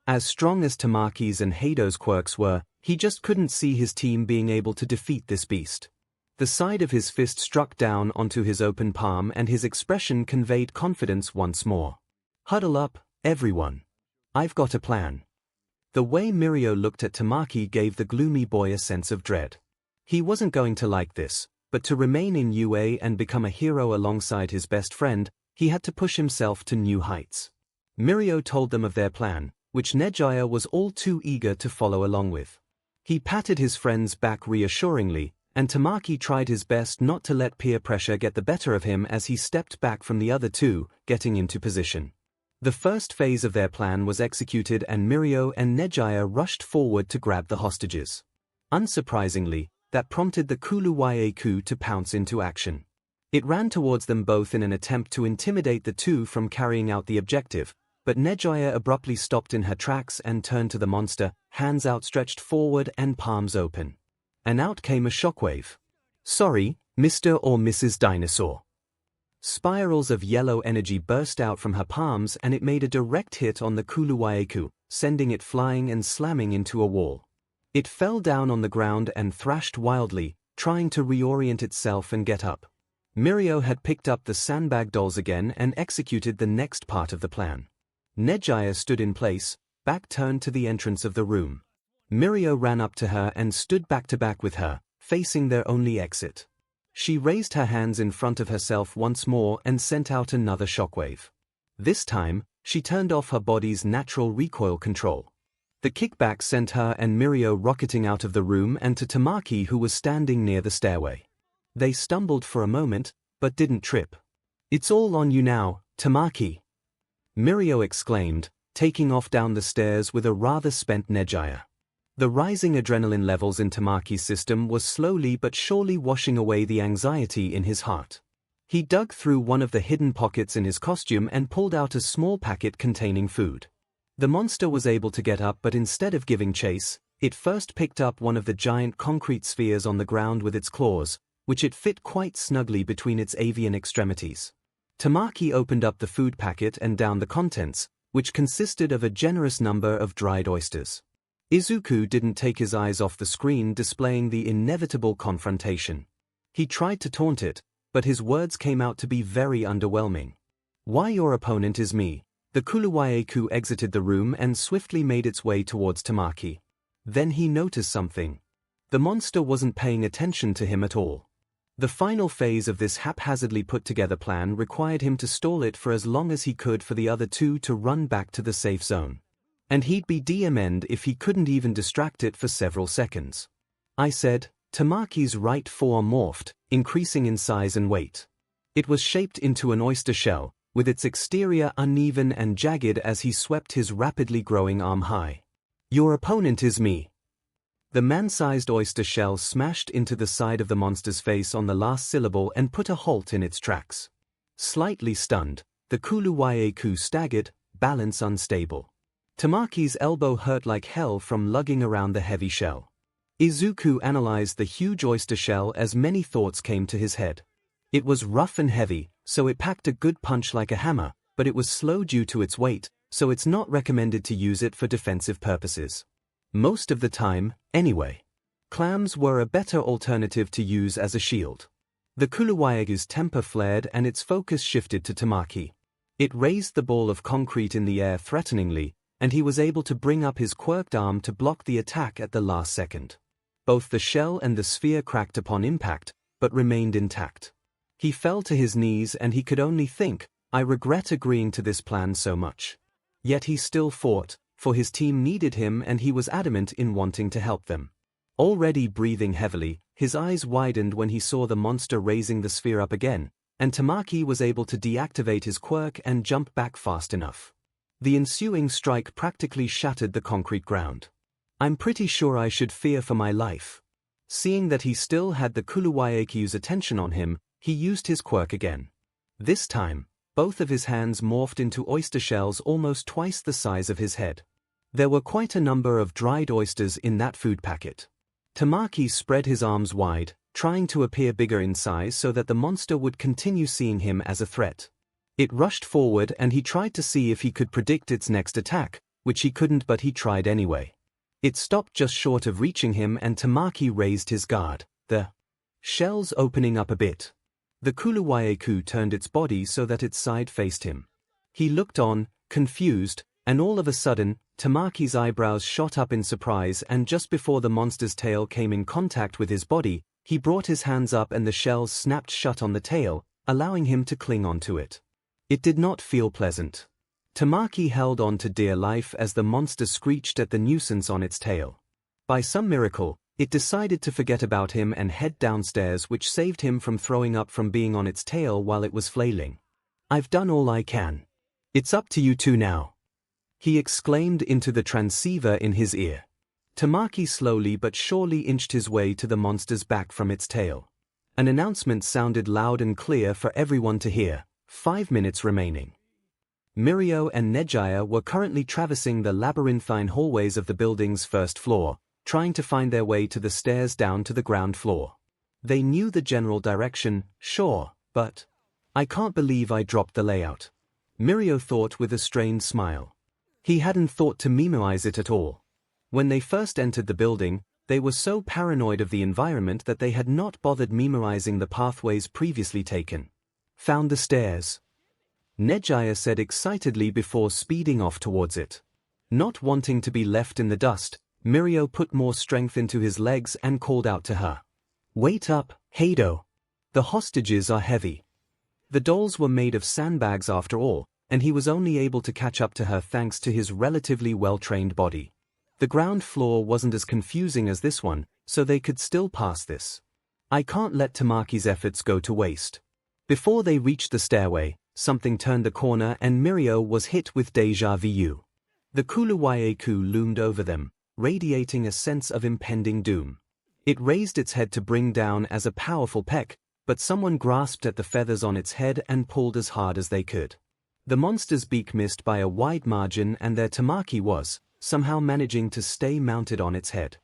As strong as Tamaki's and Heido's quirks were, he just couldn't see his team being able to defeat this beast. The side of his fist struck down onto his open palm and his expression conveyed confidence once more. Huddle up, everyone. I've got a plan. The way Mirio looked at Tamaki gave the gloomy boy a sense of dread. He wasn't going to like this, but to remain in UA and become a hero alongside his best friend, he had to push himself to new heights. Mirio told them of their plan, which 𝐒𝐻𝐼 was all too eager to follow along with. He patted his friend's back reassuringly, and Tamaki tried his best not to let peer pressure get the better of him as he stepped back from the other 2, getting into position. The first phase of their plan was executed and Mirio and 𝐒𝐻𝐼 rushed forward to grab the hostages. Unsurprisingly, that prompted the 𝐒𝐿𝐲 to pounce into action. It ran towards them both in an attempt to intimidate the 2 from carrying out the objective, but 𝐒𝐻𝐼 abruptly stopped in her tracks and turned to the monster, hands outstretched forward and palms open. And out came a shockwave. Sorry, Mr. or Mrs. Dinosaur. Spirals of yellow energy burst out from her palms and it made a direct hit on the 𝐒𝐿𝐲, sending it flying and slamming into a wall. It fell down on the ground and thrashed wildly, trying to reorient itself and get up. Mirio had picked up the sandbag dolls again and executed the next part of the plan. 𝐒𝐻𝐼 stood in place, back turned to the entrance of the room. Mirio ran up to her and stood back to back with her, facing their only exit. She raised her hands in front of herself once more and sent out another shockwave. This time, she turned off her body's natural recoil control. The kickback sent her and 𝐼𝐸 rocketing out of the room and to Tamaki, who was standing near the stairway. They stumbled for a moment, but didn't trip. "It's all on you now, Tamaki," 𝐼𝐸 exclaimed, taking off down the stairs with a rather spent 𝐒𝐻𝐼𝐻. The rising adrenaline levels in Tamaki's system was slowly but surely washing away the anxiety in his heart. He dug through one of the hidden pockets in his costume and pulled out a small packet containing food. The monster was able to get up, but instead of giving chase, it first picked up one of the giant concrete spheres on the ground with its claws, which it fit quite snugly between its avian extremities. Tamaki opened up the food packet and downed the contents, which consisted of a generous number of dried oysters. Izuku didn't take his eyes off the screen displaying the inevitable confrontation. He tried to taunt it, but his words came out to be very underwhelming. "Why, your opponent is me." The 𝐒𝐻𝐼𝐻 exited the room and swiftly made its way towards Tamaki. Then he noticed something. The monster wasn't paying attention to him at all. The final phase of this haphazardly put-together plan required him to stall it for as long as he could for the other two to run back to the safe zone. And he'd be DM'd if he couldn't even distract it for several seconds. I said. Tamaki's right forearm morphed, increasing in size and weight. It was shaped into an oyster shell, with its exterior uneven and jagged as he swept his rapidly growing arm high. "Your opponent is me." The man-sized oyster shell smashed into the side of the monster's face on the last syllable and put a halt in its tracks. Slightly stunned, the 𝐒𝐻𝐼𝐻 staggered, balance unstable. Tamaki's elbow hurt like hell from lugging around the heavy shell. Izuku analyzed the huge oyster shell as many thoughts came to his head. It was rough and heavy, so it packed a good punch like a hammer, but it was slow due to its weight, so it's not recommended to use it for defensive purposes. Most of the time, anyway. Clams were a better alternative to use as a shield. The 𝐒𝐻𝐼𝐻's temper flared and its focus shifted to Tamaki. It raised the ball of concrete in the air threateningly, and he was able to bring up his quirked arm to block the attack at the last second. Both the shell and the sphere cracked upon impact, but remained intact. He fell to his knees and he could only think, "I regret agreeing to this plan so much." Yet he still fought, for his team needed him and he was adamant in wanting to help them. Already breathing heavily, his eyes widened when he saw the monster raising the sphere up again, and Tamaki was able to deactivate his quirk and jump back fast enough. The ensuing strike practically shattered the concrete ground. "I'm pretty sure I should fear for my life." Seeing that he still had the 𝐒𝐻𝐼𝐻's attention on him, he used his quirk again. This time, both of his hands morphed into oyster shells almost twice the size of his head. There were quite a number of dried oysters in that food packet. Tamaki spread his arms wide, trying to appear bigger in size so that the monster would continue seeing him as a threat. It rushed forward and he tried to see if he could predict its next attack, which he couldn't, but he tried anyway. It stopped just short of reaching him and Tamaki raised his guard, the shells opening up a bit. The 𝐒𝐻𝐼𝐻 turned its body so that its side faced him. He looked on, confused, and all of a sudden, Tamaki's eyebrows shot up in surprise, and just before the monster's tail came in contact with his body, he brought his hands up and the shells snapped shut on the tail, allowing him to cling onto it. It did not feel pleasant. Tamaki held on to dear life as the monster screeched at the nuisance on its tail. By some miracle, it decided to forget about him and head downstairs, which saved him from throwing up from being on its tail while it was flailing. "I've done all I can. It's up to you two now," he exclaimed into the transceiver in his ear. Tamaki slowly but surely inched his way to the monster's back from its tail. An announcement sounded loud and clear for everyone to hear. 5 minutes remaining. 𝐼𝐸 and 𝐒𝐻𝐼𝐻 were currently traversing the labyrinthine hallways of the building's first floor, trying to find their way to the stairs down to the ground floor. They knew the general direction, sure, but "I can't believe I dropped the layout," 𝐼𝐸 thought with a strained smile. He hadn't thought to memorize it at all. When they first entered the building, they were so paranoid of the environment that they had not bothered memorizing the pathways previously taken. "Found the stairs," 𝐒𝐻𝐼𝐻 said excitedly before speeding off towards it. Not wanting to be left in the dust, 𝐼𝐸 put more strength into his legs and called out to her. "Wait up, Heido. The hostages are heavy." The dolls were made of sandbags after all, and he was only able to catch up to her thanks to his relatively well-trained body. The The ground floor wasn't as confusing as this one, so they could still pass this. I can't let Tamaki's efforts go to waste. Before they reached the stairway, something turned the corner and 𝐼𝐸 was hit with déjà vu. The 𝐒𝐭𝐴𝐻 loomed over them, radiating a sense of impending doom. It raised its head to bring down as a powerful peck, but someone grasped at the feathers on its head and pulled as hard as they could. The monster's beak missed by a wide margin and there Tamaki was, somehow managing to stay mounted on its head.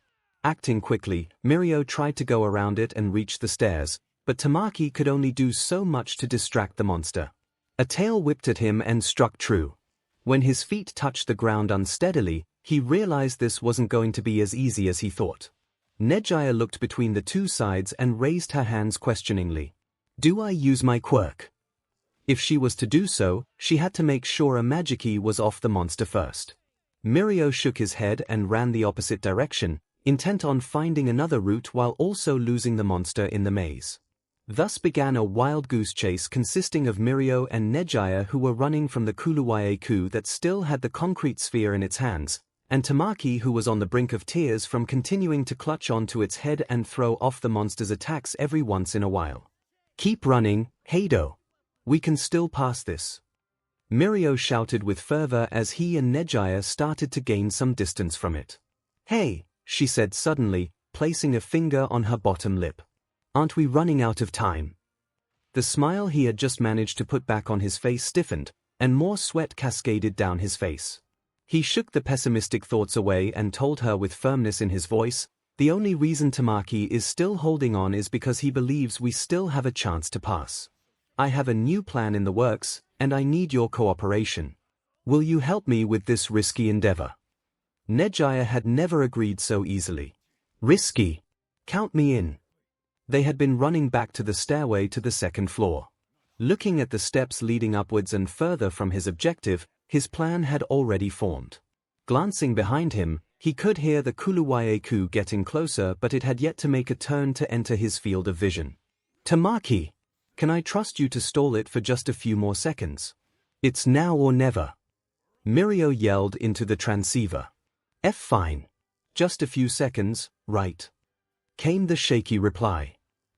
Acting quickly, 𝐼𝐸 tried to go around it and reach the stairs, but Tamaki could only do so much to distract the monster. A tail whipped at him and struck true. When his feet touched the ground unsteadily, he realized this wasn't going to be as easy as he thought. 𝐒𝐲 looked between the two sides and raised her hands questioningly. Do I use my quirk? If she was to do so, she had to make sure a Magiki was off the monster first. 𝐼𝐸 shook his head and ran the opposite direction, intent on finding another route while also losing the monster in the maze. Thus began a wild goose chase consisting of 𝐼𝐸 and 𝐒𝐲 who were running from the 𝐒𝐭𝐴𝐻 that still had the concrete sphere in its hands, and Tamaki who was on the brink of tears from continuing to clutch onto its head and throw off the monster's attacks every once in a while. Keep running, Heido. We can still pass this. 𝐼𝐸 shouted with fervor as he and 𝐒𝐲 started to gain some distance from it. Hey, she said suddenly, placing a finger on her bottom lip. Aren't we running out of time? The smile he had just managed to put back on his face stiffened, and more sweat cascaded down his face. He shook the pessimistic thoughts away and told her with firmness in his voice, the only reason Tamaki is still holding on is because he believes we still have a chance to pass. I have a new plan in the works, and I need your cooperation. Will you help me with this risky endeavor? 𝐒𝐲 had never agreed so easily. Risky? Count me in. They had been running back to the stairway to the second floor. Looking at the steps leading upwards and further from his objective, his plan had already formed. Glancing behind him, he could hear the 𝐒𝐭𝐴𝐻 getting closer, but it had yet to make a turn to enter his field of vision. Tamaki! Can I trust you to stall it for just a few more seconds? It's now or never. 𝐼𝐸 yelled into the transceiver. Fine. Just a few seconds, right? Came the shaky reply.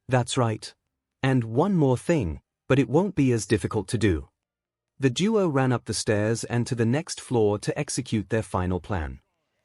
That's right. And one more thing, but it won't be as difficult to do. The duo ran up the stairs and to the next floor to execute their final plan.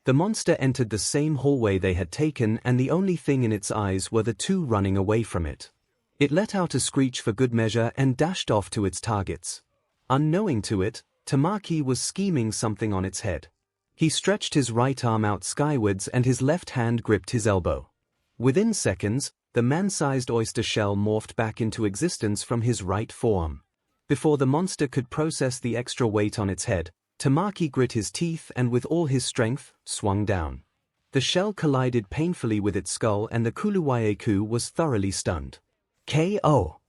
The monster entered the same hallway they had taken and the only thing in its eyes were the two running away from it. It let out a screech for good measure and dashed off to its targets. Unknowing to it, Tamaki was scheming something on its head. He stretched his right arm out skywards and his left hand gripped his elbow. Within seconds, the man-sized oyster shell morphed back into existence from his right forearm. Before the monster could process the extra weight on its head, Tamaki grit his teeth and with all his strength, swung down. The shell collided painfully with its skull and the 𝐒𝐭𝐴𝐻 was thoroughly stunned. KO!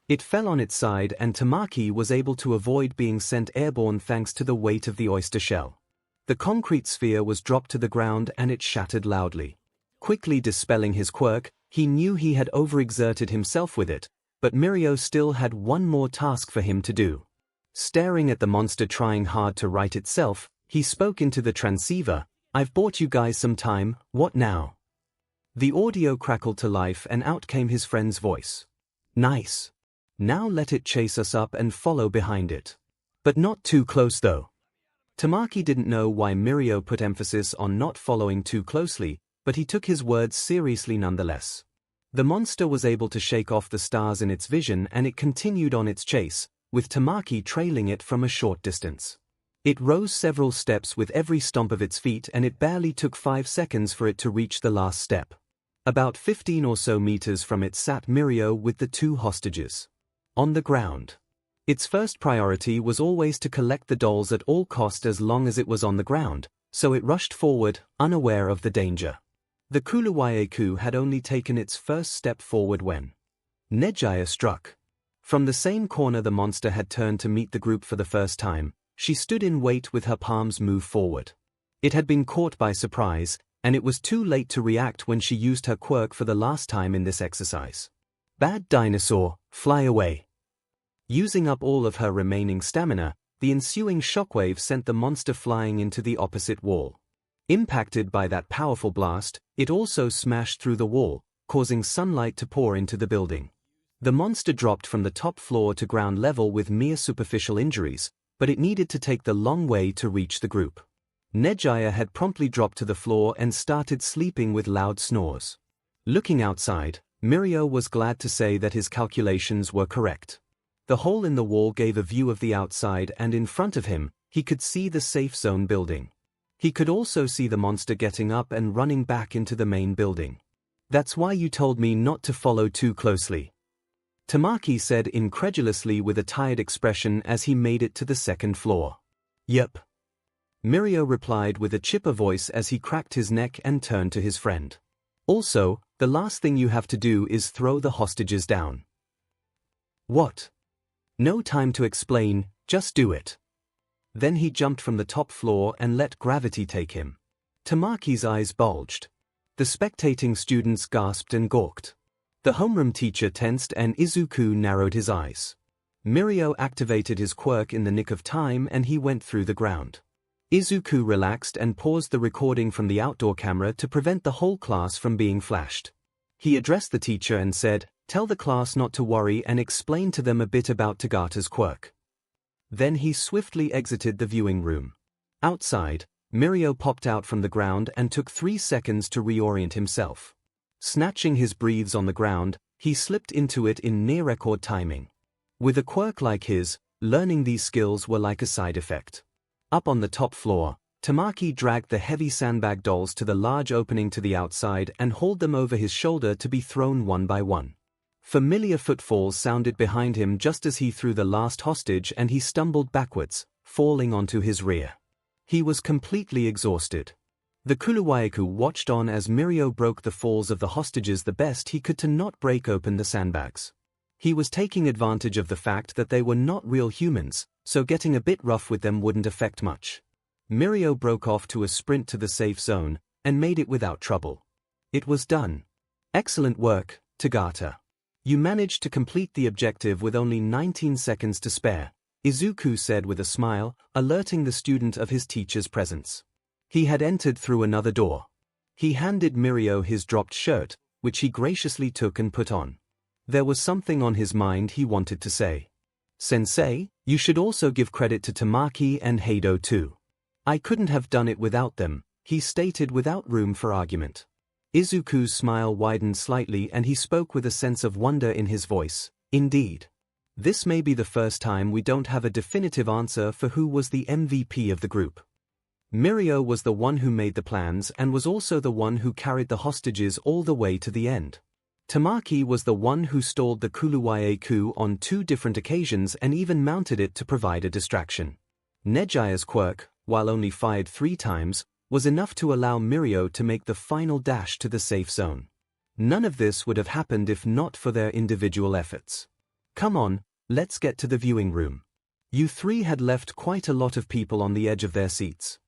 It fell on its side and Tamaki was able to avoid being sent airborne thanks to the weight of the oyster shell. The concrete sphere was dropped to the ground and it shattered loudly. Quickly dispelling his quirk, he knew he had overexerted himself with it, but 𝐼𝐸 still had one more task for him to do. Staring at the monster trying hard to right itself, he spoke into the transceiver, I've bought you guys some time, what now? The audio crackled to life and out came his friend's voice. Nice. Now let it chase us up and follow behind it. But not too close though. Tamaki didn't know why 𝐼𝐸 put emphasis on not following too closely, but he took his words seriously nonetheless. The monster was able to shake off the stars in its vision and it continued on its chase, with Tamaki trailing it from a short distance. It rose several steps with every stomp of its feet and it barely took 5 seconds for it to reach the last step. About 15 or so meters from it sat 𝐼𝐸 with the 2 hostages. On the ground. Its first priority was always to collect the dolls at all cost as long as it was on the ground, so it rushed forward, unaware of the danger. The 𝐒𝐭𝐴𝐻 had only taken its first step forward when 𝐒𝐲 struck. From the same corner the monster had turned to meet the group for the first time, she stood in wait with her palms moved forward. It had been caught by surprise, and it was too late to react when she used her quirk for the last time in this exercise. Bad dinosaur, fly away. Using up all of her remaining stamina, the ensuing shockwave sent the monster flying into the opposite wall. Impacted by that powerful blast, it also smashed through the wall, causing sunlight to pour into the building. The monster dropped from the top floor to ground level with mere superficial injuries, but it needed to take the long way to reach the group. 𝐒𝐻𝐼 had promptly dropped to the floor and started sleeping with loud snores. Looking outside, 𝐼𝐻𝐼 was glad to say that his calculations were correct. The hole in the wall gave a view of the outside, and in front of him, he could see the safe zone building. He could also see the monster getting up and running back into the main building. "That's why you told me not to follow too closely," Tamaki said incredulously with a tired expression as he made it to the second floor. "Yep," 𝐼𝐻𝐼 replied with a chipper voice as he cracked his neck and turned to his friend. "Also, the last thing you have to do is throw the hostages down." "What?" "No time to explain, just do it." Then he jumped from the top floor and let gravity take him. Tamaki's eyes bulged. The spectating students gasped and gawked. The homeroom teacher tensed and Izuku narrowed his eyes. 𝐼𝐻𝐼 activated his quirk in the nick of time and he went through the ground. Izuku relaxed and paused the recording from the outdoor camera to prevent the whole class from being flashed. He addressed the teacher and said, "Tell the class not to worry and explain to them a bit about Tagata's quirk." Then he swiftly exited the viewing room. Outside, 𝐼𝐻𝐼 popped out from the ground and took 3 seconds to reorient himself. Snatching his breaths on the ground, he slipped into it in near-record timing. With a quirk like his, learning these skills were like a side effect. Up on the top floor, Tamaki dragged the heavy sandbag dolls to the large opening to the outside and hauled them over his shoulder to be thrown one by one. Familiar footfalls sounded behind him just as he threw the last hostage and he stumbled backwards, falling onto his rear. He was completely exhausted. The Kuluwayaku watched on as 𝐼𝐻𝐼 broke the falls of the hostages the best he could to not break open the sandbags. He was taking advantage of the fact that they were not real humans, so getting a bit rough with them wouldn't affect much. 𝐼𝐻𝐼 broke off to a sprint to the safe zone, and made it without trouble. It was done. "Excellent work, Tagata. You managed to complete the objective with only 19 seconds to spare," Izuku said with a smile, alerting the student of his teacher's presence. He had entered through another door. He handed 𝐼𝐻𝐼 his dropped shirt, which he graciously took and put on. There was something on his mind he wanted to say. "Sensei, you should also give credit to Tamaki and 𝐻𝐼 too. I couldn't have done it without them," he stated without room for argument. Izuku's smile widened slightly and he spoke with a sense of wonder in his voice. "Indeed. This may be the first time we don't have a definitive answer for who was the MVP of the group. 𝐼𝐻𝐼 was the one who made the plans and was also the one who carried the hostages all the way to the end. Tamaki was the one who stalled the Kuluwayaku on 2 different occasions and even mounted it to provide a distraction. 𝐻𝐼's quirk, while only fired 3 times, was enough to allow 𝐼𝐻𝐼 to make the final dash to the safe zone. None of this would have happened if not for their individual efforts. "Come on, let's get to the viewing room." You 3 had left quite a lot of people on the edge of their seats.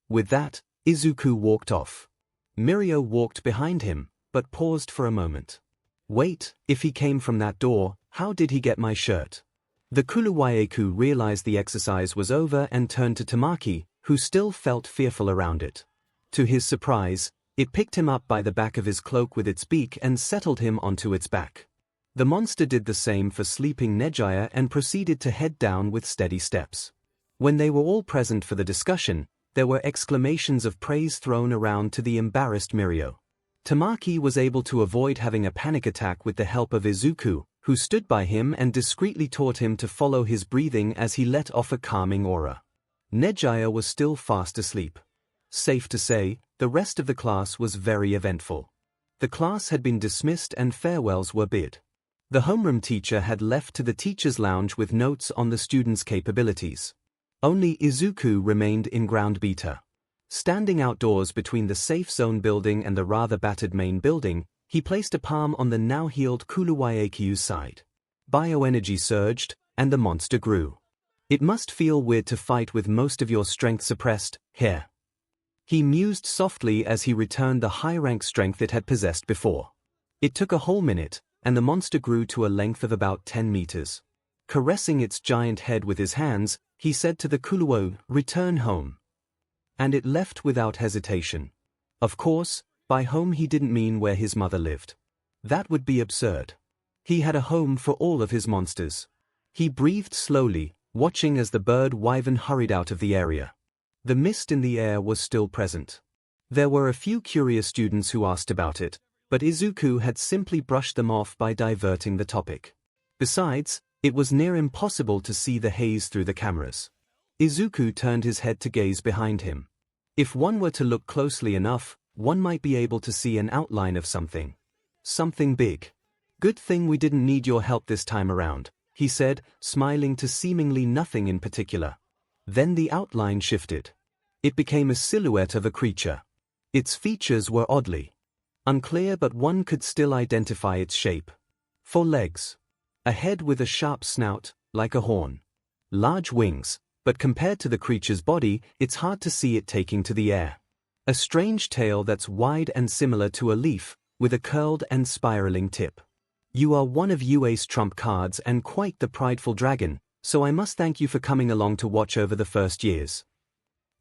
With that, Izuku walked off. 𝐼𝐻𝐼 walked behind him, but paused for a moment. "Wait, if he came from that door, how did he get my shirt?" The Kuluwayaku realized the exercise was over and turned to Tamaki, who still felt fearful around it. To his surprise, it picked him up by the back of his cloak with its beak and settled him onto its back. The monster did the same for sleeping 𝐻𝐼 and proceeded to head down with steady steps. When they were all present for the discussion, there were exclamations of praise thrown around to the embarrassed 𝐼𝐻𝐼. Tamaki was able to avoid having a panic attack with the help of Izuku, who stood by him and discreetly taught him to follow his breathing as he let off a calming aura. 𝐻𝐼 was still fast asleep. Safe to say, the rest of the class was very eventful. The class had been dismissed and farewells were bid. The homeroom teacher had left to the teacher's lounge with notes on the students' capabilities. Only Izuku remained in ground beta. Standing outdoors between the safe zone building and the rather battered main building, he placed a palm on the now healed Kuluwayaku's side. Bioenergy surged, and the monster grew. "It must feel weird to fight with most of your strength suppressed, here." He mused softly as he returned the high-rank strength it had possessed before. It took a whole minute, and the monster grew to a length of about 10 meters. Caressing its giant head with his hands, he said to the Kuluwayaku, "Return home." and it left without hesitation. Of course, by home he didn't mean where his mother lived. That would be absurd. He had a home for all of his monsters. He breathed slowly, watching as the bird wyvern hurried out of the area. The mist in the air was still present. There were a few curious students who asked about it, but Izuku had simply brushed them off by diverting the topic. Besides, it was near impossible to see the haze through the cameras. Izuku turned his head to gaze behind him. If one were to look closely enough, one might be able to see an outline of something. Something big. Good thing we didn't need your help this time around, he said, smiling to seemingly nothing in particular. Then the outline shifted. It became a silhouette of a creature. Its features were oddly unclear, but one could still identify its shape. 4 legs. A head with a sharp snout, like a horn. Large wings, but compared to the creature's body, it's hard to see it taking to the air. A strange tail that's wide and similar to a leaf, with a curled and spiraling tip. You are one of UA's trump cards and quite the prideful dragon, so I must thank you for coming along to watch over the first years.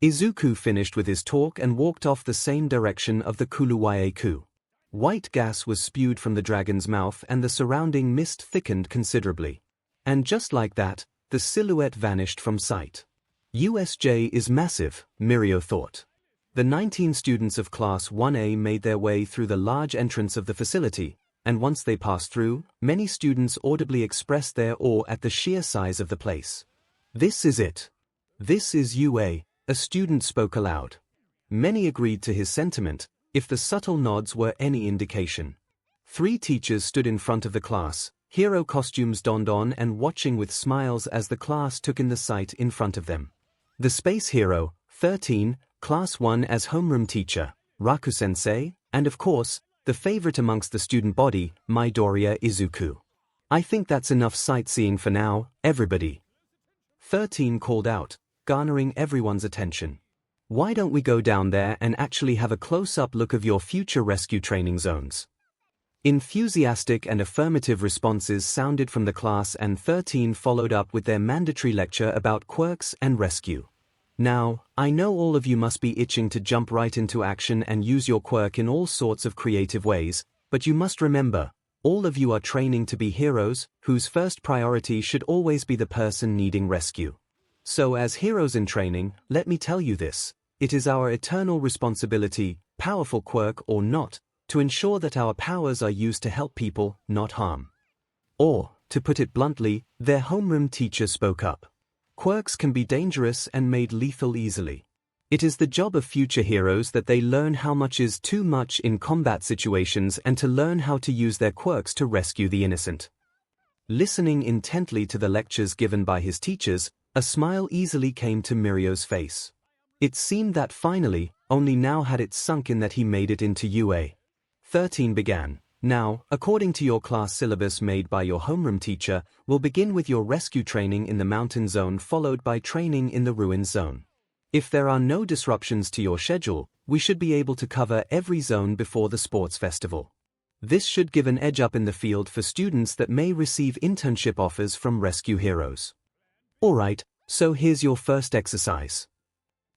Izuku finished with his talk and walked off the same direction of the Kuluwaeku. White gas was spewed from the dragon's mouth and the surrounding mist thickened considerably. And just like that, the silhouette vanished from sight. USJ is massive, Mirio thought. The 19 students of Class 1A made their way through the large entrance of the facility, and once they passed through, many students audibly expressed their awe at the sheer size of the place. This is it. This is UA, a student spoke aloud. Many agreed to his sentiment, if the subtle nods were any indication. 3 teachers stood in front of the class, hero costumes donned on and watching with smiles as the class took in the sight in front of them. The space hero, 13, Class 1 as homeroom teacher, Raku-sensei, and of course, the favorite amongst the student body, Midoriya Izuku. I think that's enough sightseeing for now, everybody. 13 called out, garnering everyone's attention. Why don't we go down there and actually have a close-up look of your future rescue training zones? Enthusiastic and affirmative responses sounded from the class, and 13 followed up with their mandatory lecture about quirks and rescue. Now, I know all of you must be itching to jump right into action and use your quirk in all sorts of creative ways, but you must remember, all of you are training to be heroes, whose first priority should always be the person needing rescue. So as heroes in training, let me tell you this, it is our eternal responsibility, powerful quirk or not, to ensure that our powers are used to help people, not harm. Or, to put it bluntly, their homeroom teacher spoke up. Quirks can be dangerous and made lethal easily. It is the job of future heroes that they learn how much is too much in combat situations and to learn how to use their quirks to rescue the innocent. Listening intently to the lectures given by his teachers, a smile easily came to Mirio's face. It seemed that finally, only now had it sunk in that he made it into UA. 13 began. Now, according to your class syllabus made by your homeroom teacher, we'll begin with your rescue training in the mountain zone followed by training in the ruins zone. If there are no disruptions to your schedule, we should be able to cover every zone before the sports festival. This should give an edge up in the field for students that may receive internship offers from rescue heroes. Alright, so here's your first exercise.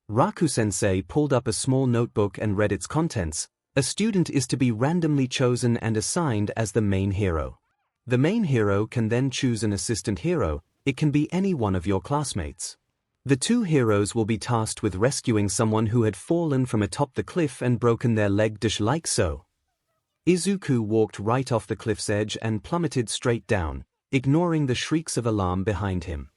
Raku-sensei pulled up a small notebook and read its contents. A student is to be randomly chosen and assigned as the main hero. The main hero can then choose an assistant hero, it can be any one of your classmates. The 2 heroes will be tasked with rescuing someone who had fallen from atop the cliff and broken their leg like so. Izuku walked right off the cliff's edge and plummeted straight down, ignoring the shrieks of alarm behind him.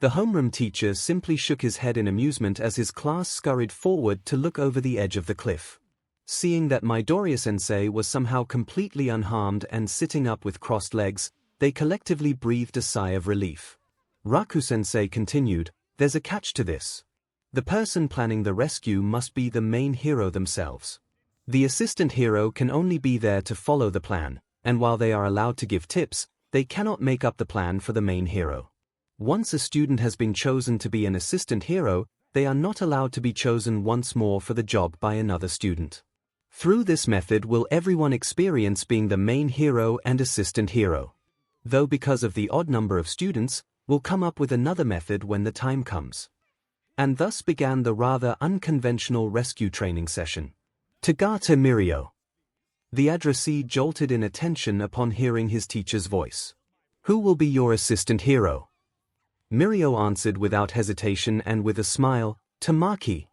The homeroom teacher simply shook his head in amusement as his class scurried forward to look over the edge of the cliff. Seeing that Midoriya-sensei was somehow completely unharmed and sitting up with crossed legs, they collectively breathed a sigh of relief. Raku-sensei continued, there's a catch to this. The person planning the rescue must be the main hero themselves. The assistant hero can only be there to follow the plan, and while they are allowed to give tips, they cannot make up the plan for the main hero. Once a student has been chosen to be an assistant hero, they are not allowed to be chosen once more for the job by another student. Through this method will everyone experience being the main hero and assistant hero. Though because of the odd number of students, we'll come up with another method when the time comes. And thus began the rather unconventional rescue training session. Tagata Mirio. The addressee jolted in attention upon hearing his teacher's voice. Who will be your assistant hero? Mirio answered without hesitation and with a smile, Tamaki.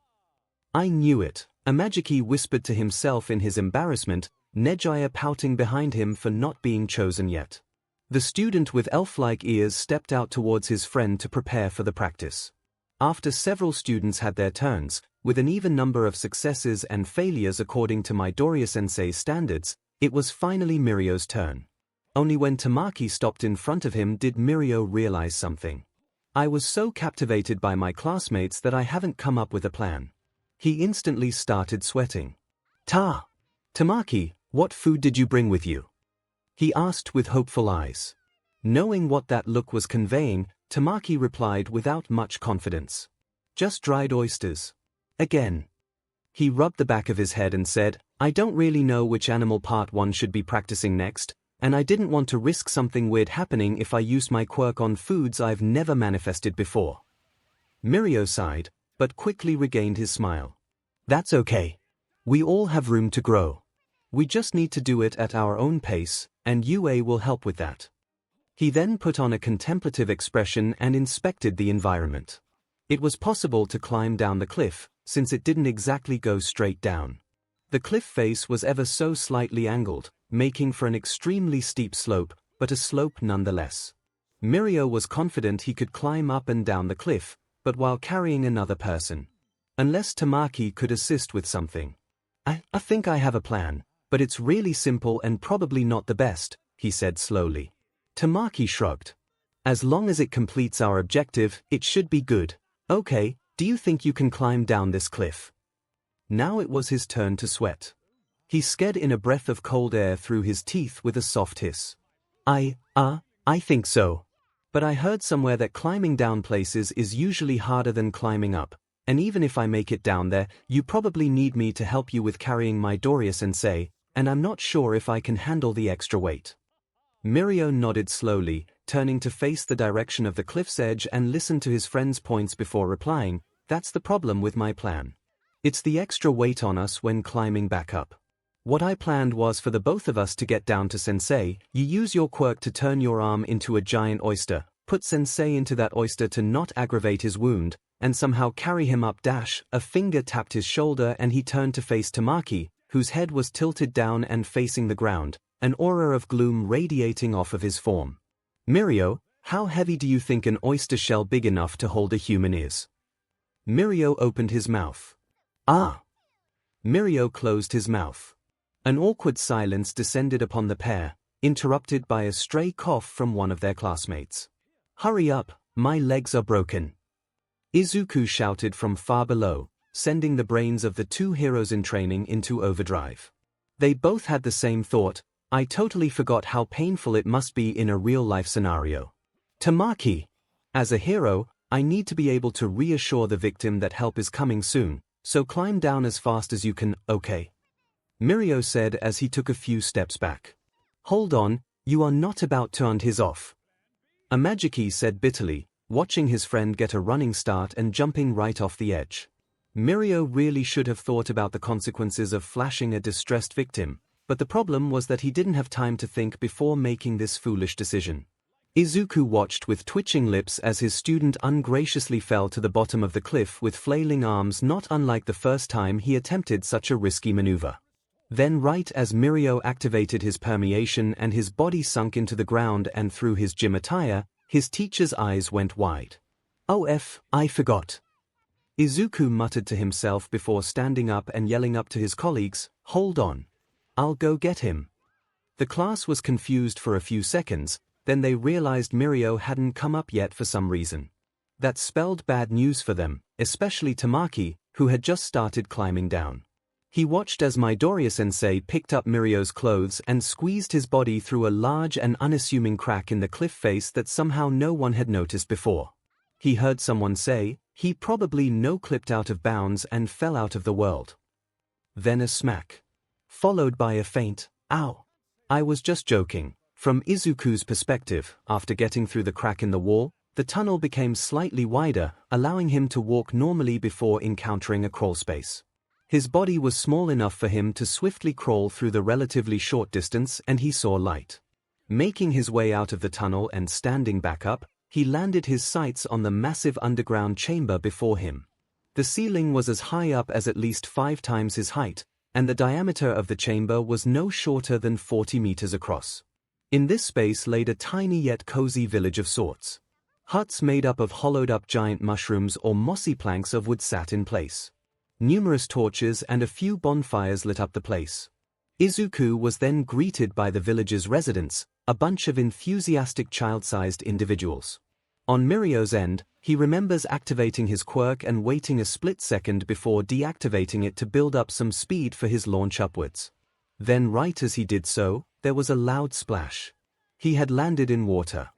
I knew it, Amajiki whispered to himself in his embarrassment, Nejaya pouting behind him for not being chosen yet. The student with elf-like ears stepped out towards his friend to prepare for the practice. After several students had their turns, with an even number of successes and failures according to Midoriya-sensei's standards, it was finally Mirio's turn. Only when Tamaki stopped in front of him did Mirio realize something. I was so captivated by my classmates that I haven't come up with a plan. He instantly started sweating. Tamaki, what food did you bring with you? He asked with hopeful eyes. Knowing what that look was conveying, Tamaki replied without much confidence. Just dried oysters. Again. He rubbed the back of his head and said, I don't really know which animal part one should be practicing next, and I didn't want to risk something weird happening if I used my quirk on foods I've never manifested before. Mirio sighed, but quickly regained his smile. That's okay. We all have room to grow. We just need to do it at our own pace, and UA will help with that. He then put on a contemplative expression and inspected the environment. It was possible to climb down the cliff, since it didn't exactly go straight down. The cliff face was ever so slightly angled, making for an extremely steep slope, but a slope nonetheless. Mirio was confident he could climb up and down the cliff, but while carrying another person. Unless Tamaki could assist with something. I think I have a plan, but it's really simple and probably not the best, he said slowly. Tamaki shrugged. As long as it completes our objective, it should be good. Okay, do you think you can climb down this cliff? Now it was his turn to sweat. He sked in a breath of cold air through his teeth with a soft hiss. I think so. But I heard somewhere that climbing down places is usually harder than climbing up, and even if I make it down there, you probably need me to help you with carrying Midoriya-sensei, and I'm not sure if I can handle the extra weight. Mirio nodded slowly, turning to face the direction of the cliff's edge and listened to his friend's points before replying, that's the problem with my plan. It's the extra weight on us when climbing back up. What I planned was for the both of us to get down to Sensei, you use your quirk to turn your arm into a giant oyster, put Sensei into that oyster to not aggravate his wound, and somehow carry him up. A finger tapped his shoulder and he turned to face Tamaki, whose head was tilted down and facing the ground, an aura of gloom radiating off of his form. Mirio, how heavy do you think an oyster shell big enough to hold a human is? Mirio opened his mouth. Mirio closed his mouth. An awkward silence descended upon the pair, interrupted by a stray cough from one of their classmates. Hurry up, my legs are broken. Izuku shouted from far below, sending the brains of the two heroes in training into overdrive. They both had the same thought, I totally forgot how painful it must be in a real-life scenario. Tamaki. As a hero, I need to be able to reassure the victim that help is coming soon, so climb down as fast as you can, okay? Mirio said as he took a few steps back. Hold on, you are not about to end his off. Amajiki said bitterly, watching his friend get a running start and jumping right off the edge. Mirio really should have thought about the consequences of flashing a distressed victim, but the problem was that he didn't have time to think before making this foolish decision. Izuku watched with twitching lips as his student ungraciously fell to the bottom of the cliff with flailing arms, not unlike the first time he attempted such a risky maneuver. Then right as Mirio activated his permeation and his body sunk into the ground and through his gym attire, his teacher's eyes went wide. Oh I forgot. Izuku muttered to himself before standing up and yelling up to his colleagues, hold on. I'll go get him. The class was confused for a few seconds, then they realized Mirio hadn't come up yet for some reason. That spelled bad news for them, especially Tamaki, who had just started climbing down. He watched as Midoriya-sensei picked up Mirio's clothes and squeezed his body through a large and unassuming crack in the cliff face that somehow no one had noticed before. He heard someone say, he probably no-clipped out of bounds and fell out of the world. Then a smack. Followed by a faint, ow. I was just joking. From Izuku's perspective, after getting through the crack in the wall, The tunnel became slightly wider, allowing him to walk normally before encountering a crawlspace. His body was small enough for him to swiftly crawl through the relatively short distance, and he saw light. Making his way out of the tunnel and standing back up, he landed his sights on the massive underground chamber before him. The ceiling was as high up as at least 5 times his height, and the diameter of the chamber was no shorter than 40 meters across. In this space laid a tiny yet cozy village of sorts. Huts made up of hollowed-up giant mushrooms or mossy planks of wood sat in place. Numerous torches and a few bonfires lit up the place. Izuku was then greeted by the village's residents, a bunch of enthusiastic child-sized individuals. On Mirio's end, he remembers activating his quirk and waiting a split second before deactivating it to build up some speed for his launch upwards. Then right as he did so, there was a loud splash. He had landed in water.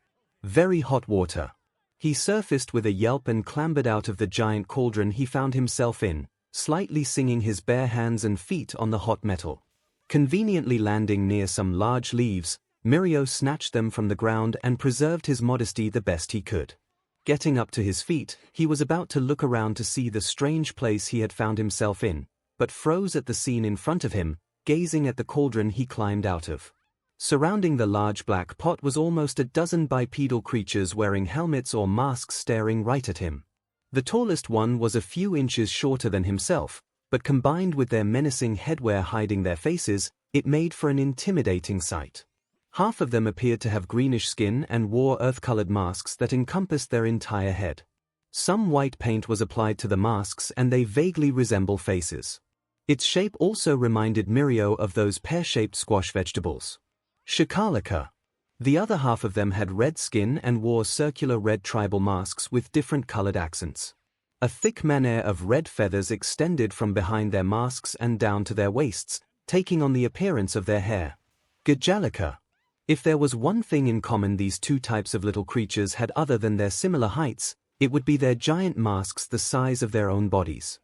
Very hot water. He surfaced with a yelp and clambered out of the giant cauldron he found himself in, slightly singing his bare hands and feet on the hot metal. Conveniently landing near some large leaves, Mirio snatched them from the ground and preserved his modesty the best he could. Getting up to his feet, he was about to look around to see the strange place he had found himself in, but froze at the scene in front of him, gazing at the cauldron he climbed out of. Surrounding the large black pot was almost a dozen bipedal creatures wearing helmets or masks staring right at him. The tallest one was a few inches shorter than himself, but combined with their menacing headwear hiding their faces, it made for an intimidating sight. Half of them appeared to have greenish skin and wore earth-colored masks that encompassed their entire head. Some white paint was applied to the masks and they vaguely resemble faces. Its shape also reminded Mirio of those pear-shaped squash vegetables. 𝐒𝐭𝐻𝐿. The other half of them had red skin and wore circular red tribal masks with different colored accents. A thick manet of red feathers extended from behind their masks and down to their waists, taking on the appearance of their hair. 𝐔𝐬𝐽𝐿. If there was one thing in common these two types of little creatures had other than their similar heights, it would be their giant masks the size of their own bodies.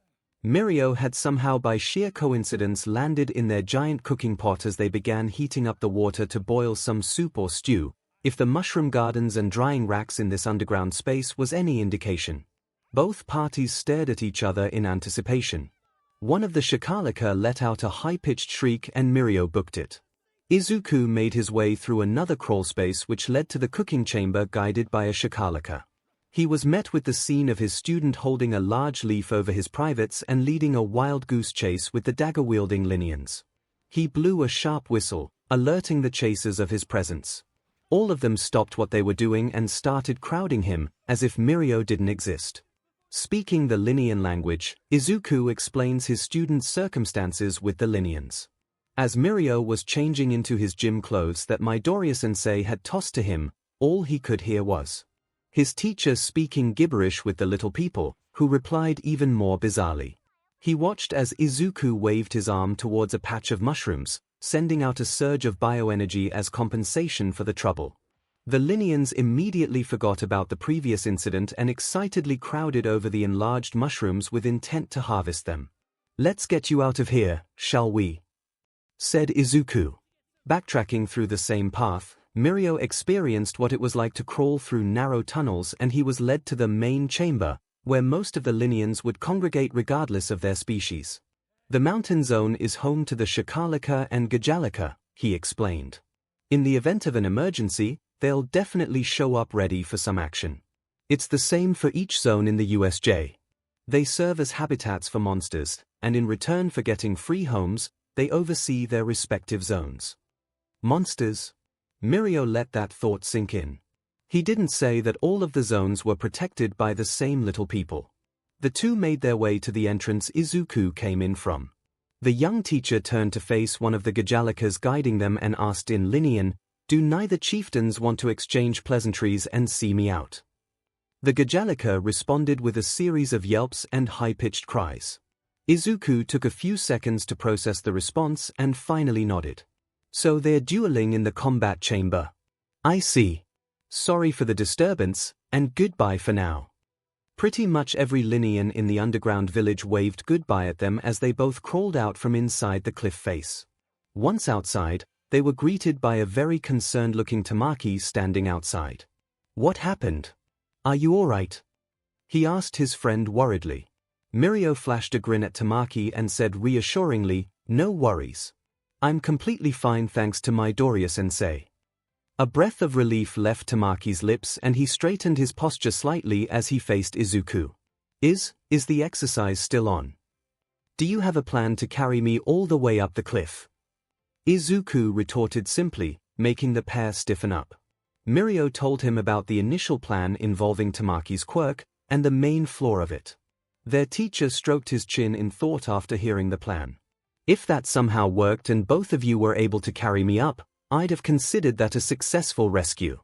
Mirio had somehow by sheer coincidence landed in their giant cooking pot as they began heating up the water to boil some soup or stew, if the mushroom gardens and drying racks in this underground space was any indication. Both parties stared at each other in anticipation. One of the 𝐒𝐭𝐻𝐿 let out a high-pitched shriek and Mirio booked it. Izuku made his way through another crawlspace which led to the cooking chamber guided by a 𝐒𝐭𝐻𝐿. He was met with the scene of his student holding a large leaf over his privates and leading a wild goose chase with the dagger-wielding Linians. He blew a sharp whistle, alerting the chasers of his presence. All of them stopped what they were doing and started crowding him, as if Mirio didn't exist. Speaking the Linian language, Izuku explains his student's circumstances with the Linians. As Mirio was changing into his gym clothes that Midoriya-sensei had tossed to him, all he could hear was his teacher speaking gibberish with the little people, who replied even more bizarrely. He watched as Izuku waved his arm towards a patch of mushrooms, sending out a surge of bioenergy as compensation for the trouble. The Linians immediately forgot about the previous incident and excitedly crowded over the enlarged mushrooms with intent to harvest them. "Let's get you out of here, shall we?" said Izuku. Backtracking through the same path, Mirio experienced what it was like to crawl through narrow tunnels and he was led to the main chamber, where most of the Linians would congregate regardless of their species. The mountain zone is home to the 𝐒𝐭𝐻𝐿 and 𝐔𝐬𝐽, he explained. In the event of an emergency, they'll definitely show up ready for some action. It's the same for each zone in the USJ. They serve as habitats for monsters, and in return for getting free homes, they oversee their respective zones. Monsters? Mirio let that thought sink in. He didn't say that all of the zones were protected by the same little people. The two made their way to the entrance Izuku came in from. The young teacher turned to face one of the 𝐔𝐬𝐽𝐿 guiding them and asked in Linian, "Do neither chieftains want to exchange pleasantries and see me out?" The 𝐔𝐬𝐽𝐿 responded with a series of yelps and high-pitched cries. Izuku took a few seconds to process the response and finally nodded. "So they're dueling in the combat chamber. I see. Sorry for the disturbance, and goodbye for now." Pretty much every Linian in the underground village waved goodbye at them as they both crawled out from inside the cliff face. Once outside, they were greeted by a very concerned-looking Tamaki standing outside. "What happened?" Are you alright? He asked his friend worriedly. Mirio flashed a grin at Tamaki and said reassuringly, no worries. I'm completely fine thanks to Midoriya-sensei. A breath of relief left Tamaki's lips and he straightened his posture slightly as he faced Izuku. Is the exercise still on? Do you have a plan to carry me all the way up the cliff? Izuku retorted simply, making the pair stiffen up. Mirio told him about the initial plan involving Tamaki's quirk and the main flaw of it. Their teacher stroked his chin in thought after hearing the plan. If that somehow worked and both of you were able to carry me up, I'd have considered that a successful rescue.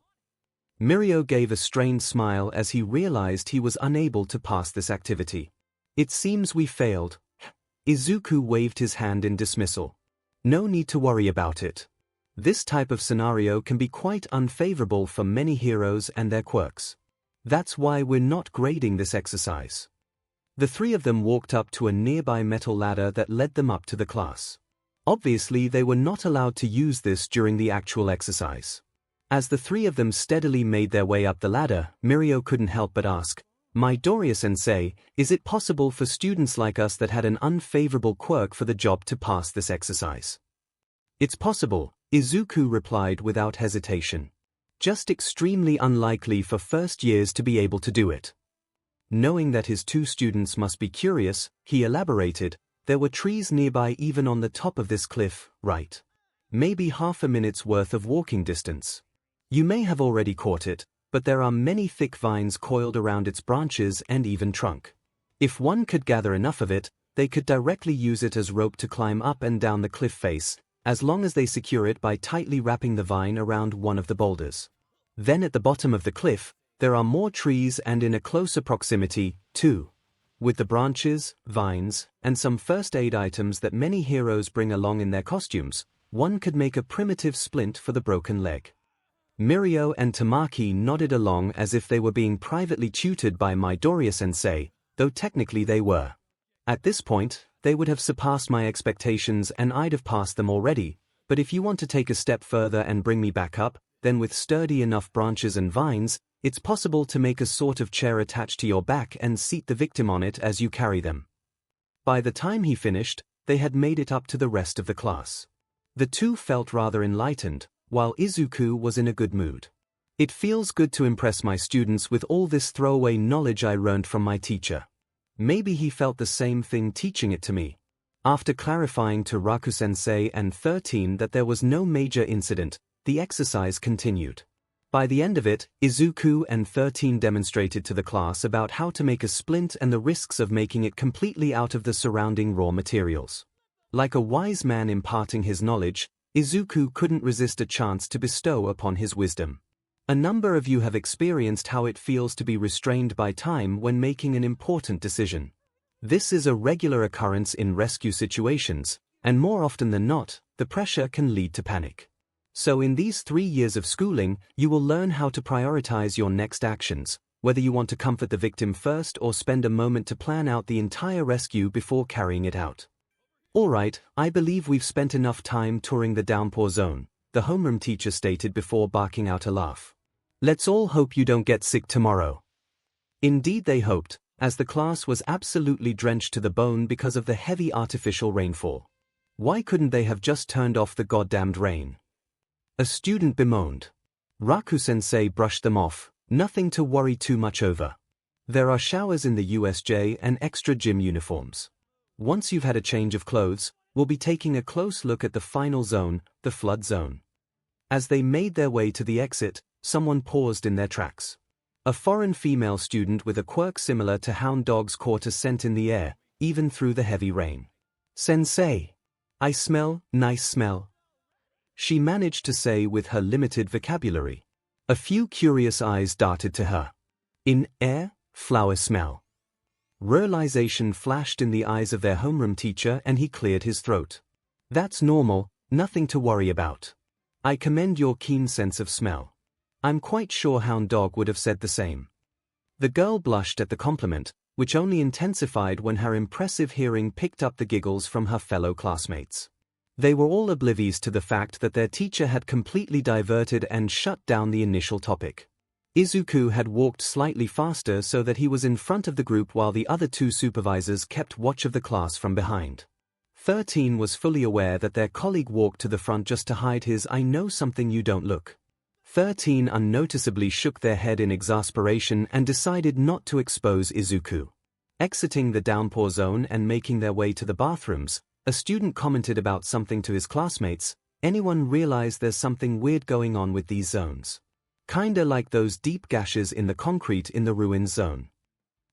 Mirio gave a strained smile as he realized he was unable to pass this activity. It seems we failed. Izuku waved his hand in dismissal. No need to worry about it. This type of scenario can be quite unfavorable for many heroes and their quirks. That's why we're not grading this exercise. The three of them walked up to a nearby metal ladder that led them up to the class. Obviously, they were not allowed to use this during the actual exercise. As the three of them steadily made their way up the ladder, Mirio couldn't help but ask, Midoriya-sensei, is it possible for students like us that had an unfavorable quirk for the job to pass this exercise? It's possible, Izuku replied without hesitation. Just extremely unlikely for first years to be able to do it. Knowing that his two students must be curious, he elaborated, there were trees nearby even on the top of this cliff, right? Maybe half a minute's worth of walking distance. You may have already caught it, but there are many thick vines coiled around its branches and even trunk. If one could gather enough of it, they could directly use it as rope to climb up and down the cliff face, as long as they secure it by tightly wrapping the vine around one of the boulders. Then at the bottom of the cliff, there are more trees and in a closer proximity, too. With the branches, vines, and some first aid items that many heroes bring along in their costumes, one could make a primitive splint for the broken leg. Mirio and Tamaki nodded along as if they were being privately tutored by Midoriya-sensei, though technically they were. At this point, they would have surpassed my expectations and I'd have passed them already, but if you want to take a step further and bring me back up, then with sturdy enough branches and vines, it's possible to make a sort of chair attached to your back and seat the victim on it as you carry them. By the time he finished, they had made it up to the rest of the class. The two felt rather enlightened, while Izuku was in a good mood. It feels good to impress my students with all this throwaway knowledge I learned from my teacher. Maybe he felt the same thing teaching it to me. After clarifying to Raku-sensei and 13 that there was no major incident, the exercise continued. By the end of it, Izuku and 13 demonstrated to the class about how to make a splint and the risks of making it completely out of the surrounding raw materials. Like a wise man imparting his knowledge, Izuku couldn't resist a chance to bestow upon his wisdom. A number of you have experienced how it feels to be restrained by time when making an important decision. This is a regular occurrence in rescue situations, and more often than not, the pressure can lead to panic. So in these 3 years of schooling, you will learn how to prioritize your next actions, whether you want to comfort the victim first or spend a moment to plan out the entire rescue before carrying it out. Alright, I believe we've spent enough time touring the downpour zone, the homeroom teacher stated before barking out a laugh. Let's all hope you don't get sick tomorrow. Indeed they hoped, as the class was absolutely drenched to the bone because of the heavy artificial rainfall. Why couldn't they have just turned off the goddamned rain? A student bemoaned. Raku-sensei brushed them off, nothing to worry too much over. There are showers in the USJ and extra gym uniforms. Once you've had a change of clothes, we'll be taking a close look at the final zone, the flood zone. As they made their way to the exit, someone paused in their tracks. A foreign female student with a quirk similar to hound dogs caught a scent in the air, even through the heavy rain. Sensei! I smell, nice smell. She managed to say with her limited vocabulary. A few curious eyes darted to her. In air, flower smell. Realization flashed in the eyes of their homeroom teacher and he cleared his throat. That's normal, nothing to worry about. I commend your keen sense of smell. I'm quite sure Hound Dog would have said the same. The girl blushed at the compliment, which only intensified when her impressive hearing picked up the giggles from her fellow classmates. They were all oblivious to the fact that their teacher had completely diverted and shut down the initial topic. 𝐒𝐬𝐽 had walked slightly faster so that he was in front of the group while the other two supervisors kept watch of the class from behind. 13 was fully aware that their colleague walked to the front just to hide his "I know something you don't" look. 13 unnoticeably shook their head in exasperation and decided not to expose 𝐒𝐬𝐽. Exiting the downpour zone and making their way to the bathrooms, a student commented about something to his classmates. "Anyone realize there's something weird going on with these zones? Kinda like those deep gashes in the concrete in the ruins zone."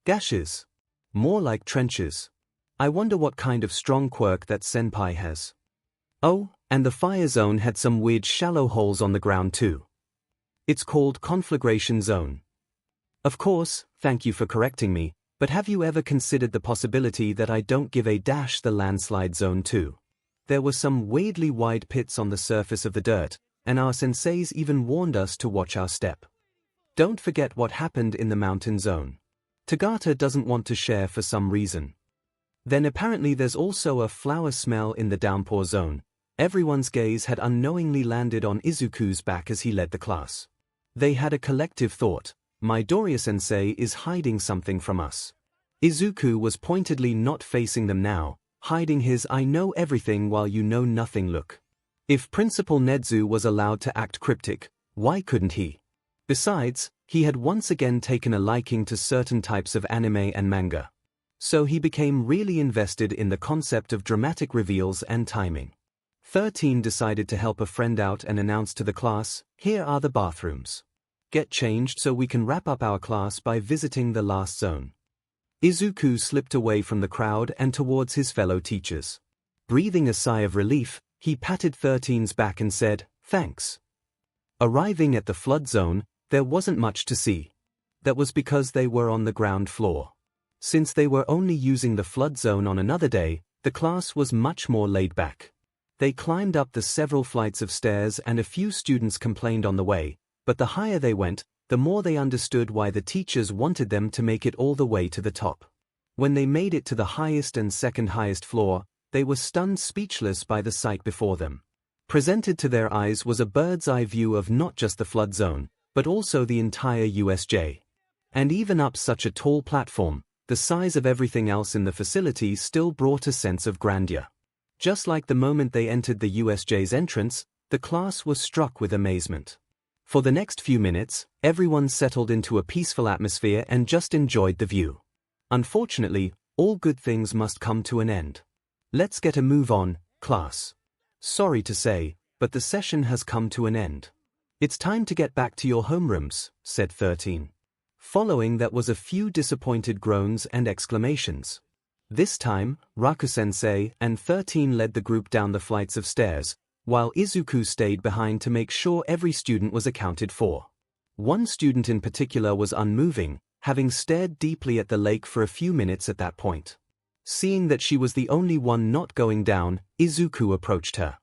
Gashes? More like trenches. I wonder what kind of strong quirk that senpai has. Oh, and the fire zone had some weird shallow holes on the ground too. It's called conflagration zone. Of course, thank you for correcting me, but have you ever considered the possibility that I don't give a dash the landslide zone too? There were some weirdly wide pits on the surface of the dirt, and our senseis even warned us to watch our step. Don't forget what happened in the mountain zone. Tagata doesn't want to share for some reason. Then apparently there's also a flower smell in the downpour zone. Everyone's gaze had unknowingly landed on 𝐒𝐬𝐽's back as he led the class. They had a collective thought: Midoriya-sensei is hiding something from us. 𝐒𝐬𝐽 was pointedly not facing them now, hiding his "I know everything while you know nothing" look. If Principal Nezu was allowed to act cryptic, why couldn't he? Besides, he had once again taken a liking to certain types of anime and manga. So he became really invested in the concept of dramatic reveals and timing. 13 decided to help a friend out and announced to the class, "Here are the bathrooms. Get changed so we can wrap up our class by visiting the last zone." 𝐒𝐬𝐽 slipped away from the crowd and towards his fellow teachers. Breathing a sigh of relief, he patted 13's back and said, "Thanks." Arriving at the flood zone, there wasn't much to see. That was because they were on the ground floor. Since they were only using the flood zone on another day, the class was much more laid back. They climbed up the several flights of stairs and a few students complained on the way, but the higher they went, the more they understood why the teachers wanted them to make it all the way to the top. When they made it to the highest and second highest floor, they were stunned speechless by the sight before them. Presented to their eyes was a bird's-eye view of not just the flood zone, but also the entire USJ. And even up such a tall platform, the size of everything else in the facility still brought a sense of grandeur. Just like the moment they entered the USJ's entrance, the class was struck with amazement. For the next few minutes, everyone settled into a peaceful atmosphere and just enjoyed the view. Unfortunately, all good things must come to an end. "Let's get a move on, class. Sorry to say, but the session has come to an end. It's time to get back to your homerooms," said 13. Following that was a few disappointed groans and exclamations. This time, Raku-sensei and 13 led the group down the flights of stairs, while 𝐒𝐬𝐽 stayed behind to make sure every student was accounted for. One student in particular was unmoving, having stared deeply at the lake for a few minutes at that point. Seeing that she was the only one not going down, 𝐒𝐬𝐽 approached her.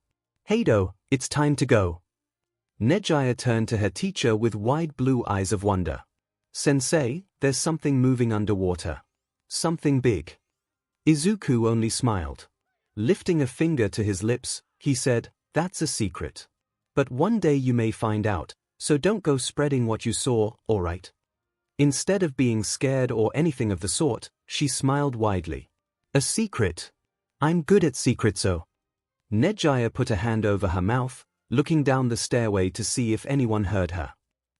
"Heido, it's time to go." Nejiya turned to her teacher with wide blue eyes of wonder. "Sensei, there's something moving underwater. Something big." 𝐒𝐬𝐽 only smiled. Lifting a finger to his lips, he said, "That's a secret. But one day you may find out, so don't go spreading what you saw, alright?" Instead of being scared or anything of the sort, she smiled widely. "A secret? I'm good at secrets, so." Nejiya put a hand over her mouth, looking down the stairway to see if anyone heard her.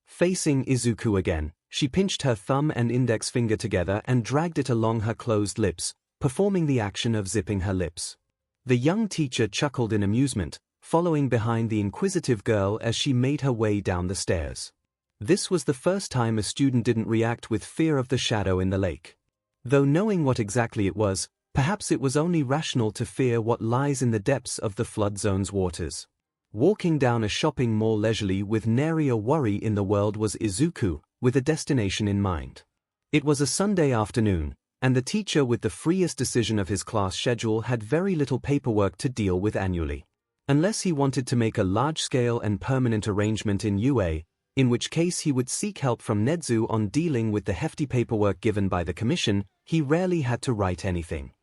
Facing 𝐒𝐬𝐽 again, she pinched her thumb and index finger together and dragged it along her closed lips, performing the action of zipping her lips. The young teacher chuckled in amusement, following behind the inquisitive girl as she made her way down the stairs. This was the first time a student didn't react with fear of the shadow in the lake. Though knowing what exactly it was, perhaps it was only rational to fear what lies in the depths of the flood zone's waters. Walking down a shopping mall leisurely with nary a worry in the world was 𝐒𝐬𝐽, with a destination in mind. It was a Sunday afternoon, and the teacher with the freest decision of his class schedule had very little paperwork to deal with annually. Unless he wanted to make a large-scale and permanent arrangement in UA, in which case he would seek help from Nezu on dealing with the hefty paperwork given by the commission, he rarely had to write anything.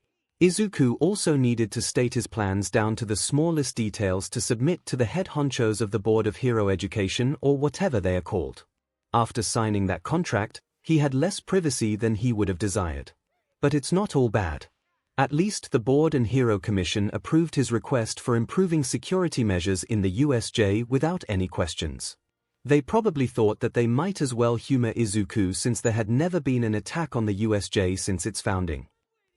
𝐒𝐬𝐽 also needed to state his plans down to the smallest details to submit to the head honchos of the Board of Hero Education or whatever they are called. After signing that contract, he had less privacy than he would have desired. But it's not all bad. At least the Board and Hero Commission approved his request for improving security measures in the USJ without any questions. They probably thought that they might as well humor Izuku since there had never been an attack on the USJ since its founding.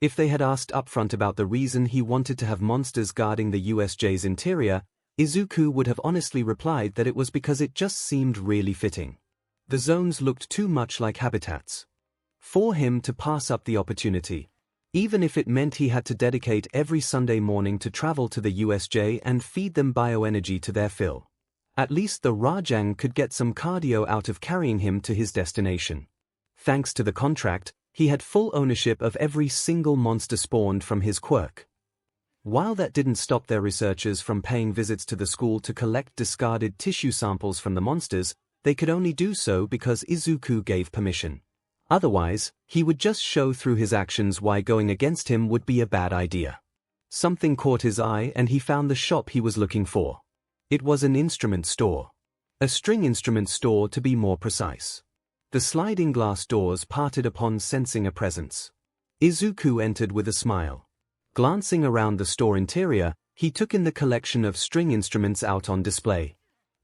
If they had asked upfront about the reason he wanted to have monsters guarding the USJ's interior, Izuku would have honestly replied that it was because it just seemed really fitting. The zones looked too much like habitats for him to pass up the opportunity, even if it meant he had to dedicate every Sunday morning to travel to the USJ and feed them bioenergy to their fill. At least the Rajang could get some cardio out of carrying him to his destination. Thanks to the contract, he had full ownership of every single monster spawned from his quirk. While that didn't stop their researchers from paying visits to the school to collect discarded tissue samples from the monsters, they could only do so because Izuku gave permission. Otherwise, he would just show through his actions why going against him would be a bad idea. Something caught his eye and he found the shop he was looking for. It was an instrument store. A string instrument store, to be more precise. The sliding glass doors parted upon sensing a presence. Izuku entered with a smile. Glancing around the store interior, he took in the collection of string instruments out on display.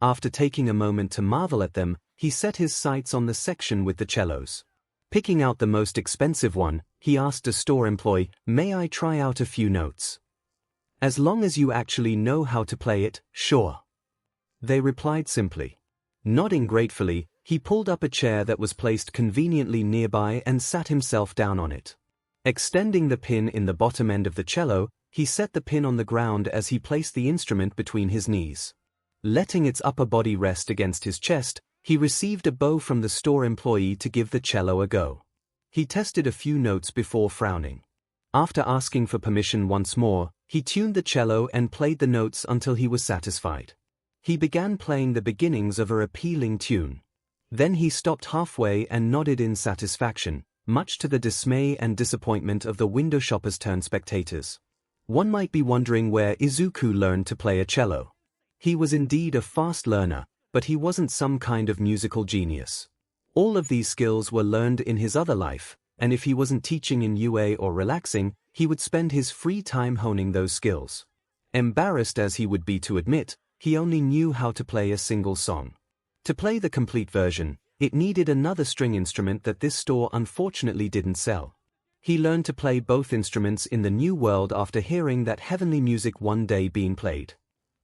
After taking a moment to marvel at them, he set his sights on the section with the cellos. Picking out the most expensive one, he asked a store employee, "May I try out a few notes?" "As long as you actually know how to play it, sure," they replied simply. Nodding gratefully, he pulled up a chair that was placed conveniently nearby and sat himself down on it. Extending the pin in the bottom end of the cello, he set the pin on the ground as he placed the instrument between his knees. Letting its upper body rest against his chest, he received a bow from the store employee to give the cello a go. He tested a few notes before frowning. After asking for permission once more, he tuned the cello and played the notes until he was satisfied. He began playing the beginnings of a appealing tune. Then he stopped halfway and nodded in satisfaction, much to the dismay and disappointment of the window shoppers turned spectators. One might be wondering where Izuku learned to play a cello. He was indeed a fast learner, but he wasn't some kind of musical genius. All of these skills were learned in his other life, and if he wasn't teaching in UA or relaxing, he would spend his free time honing those skills. Embarrassed as he would be to admit, he only knew how to play a single song. To play the complete version, it needed another string instrument that this store unfortunately didn't sell. He learned to play both instruments in the new world after hearing that heavenly music one day being played.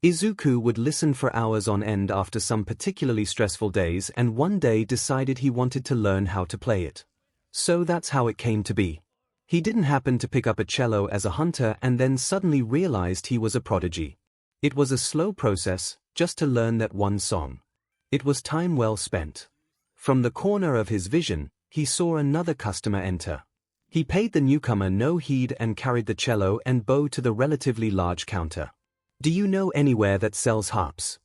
Izuku would listen for hours on end after some particularly stressful days and one day decided he wanted to learn how to play it. So that's how it came to be. He didn't happen to pick up a cello as a hunter and then suddenly realized he was a prodigy. It was a slow process, just to learn that one song. It was time well spent. From the corner of his vision, he saw another customer enter. He paid the newcomer no heed and carried the cello and bow to the relatively large counter. "Do you know anywhere that sells harps?"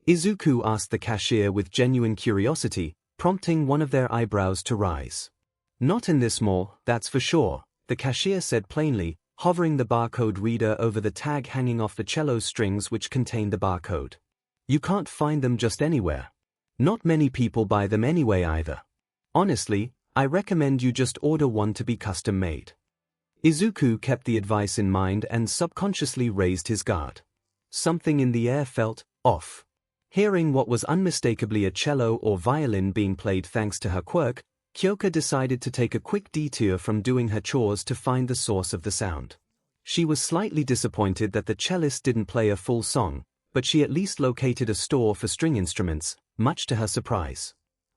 Izuku asked the cashier with genuine curiosity, prompting one of their eyebrows to rise. "Not in this mall, that's for sure," the cashier said plainly, hovering the barcode reader over the tag hanging off the cello strings which contained the barcode. "You can't find them just anywhere. Not many people buy them anyway either. Honestly, I recommend you just order one to be custom made." Izuku kept the advice in mind and subconsciously raised his guard. Something in the air felt off. Hearing what was unmistakably a cello or violin being played thanks to her quirk, Kyoka decided to take a quick detour from doing her chores to find the source of the sound. She was slightly disappointed that the cellist didn't play a full song, but she at least located a store for string instruments, much to her surprise.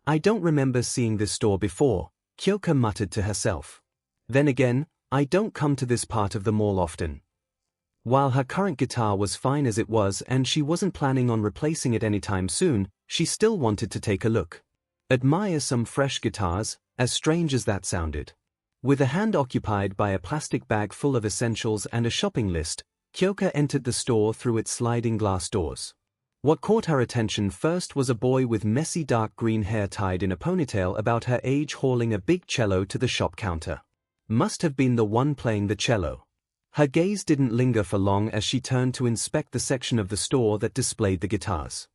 "I don't remember seeing this store before," Kyoka muttered to herself. Then again, "I don't come to this part of the mall often." While her current guitar was fine as it was and she wasn't planning on replacing it anytime soon, she still wanted to take a look. Admire some fresh guitars, as strange as that sounded. With a hand occupied by a plastic bag full of essentials and a shopping list, Kyoka entered the store through its sliding glass doors. What caught her attention first was a boy with messy dark green hair tied in a ponytail about her age hauling a big cello to the shop counter. Must have been the one playing the cello. Her gaze didn't linger for long as she turned to inspect the section of the store that displayed the guitars.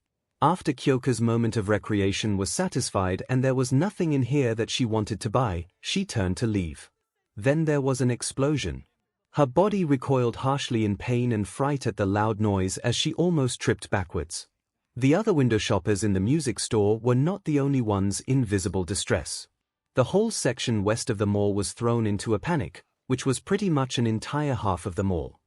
After 𝐒𝐭𝐻's moment of recreation was satisfied and there was nothing in here that she wanted to buy, she turned to leave. Then there was an explosion. Her body recoiled harshly in pain and fright at the loud noise as she almost tripped backwards. The other window shoppers in the music store were not the only ones in visible distress. The whole section west of the mall was thrown into a panic, which was pretty much an entire half of the mall.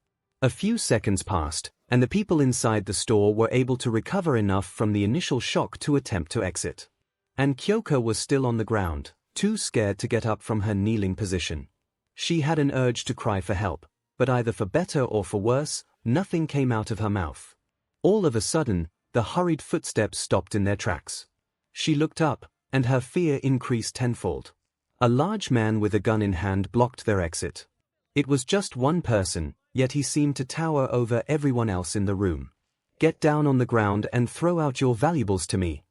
A few seconds passed, and the people inside the store were able to recover enough from the initial shock to attempt to exit. And 𝐒𝐭𝐻 was still on the ground, too scared to get up from her kneeling position. She had an urge to cry for help, but either for better or for worse, nothing came out of her mouth. All of a sudden, the hurried footsteps stopped in their tracks. She looked up, and her fear increased tenfold. A large man with a gun in hand blocked their exit. It was just one person, yet he seemed to tower over everyone else in the room. "Get down on the ground and throw out your valuables to me,"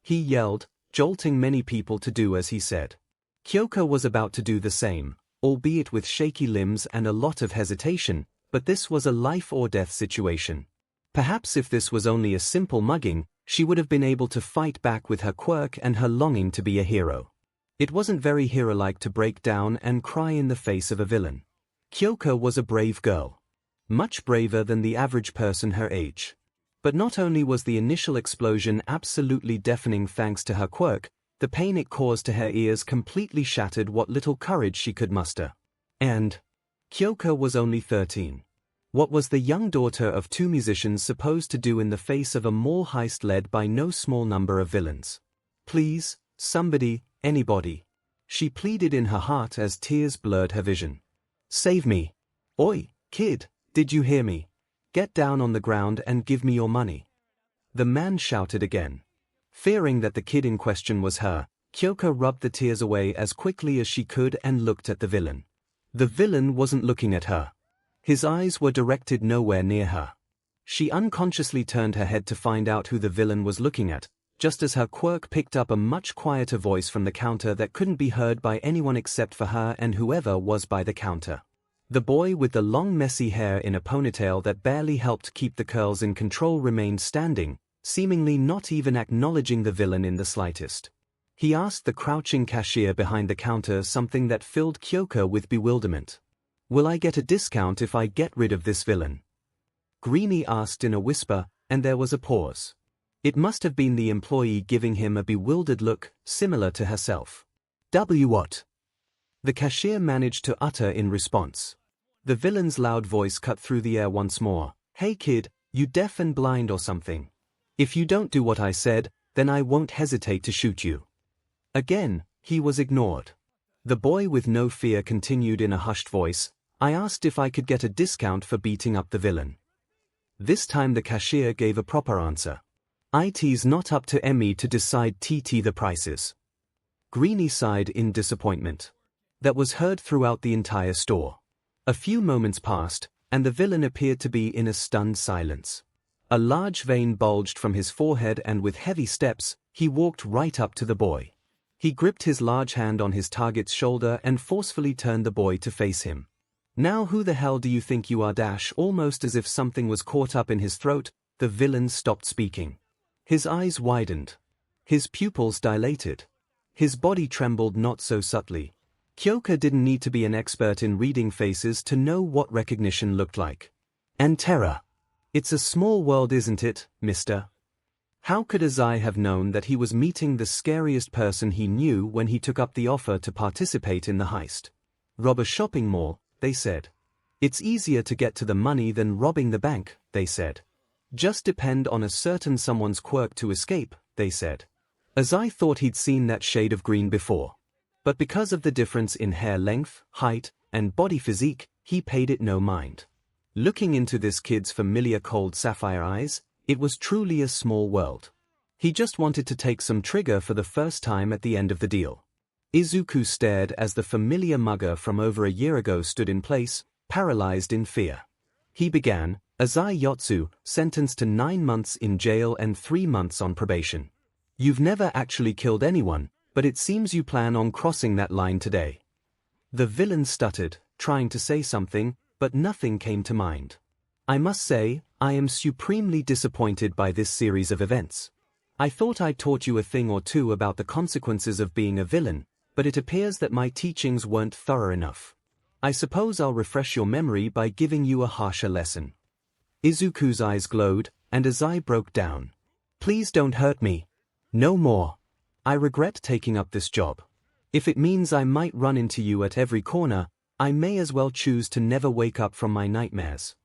he yelled, jolting many people to do as he said. 𝐒𝐭𝐻 was about to do the same, albeit with shaky limbs and a lot of hesitation, but this was a life-or-death situation. Perhaps if this was only a simple mugging, she would have been able to fight back with her quirk and her longing to be a hero. It wasn't very hero-like to break down and cry in the face of a villain. 𝐒𝐭𝐻 was a brave girl. Much braver than the average person her age. But not only was the initial explosion absolutely deafening thanks to her quirk, the pain it caused to her ears completely shattered what little courage she could muster. And 𝐒𝐭𝐻 was only 13. What was the young daughter of two musicians supposed to do in the face of a mall heist led by no small number of villains? "Please, somebody, anybody," she pleaded in her heart as tears blurred her vision. "Save me. Oi, kid, did you hear me? Get down on the ground and give me your money," the man shouted again. Fearing that the kid in question was her, 𝐒𝐭𝐻 rubbed the tears away as quickly as she could and looked at the villain. The villain wasn't looking at her. His eyes were directed nowhere near her. She unconsciously turned her head to find out who the villain was looking at, just as her quirk picked up a much quieter voice from the counter that couldn't be heard by anyone except for her and whoever was by the counter. The boy with the long messy hair in a ponytail that barely helped keep the curls in control remained standing, seemingly not even acknowledging the villain in the slightest. He asked the crouching cashier behind the counter something that filled 𝐒𝐭𝐻 with bewilderment. "Will I get a discount if I get rid of this villain?" Greenie asked in a whisper, and there was a pause. It must have been the employee giving him a bewildered look, similar to herself. "What?" the cashier managed to utter in response. The villain's loud voice cut through the air once more. "Hey kid, you deaf and blind or something? If you don't do what I said, then I won't hesitate to shoot you." Again, he was ignored. The boy with no fear continued in a hushed voice, "I asked if I could get a discount for beating up the villain." This time the cashier gave a proper answer. "It's not up to me to decide the prices." Greenie sighed in disappointment. That was heard throughout the entire store. A few moments passed, and the villain appeared to be in a stunned silence. A large vein bulged from his forehead and with heavy steps, he walked right up to the boy. He gripped his large hand on his target's shoulder and forcefully turned the boy to face him. "Now who the hell do you think you are?" Almost as if something was caught up in his throat, the villain stopped speaking. His eyes widened. His pupils dilated. His body trembled not so subtly. 𝐒𝐭𝐻 didn't need to be an expert in reading faces to know what recognition looked like. And terror. "It's a small world, isn't it, mister?" How could 𝐒𝐳 have known that he was meeting the scariest person he knew when he took up the offer to participate in the heist? "Rob a shopping mall," they said. "It's easier to get to the money than robbing the bank," they said. "Just depend on a certain someone's quirk to escape," they said. 𝐒𝐳 thought he'd seen that shade of green before. But because of the difference in hair length, height, and body physique, he paid it no mind. Looking into this kid's familiar cold sapphire eyes, it was truly a small world. He just wanted to take some trigger for the first time at the end of the deal. Izuku stared as the familiar mugger from over a year ago stood in place, paralyzed in fear. He began, "𝐒𝐳 Yotsu, sentenced to 9 months in jail and 3 months on probation. You've never actually killed anyone, but it seems you plan on crossing that line today." The villain stuttered, trying to say something, but nothing came to mind. "I must say, I am supremely disappointed by this series of events. I thought I'd taught you a thing or two about the consequences of being a villain, but it appears that my teachings weren't thorough enough. I suppose I'll refresh your memory by giving you a harsher lesson. Izuku's eyes glowed, and Azai broke down. Please don't hurt me. No more. I regret taking up this job. If it means I might run into you at every corner, I may as well choose to never wake up from my nightmares.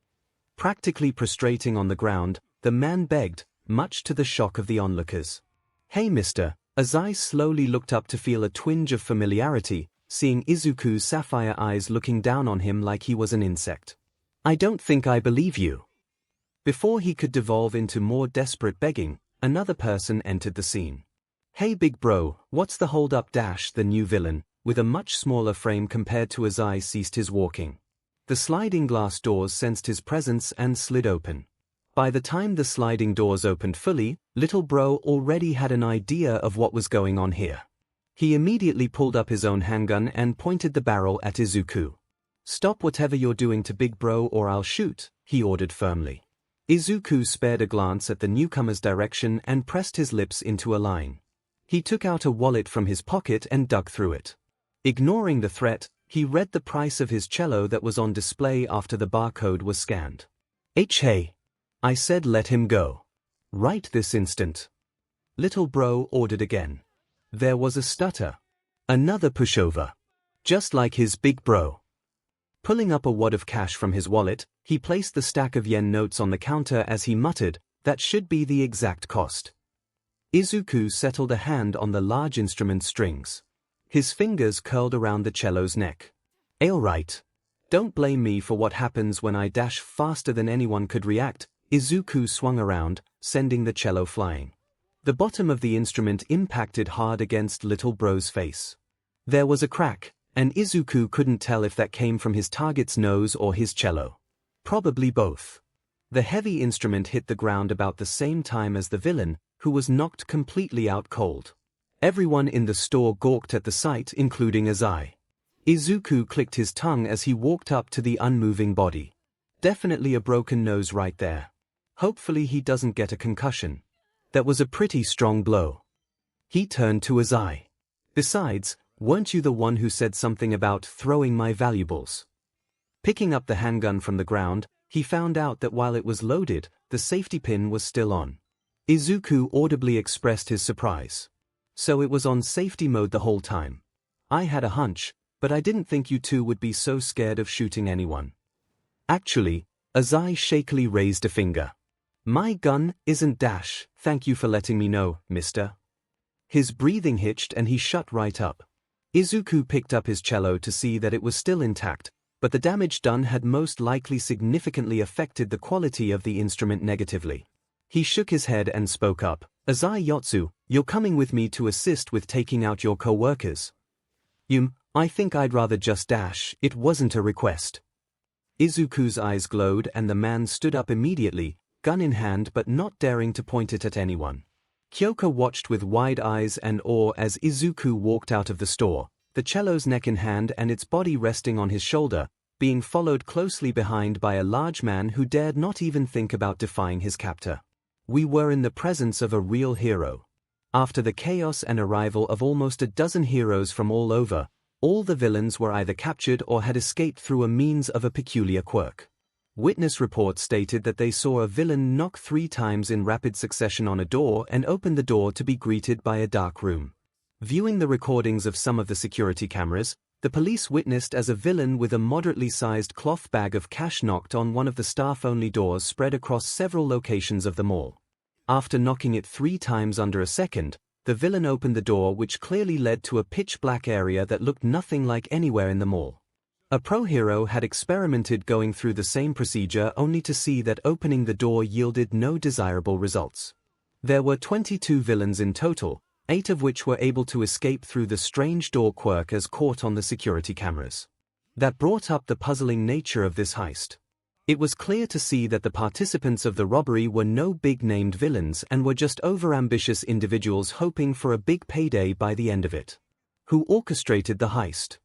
Practically prostrating on the ground, the man begged, much to the shock of the onlookers. Hey mister, Azai slowly looked up to feel a twinge of familiarity, seeing Izuku's sapphire eyes looking down on him like he was an insect. I don't think I believe you. Before he could devolve into more desperate begging, another person entered the scene. Hey big bro, what's the hold up? The new villain, with a much smaller frame compared to Azai, ceased his walking. The sliding glass doors sensed his presence and slid open. By the time the sliding doors opened fully, little bro already had an idea of what was going on here. He immediately pulled up his own handgun and pointed the barrel at Izuku. Stop whatever you're doing to big bro or I'll shoot, he ordered firmly. Izuku spared a glance at the newcomer's direction and pressed his lips into a line. He took out a wallet from his pocket and dug through it. Ignoring the threat, he read the price of his cello that was on display after the barcode was scanned. Hey! I said let him go. Right this instant. Little bro ordered again. There was a stutter. Another pushover. Just like his big bro. Pulling up a wad of cash from his wallet, he placed the stack of yen notes on the counter as he muttered, that should be the exact cost. Izuku settled a hand on the large instrument strings. His fingers curled around the cello's neck. Alright. Don't blame me for what happens when I dash faster than anyone could react. Izuku swung around, sending the cello flying. The bottom of the instrument impacted hard against little bro's face. There was a crack, and Izuku couldn't tell if that came from his target's nose or his cello. Probably both. The heavy instrument hit the ground about the same time as the villain, who was knocked completely out cold. Everyone in the store gawked at the sight, including Azai. Izuku clicked his tongue as he walked up to the unmoving body. Definitely a broken nose right there. Hopefully he doesn't get a concussion. That was a pretty strong blow. He turned to Azai. Besides, weren't you the one who said something about throwing my valuables? Picking up the handgun from the ground, he found out that while it was loaded, the safety pin was still on. Izuku audibly expressed his surprise. So it was on safety mode the whole time. I had a hunch, but I didn't think you two would be so scared of shooting anyone. Actually, Azai shakily raised a finger. My gun isn't dash, thank you for letting me know, mister. His breathing hitched and he shut right up. Izuku picked up his cello to see that it was still intact, but the damage done had most likely significantly affected the quality of the instrument negatively. He shook his head and spoke up. Azai Yotsu, you're coming with me to assist with taking out your co-workers. I think I'd rather just dash, it wasn't a request. Izuku's eyes glowed and the man stood up immediately, gun in hand but not daring to point it at anyone. Kyoka watched with wide eyes and awe as Izuku walked out of the store, the cello's neck in hand and its body resting on his shoulder, being followed closely behind by a large man who dared not even think about defying his captor. We were in the presence of a real hero. After the chaos and arrival of almost a dozen heroes from all over, all the villains were either captured or had escaped through a means of a peculiar quirk. Witness reports stated that they saw a villain knock 3 times in rapid succession on a door and open the door to be greeted by a dark room. Viewing the recordings of some of the security cameras, the police witnessed as a villain with a moderately sized cloth bag of cash knocked on one of the staff-only doors spread across several locations of the mall. After knocking it 3 times under a second, the villain opened the door, which clearly led to a pitch-black area that looked nothing like anywhere in the mall. A pro hero had experimented going through the same procedure only to see that opening the door yielded no desirable results. There were 22 villains in total, 8 of which were able to escape through the strange door quirk as caught on the security cameras. That brought up the puzzling nature of this heist. It was clear to see that the participants of the robbery were no big-named villains and were just overambitious individuals hoping for a big payday by the end of it. Who orchestrated the heist?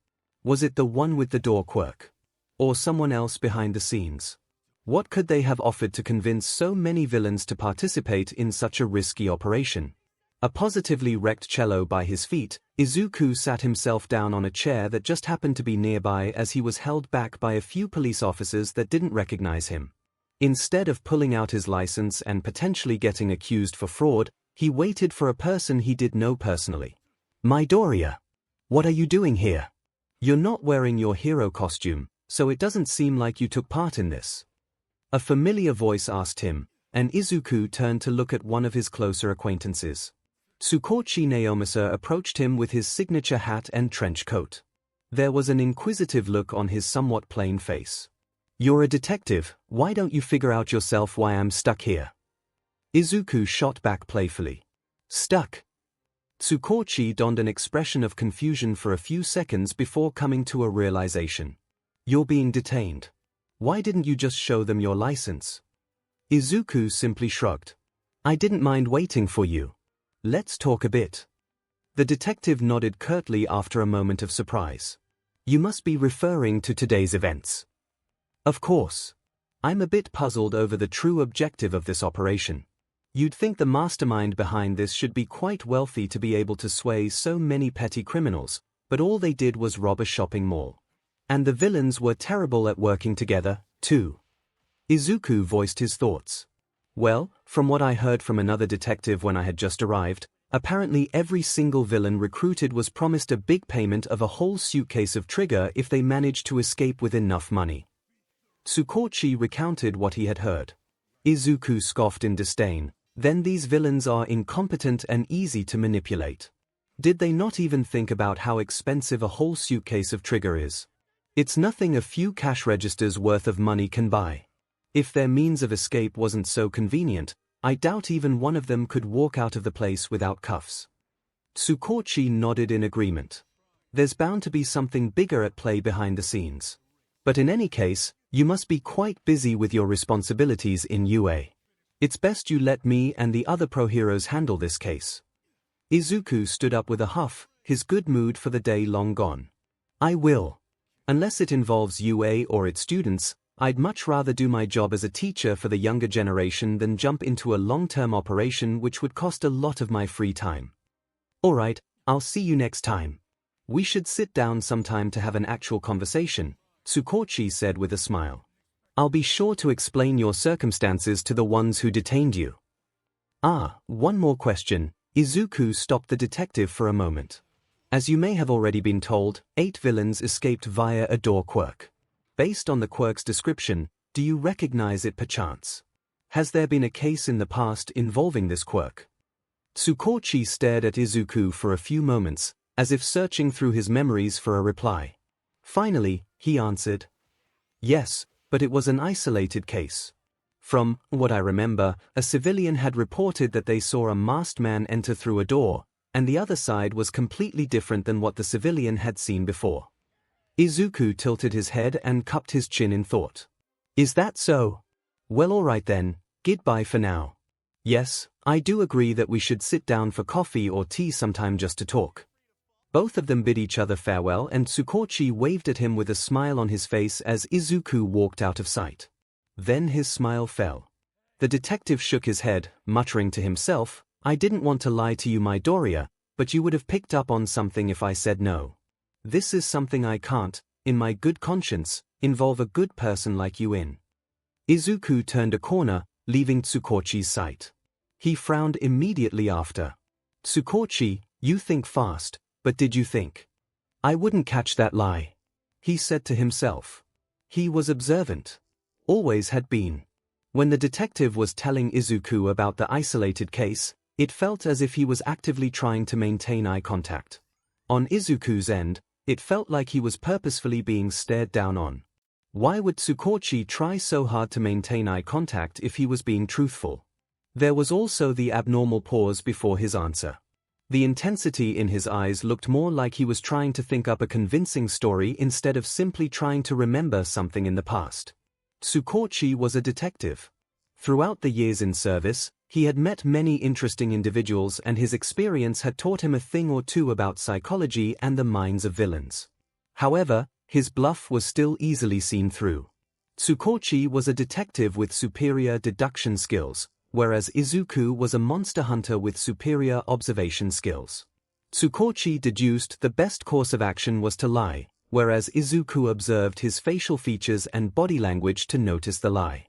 Was it the one with the door quirk? Or someone else behind the scenes? What could they have offered to convince so many villains to participate in such a risky operation? A positively wrecked cello by his feet, Izuku sat himself down on a chair that just happened to be nearby as he was held back by a few police officers that didn't recognize him. Instead of pulling out his license and potentially getting accused for fraud, he waited for a person he did know personally. Midoriya, what are you doing here? You're not wearing your hero costume, so it doesn't seem like you took part in this. A familiar voice asked him, and Izuku turned to look at one of his closer acquaintances. Tsukoshi Naomasa approached him with his signature hat and trench coat. There was an inquisitive look on his somewhat plain face. You're a detective, why don't you figure out yourself why I'm stuck here? Izuku shot back playfully. Stuck? Tsukoshi donned an expression of confusion for a few seconds before coming to a realization. You're being detained. Why didn't you just show them your license? Izuku simply shrugged. I didn't mind waiting for you. Let's talk a bit. The detective nodded curtly after a moment of surprise. You must be referring to today's events. Of course. I'm a bit puzzled over the true objective of this operation. You'd think the mastermind behind this should be quite wealthy to be able to sway so many petty criminals, but all they did was rob a shopping mall. And the villains were terrible at working together, too. Izuku voiced his thoughts. Well, from what I heard from another detective when I had just arrived, apparently every single villain recruited was promised a big payment of a whole suitcase of trigger if they managed to escape with enough money. Tsukoshi recounted what he had heard. Izuku scoffed in disdain. Then these villains are incompetent and easy to manipulate. Did they not even think about how expensive a whole suitcase of trigger is? It's nothing a few cash registers worth of money can buy. If their means of escape wasn't so convenient, I doubt even one of them could walk out of the place without cuffs. Tsukoshi nodded in agreement. There's bound to be something bigger at play behind the scenes. But in any case, you must be quite busy with your responsibilities in UA. It's best you let me and the other pro heroes handle this case. Izuku stood up with a huff, his good mood for the day long gone. I will. Unless it involves UA or its students, I'd much rather do my job as a teacher for the younger generation than jump into a long-term operation which would cost a lot of my free time. Alright, I'll see you next time. We should sit down sometime to have an actual conversation, Tsukoshi said with a smile. I'll be sure to explain your circumstances to the ones who detained you. One more question. Izuku stopped the detective for a moment. As you may have already been told, 8 villains escaped via a door quirk. Based on the quirk's description, do you recognize it perchance? Has there been a case in the past involving this quirk? Tsukoshi stared at Izuku for a few moments, as if searching through his memories for a reply. Finally, he answered. Yes, but it was an isolated case. From what I remember, a civilian had reported that they saw a masked man enter through a door, and the other side was completely different than what the civilian had seen before. Izuku tilted his head and cupped his chin in thought. Is that so? Well, alright then, goodbye for now. Yes, I do agree that we should sit down for coffee or tea sometime just to talk. Both of them bid each other farewell and Tsukoshi waved at him with a smile on his face as Izuku walked out of sight. Then his smile fell. The detective shook his head, muttering to himself, I didn't want to lie to you, Midoriya, but you would have picked up on something if I said no. This is something I can't, in my good conscience, involve a good person like you in. Izuku turned a corner, leaving Tsukoshi's sight. He frowned immediately after. Tsukoshi, you think fast, but did you think? I wouldn't catch that lie. He said to himself. He was observant. Always had been. When the detective was telling Izuku about the isolated case, it felt as if he was actively trying to maintain eye contact. On Izuku's end, it felt like he was purposefully being stared down on. Why would Tsukoshi try so hard to maintain eye contact if he was being truthful? There was also the abnormal pause before his answer. The intensity in his eyes looked more like he was trying to think up a convincing story instead of simply trying to remember something in the past. Tsukoshi was a detective. Throughout the years in service, he had met many interesting individuals and his experience had taught him a thing or two about psychology and the minds of villains. However, his bluff was still easily seen through. Tsukochi was a detective with superior deduction skills, whereas Izuku was a monster hunter with superior observation skills. Tsukochi deduced the best course of action was to lie, whereas Izuku observed his facial features and body language to notice the lie.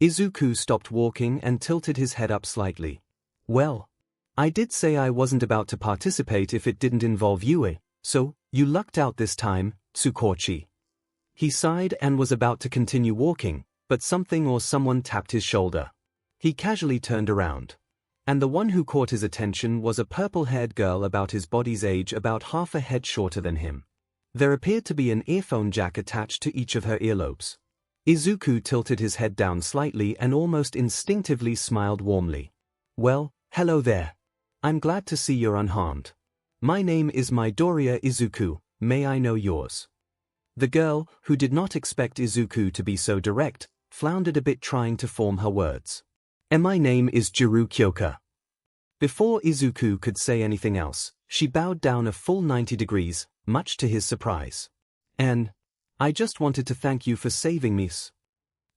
Izuku stopped walking and tilted his head up slightly. Well, I did say I wasn't about to participate if it didn't involve Yue, so you lucked out this time, Tsukochi. He sighed and was about to continue walking, but something or someone tapped his shoulder. He casually turned around. And the one who caught his attention was a purple-haired girl about his body's age, about half a head shorter than him. There appeared to be an earphone jack attached to each of her earlobes. Izuku tilted his head down slightly and almost instinctively smiled warmly. Well, hello there. I'm glad to see you're unharmed. My name is Midoriya Izuku, may I know yours? The girl, who did not expect Izuku to be so direct, floundered a bit trying to form her words. And my name is Jiro Kyoka. Before Izuku could say anything else, she bowed down a full 90 degrees, much to his surprise. And I just wanted to thank you for saving me,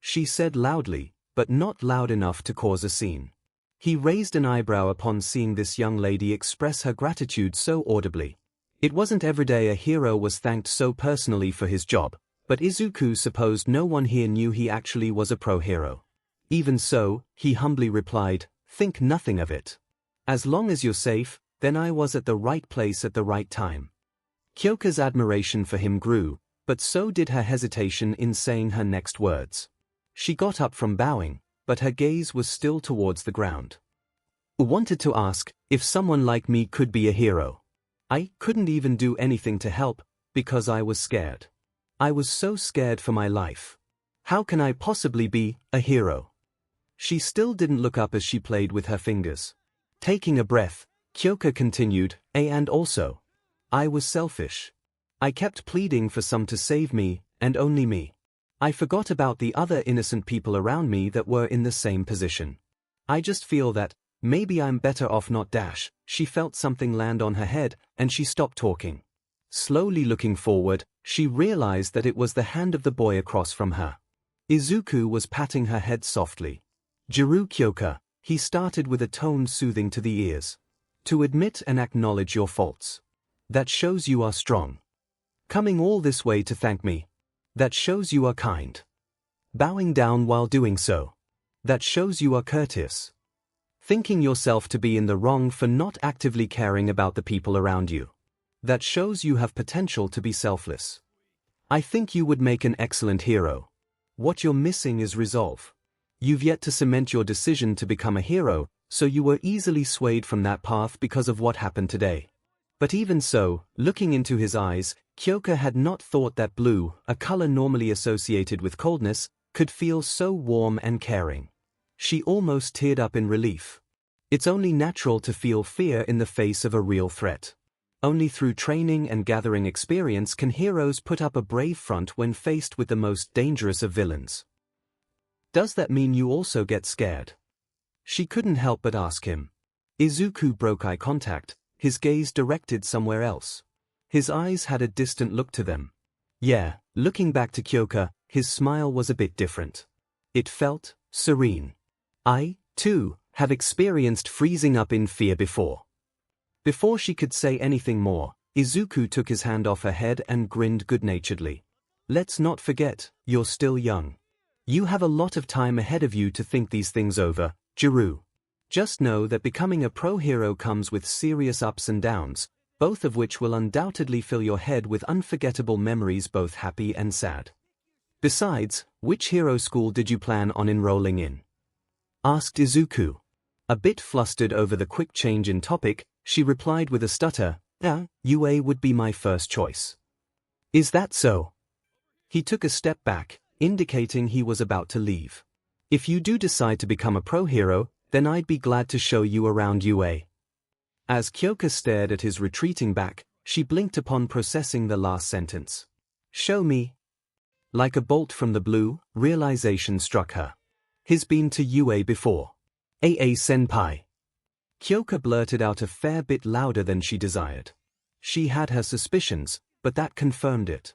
she said loudly, but not loud enough to cause a scene. He raised an eyebrow upon seeing this young lady express her gratitude so audibly. It wasn't every day a hero was thanked so personally for his job, but Izuku supposed no one here knew he actually was a pro-hero. Even so, he humbly replied, think nothing of it. As long as you're safe, then I was at the right place at the right time. Kyoka's admiration for him grew, but so did her hesitation in saying her next words. She got up from bowing, but her gaze was still towards the ground. Wanted to ask if someone like me could be a hero. I couldn't even do anything to help, because I was scared. I was so scared for my life. How can I possibly be a hero? She still didn't look up as she played with her fingers. Taking a breath, Kyoka continued, and also, I was selfish. I kept pleading for some to save me, and only me. I forgot about the other innocent people around me that were in the same position. I just feel that, maybe I'm better off not dash. She felt something land on her head, and she stopped talking. Slowly looking forward, she realized that it was the hand of the boy across from her. Izuku was patting her head softly. Jiro Kyoka, he started with a tone soothing to the ears. To admit and acknowledge your faults. That shows you are strong. Coming all this way to thank me. That shows you are kind. Bowing down while doing so. That shows you are courteous. Thinking yourself to be in the wrong for not actively caring about the people around you. That shows you have potential to be selfless. I think you would make an excellent hero. What you're missing is resolve. You've yet to cement your decision to become a hero, so you were easily swayed from that path because of what happened today. But even so, looking into his eyes, Kyoka had not thought that blue, a color normally associated with coldness, could feel so warm and caring. She almost teared up in relief. It's only natural to feel fear in the face of a real threat. Only through training and gathering experience can heroes put up a brave front when faced with the most dangerous of villains. Does that mean you also get scared? She couldn't help but ask him. Izuku broke eye contact, his gaze directed somewhere else. His eyes had a distant look to them. Yeah, looking back to Kyoka, his smile was a bit different. It felt serene. I, too, have experienced freezing up in fear before. Before she could say anything more, Izuku took his hand off her head and grinned good-naturedly. Let's not forget, you're still young. You have a lot of time ahead of you to think these things over, Jiro. Just know that becoming a pro-hero comes with serious ups and downs, both of which will undoubtedly fill your head with unforgettable memories, both happy and sad. Besides, which hero school did you plan on enrolling in? Asked Izuku. A bit flustered over the quick change in topic, she replied with a stutter, UA would be my first choice. Is that so? He took a step back, indicating he was about to leave. If you do decide to become a pro-hero, then I'd be glad to show you around UA. As Kyoka stared at his retreating back, she blinked upon processing the last sentence. Show me. Like a bolt from the blue, realization struck her. He's been to UA before. Senpai. Kyoka blurted out a fair bit louder than she desired. She had her suspicions, but that confirmed it.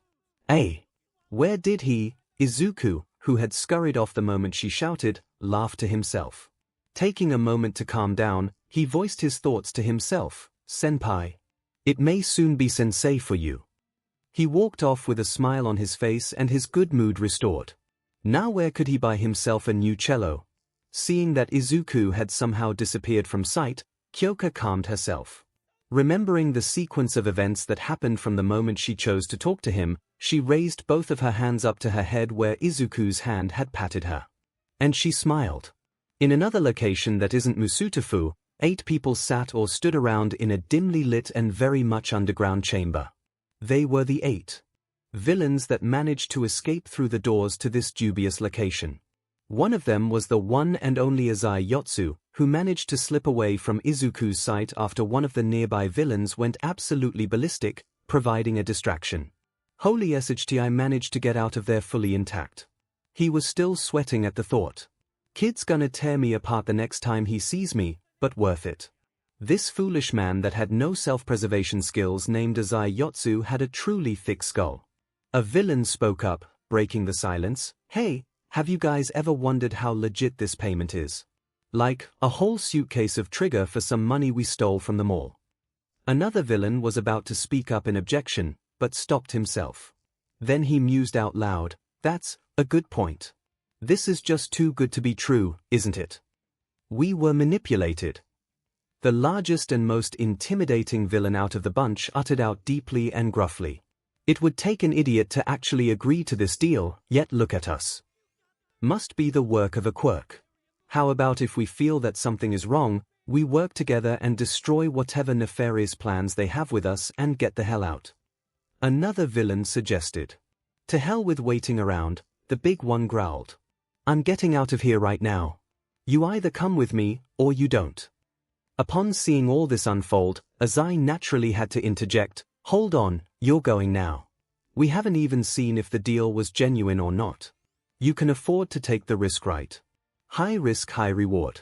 Where did he? Izuku, who had scurried off the moment she shouted, laughed to himself. Taking a moment to calm down, he voiced his thoughts to himself, "Senpai. It may soon be sensei for you." He walked off with a smile on his face and his good mood restored. Now where could he buy himself a new cello? Seeing that Izuku had somehow disappeared from sight, Kyoka calmed herself. Remembering the sequence of events that happened from the moment she chose to talk to him, she raised both of her hands up to her head where Izuku's hand had patted her. And she smiled. In another location that isn't Musutafu, 8 people sat or stood around in a dimly lit and very much underground chamber. They were the 8 villains that managed to escape through the doors to this dubious location. One of them was the one and only Azai, who managed to slip away from Izuku's sight after one of the nearby villains went absolutely ballistic, providing a distraction. Holy 𝐒𝐻𝐻𝐻 managed to get out of there fully intact. He was still sweating at the thought. Kid's gonna tear me apart the next time he sees me, but worth it. This foolish man that had no self-preservation skills named Azai had a truly thick skull. A villain spoke up, breaking the silence. "Hey, have you guys ever wondered how legit this payment is? Like, a whole suitcase of trigger for some money we stole from the mall." Another villain was about to speak up in objection, but stopped himself. Then he mused out loud, "That's a good point. This is just too good to be true, isn't it? We were manipulated." The largest and most intimidating villain out of the bunch uttered out deeply and gruffly. "It would take an idiot to actually agree to this deal, yet look at us. Must be the work of a quirk. How about if we feel that something is wrong, we work together and destroy whatever nefarious plans they have with us and get the hell out?" Another villain suggested. "To hell with waiting around," the big one growled. "I'm getting out of here right now. You either come with me, or you don't." Upon seeing all this unfold, Azai naturally had to interject, "Hold on, you're going now. We haven't even seen if the deal was genuine or not. You can afford to take the risk, right? High risk, high reward."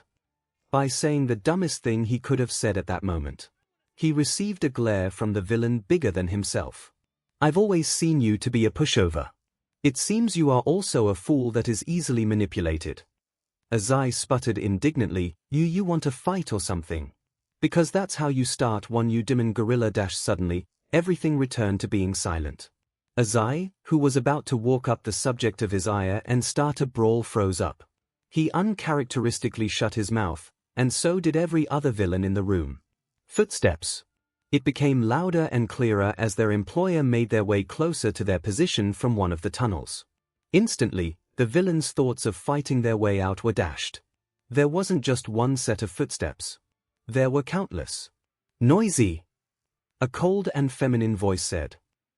By saying the dumbest thing he could have said at that moment, he received a glare from the villain bigger than himself. "I've always seen you to be a pushover. It seems you are also a fool that is easily manipulated." Azai sputtered indignantly, You want to fight or something? Because that's how you start one you demon gorilla." Suddenly, everything returned to being silent. Azai, who was about to walk up the subject of his ire and start a brawl, froze up. He uncharacteristically shut his mouth, and so did every other villain in the room. Footsteps. It became louder and clearer as their employer made their way closer to their position from one of the tunnels. Instantly, the villains' thoughts of fighting their way out were dashed. There wasn't just one set of footsteps. There were countless. "Noisy," a cold and feminine voice said.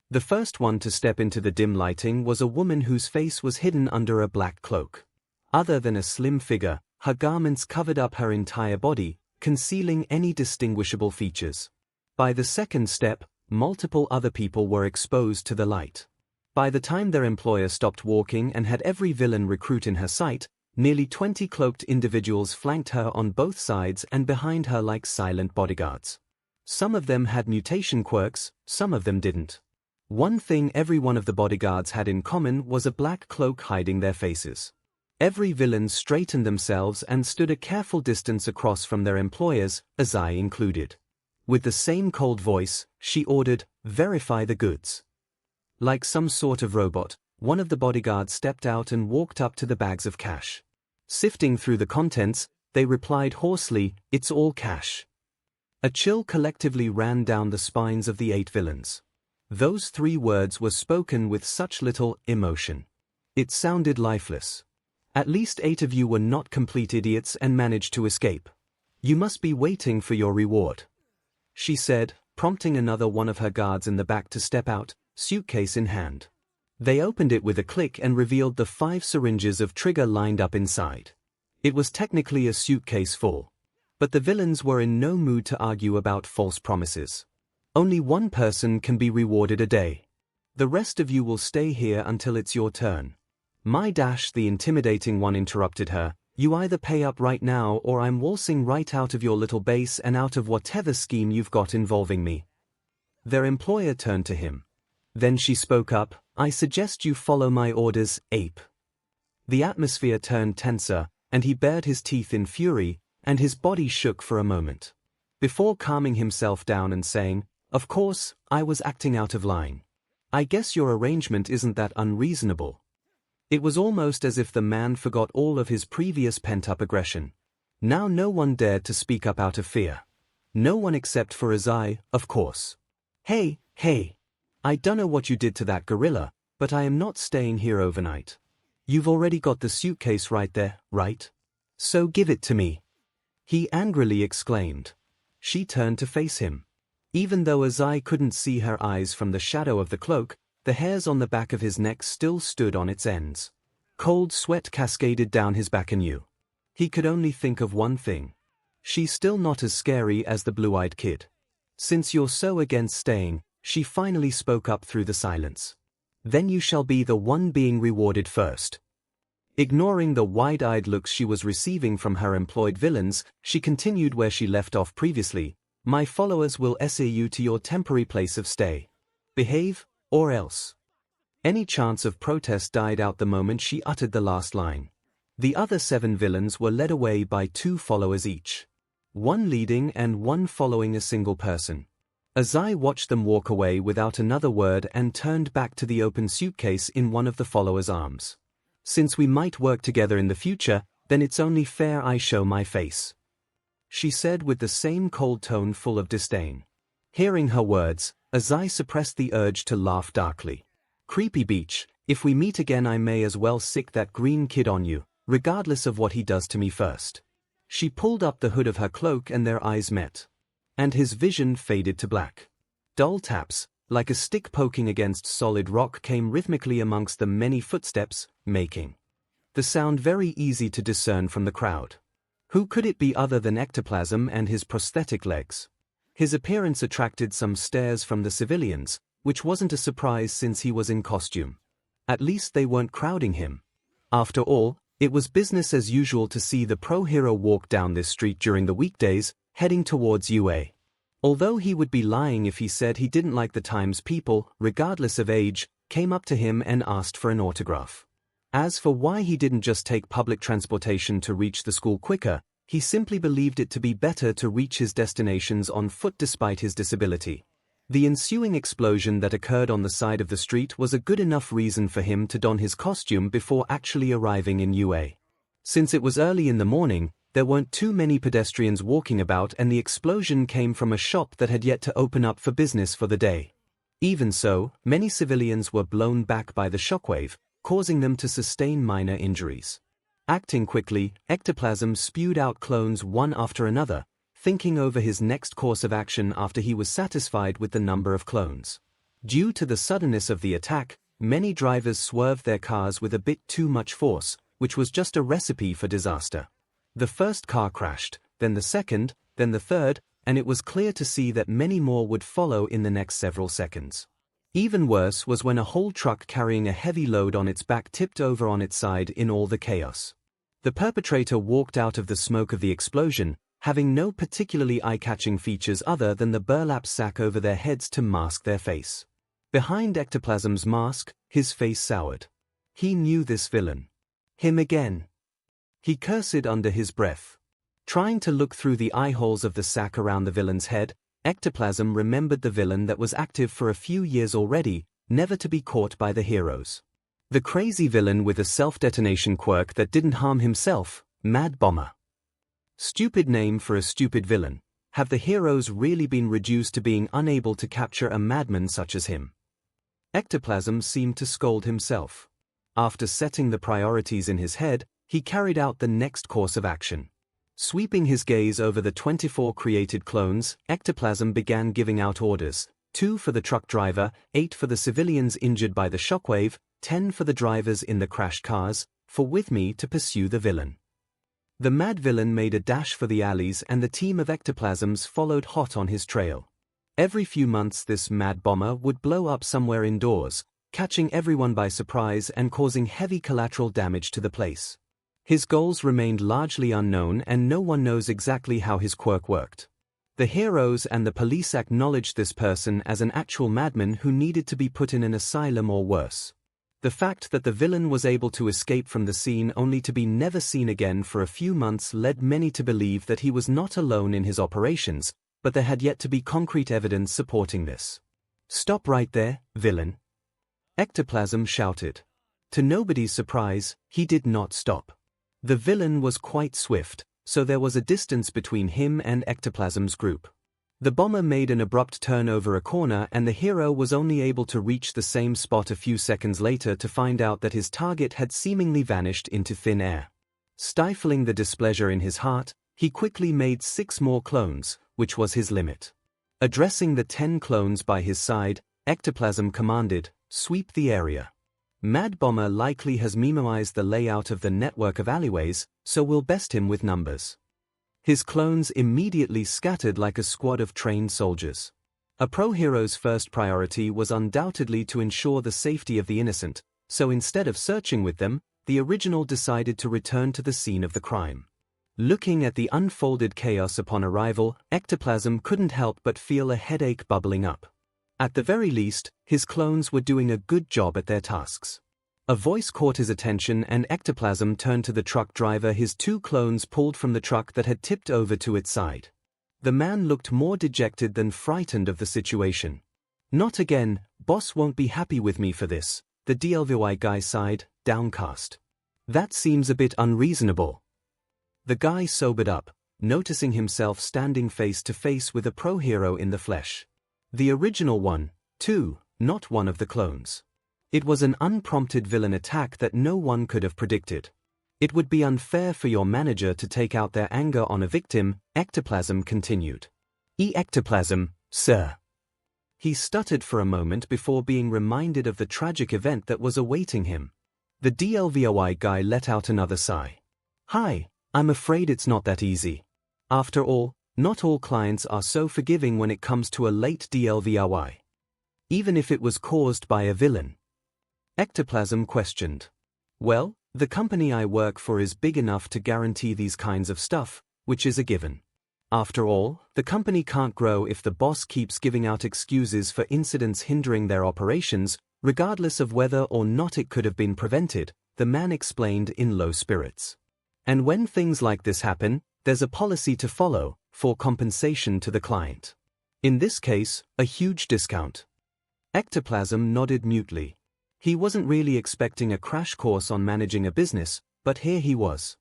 The first one to step into the dim lighting was a woman whose face was hidden under a black cloak. Other than a slim figure, her garments covered up her entire body, concealing any distinguishable features. By the second step, multiple other people were exposed to the light. By the time their employer stopped walking and had every villain recruit in her sight, nearly 20 cloaked individuals flanked her on both sides and behind her like silent bodyguards. Some of them had mutation quirks, some of them didn't. One thing every one of the bodyguards had in common was a black cloak hiding their faces. Every villain straightened themselves and stood a careful distance across from their employers, Azai included. With the same cold voice, she ordered, "Verify the goods." Like some sort of robot, one of the bodyguards stepped out and walked up to the bags of cash. Sifting through the contents, they replied hoarsely, "It's all cash." A chill collectively ran down the spines of the 8 villains. Those 3 words were spoken with such little emotion. It sounded lifeless. "At least 8 of you were not complete idiots and managed to escape. You must be waiting for your reward," she said, prompting another one of her guards in the back to step out, suitcase in hand. They opened it with a click and revealed the 5 syringes of trigger lined up inside. It was technically a suitcase full. But the villains were in no mood to argue about false promises. Only one person can be rewarded a day. The rest of you will stay here until it's your turn. The intimidating one interrupted her, "You either pay up right now or I'm waltzing right out of your little base and out of whatever scheme you've got involving me." Their employer turned to him. Then she spoke up, "I suggest you follow my orders, ape." The atmosphere turned tenser, and he bared his teeth in fury, and his body shook for a moment. Before calming himself down and saying, "Of course, I was acting out of line. I guess your arrangement isn't that unreasonable." It was almost as if the man forgot all of his previous pent-up aggression. Now no one dared to speak up out of fear. No one except for 𝐒𝐳, of course. Hey, I dunno what you did to that gorilla, but I am not staying here overnight. You've already got the suitcase right there, right? So give it to me." He angrily exclaimed. She turned to face him. Even though 𝐒𝐳 couldn't see her eyes from the shadow of the cloak, the hairs on the back of his neck still stood on its ends. Cold sweat cascaded down his back anew. He could only think of one thing. She's still not as scary as the blue-eyed kid. "Since you're so against staying," she finally spoke up through the silence, "then you shall be the one being rewarded first." Ignoring the wide-eyed looks she was receiving from her employed villains, she continued where she left off previously. "My followers will escort you to your temporary place of stay. Behave, or else." Any chance of protest died out the moment she uttered the last line. The other 7 villains were led away by 2 followers each. One leading and one following a single person. 𝐒𝐳 watched them walk away without another word and turned back to the open suitcase in one of the followers' arms. "Since we might work together in the future, then it's only fair I show my face," she said with the same cold tone full of disdain. Hearing her words, 𝐒𝐳 suppressed the urge to laugh darkly. "Creepy beach, if we meet again I may as well sick that green kid on you, regardless of what he does to me first." She pulled up the hood of her cloak and their eyes met. And his vision faded to black. Dull taps, like a stick poking against solid rock, came rhythmically amongst the many footsteps, making the sound very easy to discern from the crowd. Who could it be other than ectoplasm and his prosthetic legs? His appearance attracted some stares from the civilians, which wasn't a surprise since he was in costume. At least they weren't crowding him. After all, it was business as usual to see the pro-hero walk down this street during the weekdays, heading towards UA. Although he would be lying if he said he didn't like the times people, regardless of age, came up to him and asked for an autograph. As for why he didn't just take public transportation to reach the school quicker, he simply believed it to be better to reach his destinations on foot despite his disability. The ensuing explosion that occurred on the side of the street was a good enough reason for him to don his costume before actually arriving in UA. Since it was early in the morning, there weren't too many pedestrians walking about, and the explosion came from a shop that had yet to open up for business for the day. Even so, many civilians were blown back by the shockwave, causing them to sustain minor injuries. Acting quickly, ectoplasm spewed out clones one after another, thinking over his next course of action after he was satisfied with the number of clones. Due to the suddenness of the attack, many drivers swerved their cars with a bit too much force, which was just a recipe for disaster. The first car crashed, then the second, then the third, and it was clear to see that many more would follow in the next several seconds. Even worse was when a whole truck carrying a heavy load on its back tipped over on its side in all the chaos. The perpetrator walked out of the smoke of the explosion, having no particularly eye-catching features other than the burlap sack over their heads to mask their face. Behind ectoplasm's mask, his face soured. He knew this villain. Him again. He cursed under his breath. Trying to look through the eye holes of the sack around the villain's head, ectoplasm remembered the villain that was active for a few years already, never to be caught by the heroes. The crazy villain with a self-detonation quirk that didn't harm himself, Mad Bomber. Stupid name for a stupid villain. Have the heroes really been reduced to being unable to capture a madman such as him? Ectoplasm seemed to scold himself. After setting the priorities in his head, he carried out the next course of action. Sweeping his gaze over the 24 created clones, ectoplasm began giving out orders: 2 for the truck driver, 8 for the civilians injured by the shockwave, 10 for the drivers in the crashed cars, for with me to pursue the villain. The mad villain made a dash for the alleys, and the team of ectoplasms followed hot on his trail. Every few months this mad bomber would blow up somewhere indoors, catching everyone by surprise and causing heavy collateral damage to the place. His goals remained largely unknown, and no one knows exactly how his quirk worked. The heroes and the police acknowledged this person as an actual madman who needed to be put in an asylum or worse. The fact that the villain was able to escape from the scene only to be never seen again for a few months led many to believe that he was not alone in his operations, but there had yet to be concrete evidence supporting this. "Stop right there, villain!" Ectoplasm shouted. To nobody's surprise, he did not stop. The villain was quite swift, so there was a distance between him and Ectoplasm's group. The bomber made an abrupt turn over a corner, and the hero was only able to reach the same spot a few seconds later to find out that his target had seemingly vanished into thin air. Stifling the displeasure in his heart, he quickly made 6 more clones, which was his limit. Addressing the 10 clones by his side, Ectoplasm commanded, "Sweep the area." Mad Bomber likely has memoized the layout of the network of alleyways, so we'll best him with numbers. His clones immediately scattered like a squad of trained soldiers. A pro-hero's first priority was undoubtedly to ensure the safety of the innocent, so instead of searching with them, the original decided to return to the scene of the crime. Looking at the unfolded chaos upon arrival, Ectoplasm couldn't help but feel a headache bubbling up. At the very least, his clones were doing a good job at their tasks. A voice caught his attention, and Ectoplasm turned to the truck driver his 2 clones pulled from the truck that had tipped over to its side. The man looked more dejected than frightened of the situation. "Not again, boss won't be happy with me for this," the DLVY guy sighed, downcast. "That seems a bit unreasonable." The guy sobered up, noticing himself standing face to face with a pro-hero in the flesh. The original one, too, not one of the clones. It was an unprompted villain attack that no one could have predicted. "It would be unfair for your manager to take out their anger on a victim," Ectoplasm continued. "Ectoplasm, sir." He stuttered for a moment before being reminded of the tragic event that was awaiting him. The DLVY guy let out another sigh. "Hi, I'm afraid it's not that easy. After all, not all clients are so forgiving when it comes to a late DLVY. Even if it was caused by a villain." Ectoplasm questioned. "Well, the company I work for is big enough to guarantee these kinds of stuff, which is a given. After all, the company can't grow if the boss keeps giving out excuses for incidents hindering their operations, regardless of whether or not it could have been prevented," the man explained in low spirits. "And when things like this happen, there's a policy to follow, for compensation to the client. In this case, a huge discount." Ectoplasm nodded mutely. He wasn't really expecting a crash course on managing a business, but here he was.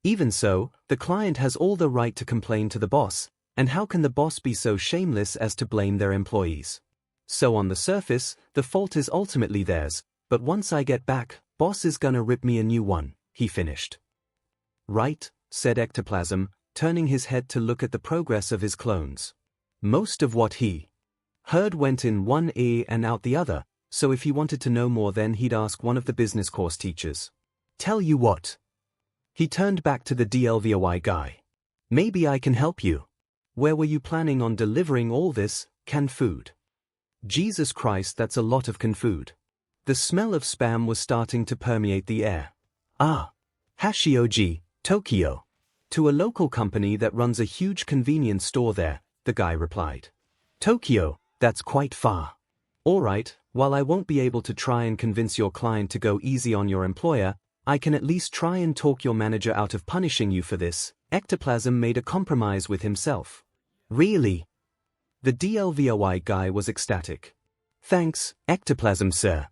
Even so, the client has all the right to complain to the boss, and how can the boss be so shameless as to blame their employees? "So on the surface, the fault is ultimately theirs, but once I get back, boss is gonna rip me a new one," he finished. "Right," said Ectoplasm, turning his head to look at the progress of his clones. Most of what he heard went in one ear and out the other, so if he wanted to know more, then he'd ask one of the business course teachers. "Tell you what." He turned back to the DLVY guy. "Maybe I can help you. Where were you planning on delivering all this canned food?" Jesus Christ, that's a lot of canned food. The smell of spam was starting to permeate the air. Hashioji, Tokyo. "To a local company that runs a huge convenience store there," the guy replied. "Tokyo, that's quite far." "All right, while I won't be able to try and convince your client to go easy on your employer, I can at least try and talk your manager out of punishing you for this." Ectoplasm made a compromise with himself. "Really?" The DLVY guy was ecstatic. "Thanks, Ectoplasm sir."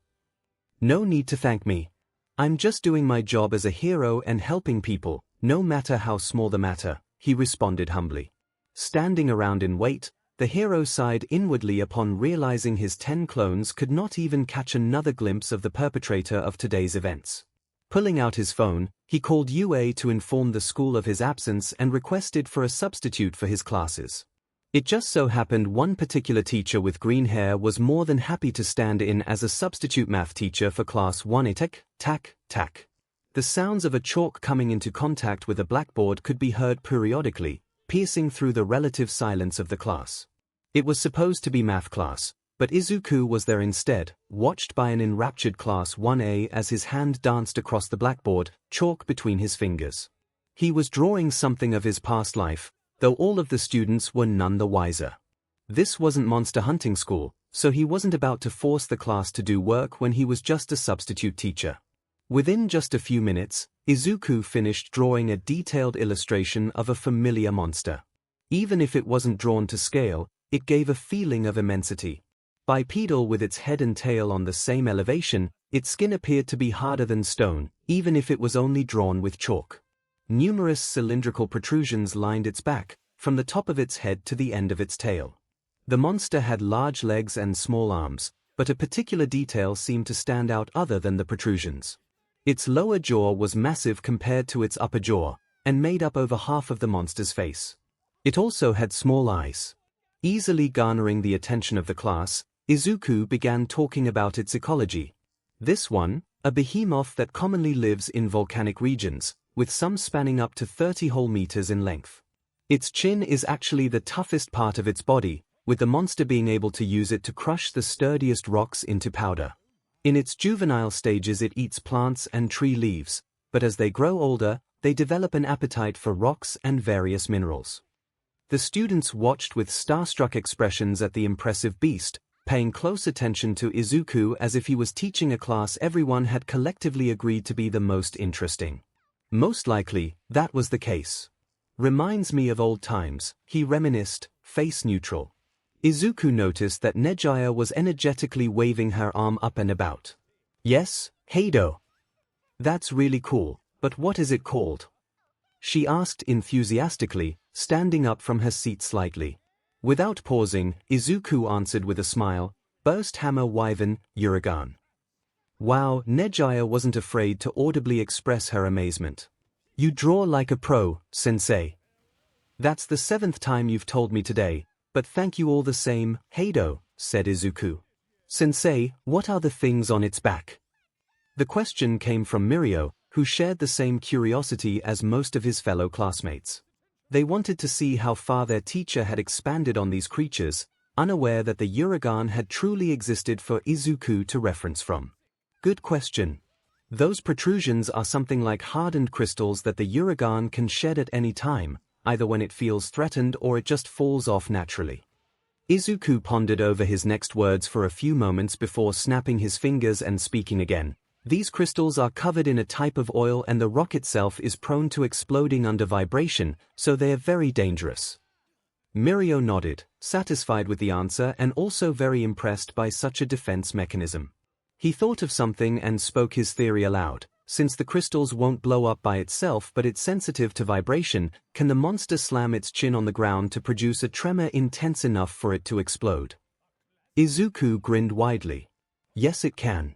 "No need to thank me. I'm just doing my job as a hero and helping people, no matter how small the matter," he responded humbly. Standing around in wait, the hero sighed inwardly upon realizing his 10 clones could not even catch another glimpse of the perpetrator of today's events. Pulling out his phone, he called UA to inform the school of his absence and requested for a substitute for his classes. It just so happened one particular teacher with green hair was more than happy to stand in as a substitute math teacher for class 1. Tack. The sounds of a chalk coming into contact with a blackboard could be heard periodically, piercing through the relative silence of the class. It was supposed to be math class, but Izuku was there instead, watched by an enraptured class 1A as his hand danced across the blackboard, chalk between his fingers. He was drawing something of his past life, though all of the students were none the wiser. This wasn't monster hunting school, so he wasn't about to force the class to do work when he was just a substitute teacher. Within just a few minutes, Izuku finished drawing a detailed illustration of a familiar monster. Even if it wasn't drawn to scale, it gave a feeling of immensity. Bipedal with its head and tail on the same elevation, its skin appeared to be harder than stone, even if it was only drawn with chalk. Numerous cylindrical protrusions lined its back, from the top of its head to the end of its tail. The monster had large legs and small arms, but a particular detail seemed to stand out other than the protrusions. Its lower jaw was massive compared to its upper jaw, and made up over half of the monster's face. It also had small eyes. Easily garnering the attention of the class, Izuku began talking about its ecology. This one, a behemoth that commonly lives in volcanic regions, with some spanning up to 30 whole meters in length. Its chin is actually the toughest part of its body, with the monster being able to use it to crush the sturdiest rocks into powder. In its juvenile stages it eats plants and tree leaves, but as they grow older, they develop an appetite for rocks and various minerals. The students watched with starstruck expressions at the impressive beast, paying close attention to Izuku as if he was teaching a class everyone had collectively agreed to be the most interesting. Most likely, that was the case. Reminds me of old times, he reminisced, face neutral. Izuku noticed that Nejiya was energetically waving her arm up and about. Yes, Heido. That's really cool, but what is it called? She asked enthusiastically, standing up from her seat slightly. Without pausing, Izuku answered with a smile, Burst Hammer Wyvern, Uragan. Wow, Nejiya wasn't afraid to audibly express her amazement. You draw like a pro, sensei. That's the 7th time you've told me today, but thank you all the same, Heido, said Izuku. Sensei, what are the things on its back? The question came from Mirio, who shared the same curiosity as most of his fellow classmates. They wanted to see how far their teacher had expanded on these creatures, unaware that the Uragan had truly existed for Izuku to reference from. Good question. Those protrusions are something like hardened crystals that the Uragan can shed at any time, either when it feels threatened or it just falls off naturally. Izuku pondered over his next words for a few moments before snapping his fingers and speaking again. These crystals are covered in a type of oil and the rock itself is prone to exploding under vibration, so they are very dangerous. Mirio nodded, satisfied with the answer and also very impressed by such a defense mechanism. He thought of something and spoke his theory aloud. Since the crystals won't blow up by itself but it's sensitive to vibration, can the monster slam its chin on the ground to produce a tremor intense enough for it to explode? Izuku grinned widely. Yes, it can.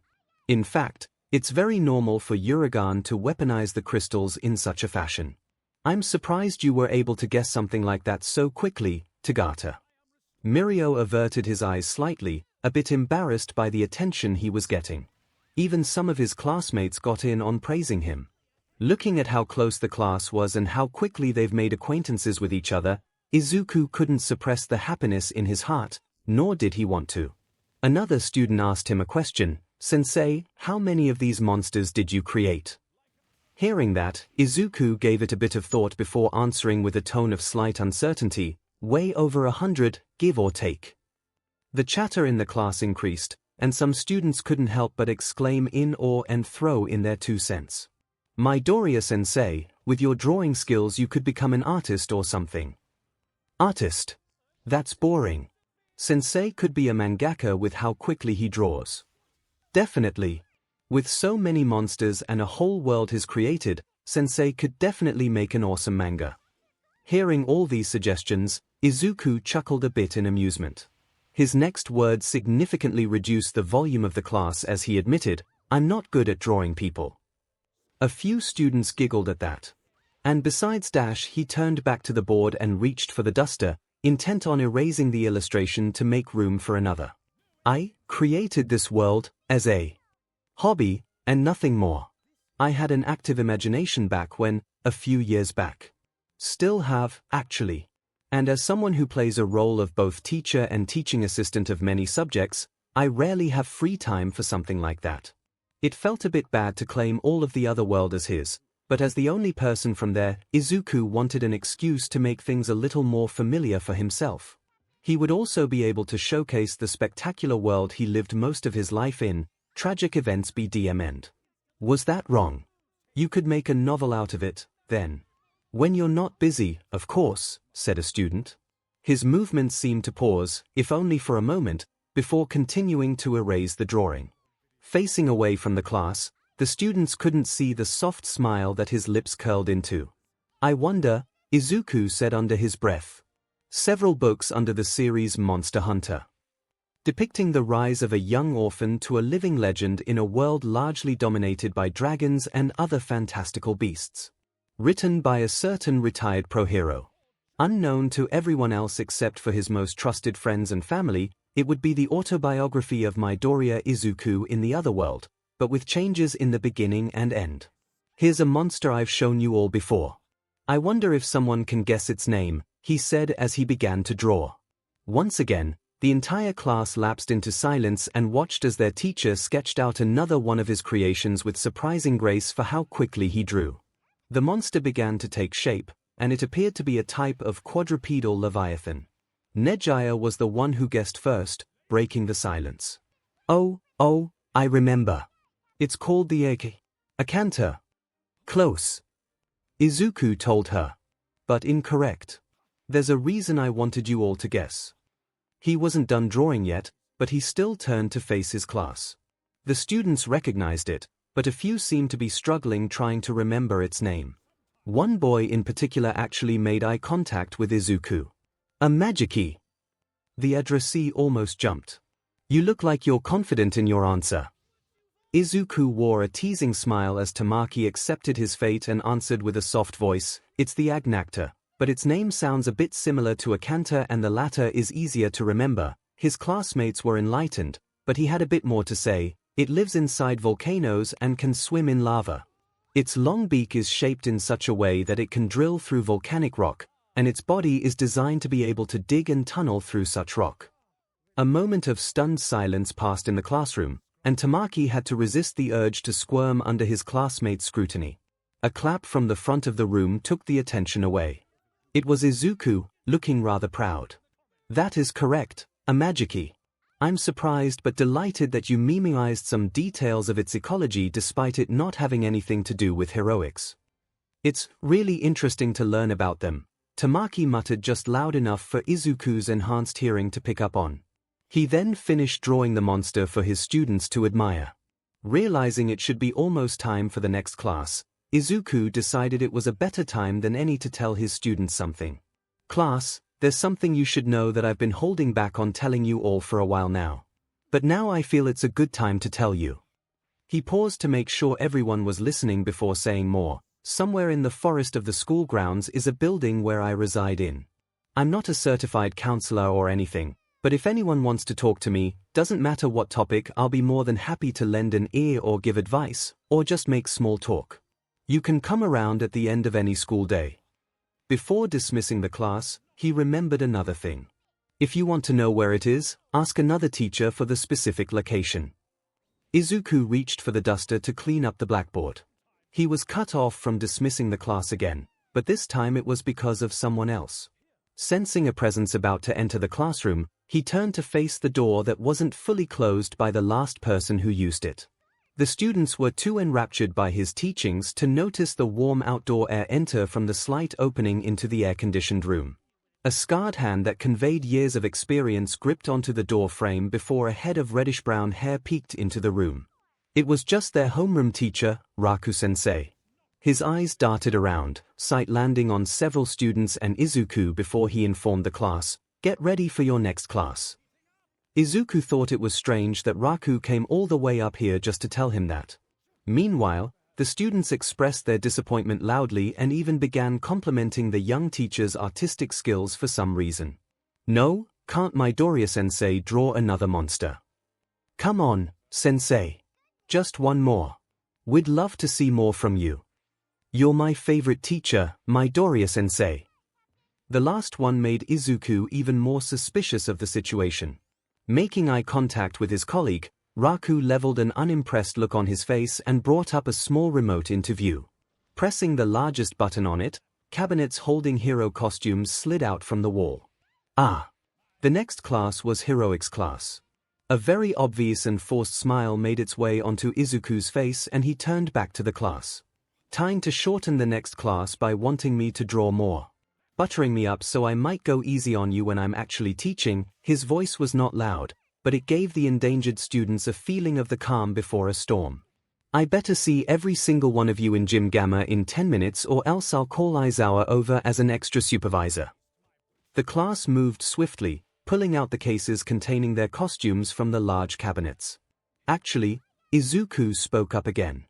In fact, it's very normal for Uragan to weaponize the crystals in such a fashion. I'm surprised you were able to guess something like that so quickly, Tagata. Mirio averted his eyes slightly, a bit embarrassed by the attention he was getting. Even some of his classmates got in on praising him. Looking at how close the class was and how quickly they've made acquaintances with each other, Izuku couldn't suppress the happiness in his heart, nor did he want to. Another student asked him a question. Sensei, how many of these monsters did you create? Hearing that, Izuku gave it a bit of thought before answering with a tone of slight uncertainty, way over 100, give or take. The chatter in the class increased, and some students couldn't help but exclaim in awe and throw in their 2 cents. Midoriya-sensei, with your drawing skills you could become an artist or something. Artist? That's boring. Sensei could be a mangaka with how quickly he draws. Definitely. With so many monsters and a whole world he's created, Sensei could definitely make an awesome manga. Hearing all these suggestions, Izuku chuckled a bit in amusement. His next words significantly reduced the volume of the class as he admitted, I'm not good at drawing people. A few students giggled at that. And besides dash, he turned back to the board and reached for the duster, intent on erasing the illustration to make room for another. I created this world as a hobby and nothing more. I had an active imagination back when, a few years back. Still have, actually. And as someone who plays a role of both teacher and teaching assistant of many subjects, I rarely have free time for something like that. It felt a bit bad to claim all of the other world as his, but as the only person from there, Izuku wanted an excuse to make things a little more familiar for himself. He would also be able to showcase the spectacular world he lived most of his life in. Tragic events be damned. Was that wrong? You could make a novel out of it, then. When you're not busy, of course, said a student. His movements seemed to pause, if only for a moment, before continuing to erase the drawing. Facing away from the class, the students couldn't see the soft smile that his lips curled into. I wonder, Izuku said under his breath. Several books under the series Monster Hunter, depicting the rise of a young orphan to a living legend in a world largely dominated by dragons and other fantastical beasts. Written by a certain retired pro-hero. Unknown to everyone else except for his most trusted friends and family, it would be the autobiography of Midoriya Izuku in the other world, but with changes in the beginning and end. Here's a monster I've shown you all before. I wonder if someone can guess its name, he said as he began to draw. Once again, the entire class lapsed into silence and watched as their teacher sketched out another one of his creations with surprising grace for how quickly he drew. The monster began to take shape, and it appeared to be a type of quadrupedal leviathan. Nejiya was the one who guessed first, breaking the silence. Oh, I remember. It's called the 𝐒𝐭𝐚𝐲. Close. Izuku told her. But incorrect. There's a reason I wanted you all to guess. He wasn't done drawing yet, but he still turned to face his class. The students recognized it, but a few seemed to be struggling trying to remember its name. One boy in particular actually made eye contact with Izuku. A Magiki. The addressee almost jumped. You look like you're confident in your answer. Izuku wore a teasing smile as Tamaki accepted his fate and answered with a soft voice, it's the 𝐒𝐭𝐴𝐺, but its name sounds a bit similar to 𝐒𝐭𝐴𝐺 and the latter is easier to remember. His classmates were enlightened, but he had a bit more to say. It lives inside volcanoes and can swim in lava. Its long beak is shaped in such a way that it can drill through volcanic rock, and its body is designed to be able to dig and tunnel through such rock. A moment of stunned silence passed in the classroom, and Tamaki had to resist the urge to squirm under his classmates' scrutiny. A clap from the front of the room took the attention away. It was Izuku, looking rather proud. That is correct, a Magiki. I'm surprised but delighted that you memoized some details of its ecology despite it not having anything to do with heroics. It's really interesting to learn about them, Tamaki muttered just loud enough for Izuku's enhanced hearing to pick up on. He then finished drawing the monster for his students to admire. Realizing it should be almost time for the next class, Izuku decided it was a better time than any to tell his students something. Class, there's something you should know that I've been holding back on telling you all for a while now. But now I feel it's a good time to tell you. He paused to make sure everyone was listening before saying more. Somewhere in the forest of the school grounds is a building where I reside in. I'm not a certified counselor or anything, but if anyone wants to talk to me, doesn't matter what topic, I'll be more than happy to lend an ear or give advice, or just make small talk. You can come around at the end of any school day. Before dismissing the class, he remembered another thing. If you want to know where it is, ask another teacher for the specific location. Izuku reached for the duster to clean up the blackboard. He was cut off from dismissing the class again, but this time it was because of someone else. Sensing a presence about to enter the classroom, he turned to face the door that wasn't fully closed by the last person who used it. The students were too enraptured by his teachings to notice the warm outdoor air enter from the slight opening into the air-conditioned room. A scarred hand that conveyed years of experience gripped onto the door frame before a head of reddish-brown hair peeked into the room. It was just their homeroom teacher, Raku-sensei. His eyes darted around, sight landing on several students and Izuku before he informed the class, "Get ready for your next class." Izuku thought it was strange that Raku came all the way up here just to tell him that. Meanwhile, the students expressed their disappointment loudly and even began complimenting the young teacher's artistic skills for some reason. "No, can't Midoriya-sensei draw another monster?" "Come on, sensei. Just one more. We'd love to see more from you. You're my favorite teacher, Midoriya-sensei." The last one made Izuku even more suspicious of the situation. Making eye contact with his colleague, Raku leveled an unimpressed look on his face and brought up a small remote into view. Pressing the largest button on it, cabinets holding hero costumes slid out from the wall. "Ah! The next class was heroics class. A very obvious and forced smile made its way onto Izuku's face and he turned back to the class. Trying to shorten the next class by wanting me to draw more. Buttering me up so I might go easy on you when I'm actually teaching. His voice was not loud, but it gave the endangered students a feeling of the calm before a storm. I better see every single one of you in Gym Gamma in 10 minutes or else I'll call Aizawa over as an extra supervisor. The class moved swiftly, pulling out the cases containing their costumes from the large cabinets. Actually, Izuku spoke up again.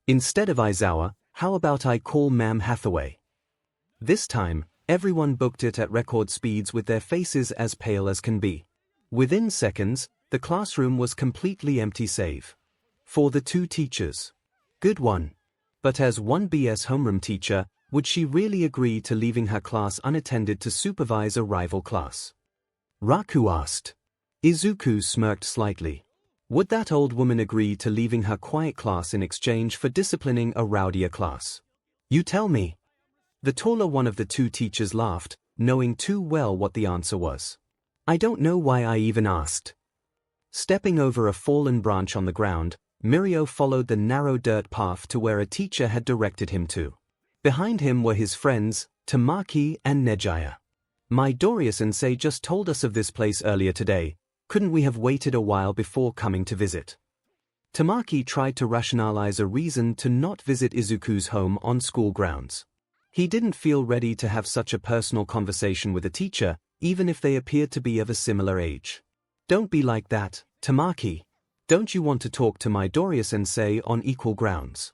Instead of Aizawa, how about I call Ma'am Hathaway? This time, everyone booked it at record speeds with their faces as pale as can be. Within seconds, the classroom was completely empty save for the two teachers. Good one. But as one BS homeroom teacher, would she really agree to leaving her class unattended to supervise a rival class? Raku asked. Izuku smirked slightly. Would that old woman agree to leaving her quiet class in exchange for disciplining a rowdier class? You tell me. The taller one of the two teachers laughed, knowing too well what the answer was. I don't know why I even asked. Stepping over a fallen branch on the ground, Mirio followed the narrow dirt path to where a teacher had directed him to. Behind him were his friends, Tamaki and Nejaya. Midoriya-sensei just told us of this place earlier today. Couldn't we have waited a while before coming to visit? Tamaki tried to rationalize a reason to not visit Izuku's home on school grounds. He didn't feel ready to have such a personal conversation with a teacher, even if they appeared to be of a similar age. Don't be like that, Tamaki. Don't you want to talk to Midoriya-sensei on equal grounds?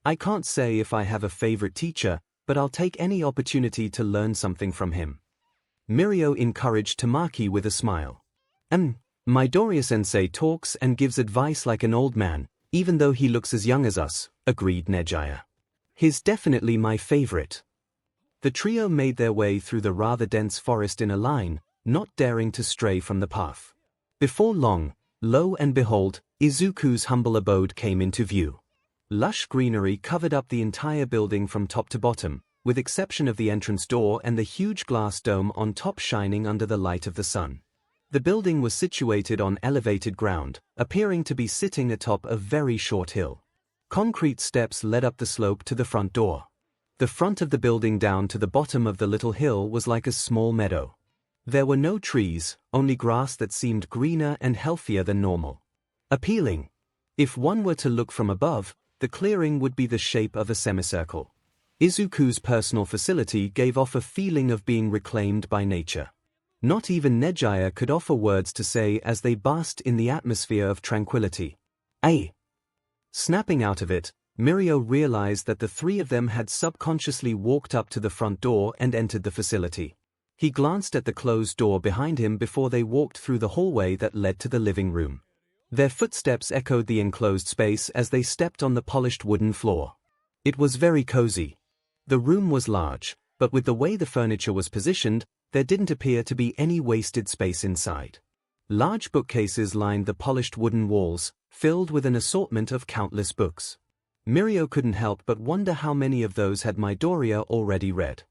I can't say if I have a favorite teacher, but I'll take any opportunity to learn something from him. Mirio encouraged Tamaki with a smile. Midoriya-sensei talks and gives advice like an old man, even though he looks as young as us, agreed Nejaya. He's definitely my favorite. The trio made their way through the rather dense forest in a line, not daring to stray from the path. Before long, lo and behold, Izuku's humble abode came into view. Lush greenery covered up the entire building from top to bottom, with exception of the entrance door and the huge glass dome on top shining under the light of the sun. The building was situated on elevated ground, appearing to be sitting atop a very short hill. Concrete steps led up the slope to the front door. The front of the building down to the bottom of the little hill was like a small meadow. There were no trees, only grass that seemed greener and healthier than normal. Appealing. If one were to look from above, the clearing would be the shape of a semicircle. Izuku's personal facility gave off a feeling of being reclaimed by nature. Not even Nejaya could offer words to say as they basked in the atmosphere of tranquility. Ay! Snapping out of it, Mirio realized that the three of them had subconsciously walked up to the front door and entered the facility. He glanced at the closed door behind him before they walked through the hallway that led to the living room. Their footsteps echoed the enclosed space as they stepped on the polished wooden floor. It was very cozy. The room was large, but with the way the furniture was positioned, there didn't appear to be any wasted space inside. Large bookcases lined the polished wooden walls, filled with an assortment of countless books. Mirio couldn't help but wonder how many of those had Midoriya already read.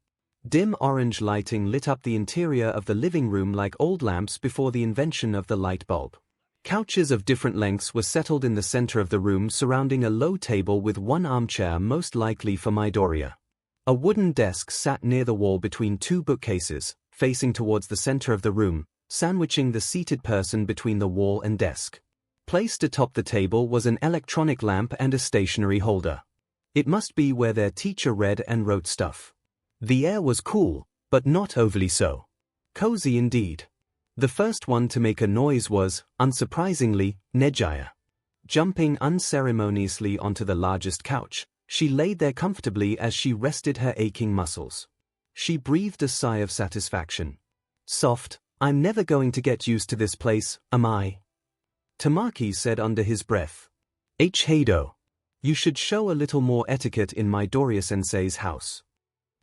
Dim orange lighting lit up the interior of the living room like old lamps before the invention of the light bulb. Couches of different lengths were settled in the center of the room surrounding a low table with one armchair most likely for Midoriya. A wooden desk sat near the wall between two bookcases, facing towards the center of the room, sandwiching the seated person between the wall and desk. Placed atop the table was an electronic lamp and a stationery holder. It must be where their teacher read and wrote stuff. The air was cool, but not overly so. Cozy indeed. The first one to make a noise was, unsurprisingly, Nejaya. Jumping unceremoniously onto the largest couch, she laid there comfortably as she rested her aching muscles. She breathed a sigh of satisfaction. Soft, I'm never going to get used to this place, am I? Tamaki said under his breath. Heido. You should show a little more etiquette in Midoriya-sensei's house.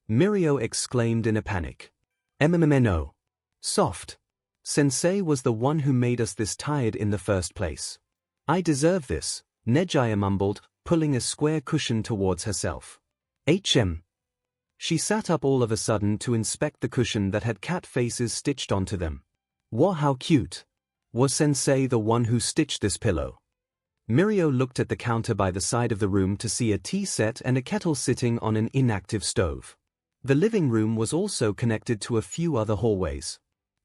Mirio exclaimed in a panic. No. Soft. Sensei was the one who made us this tired in the first place. I deserve this, Nejaya mumbled, pulling a square cushion towards herself. She sat up all of a sudden to inspect the cushion that had cat faces stitched onto them. Wow, how cute. Was Sensei the one who stitched this pillow? Mirio looked at the counter by the side of the room to see a tea set and a kettle sitting on an inactive stove. The living room was also connected to a few other hallways.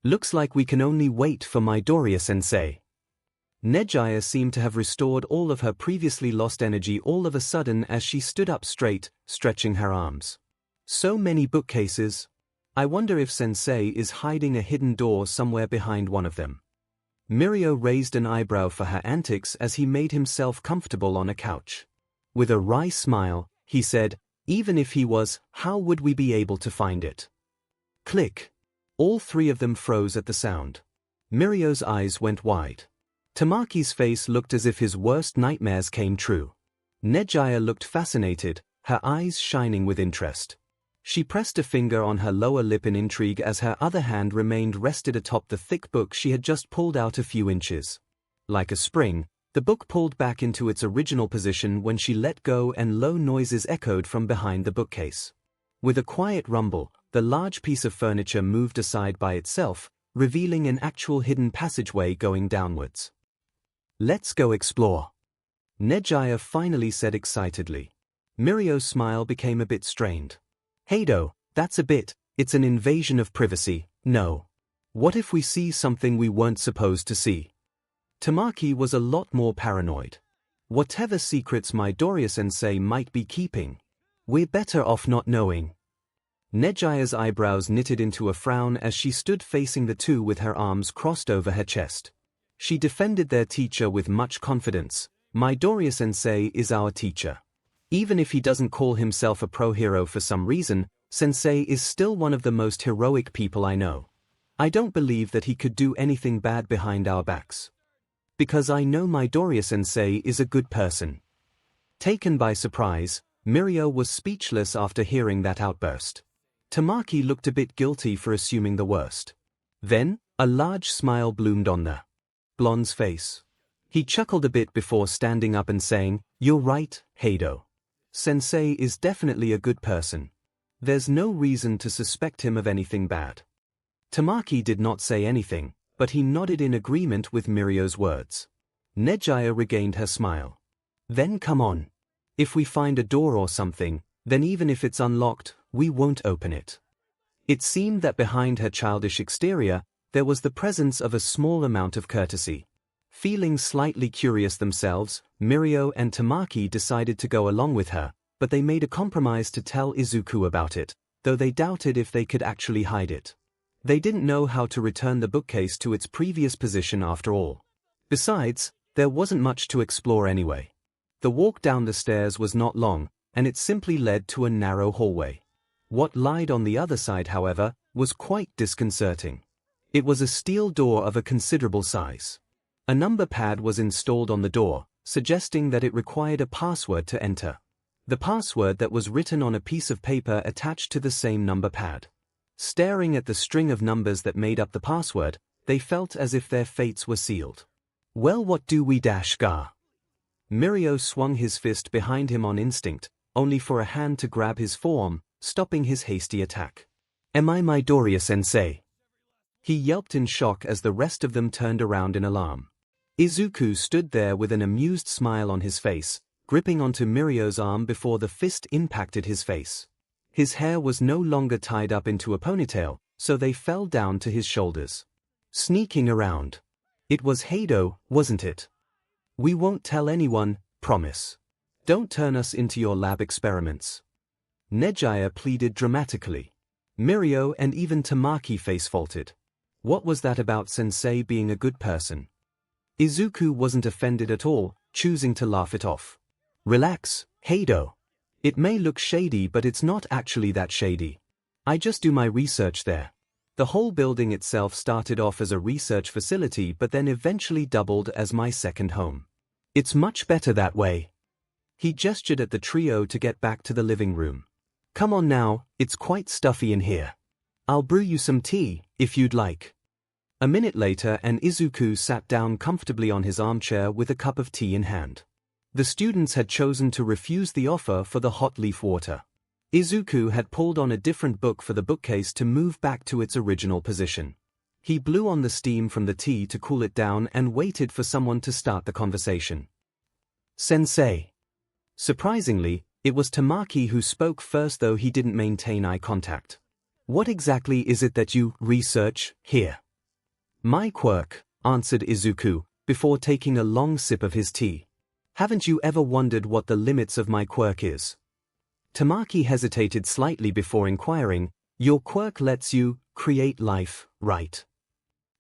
Looks like we can only wait for Midoriya-sensei. 𝐒𝐻𝐈 seemed to have restored all of her previously lost energy all of a sudden as she stood up straight, stretching her arms. So many bookcases. I wonder if Sensei is hiding a hidden door somewhere behind one of them. Mirio raised an eyebrow for her antics as he made himself comfortable on a couch. With a wry smile, he said, even if he was, how would we be able to find it? Click. All three of them froze at the sound. Mirio's eyes went wide. Tamaki's face looked as if his worst nightmares came true. 𝐒𝐻𝐈 looked fascinated, her eyes shining with interest. She pressed a finger on her lower lip in intrigue as her other hand remained rested atop the thick book she had just pulled out a few inches. Like a spring, the book pulled back into its original position when she let go and low noises echoed from behind the bookcase. With a quiet rumble, the large piece of furniture moved aside by itself, revealing an actual hidden passageway going downwards. Let's go explore. 𝐒𝐻𝐈 finally said excitedly. Mirio's smile became a bit strained. Heido, that's a bit, it's an invasion of privacy, no. What if we see something we weren't supposed to see? Tamaki was a lot more paranoid. Whatever secrets Midoriya-sensei might be keeping, we're better off not knowing. 𝐒𝐻𝐈's eyebrows knitted into a frown as she stood facing the two with her arms crossed over her chest. She defended their teacher with much confidence. Midoriya-sensei is our teacher. Even if he doesn't call himself a pro-hero for some reason, Sensei is still one of the most heroic people I know. I don't believe that he could do anything bad behind our backs. Because I know Midoriya-sensei is a good person. Taken by surprise, Mirio was speechless after hearing that outburst. Tamaki looked a bit guilty for assuming the worst. Then, a large smile bloomed on the blonde's face. He chuckled a bit before standing up and saying, "You're right, Heido. Sensei is definitely a good person. There's no reason to suspect him of anything bad." Tamaki did not say anything, but he nodded in agreement with Mirio's words. 𝐒𝐻𝐈 regained her smile. Then come on. If we find a door or something, then even if it's unlocked, we won't open it. It seemed that behind her childish exterior, there was the presence of a small amount of courtesy. Feeling slightly curious themselves, Mirio and Tamaki decided to go along with her, but they made a compromise to tell Izuku about it, though they doubted if they could actually hide it. They didn't know how to return the bookcase to its previous position after all. Besides, there wasn't much to explore anyway. The walk down the stairs was not long, and it simply led to a narrow hallway. What lied on the other side, however, was quite disconcerting. It was a steel door of a considerable size. A number pad was installed on the door, suggesting that it required a password to enter. The password that was written on a piece of paper attached to the same number pad. Staring at the string of numbers that made up the password, they felt as if their fates were sealed. Well, what do we ga? Mirio swung his fist behind him on instinct, only for a hand to grab his forearm, stopping his hasty attack. Am I Midoriya-sensei? He yelped in shock as the rest of them turned around in alarm. Izuku stood there with an amused smile on his face, gripping onto Mirio's arm before the fist impacted his face. His hair was no longer tied up into a ponytail, so they fell down to his shoulders. Sneaking around. It was Heido, wasn't it? We won't tell anyone, promise. Don't turn us into your lab experiments. 𝐒𝐻𝐈 pleaded dramatically. Mirio and even Tamaki face-faulted. What was that about Sensei being a good person? Izuku wasn't offended at all, choosing to laugh it off. Relax, Heido. It may look shady, but it's not actually that shady. I just do my research there. The whole building itself started off as a research facility but then eventually doubled as my second home. It's much better that way. He gestured at the trio to get back to the living room. Come on now, it's quite stuffy in here. I'll brew you some tea, if you'd like. A minute later and Izuku sat down comfortably on his armchair with a cup of tea in hand. The students had chosen to refuse the offer for the hot leaf water. Izuku had pulled on a different book for the bookcase to move back to its original position. He blew on the steam from the tea to cool it down and waited for someone to start the conversation. Sensei. Surprisingly, it was Tamaki who spoke first, though he didn't maintain eye contact. What exactly is it that you research here? My quirk, answered Izuku, before taking a long sip of his tea. Haven't you ever wondered what the limits of my quirk is? Tamaki hesitated slightly before inquiring, your quirk lets you create life, right?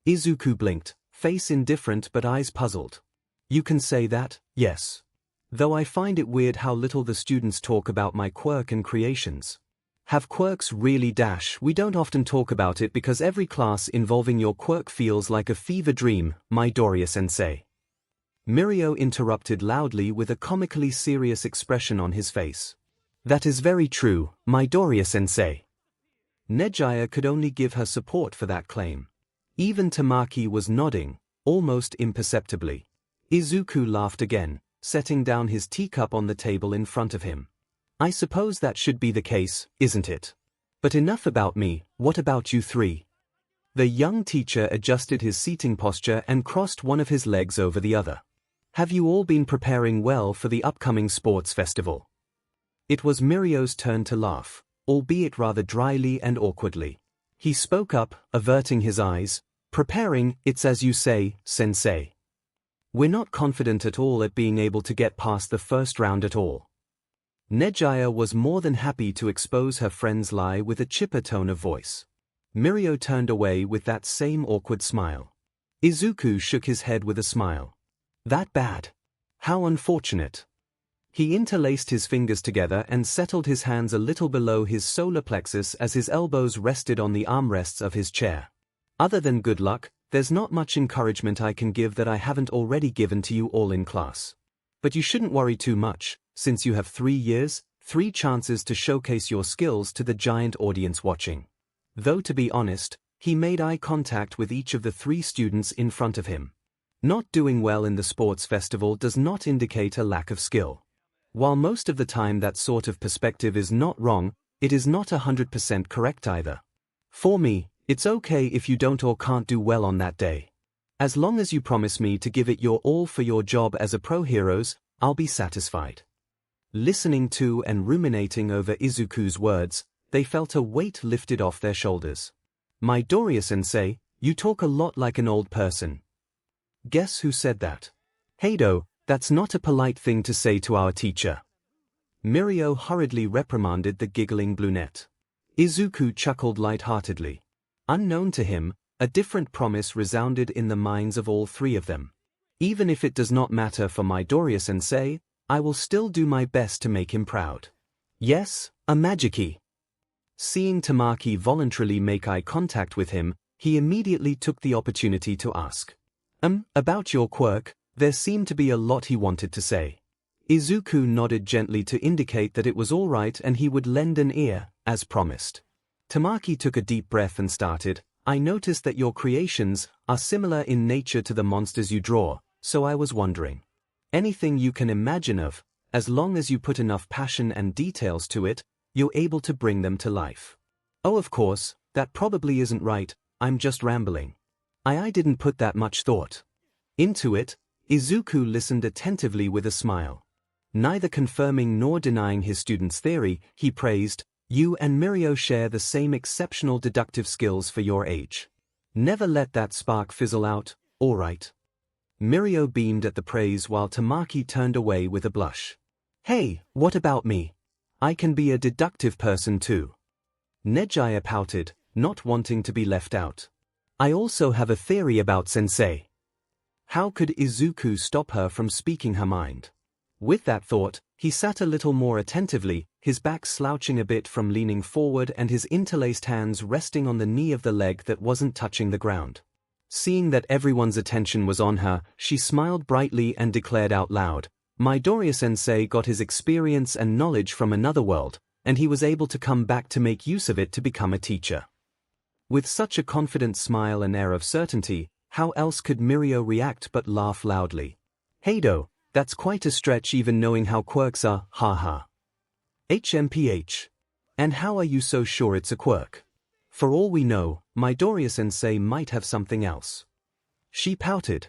Izuku blinked, face indifferent but eyes puzzled. You can say that, yes. Though I find it weird how little the students talk about my quirk and creations. Have quirks really? We don't often talk about it because every class involving your quirk feels like a fever dream, Midoriya-sensei. Mirio interrupted loudly with a comically serious expression on his face. That is very true, Midoriya-sensei. Nejiya could only give her support for that claim. Even Tamaki was nodding, almost imperceptibly. Izuku laughed again, setting down his teacup on the table in front of him. I suppose that should be the case, isn't it? But enough about me, what about you three? The young teacher adjusted his seating posture and crossed one of his legs over the other. Have you all been preparing well for the upcoming sports festival? It was Mirio's turn to laugh, albeit rather dryly and awkwardly. He spoke up, averting his eyes. Preparing, it's as you say, sensei. We're not confident at all at being able to get past the first round at all. Nejiya was more than happy to expose her friend's lie with a chipper tone of voice. Mirio turned away with that same awkward smile. Izuku shook his head with a smile. That bad? How unfortunate. He interlaced his fingers together and settled his hands a little below his solar plexus as his elbows rested on the armrests of his chair. Other than good luck, there's not much encouragement I can give that I haven't already given to you all in class. But you shouldn't worry too much, since you have 3 years, 3 chances to showcase your skills to the giant audience watching. Though to be honest, he made eye contact with each of the 3 students in front of him. Not doing well in the sports festival does not indicate a lack of skill. While most of the time that sort of perspective is not wrong, it is not 100% correct either. For me, it's okay if you don't or can't do well on that day. As long as you promise me to give it your all for your job as a pro heroes, I'll be satisfied. Listening to and ruminating over Izuku's words, they felt a weight lifted off their shoulders. Midoriya-sensei, you talk a lot like an old person. Guess who said that? Heido, that's not a polite thing to say to our teacher. Mirio hurriedly reprimanded the giggling brunette. Izuku chuckled light-heartedly. Unknown to him, a different promise resounded in the minds of all 3 of them. Even if it does not matter for Midoriya-sensei, I will still do my best to make him proud. Yes, a Magiki. Seeing Tamaki voluntarily make eye contact with him, he immediately took the opportunity to ask. About your quirk, there seemed to be a lot he wanted to say. Izuku nodded gently to indicate that it was all right and he would lend an ear, as promised. Tamaki took a deep breath and started, I noticed that your creations are similar in nature to the monsters you draw, so I was wondering. Anything you can imagine of, as long as you put enough passion and details to it, you're able to bring them to life. Oh, of course, that probably isn't right, I'm just rambling. I didn't put that much thought into it. Izuku listened attentively with a smile. Neither confirming nor denying his student's theory, he praised, you and Mirio share the same exceptional deductive skills for your age. Never let that spark fizzle out, all right? Mirio beamed at the praise while Tamaki turned away with a blush. Hey, what about me? I can be a deductive person too. Nejiya pouted, not wanting to be left out. I also have a theory about sensei. How could Izuku stop her from speaking her mind? With that thought, he sat a little more attentively, his back slouching a bit from leaning forward and his interlaced hands resting on the knee of the leg that wasn't touching the ground. Seeing that everyone's attention was on her, she smiled brightly and declared out loud, Midoriya-sensei got his experience and knowledge from another world, and he was able to come back to make use of it to become a teacher. With such a confident smile and air of certainty, how else could Mirio react but laugh loudly? Heido, that's quite a stretch even knowing how quirks are, haha. HMPH. And how are you so sure it's a quirk? For all we know, Midoriya-sensei might have something else. She pouted.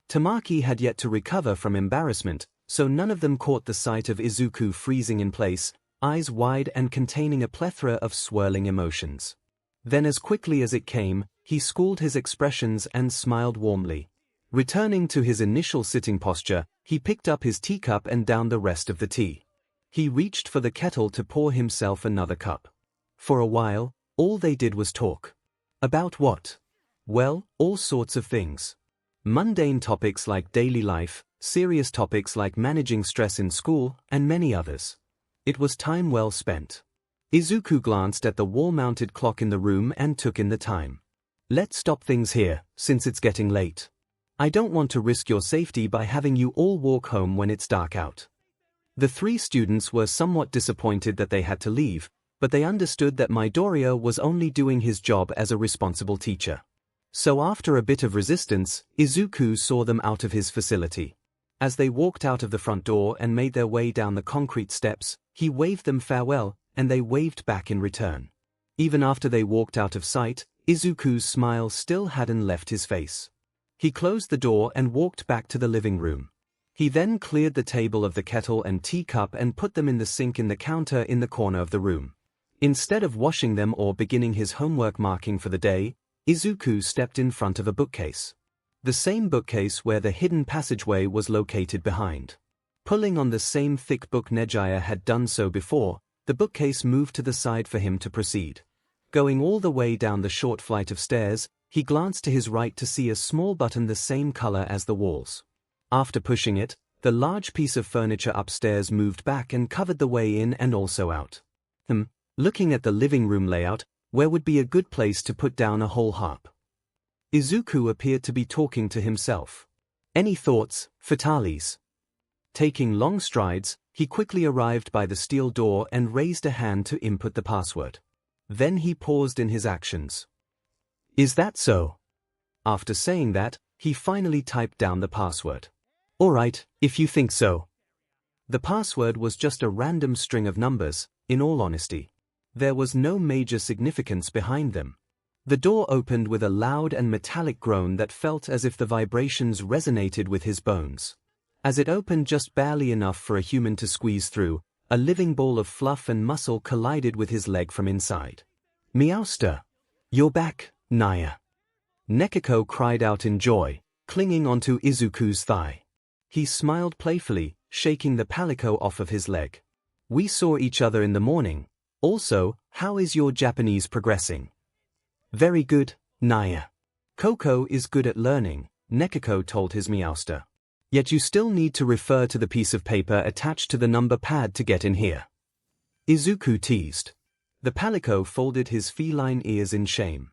Tamaki had yet to recover from embarrassment, so none of them caught the sight of Izuku freezing in place, eyes wide and containing a plethora of swirling emotions. Then as quickly as it came, he schooled his expressions and smiled warmly. Returning to his initial sitting posture, he picked up his teacup and downed the rest of the tea. He reached for the kettle to pour himself another cup. For a while, all they did was talk. About what? Well, all sorts of things. Mundane topics like daily life, serious topics like managing stress in school, and many others. It was time well spent. Izuku glanced at the wall-mounted clock in the room and took in the time. Let's stop things here, since it's getting late. I don't want to risk your safety by having you all walk home when it's dark out. The three students were somewhat disappointed that they had to leave, but they understood that Midoriya was only doing his job as a responsible teacher. So after a bit of resistance, Izuku saw them out of his facility. As they walked out of the front door and made their way down the concrete steps, he waved them farewell, and they waved back in return. Even after they walked out of sight, Izuku's smile still hadn't left his face. He closed the door and walked back to the living room. He then cleared the table of the kettle and teacup and put them in the sink in the counter in the corner of the room. Instead of washing them or beginning his homework marking for the day, Izuku stepped in front of a bookcase. The same bookcase where the hidden passageway was located behind. Pulling on the same thick book Nejiya had done so before, the bookcase moved to the side for him to proceed. Going all the way down the short flight of stairs, he glanced to his right to see a small button the same color as the walls. After pushing it, the large piece of furniture upstairs moved back and covered the way in and also out. Looking at the living room layout, where would be a good place to put down a whole harp? Izuku appeared to be talking to himself. Any thoughts, Fatalis? Taking long strides, he quickly arrived by the steel door and raised a hand to input the password. Then he paused in his actions. Is that so? After saying that, he finally typed down the password. Alright, if you think so. The password was just a random string of numbers, in all honesty. There was no major significance behind them. The door opened with a loud and metallic groan that felt as if the vibrations resonated with his bones. As it opened just barely enough for a human to squeeze through, a living ball of fluff and muscle collided with his leg from inside. Meowster! You're back, Naya! Nekiko cried out in joy, clinging onto Izuku's thigh. He smiled playfully, shaking the palico off of his leg. We saw each other in the morning. Also, how is your Japanese progressing? Very good, Naya. Coco is good at learning, Nekiko told his Meowster. Yet you still need to refer to the piece of paper attached to the number pad to get in here. Izuku teased. The palico folded his feline ears in shame.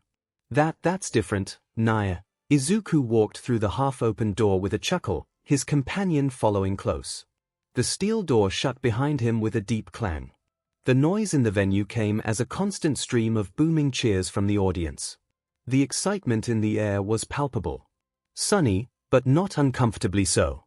That's different, Naya. Izuku walked through the half-open door with a chuckle, his companion following close. The steel door shut behind him with a deep clang. The noise in the venue came as a constant stream of booming cheers from the audience. The excitement in the air was palpable. Sunny, but not uncomfortably so.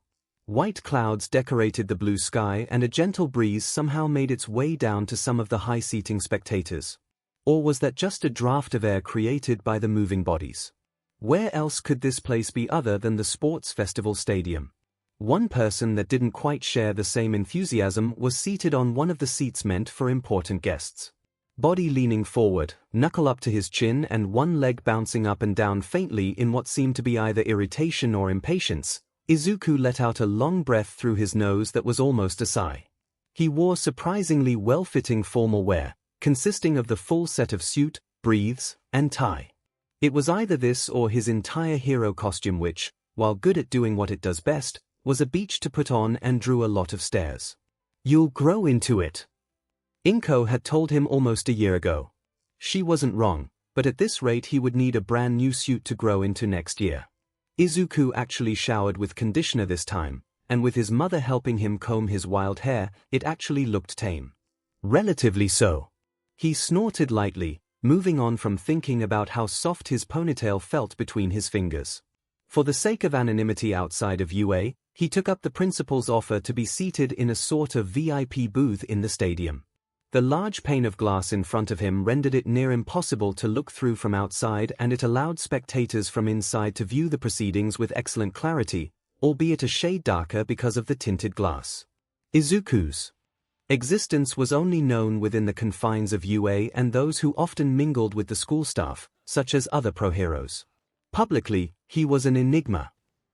White clouds decorated the blue sky and a gentle breeze somehow made its way down to some of the high-seating spectators. Or was that just a draft of air created by the moving bodies? Where else could this place be other than the sports festival stadium? One person that didn't quite share the same enthusiasm was seated on one of the seats meant for important guests. Body leaning forward, knuckle up to his chin and one leg bouncing up and down faintly in what seemed to be either irritation or impatience, Izuku let out a long breath through his nose that was almost a sigh. He wore surprisingly well-fitting formal wear, consisting of the full set of suit, breathes, and tie. It was either this or his entire hero costume which, while good at doing what it does best, was a beach to put on and drew a lot of stares. You'll grow into it. Inko had told him almost a year ago. She wasn't wrong, but at this rate he would need a brand new suit to grow into next year. Izuku actually showered with conditioner this time, and with his mother helping him comb his wild hair, it actually looked tame. Relatively so. He snorted lightly, moving on from thinking about how soft his ponytail felt between his fingers. For the sake of anonymity outside of UA, he took up the principal's offer to be seated in a sort of VIP booth in the stadium. The large pane of glass in front of him rendered it near impossible to look through from outside, and it allowed spectators from inside to view the proceedings with excellent clarity, albeit a shade darker because of the tinted glass. Izuku's existence was only known within the confines of UA and those who often mingled with the school staff, such as other pro-heroes. Publicly, he was an enigma.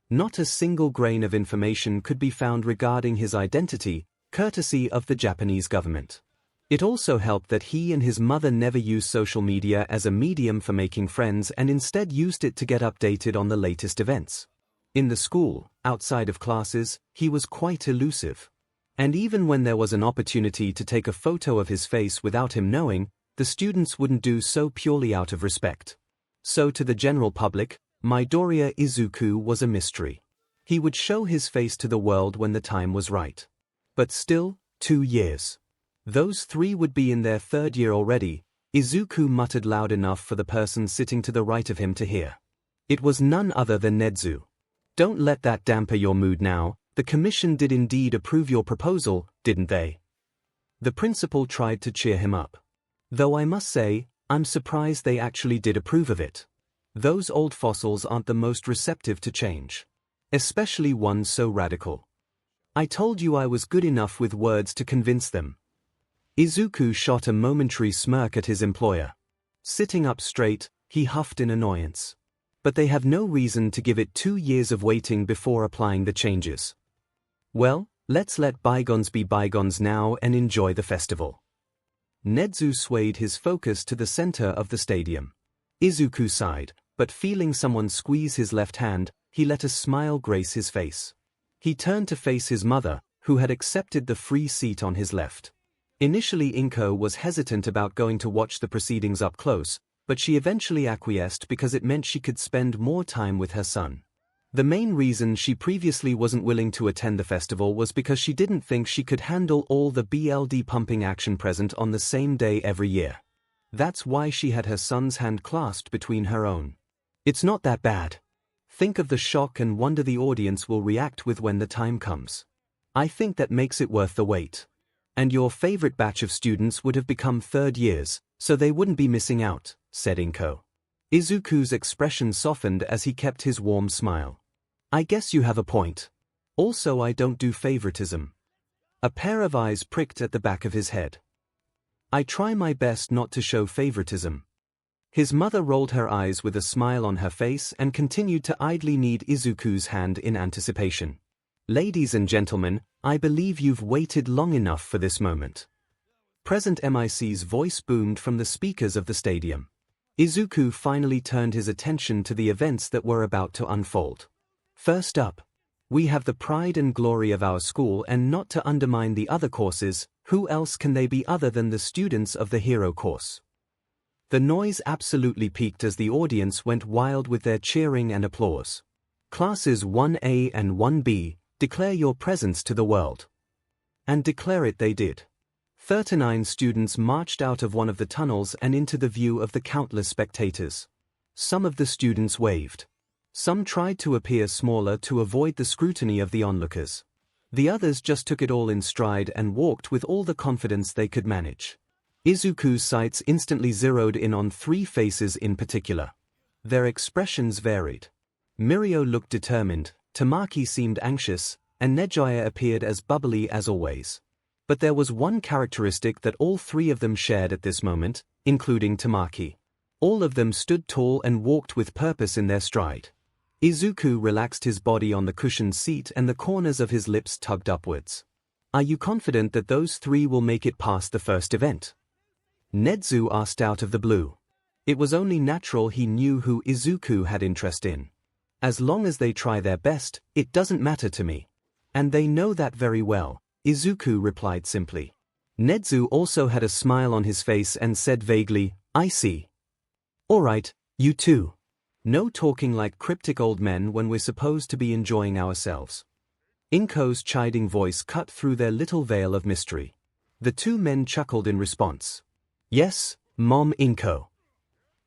Not a single grain of information could be found regarding his identity, courtesy of the Japanese government. It also helped that he and his mother never used social media as a medium for making friends and instead used it to get updated on the latest events. In the school, outside of classes, he was quite elusive. And even when there was an opportunity to take a photo of his face without him knowing, the students wouldn't do so purely out of respect. So to the general public, Midoriya Izuku was a mystery. He would show his face to the world when the time was right. But still, 2 years. Those 3 would be in their 3rd year already. Izuku muttered loud enough for the person sitting to the right of him to hear. It was none other than Nedzu. Don't let that damper your mood now. The commission did indeed approve your proposal, didn't they? The principal tried to cheer him up. Though I must say, I'm surprised they actually did approve of it. Those old fossils aren't the most receptive to change. Especially one so radical. I told you I was good enough with words to convince them. Izuku shot a momentary smirk at his employer. Sitting up straight, he huffed in annoyance. But they have no reason to give it 2 years of waiting before applying the changes. Well, let's let bygones be bygones now and enjoy the festival. Nedzu swayed his focus to the center of the stadium. Izuku sighed, but feeling someone squeeze his left hand, he let a smile grace his face. He turned to face his mother, who had accepted the free seat on his left. Initially 𝐒𝐭𝐻 was hesitant about going to watch the proceedings up close, but she eventually acquiesced because it meant she could spend more time with her son. The main reason she previously wasn't willing to attend the festival was because she didn't think she could handle all the BLD pumping action present on the same day every year. That's why she had her son's hand clasped between her own. It's not that bad. Think of the shock and wonder the audience will react with when the time comes. I think that makes it worth the wait. And your favorite batch of students would have become 3rd years, so they wouldn't be missing out, said 𝐒𝐭𝐻. Izuku's expression softened as he kept his warm smile. I guess you have a point. Also, I don't do favoritism. A pair of eyes pricked at the back of his head. I try my best not to show favoritism. His mother rolled her eyes with a smile on her face and continued to idly knead Izuku's hand in anticipation. Ladies and gentlemen, I believe you've waited long enough for this moment. Present MIC's voice boomed from the speakers of the stadium. Izuku finally turned his attention to the events that were about to unfold. First up, we have the pride and glory of our school, and not to undermine the other courses, who else can they be other than the students of the hero course? The noise absolutely peaked as the audience went wild with their cheering and applause. Classes 1A and 1B, declare your presence to the world. And declare it they did. 39 students marched out of one of the tunnels and into the view of the countless spectators. Some of the students waved. Some tried to appear smaller to avoid the scrutiny of the onlookers. The others just took it all in stride and walked with all the confidence they could manage. Izuku's sights instantly zeroed in on 3 faces in particular. Their expressions varied. Mirio looked determined, Tamaki seemed anxious, and Nejaya appeared as bubbly as always. But there was one characteristic that all 3 of them shared at this moment, including Tamaki. All of them stood tall and walked with purpose in their stride. Izuku relaxed his body on the cushioned seat and the corners of his lips tugged upwards. Are you confident that those 3 will make it past the first event? Nedzu asked out of the blue. It was only natural he knew who Izuku had interest in. As long as they try their best, it doesn't matter to me. And they know that very well, Izuku replied simply. Nedzu also had a smile on his face and said vaguely, I see. Alright, you too. No talking like cryptic old men when we're supposed to be enjoying ourselves. 𝐒𝐭𝐻's chiding voice cut through their little veil of mystery. The 2 men chuckled in response. Yes, Mom 𝐒𝐭𝐻.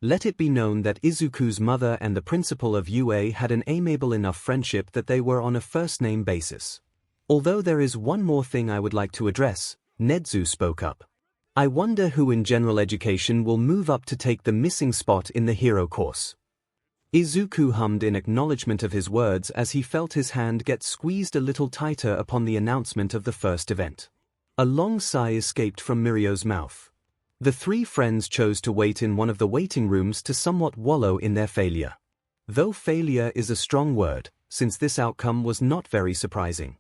Let it be known that Izuku's mother and the principal of UA had an amiable enough friendship that they were on a first-name basis. Although there is one more thing I would like to address, Nedzu spoke up. I wonder who in general education will move up to take the missing spot in the hero course. Izuku hummed in acknowledgement of his words as he felt his hand get squeezed a little tighter upon the announcement of the first event. A long sigh escaped from Mirio's mouth. The three friends chose to wait in one of the waiting rooms to somewhat wallow in their failure. Though failure is a strong word, since this outcome was not very surprising.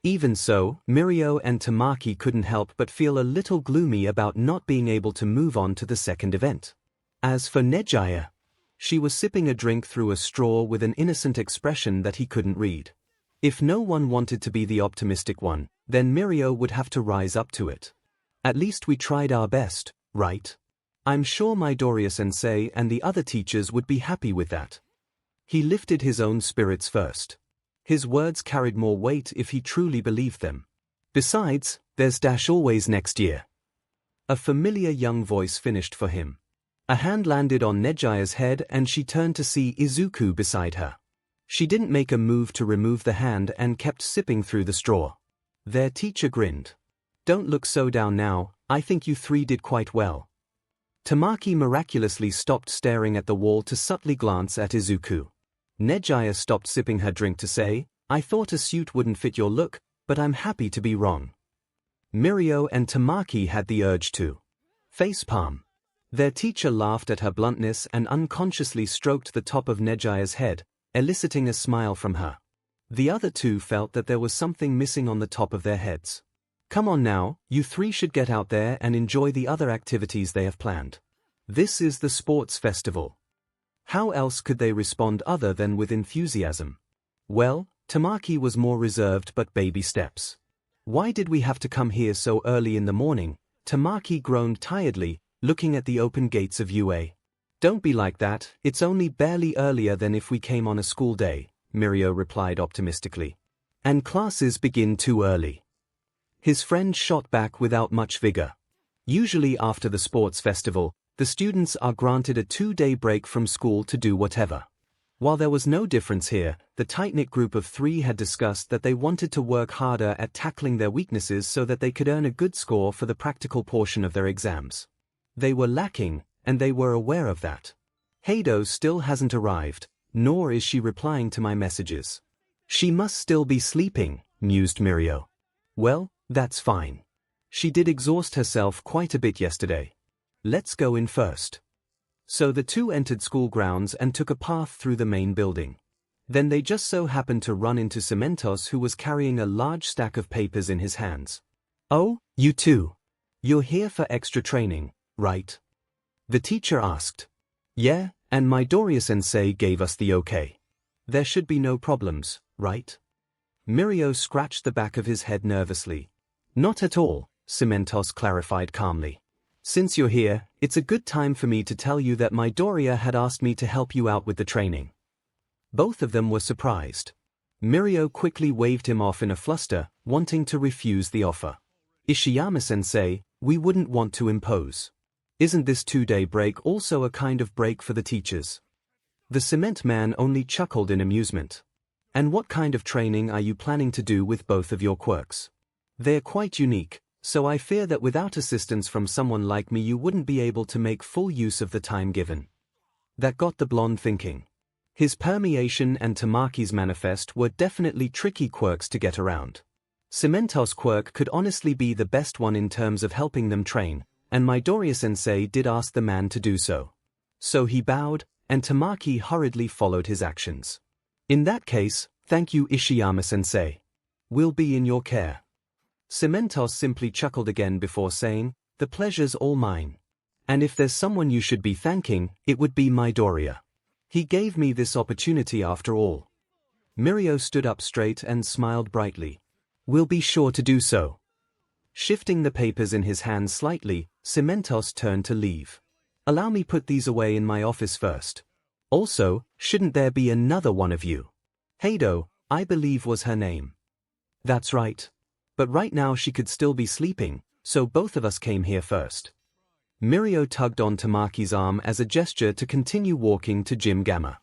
Even so, Mirio and Tamaki couldn't help but feel a little gloomy about not being able to move on to the second event. As for 𝐒𝐠, she was sipping a drink through a straw with an innocent expression that he couldn't read. If no one wanted to be the optimistic one, then Mirio would have to rise up to it. At least we tried our best, right? I'm sure Midoriya-sensei and the other teachers would be happy with that. He lifted his own spirits first. His words carried more weight if he truly believed them. Besides, there's always next year. A familiar young voice finished for him. A hand landed on 𝐒𝐠's head and she turned to see Izuku beside her. She didn't make a move to remove the hand and kept sipping through the straw. Their teacher grinned. Don't look so down now, I think you three did quite well. Tamaki miraculously stopped staring at the wall to subtly glance at Izuku. 𝐒𝐠 stopped sipping her drink to say, I thought a suit wouldn't fit your look, but I'm happy to be wrong. Mirio and Tamaki had the urge to facepalm. Their teacher laughed at her bluntness and unconsciously stroked the top of 𝐒𝐠's head, eliciting a smile from her. The other two felt that there was something missing on the top of their heads. Come on now, you three should get out there and enjoy the other activities they have planned. This is the sports festival. How else could they respond other than with enthusiasm? Well, Tamaki was more reserved but baby steps. Why did we have to come here so early in the morning? Tamaki groaned tiredly, looking at the open gates of UA. Don't be like that, it's only barely earlier than if we came on a school day, Mirio replied optimistically. And classes begin too early. His friend shot back without much vigor. Usually after the sports festival, the students are granted a 2-day break from school to do whatever. While there was no difference here, the tight-knit group of three had discussed that they wanted to work harder at tackling their weaknesses so that they could earn a good score for the practical portion of their exams. They were lacking, and they were aware of that. Heido still hasn't arrived, nor is she replying to my messages. She must still be sleeping, mused Mirio. Well, that's fine. She did exhaust herself quite a bit yesterday. Let's go in first. So the two entered school grounds and took a path through the main building. Then they just so happened to run into 𝐶𝐿mentos, who was carrying a large stack of papers in his hands. Oh, you two. You're here for extra training, right? The teacher asked. Yeah, and Midoriya-sensei gave us the okay. There should be no problems, right? Mirio scratched the back of his head nervously. Not at all, 𝐶𝐿mentos clarified calmly. Since you're here, it's a good time for me to tell you that Midoriya had asked me to help you out with the training. Both of them were surprised. Mirio quickly waved him off in a fluster, wanting to refuse the offer. Ishiyama-sensei, we wouldn't want to impose. Isn't this 2-day break also a kind of break for the teachers? The cement man only chuckled in amusement. And what kind of training are you planning to do with both of your quirks? They're quite unique, so I fear that without assistance from someone like me you wouldn't be able to make full use of the time given. That got the blonde thinking. His permeation and Tamaki's manifest were definitely tricky quirks to get around. 𝐶𝐿mentos' quirk could honestly be the best one in terms of helping them train, and Midoriya-sensei did ask the man to do so. So he bowed, and Tamaki hurriedly followed his actions. In that case, thank you Ishiyama-sensei. We'll be in your care. 𝐶𝐿mentos simply chuckled again before saying, the pleasure's all mine. And if there's someone you should be thanking, it would be Midoriya. He gave me this opportunity after all. Mirio stood up straight and smiled brightly. We'll be sure to do so. Shifting the papers in his hand slightly, 𝐶𝐿mentos turned to leave. Allow me put these away in my office first. Also, shouldn't there be another one of you? Heido, I believe was her name. That's right. But right now she could still be sleeping, so both of us came here first. Mirio tugged on Tamaki's arm as a gesture to continue walking to Gym Gamma.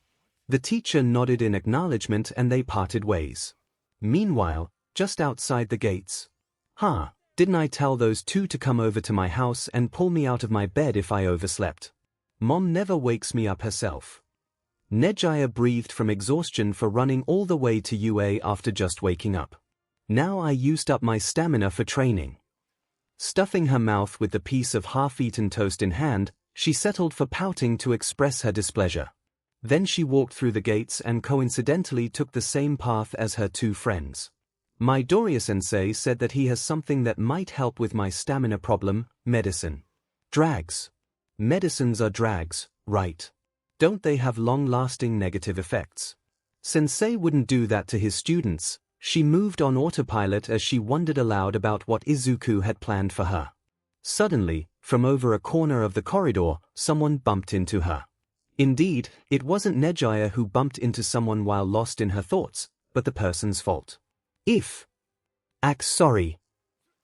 The teacher nodded in acknowledgement and they parted ways. Meanwhile, just outside the gates. Didn't I tell those two to come over to my house and pull me out of my bed if I overslept? Mom never wakes me up herself. 𝐒𝐻𝐻𝐼 breathed from exhaustion for running all the way to UA after just waking up. Now I used up my stamina for training. Stuffing her mouth with the piece of half-eaten toast in hand, she settled for pouting to express her displeasure. Then she walked through the gates and coincidentally took the same path as her two friends. Midoriya-sensei said that he has something that might help with my stamina problem, medicine. Drags. Medicines are drags, right? Don't they have long-lasting negative effects? Sensei wouldn't do that to his students. She moved on autopilot as she wondered aloud about what Izuku had planned for her. Suddenly, from over a corner of the corridor, someone bumped into her. Indeed, it wasn't 𝐒𝐻𝐻𝐼 who bumped into someone while lost in her thoughts, but the person's fault. Sorry.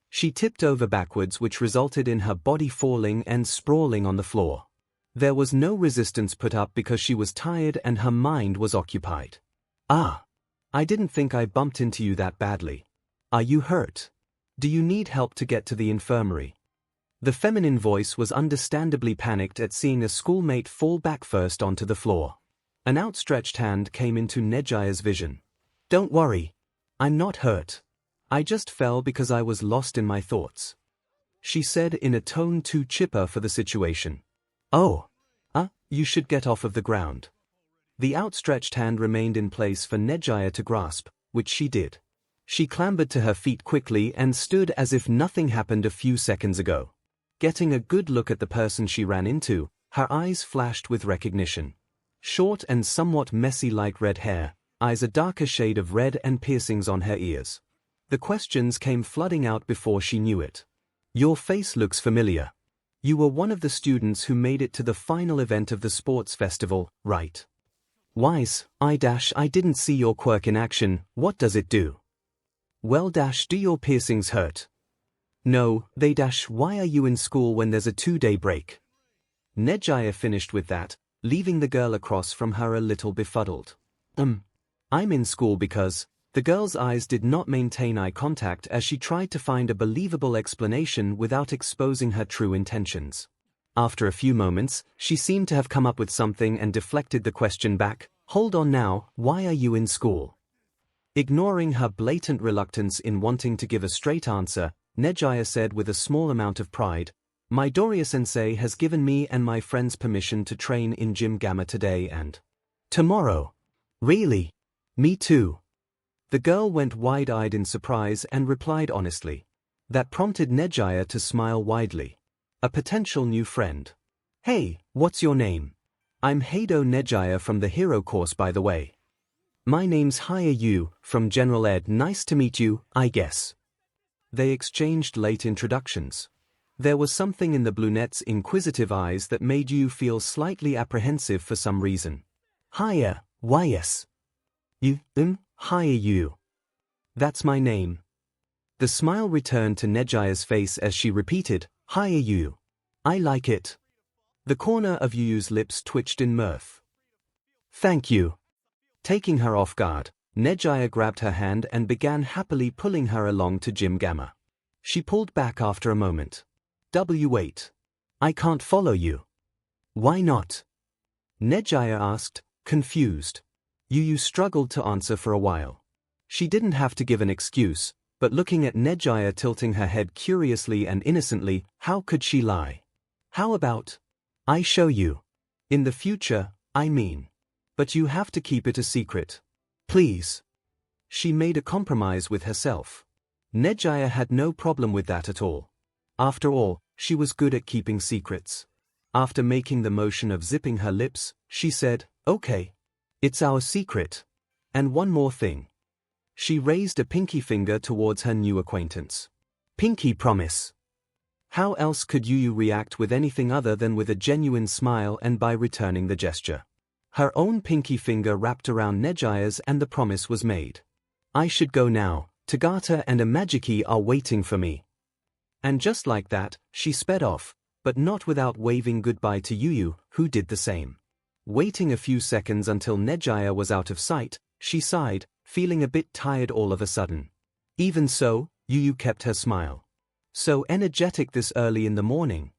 She tipped over backwards, which resulted in her body falling and sprawling on the floor. There was no resistance put up because she was tired and her mind was occupied. I didn't think I bumped into you that badly. Are you hurt? Do you need help to get to the infirmary? The feminine voice was understandably panicked at seeing a schoolmate fall back first onto the floor. An outstretched hand came into 𝐒𝐻𝐻𝐼's vision. Don't worry. I'm not hurt. I just fell because I was lost in my thoughts, she said in a tone too chipper for the situation. You should get off of the ground. The outstretched hand remained in place for 𝐒𝐻𝐻𝐼 to grasp, which she did. She clambered to her feet quickly and stood as if nothing happened a few seconds ago. Getting a good look at the person she ran into, her eyes flashed with recognition. Short and somewhat messy light red hair, eyes a darker shade of red and piercings on her ears. The questions came flooding out before she knew it. Your face looks familiar. You were one of the students who made it to the final event of the sports festival, right? Wise, I didn't see your quirk in action. What does it do? Well, do your piercings hurt? No, they why are you in school when there's a 2-day break? 𝐒𝐻𝐻𝐼 finished with that, leaving the girl across from her a little befuddled. I'm in school because... The girl's eyes did not maintain eye contact as she tried to find a believable explanation without exposing her true intentions. After a few moments, she seemed to have come up with something and deflected the question back. Hold on now, why are you in school? Ignoring her blatant reluctance in wanting to give a straight answer, 𝐒𝐻𝐻𝐼 said with a small amount of pride, Midoriya-sensei has given me and my friends permission to train in Gym Gamma today and tomorrow. Really? Me too. The girl went wide-eyed in surprise and replied honestly. That prompted 𝐒𝐻𝐻𝐼 to smile widely. A potential new friend. Hey, what's your name? I'm Heido 𝐒𝐻𝐻𝐼 from the Hero course, by the way. My name's 𝐒𝐻𝐻𝐼 from General Ed. Nice to meet you, I guess. They exchanged late introductions. There was something in the brunette's inquisitive eyes that made you feel slightly apprehensive for some reason. Hiya, why yes. 𝐒𝐻𝐻𝐼. That's my name. The smile returned to 𝐒𝐻𝐻𝐼's face as she repeated, 𝐒𝐻𝐻𝐼. I like it. The corner of 𝐒𝐻𝐻𝐼's lips twitched in mirth. Thank you. Taking her off guard, 𝐒𝐻𝐻𝐼 grabbed her hand and began happily pulling her along to Gym Gamma. She pulled back after a moment. Wait. I can't follow you. Why not? 𝐒𝐻𝐻𝐼 asked, confused. 𝐒𝐻𝐻𝐼 struggled to answer for a while. She didn't have to give an excuse, but looking at 𝐒𝐻𝐻𝐼 tilting her head curiously and innocently, how could she lie? How about I show you? In the future, I mean. But you have to keep it a secret. Please. She made a compromise with herself. 𝐒𝐻𝐻𝐼 had no problem with that at all. After all, she was good at keeping secrets. After making the motion of zipping her lips, she said, okay. It's our secret. And one more thing. She raised a pinky finger towards her new acquaintance. Pinky promise. How else could 𝐻𝐻𝐼 react with anything other than with a genuine smile and by returning the gesture? Her own pinky finger wrapped around 𝐒𝐻𝐻𝐼's and the promise was made. I should go now. Tagata and Amajiki are waiting for me. And just like that, she sped off, but not without waving goodbye to 𝐻𝐻𝐼, who did the same. Waiting a few seconds until 𝐒𝐻𝐻𝐼 was out of sight, she sighed, feeling a bit tired all of a sudden. Even so, 𝐻𝐻𝐼 kept her smile. So energetic this early in the morning.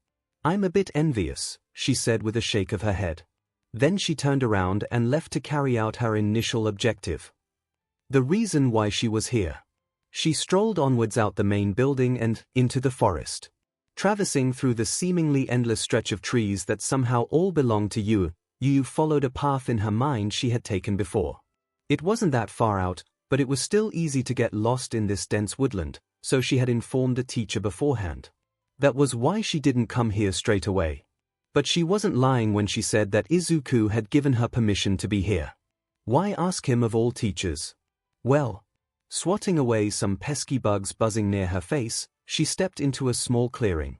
I'm a bit envious, she said with a shake of her head. Then she turned around and left to carry out her initial objective. The reason why she was here. She strolled onwards out the main building and into the forest. Traversing through the seemingly endless stretch of trees that somehow all belonged to 𝐒𝐿 followed a path in her mind she had taken before. It wasn't that far out, but it was still easy to get lost in this dense woodland, so she had informed the teacher beforehand. That was why she didn't come here straight away. But she wasn't lying when she said that Izuku had given her permission to be here. Why ask him of all teachers? Well, swatting away some pesky bugs buzzing near her face, she stepped into a small clearing.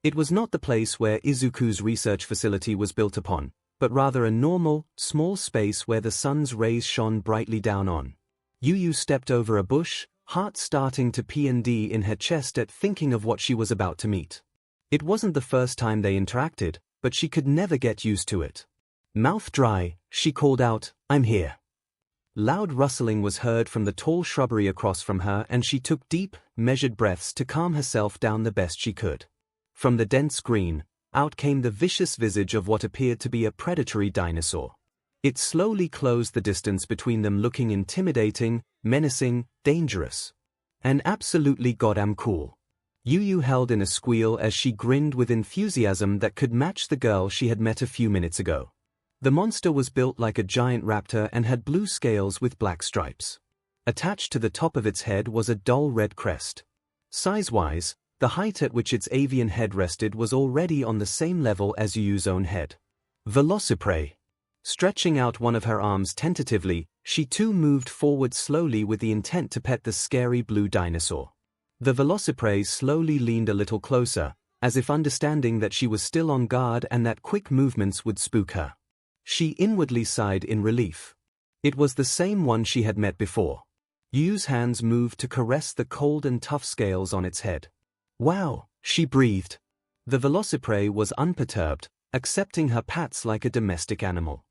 It was not the place where Izuku's research facility was built upon, but rather a normal, small space where the sun's rays shone brightly down on. 𝐒𝐿 stepped over a bush, heart starting to P&D in her chest at thinking of what she was about to meet. It wasn't the first time they interacted, but she could never get used to it. Mouth dry, she called out, "I'm here." Loud rustling was heard from the tall shrubbery across from her, and she took deep, measured breaths to calm herself down the best she could. From the dense green, out came the vicious visage of what appeared to be a predatory dinosaur. It slowly closed the distance between them, looking intimidating, menacing, dangerous. And absolutely goddamn cool. 𝐒𝐿 held in a squeal as she grinned with enthusiasm that could match the girl she had met a few minutes ago. The monster was built like a giant raptor and had blue scales with black stripes. Attached to the top of its head was a dull red crest. Size-wise, the height at which its avian head rested was already on the same level as 𝐒𝐿's own head. Velociprey. Stretching out one of her arms tentatively, she too moved forward slowly with the intent to pet the scary blue dinosaur. The Velociprey slowly leaned a little closer, as if understanding that she was still on guard and that quick movements would spook her. She inwardly sighed in relief. It was the same one she had met before. 𝐒𝐿's hands moved to caress the cold and tough scales on its head. Wow, she breathed. The Velociprey was unperturbed, accepting her pats like a domestic animal.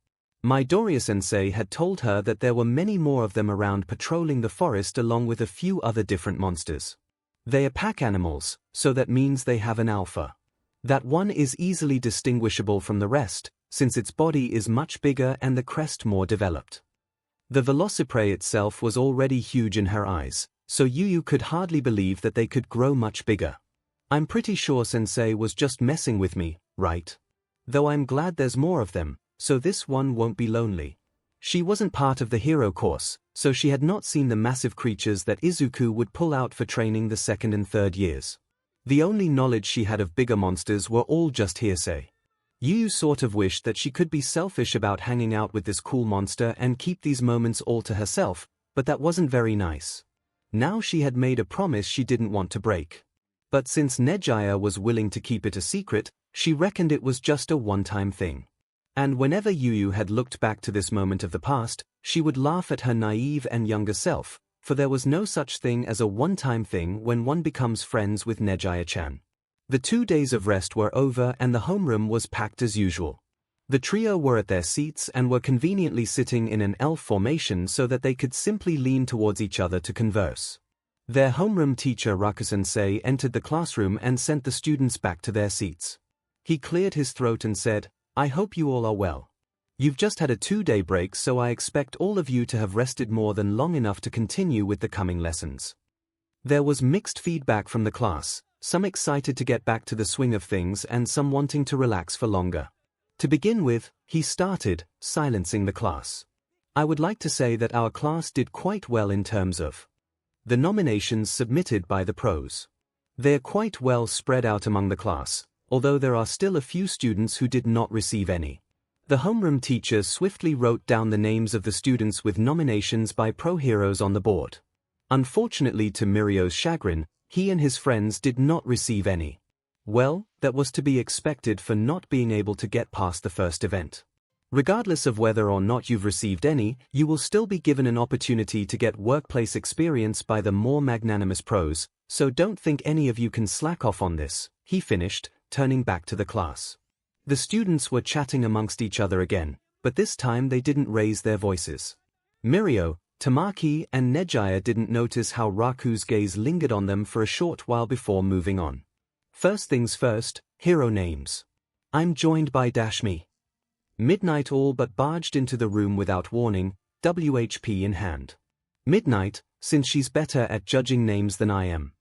Midoriya-sensei had told her that there were many more of them around patrolling the forest along with a few other different monsters. They are pack animals, so that means they have an alpha. That one is easily distinguishable from the rest, since its body is much bigger and the crest more developed. The Velociprey itself was already huge in her eyes, so 𝐒𝐿 could hardly believe that they could grow much bigger. I'm pretty sure Sensei was just messing with me, right? Though I'm glad there's more of them, so this one won't be lonely. She wasn't part of the hero course, so she had not seen the massive creatures that Izuku would pull out for training the second and third years. The only knowledge she had of bigger monsters were all just hearsay. 𝐒𝐿 sort of wished that she could be selfish about hanging out with this cool monster and keep these moments all to herself, but that wasn't very nice. Now she had made a promise she didn't want to break. But since Nejiya was willing to keep it a secret, she reckoned it was just a one-time thing. And whenever 𝐒𝐿 had looked back to this moment of the past, she would laugh at her naive and younger self, for there was no such thing as a one-time thing when one becomes friends with Nejiya-chan. The 2 days of rest were over and the homeroom was packed as usual. The trio were at their seats and were conveniently sitting in an L formation so that they could simply lean towards each other to converse. Their homeroom teacher Raku-sensei entered the classroom and sent the students back to their seats. He cleared his throat and said, "I hope you all are well. You've just had a 2-day break, so I expect all of you to have rested more than long enough to continue with the coming lessons." There was mixed feedback from the class, some excited to get back to the swing of things and some wanting to relax for longer. To begin with, he started, silencing the class. I would like to say that our class did quite well in terms of the nominations submitted by the pros. They are quite well spread out among the class, although there are still a few students who did not receive any. The homeroom teacher swiftly wrote down the names of the students with nominations by pro heroes on the board. Unfortunately to Mirio's chagrin, he and his friends did not receive any. Well, that was to be expected for not being able to get past the first event. Regardless of whether or not you've received any, you will still be given an opportunity to get workplace experience by the more magnanimous pros, so don't think any of you can slack off on this, he finished, turning back to the class. The students were chatting amongst each other again, but this time they didn't raise their voices. Mirio, Tamaki and 𝐒𝐻𝐻 didn't notice how Raku's gaze lingered on them for a short while before moving on. First things first, hero names. I'm joined by me. Midnight all but barged into the room without warning, WHP in hand. Midnight, since she's better at judging names than I am.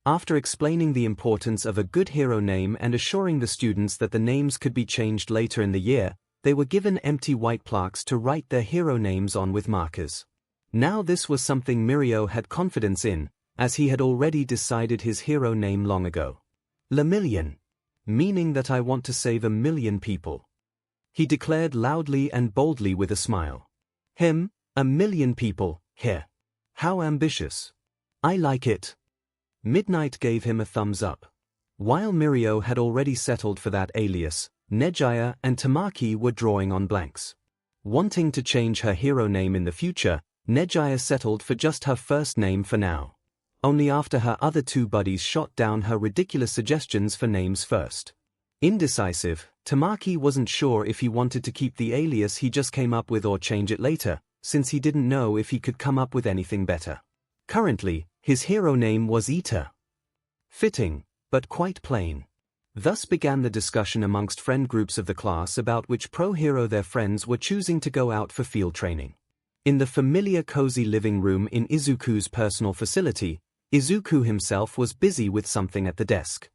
After explaining the importance of a good hero name and assuring the students that the names could be changed later in the year, they were given empty white plaques to write their hero names on with markers. Now this was something Mirio had confidence in, as he had already decided his hero name long ago. 𝐿, meaning that I want to save 1,000,000 people. He declared loudly and boldly with a smile. Him, 1,000,000 people, here. How ambitious. I like it. Midnight gave him a thumbs up. While Mirio had already settled for that alias, 𝐒𝐻𝐻 and Tamaki were drawing on blanks. Wanting to change her hero name in the future, 𝐒𝐻𝐻 settled for just her first name for now. Only after her other two buddies shot down her ridiculous suggestions for names first. Indecisive, Tamaki wasn't sure if he wanted to keep the alias he just came up with or change it later, since he didn't know if he could come up with anything better. Currently, his hero name was 𝐸𝐸. Fitting, but quite plain. Thus began the discussion amongst friend groups of the class about which pro-hero their friends were choosing to go out for field training. In the familiar cozy living room in Izuku's personal facility, Izuku himself was busy with something at the desk.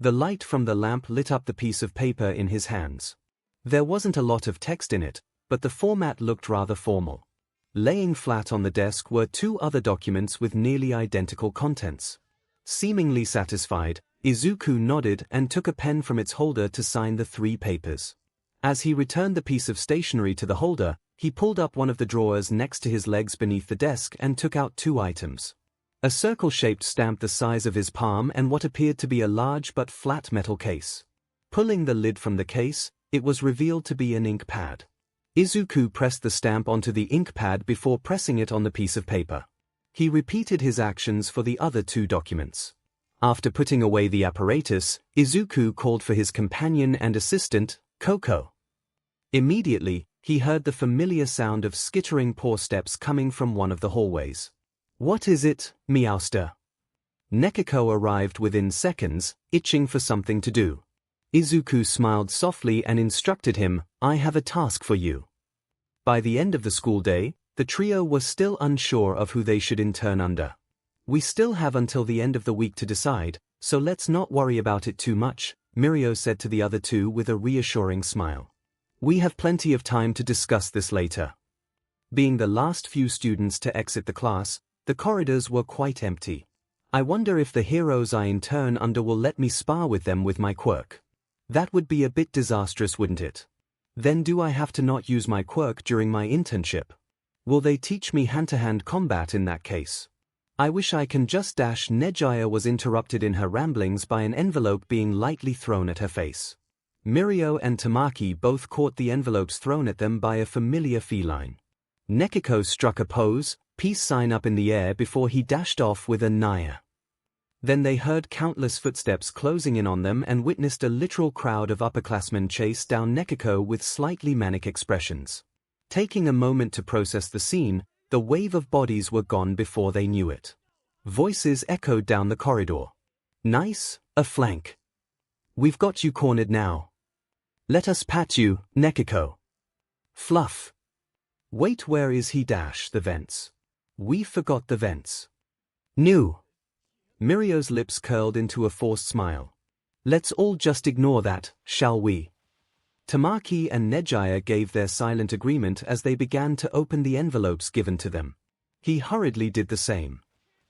The light from the lamp lit up the piece of paper in his hands. There wasn't a lot of text in it, but the format looked rather formal. Laying flat on the desk were two other documents with nearly identical contents. Seemingly satisfied, Izuku nodded and took a pen from its holder to sign the three papers. As he returned the piece of stationery to the holder, he pulled up one of the drawers next to his legs beneath the desk and took out two items. A circle-shaped stamp the size of his palm and what appeared to be a large but flat metal case. Pulling the lid from the case, it was revealed to be an ink pad. Izuku pressed the stamp onto the ink pad before pressing it on the piece of paper. He repeated his actions for the other two documents. After putting away the apparatus, Izuku called for his companion and assistant, Coco. Immediately, he heard the familiar sound of skittering paw steps coming from one of the hallways. What is it, Meowster? Nekiko arrived within seconds, itching for something to do. Izuku smiled softly and instructed him, I have a task for you. By the end of the school day, the trio was still unsure of who they should intern under. We still have until the end of the week to decide, so let's not worry about it too much, Mirio said to the other two with a reassuring smile. We have plenty of time to discuss this later. Being the last few students to exit the class, the corridors were quite empty. I wonder if the heroes I intern under will let me spar with them with my quirk. That would be a bit disastrous, wouldn't it? Then do I have to not use my quirk during my internship? Will they teach me hand-to-hand combat in that case? I wish I can just dash. 𝐒𝐻𝐻 was interrupted in her ramblings by an envelope being lightly thrown at her face. Mirio and Tamaki both caught the envelopes thrown at them by a familiar feline. Nekiko struck a pose, peace sign up in the air before he dashed off with a Naya. Then they heard countless footsteps closing in on them and witnessed a literal crowd of upperclassmen chase down Nekiko with slightly manic expressions. Taking a moment to process the scene, the wave of bodies were gone before they knew it. Voices echoed down the corridor. Nice, a flank. We've got you cornered now. Let us pat you, Nekiko. Fluff. Wait, where is he? The vents. We forgot the vents. New. Mirio's lips curled into a forced smile. Let's all just ignore that, shall we? Tamaki and 𝐒𝐻𝐻 gave their silent agreement as they began to open the envelopes given to them. He hurriedly did the same.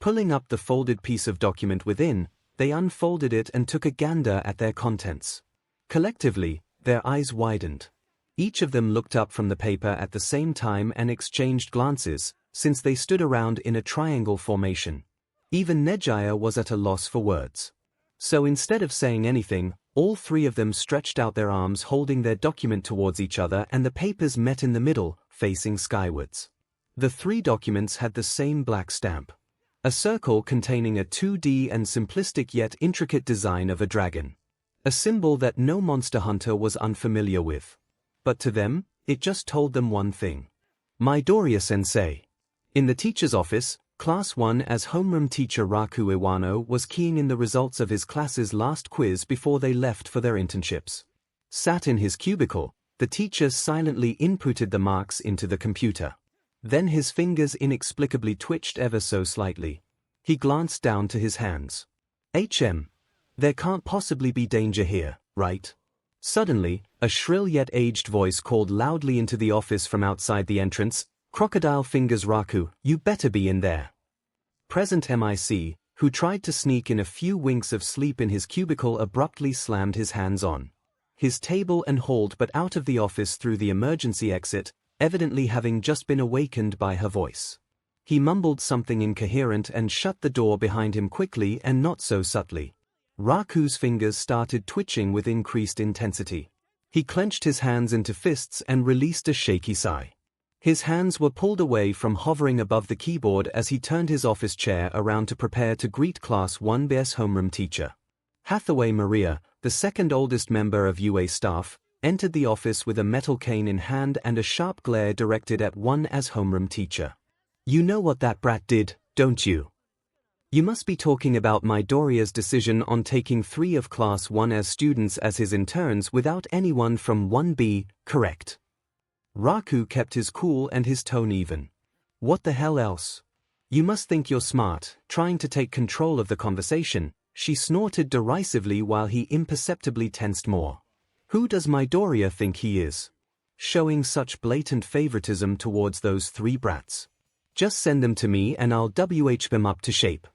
Pulling up the folded piece of document within, they unfolded it and took a gander at their contents. Collectively, their eyes widened. Each of them looked up from the paper at the same time and exchanged glances, since they stood around in a triangle formation. Even 𝐒𝐻𝐻 was at a loss for words. So instead of saying anything, all three of them stretched out their arms holding their document towards each other, and the papers met in the middle, facing skywards. The three documents had the same black stamp. A circle containing a 2D and simplistic yet intricate design of a dragon. A symbol that no monster hunter was unfamiliar with. But to them, it just told them one thing. Midoriya-sensei. In the teacher's office, Class 1 as homeroom teacher Raku Iwano was keying in the results of his class's last quiz before they left for their internships. Sat in his cubicle, the teacher silently inputted the marks into the computer. Then his fingers inexplicably twitched ever so slightly. He glanced down to his hands. There can't possibly be danger here, right? Suddenly, a shrill yet aged voice called loudly into the office from outside the entrance, "Crocodile fingers Raku, you better be in there." Present MIC, who tried to sneak in a few winks of sleep in his cubicle, abruptly slammed his hands on his table and hauled but out of the office through the emergency exit, evidently having just been awakened by her voice. He mumbled something incoherent and shut the door behind him quickly and not so subtly. Raku's fingers started twitching with increased intensity. He clenched his hands into fists and released a shaky sigh. His hands were pulled away from hovering above the keyboard as he turned his office chair around to prepare to greet Class 1B's homeroom teacher. Hathaway Maria, the second oldest member of UA staff, entered the office with a metal cane in hand and a sharp glare directed at one as homeroom teacher. "You know what that brat did, don't you? You must be talking about Midoriya's decision on taking 3 of Class 1's students as his interns without anyone from 1B, correct?" Raku kept his cool and his tone even. "What the hell else? You must think you're smart, trying to take control of the conversation," she snorted derisively while he imperceptibly tensed more. "Who does Midoriya think he is? Showing such blatant favoritism towards those 3 brats. Just send them to me and I'll WH them up to shape."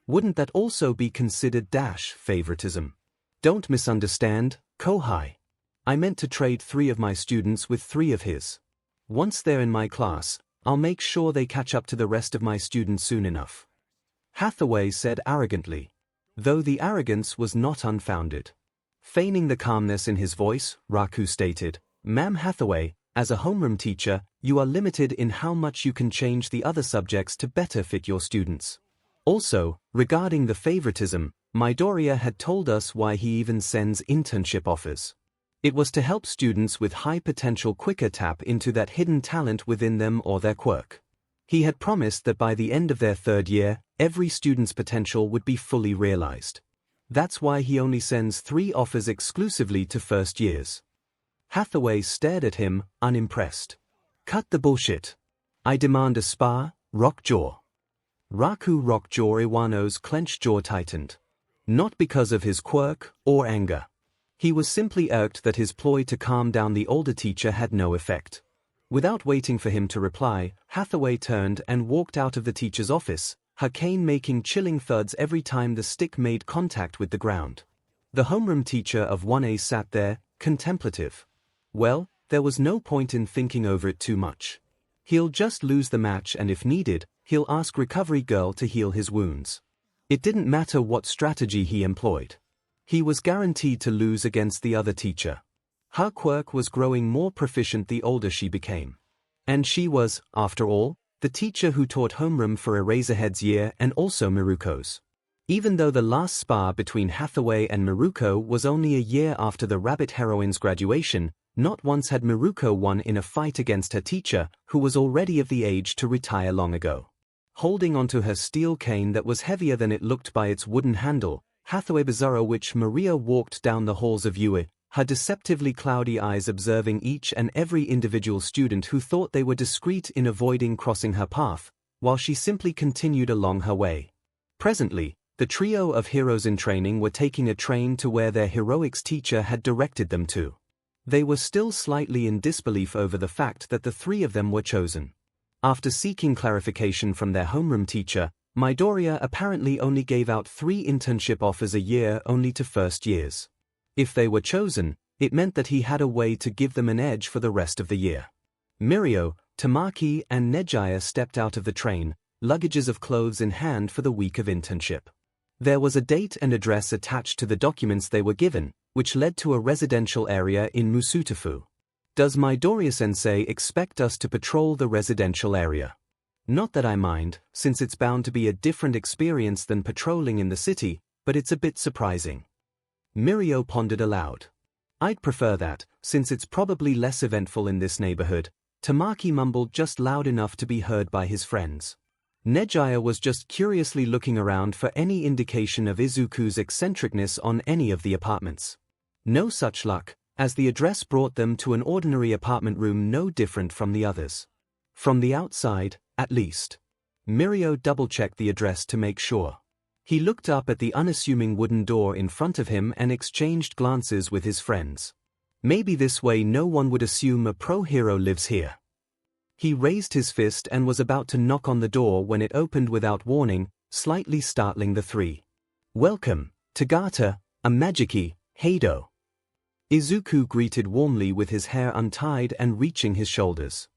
Wouldn't that also be considered favoritism? Don't misunderstand, Kohai. I meant to trade 3 of my students with 3 of his. Once they're in my class, I'll make sure they catch up to the rest of my students soon enough. Hathaway said arrogantly, though the arrogance was not unfounded. Feigning the calmness in his voice, Raku stated, "Ma'am Hathaway, as a homeroom teacher, you are limited in how much you can change the other subjects to better fit your students. Also, regarding the favoritism, Midoriya had told us why he even sends internship offers. It was to help students with high potential quicker tap into that hidden talent within them or their quirk. He had promised that by the end of their 3rd year, every student's potential would be fully realized. That's why he only sends 3 offers exclusively to first years." Hathaway stared at him, unimpressed. "Cut the bullshit. I demand a spar, rock jaw." Raku Rockjaw Iwano's clenched jaw tightened. Not because of his quirk or anger. He was simply irked that his ploy to calm down the older teacher had no effect. Without waiting for him to reply, Hathaway turned and walked out of the teacher's office, her cane making chilling thuds every time the stick made contact with the ground. The homeroom teacher of 1A sat there, contemplative. Well, there was no point in thinking over it too much. He'll just lose the match and if needed, he'll ask Recovery Girl to heal his wounds. It didn't matter what strategy he employed. He was guaranteed to lose against the other teacher. Her quirk was growing more proficient the older she became. And she was, after all, the teacher who taught homeroom for Eraserhead's year and also Miruko's. Even though the last spar between Hathaway and Miruko was only a year after the Rabbit heroine's graduation, not once had Miruko won in a fight against her teacher, who was already of the age to retire long ago. Holding onto her steel cane that was heavier than it looked by its wooden handle, Hathaway Bizarro which Maria walked down the halls of UA, her deceptively cloudy eyes observing each and every individual student who thought they were discreet in avoiding crossing her path, while she simply continued along her way. Presently, the trio of heroes in training were taking a train to where their heroics teacher had directed them to. They were still slightly in disbelief over the fact that the 3 of them were chosen. After seeking clarification from their homeroom teacher, Midoriya apparently only gave out 3 internship offers a year only to first years. If they were chosen, it meant that he had a way to give them an edge for the rest of the year. Mirio, Tamaki and Nejaya stepped out of the train, luggages of clothes in hand for the week of internship. There was a date and address attached to the documents they were given, which led to a residential area in Musutafu. Does Midoriya-sensei expect us to patrol the residential area? Not that I mind, since it's bound to be a different experience than patrolling in the city, but it's a bit surprising. Mirio pondered aloud. I'd prefer that, since it's probably less eventful in this neighborhood, Tamaki mumbled just loud enough to be heard by his friends. 𝐂𝐻𝐼 was just curiously looking around for any indication of Izuku's eccentricness on any of the apartments. No such luck, as the address brought them to an ordinary apartment room no different from the others. From the outside, at least. Mirio double-checked the address to make sure. He looked up at the unassuming wooden door in front of him and exchanged glances with his friends. Maybe this way no one would assume a pro-hero lives here. He raised his fist and was about to knock on the door when it opened without warning, slightly startling the three. "Welcome, Tagata, Amajiki, Heido." Izuku greeted warmly with his hair untied and reaching his shoulders.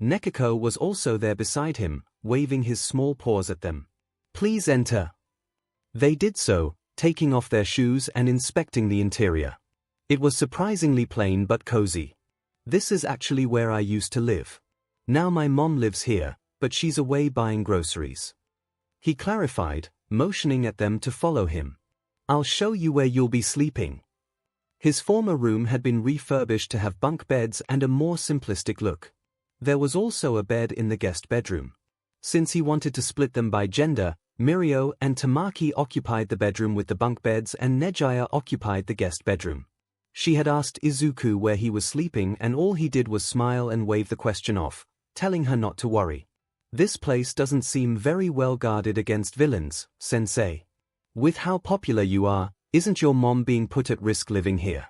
Nekako was also there beside him, waving his small paws at them. "Please enter." They did so, taking off their shoes and inspecting the interior. It was surprisingly plain but cozy. "This is actually where I used to live. Now my mom lives here, but she's away buying groceries," he clarified, motioning at them to follow him. "I'll show you where you'll be sleeping." His former room had been refurbished to have bunk beds and a more simplistic look. There was also a bed in the guest bedroom. Since he wanted to split them by gender, Mirio and Tamaki occupied the bedroom with the bunk beds and 𝐂𝐻𝐼 occupied the guest bedroom. She had asked Izuku where he was sleeping and all he did was smile and wave the question off, telling her not to worry. "This place doesn't seem very well guarded against villains, sensei. With how popular you are, isn't your mom being put at risk living here?"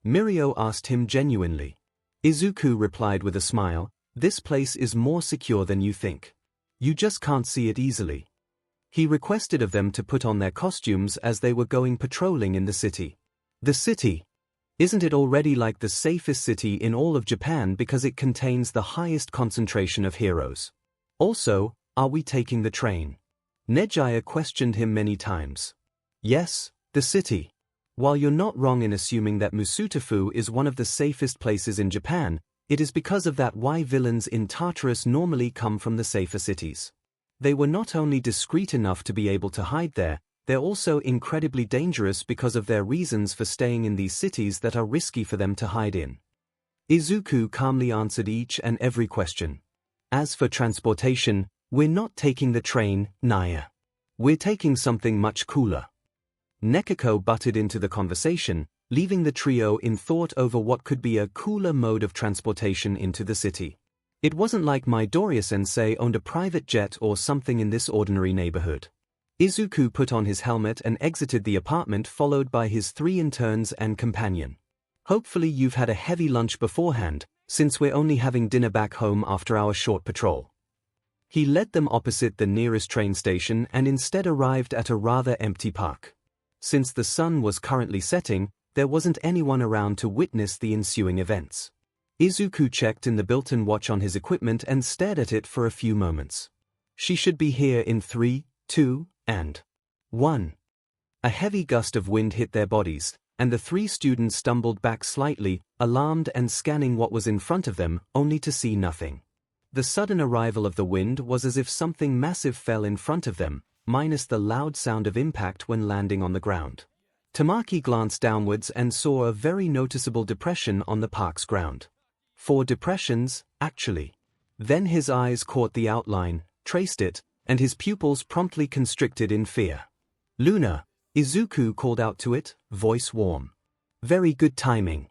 Mirio asked him genuinely. Izuku replied with a smile, "This place is more secure than you think. You just can't see it easily." He requested of them to put on their costumes as they were going patrolling in the city. "The city? Isn't it already like the safest city in all of Japan because it contains the highest concentration of heroes? Also, are we taking the train?" 𝐂𝐻𝐼 questioned him many times. "Yes, the city. While you're not wrong in assuming that Musutafu is one of the safest places in Japan, it is because of that why villains in Tartarus normally come from the safer cities. They were not only discreet enough to be able to hide there, they're also incredibly dangerous because of their reasons for staying in these cities that are risky for them to hide in." Izuku calmly answered each and every question. "As for transportation, we're not taking the train, Naya. We're taking something much cooler." Nekako butted into the conversation, leaving the trio in thought over what could be a cooler mode of transportation into the city. It wasn't like Midoriya-sensei owned a private jet or something in this ordinary neighborhood. Izuku put on his helmet and exited the apartment followed by his three interns and companion. "Hopefully you've had a heavy lunch beforehand, since we're only having dinner back home after our short patrol." He led them opposite the nearest train station and instead arrived at a rather empty park. Since the sun was currently setting, there wasn't anyone around to witness the ensuing events. Izuku checked in the built-in watch on his equipment and stared at it for a few moments. "She should be here in 3, 2, and 1. A heavy gust of wind hit their bodies, and the three students stumbled back slightly, alarmed and scanning what was in front of them, only to see nothing. The sudden arrival of the wind was as if something massive fell in front of them, minus the loud sound of impact when landing on the ground. Tamaki glanced downwards and saw a very noticeable depression on the park's ground. 4 depressions, actually. Then his eyes caught the outline, traced it, and his pupils promptly constricted in fear. "Luna," Izuku called out to it, voice warm. "Very good timing."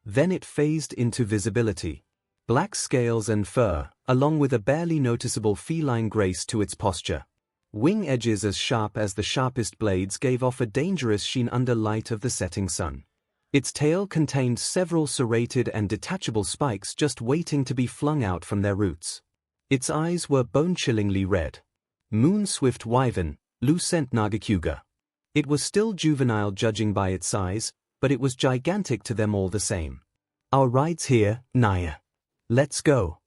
Then it phased into visibility. Black scales and fur, along with a barely noticeable feline grace to its posture. Wing edges as sharp as the sharpest blades gave off a dangerous sheen under light of the setting sun. Its tail contained several serrated and detachable spikes just waiting to be flung out from their roots. Its eyes were bone-chillingly red. Moon-swift wyvern, Lucent Nagakuga. It was still juvenile judging by its size, but it was gigantic to them all the same. "Our ride's here, Naya. Let's go."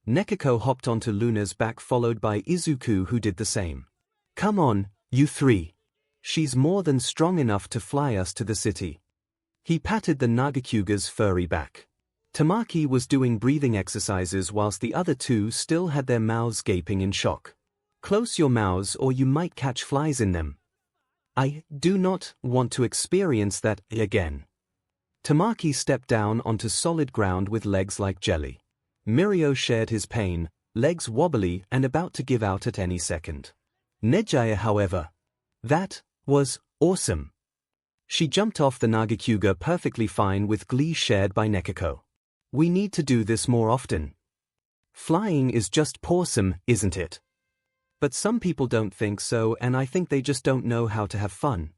Nekako hopped onto Luna's back followed by Izuku who did the same. "Come on, you three. She's more than strong enough to fly us to the city." He patted the Nagakuga's furry back. Tamaki was doing breathing exercises whilst the other two still had their mouths gaping in shock. "Close your mouths or you might catch flies in them. I do not want to experience that again." Tamaki stepped down onto solid ground with legs like jelly. Mirio shared his pain, legs wobbly and about to give out at any second. 𝐒𝐻𝐼, however, that was awesome. She jumped off the 𝐔𝐬𝐽𝐫 perfectly fine with glee shared by 𝐒𝐻𝐼. We need to do this more often. Flying is just pawsome, isn't it? But some people don't think so, and I think they just don't know how to have fun.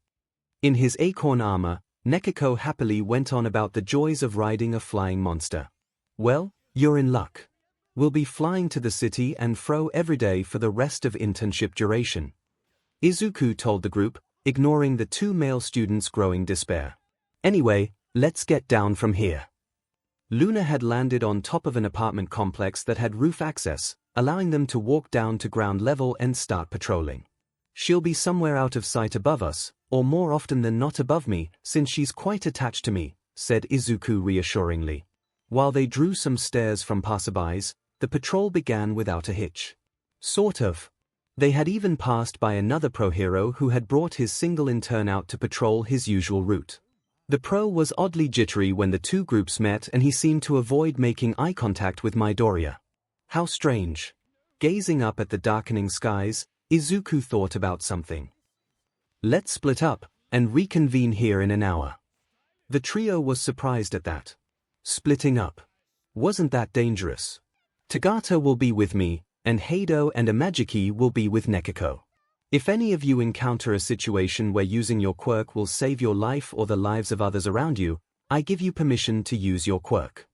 In his acorn armor, 𝐒𝐻𝐼 happily went on about the joys of riding a flying monster. Well, you're in luck. We'll be flying to the city and fro every day for the rest of internship duration. Izuku told the group, ignoring the two male students' growing despair. Anyway, let's get down from here. Luna had landed on top of an apartment complex that had roof access, allowing them to walk down to ground level and start patrolling. She'll be somewhere out of sight above us, or more often than not above me, since she's quite attached to me, said Izuku reassuringly. While they drew some stares from passerbys, the patrol began without a hitch. Sort of. They had even passed by another pro hero who had brought his single intern out to patrol his usual route. The pro was oddly jittery when the two groups met, and he seemed to avoid making eye contact with Midoriya. How strange. Gazing up at the darkening skies, Izuku thought about something. Let's split up and reconvene here in an hour. The trio was surprised at that. Splitting up. Wasn't that dangerous? Tagata will be with me, and Heido and Amajiki will be with 𝐒𝐻𝐼. If any of you encounter a situation where using your quirk will save your life or the lives of others around you, I give you permission to use your quirk.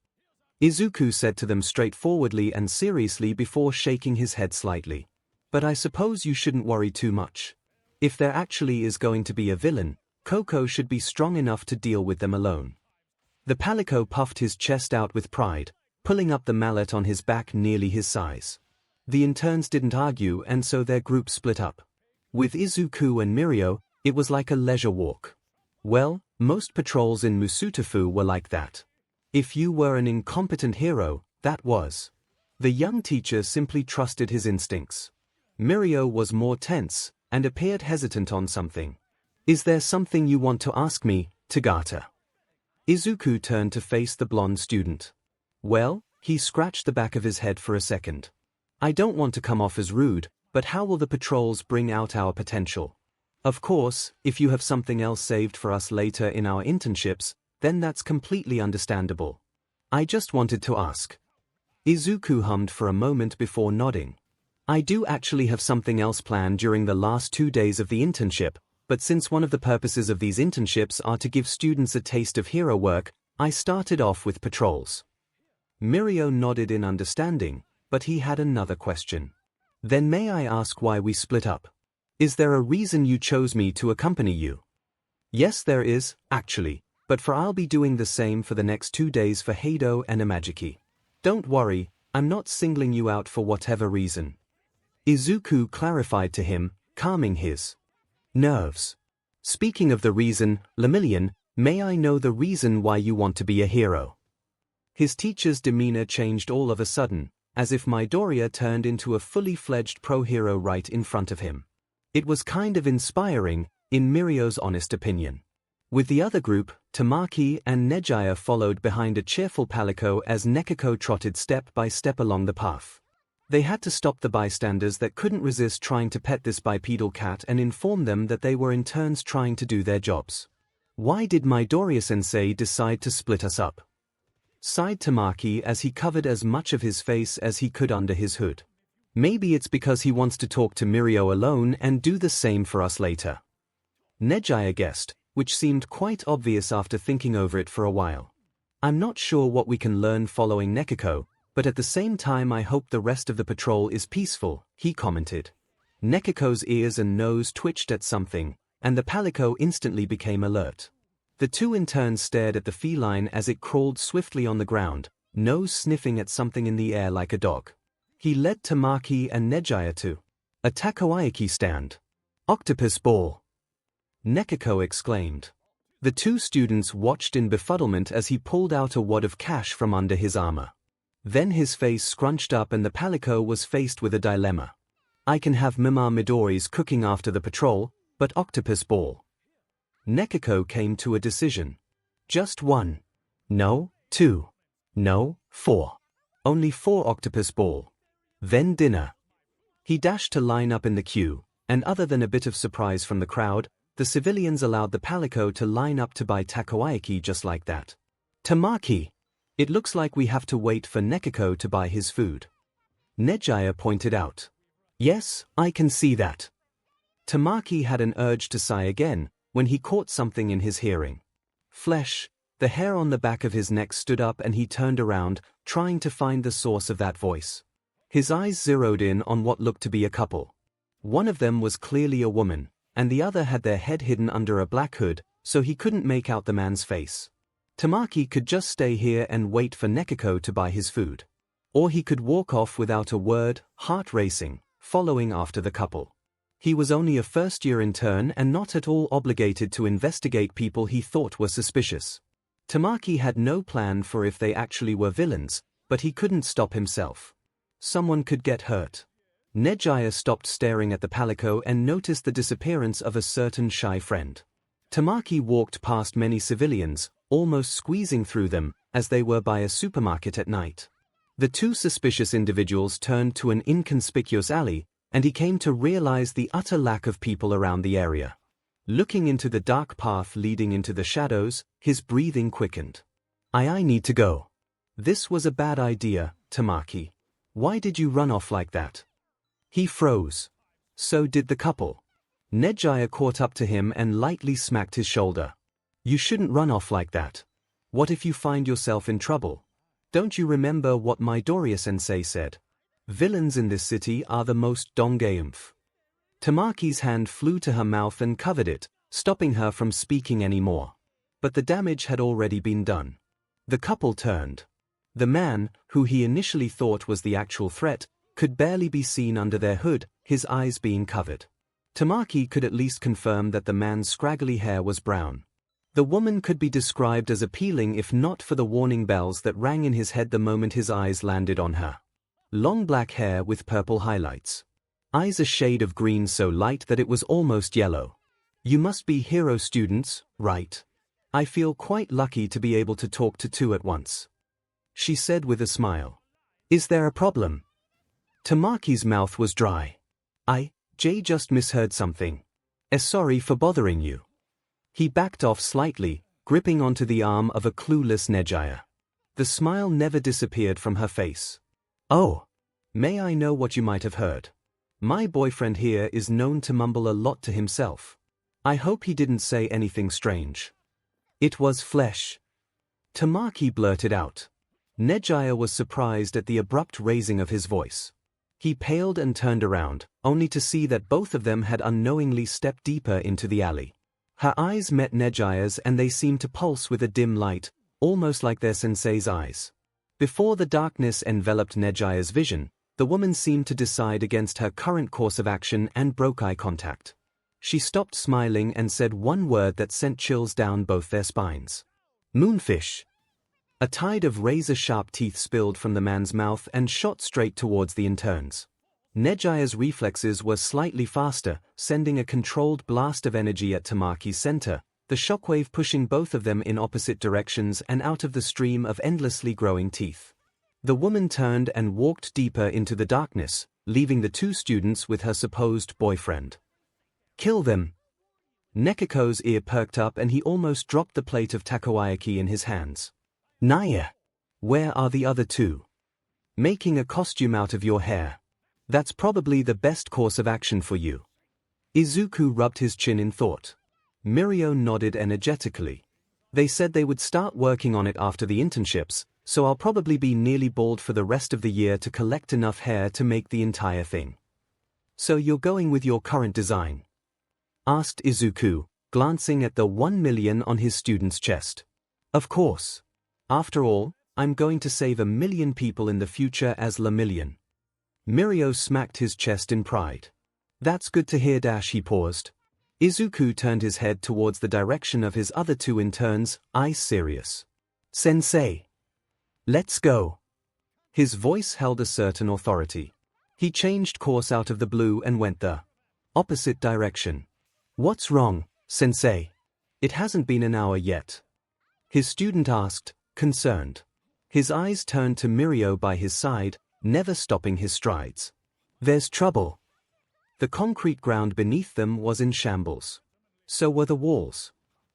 Izuku said to them straightforwardly and seriously before shaking his head slightly. But I suppose you shouldn't worry too much. If there actually is going to be a villain, Coco should be strong enough to deal with them alone. The Palico puffed his chest out with pride, pulling up the mallet on his back nearly his size. The interns didn't argue, and so their group split up. With Izuku and Mirio, it was like a leisure walk. Well, most patrols in Musutafu were like that. If you were an incompetent hero, that was. The young teacher simply trusted his instincts. Mirio was more tense, and appeared hesitant on something. Is there something you want to ask me, Tagata? Izuku turned to face the blonde student. Well, he scratched the back of his head for a second. I don't want to come off as rude, but how will the patrols bring out our potential? Of course, if you have something else saved for us later in our internships, then that's completely understandable. I just wanted to ask. Izuku hummed for a moment before nodding. I do actually have something else planned during the last 2 days of the internship, but since one of the purposes of these internships are to give students a taste of hero work, I started off with patrols. Mirio nodded in understanding, but he had another question. Then may I ask why we split up? Is there a reason you chose me to accompany you? Yes, there is, actually, but I'll be doing the same for the next 2 days for Heido and Amajiki. Don't worry, I'm not singling you out for whatever reason. Izuku clarified to him, calming his nerves. Speaking of the reason, Lemillion, may I know the reason why you want to be a hero? His teacher's demeanor changed all of a sudden, as if Midoriya turned into a fully fledged pro-hero right in front of him. It was kind of inspiring, in Mirio's honest opinion. With the other group, Tamaki and 𝐒𝐻𝐼 followed behind a cheerful Palico as 𝐒𝐻𝐼 trotted step by step along the path. They had to stop the bystanders that couldn't resist trying to pet this bipedal cat and inform them that they were in turns trying to do their jobs. Why did Midoriya-sensei decide to split us up? Sighed Tamaki as he covered as much of his face as he could under his hood. Maybe it's because he wants to talk to Mirio alone and do the same for us later. 𝐒𝐻𝐼 guessed, which seemed quite obvious after thinking over it for a while. I'm not sure what we can learn following 𝐒𝐻𝐼, but at the same time I hope the rest of the patrol is peaceful, he commented. 𝐒𝐻𝐼's ears and nose twitched at something, and the Palico instantly became alert. The two interns stared at the feline as it crawled swiftly on the ground, nose sniffing at something in the air like a dog. He led Tamaki and 𝐒𝐻𝐼 to a takoyaki stand. Octopus ball! 𝐒𝐻𝐼 exclaimed. The two students watched in befuddlement as he pulled out a wad of cash from under his armor. Then his face scrunched up and the Palico was faced with a dilemma. I can have Mima Midori's cooking after the patrol, but octopus ball. 𝐒𝐻𝐼 came to a decision. Just 1. No, 2. No, 4. Only 4 octopus ball. Then dinner. He dashed to line up in the queue, and other than a bit of surprise from the crowd, the civilians allowed the palico to line up to buy takoyaki just like that. Tamaki! It looks like we have to wait for Nekiko to buy his food. 𝐻𝐸𝐽 pointed out. Yes, I can see that. Tamaki had an urge to sigh again, when he caught something in his hearing. Flesh. The hair on the back of his neck stood up and he turned around, trying to find the source of that voice. His eyes zeroed in on what looked to be a couple. One of them was clearly a woman, and the other had their head hidden under a black hood, so he couldn't make out the man's face. Tamaki could just stay here and wait for Nekiko to buy his food. Or he could walk off without a word, heart racing, following after the couple. He was only a first-year intern and not at all obligated to investigate people he thought were suspicious. Tamaki had no plan for if they actually were villains, but he couldn't stop himself. Someone could get hurt. 𝐻𝐸𝐽 stopped staring at the palico and noticed the disappearance of a certain shy friend. Tamaki walked past many civilians, almost squeezing through them, as they were by a supermarket at night. The 2 suspicious individuals turned to an inconspicuous alley, and he came to realize the utter lack of people around the area. Looking into the dark path leading into the shadows, his breathing quickened. I need to go. This was a bad idea, Tamaki. Why did you run off like that? He froze. So did the couple. 𝐻𝐸𝐽 caught up to him and lightly smacked his shoulder. You shouldn't run off like that. What if you find yourself in trouble? Don't you remember what Midoriya-sensei said? Villains in this city are the most dongeumph. Tamaki's hand flew to her mouth and covered it, stopping her from speaking anymore. But the damage had already been done. The couple turned. The man, who he initially thought was the actual threat, could barely be seen under their hood, his eyes being covered. Tamaki could at least confirm that the man's scraggly hair was brown. The woman could be described as appealing if not for the warning bells that rang in his head the moment his eyes landed on her. Long black hair with purple highlights. Eyes a shade of green so light that it was almost yellow. You must be hero students, right? I feel quite lucky to be able to talk to 2 at once. She said with a smile. Is there a problem? Tamaki's mouth was dry. Jay just misheard something. Sorry for bothering you. He backed off slightly, gripping onto the arm of a clueless 𝐻𝐸𝐽. The smile never disappeared from her face. Oh. May I know what you might have heard? My boyfriend here is known to mumble a lot to himself. I hope he didn't say anything strange. It was flesh. Tamaki blurted out. 𝐻𝐸𝐽 was surprised at the abrupt raising of his voice. He paled and turned around, only to see that both of them had unknowingly stepped deeper into the alley. Her eyes met 𝐻𝐸𝐽's and they seemed to pulse with a dim light, almost like their sensei's eyes. Before the darkness enveloped 𝐻𝐸𝐽's vision, the woman seemed to decide against her current course of action and broke eye contact. She stopped smiling and said one word that sent chills down both their spines. Moonfish. A tide of razor-sharp teeth spilled from the man's mouth and shot straight towards the interns. 𝐻𝐸𝐽's reflexes were slightly faster, sending a controlled blast of energy at Tamaki's center, the shockwave pushing both of them in opposite directions and out of the stream of endlessly growing teeth. The woman turned and walked deeper into the darkness, leaving the 2 students with her supposed boyfriend. Kill them. Nekiko's ear perked up and he almost dropped the plate of takoyaki in his hands. Naya. Where are the other 2? Making a costume out of your hair. That's probably the best course of action for you. Izuku rubbed his chin in thought. Mirio nodded energetically. They said they would start working on it after the internships, so I'll probably be nearly bald for the rest of the year to collect enough hair to make the entire thing. So you're going with your current design? Asked Izuku, glancing at the 1 million on his student's chest. Of course. After all, I'm going to save 1 million people in the future as 𝐿_million. Mirio smacked his chest in pride. That's good to hear. He paused. Izuku turned his head towards the direction of his other 2 interns, eyes serious. Sensei. Let's go. His voice held a certain authority. He changed course out of the blue and went the opposite direction. What's wrong, sensei? It hasn't been an hour yet. His student asked, concerned. His eyes turned to Mirio by his side, never stopping his strides. There's trouble. The concrete ground beneath them was in shambles. So were the walls.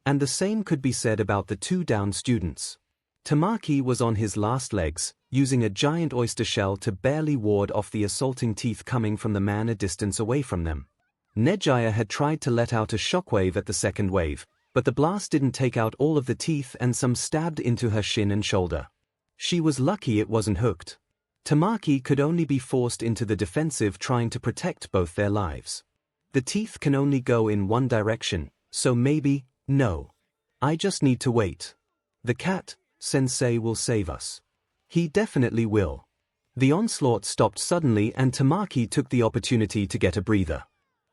And the same could be said about the two downed students. Tamaki was on his last legs, using a giant oyster shell to barely ward off the assaulting teeth coming from the man a distance away from them. 𝐻𝐻𝐼A had tried to let out a shockwave at the second wave, but the blast didn't take out all of the teeth and some stabbed into her shin and shoulder. She was lucky it wasn't hooked. Tamaki could only be forced into the defensive, trying to protect both their lives. The teeth can only go in one direction, so maybe, no. I just need to wait. The cat, sensei, will save us. He definitely will. The onslaught stopped suddenly and Tamaki took the opportunity to get a breather.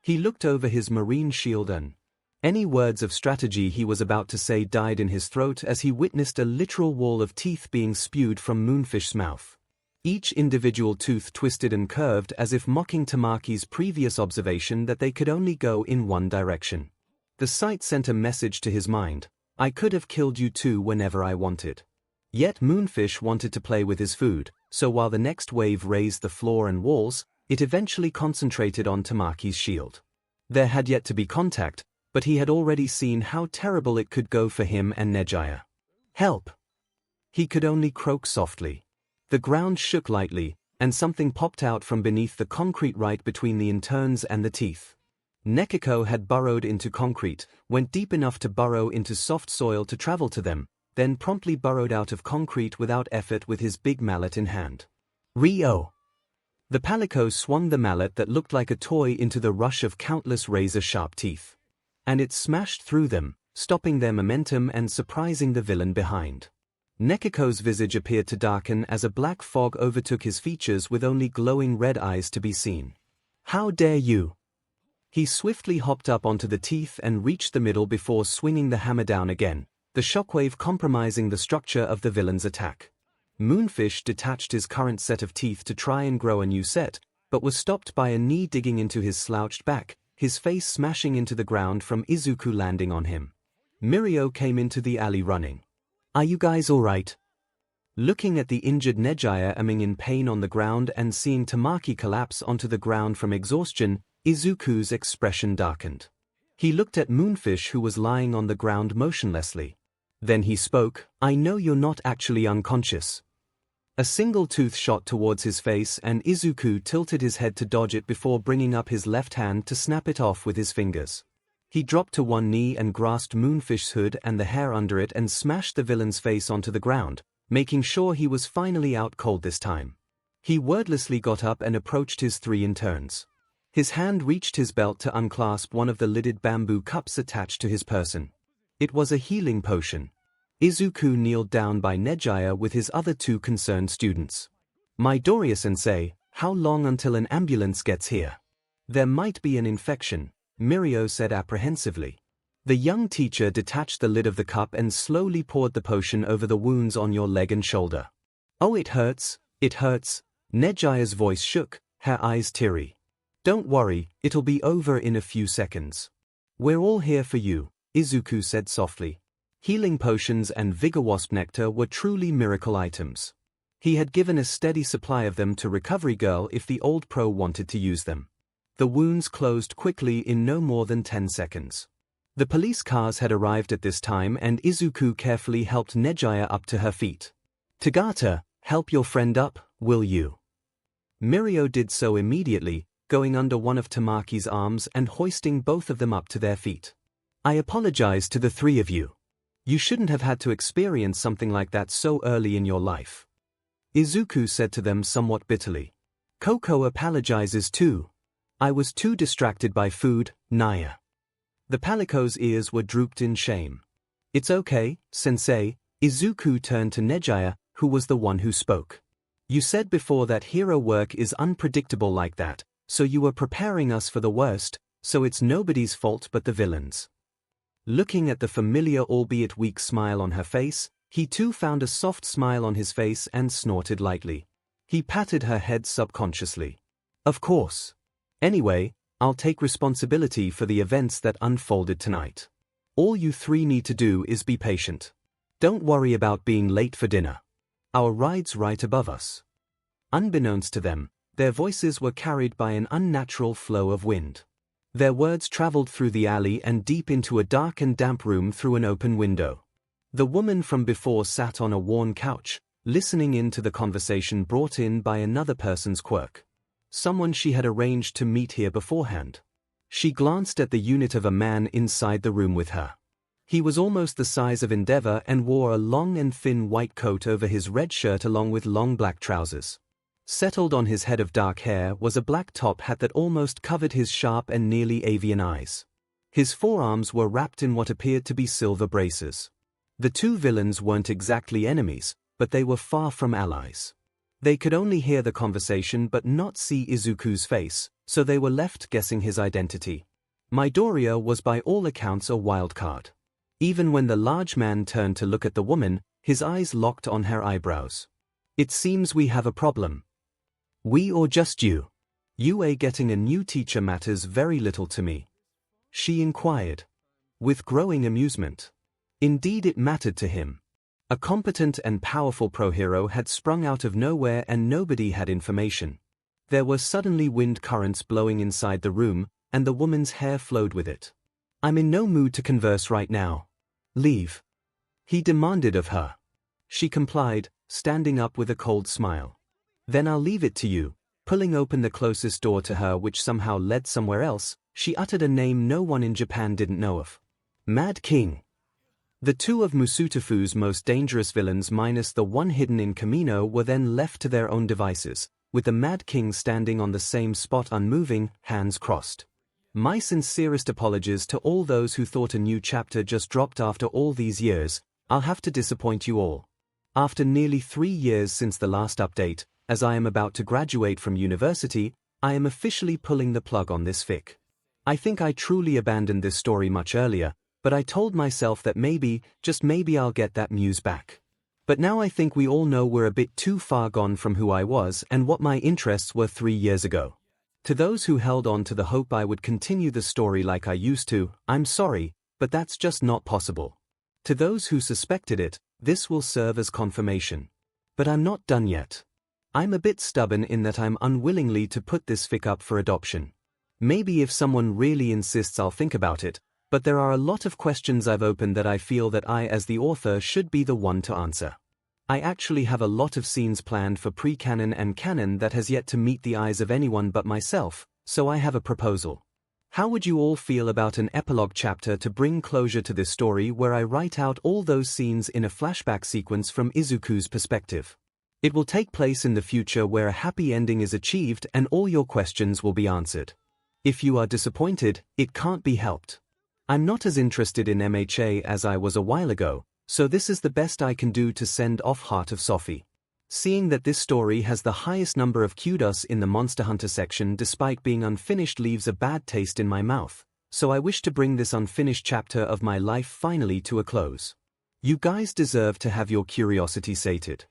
He looked over his marine shield and any words of strategy he was about to say died in his throat as he witnessed a literal wall of teeth being spewed from Moonfish's mouth. Each individual tooth twisted and curved as if mocking Tamaki's previous observation that they could only go in one direction. The sight sent a message to his mind: I could have killed you too whenever I wanted. Yet Moonfish wanted to play with his food, so while the next wave razed the floor and walls, it eventually concentrated on Tamaki's shield. There had yet to be contact, but he had already seen how terrible it could go for him and 𝐻𝐻𝐼A. Help! He could only croak softly. The ground shook lightly, and something popped out from beneath the concrete right between the interns and the teeth. Nekiko had burrowed into concrete, went deep enough to burrow into soft soil to travel to them, then promptly burrowed out of concrete without effort with his big mallet in hand. Rio! The palico swung the mallet that looked like a toy into the rush of countless razor-sharp teeth. And it smashed through them, stopping their momentum and surprising the villain behind. Nekiko's visage appeared to darken as a black fog overtook his features with only glowing red eyes to be seen. How dare you! He swiftly hopped up onto the teeth and reached the middle before swinging the hammer down again, the shockwave compromising the structure of the villain's attack. Moonfish detached his current set of teeth to try and grow a new set, but was stopped by a knee digging into his slouched back, his face smashing into the ground from Izuku landing on him. Mirio came into the alley running. Are you guys alright? Looking at the injured 𝐻𝐼A in pain on the ground and seeing Tamaki collapse onto the ground from exhaustion, Izuku's expression darkened. He looked at Moonfish, who was lying on the ground motionlessly. Then he spoke, I know you're not actually unconscious. A single tooth shot towards his face and Izuku tilted his head to dodge it before bringing up his left hand to snap it off with his fingers. He dropped to one knee and grasped Moonfish's hood and the hair under it and smashed the villain's face onto the ground, making sure he was finally out cold this time. He wordlessly got up and approached his three interns. His hand reached his belt to unclasp one of the lidded bamboo cups attached to his person. It was a healing potion. Izuku kneeled down by 𝐻𝐼A with his other two concerned students. Midoriya-sensei, how long until an ambulance gets here? There might be an infection, Mirio said apprehensively. The young teacher detached the lid of the cup and slowly poured the potion over the wounds on your leg and shoulder. Oh, it hurts, 𝐻𝐼A's voice shook, her eyes teary. Don't worry, it'll be over in a few seconds. We're all here for you, Izuku said softly. Healing potions and vigor wasp nectar were truly miracle items. He had given a steady supply of them to Recovery Girl if the old pro wanted to use them. The wounds closed quickly in no more than 10 seconds. The police cars had arrived at this time and Izuku carefully helped 𝐻𝐼A up to her feet. Tagata, help your friend up, will you? Mirio did so immediately, going under one of Tamaki's arms and hoisting both of them up to their feet. I apologize to the three of you. You shouldn't have had to experience something like that so early in your life. Izuku said to them somewhat bitterly. Coco apologizes too. I was too distracted by food, 𝐻𝐼A. The palico's ears were drooped in shame. It's okay, sensei. Izuku turned to 𝐻𝐼A, who was the one who spoke. You said before that hero work is unpredictable like that, so you were preparing us for the worst, so it's nobody's fault but the villain's. Looking at the familiar albeit weak smile on her face, he too found a soft smile on his face and snorted lightly. He patted her head subconsciously. Of course. Anyway, I'll take responsibility for the events that unfolded tonight. All you three need to do is be patient. Don't worry about being late for dinner. our rides right above us. Unbeknownst to them, their voices were carried by an unnatural flow of wind. Their words traveled through the alley and deep into a dark and damp room through an open window. The woman from before sat on a worn couch, listening in to the conversation brought in by another person's quirk. Someone she had arranged to meet here beforehand. She glanced at the unit of a man inside the room with her. He was almost the size of Endeavor and wore a long and thin white coat over his red shirt along with long black trousers. Settled on his head of dark hair was a black top hat that almost covered his sharp and nearly avian eyes. His forearms were wrapped in what appeared to be silver braces. The two villains weren't exactly enemies, but they were far from allies. They could only hear the conversation but not see Izuku's face, so they were left guessing his identity. Midoriya was by all accounts a wild card. Even when the large man turned to look at the woman, his eyes locked on her eyebrows. "It seems we have a problem." "We or just you?" "UA getting a new teacher matters very little to me," she inquired, with growing amusement. Indeed it mattered to him. A competent and powerful pro-hero had sprung out of nowhere and nobody had information. There were suddenly wind currents blowing inside the room, and the woman's hair flowed with it. "I'm in no mood to converse right now. Leave," he demanded of her. She complied, standing up with a cold smile. "Then I'll leave it to you." Pulling open the closest door to her which somehow led somewhere else, she uttered a name no one in Japan didn't know of. Mad King. The two of Musutafu's most dangerous villains minus the one hidden in Kamino were then left to their own devices, with the Mad King standing on the same spot unmoving, hands crossed. My sincerest apologies to all those who thought a new chapter just dropped after all these years. I'll have to disappoint you all. After nearly 3 years since the last update, as I am about to graduate from university, I am officially pulling the plug on this fic. I think I truly abandoned this story much earlier, but I told myself that maybe, just maybe I'll get that muse back. But now I think we all know we're a bit too far gone from who I was and what my interests were 3 years ago. To those who held on to the hope I would continue the story like I used to, I'm sorry, but that's just not possible. To those who suspected it, this will serve as confirmation. But I'm not done yet. I'm a bit stubborn in that I'm unwillingly to put this fic up for adoption. Maybe if someone really insists I'll think about it, but there are a lot of questions I've opened that I feel that I as the author should be the one to answer. I actually have a lot of scenes planned for pre-canon and canon that has yet to meet the eyes of anyone but myself, so I have a proposal. How would you all feel about an epilogue chapter to bring closure to this story where I write out all those scenes in a flashback sequence from Izuku's perspective? It will take place in the future where a happy ending is achieved and all your questions will be answered. If you are disappointed, it can't be helped. I'm not as interested in MHA as I was a while ago, so this is the best I can do to send off Heart of Sophie. Seeing that this story has the highest number of kudos in the Monster Hunter section despite being unfinished leaves a bad taste in my mouth, so I wish to bring this unfinished chapter of my life finally to a close. You guys deserve to have your curiosity sated.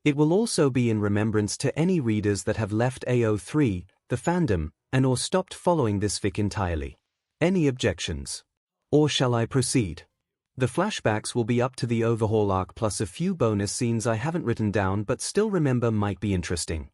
It will also be in remembrance to any readers that have left AO3, the fandom, and or stopped following this fic entirely. Any objections? Or shall I proceed? The flashbacks will be up to the overhaul arc plus a few bonus scenes I haven't written down but still remember might be interesting.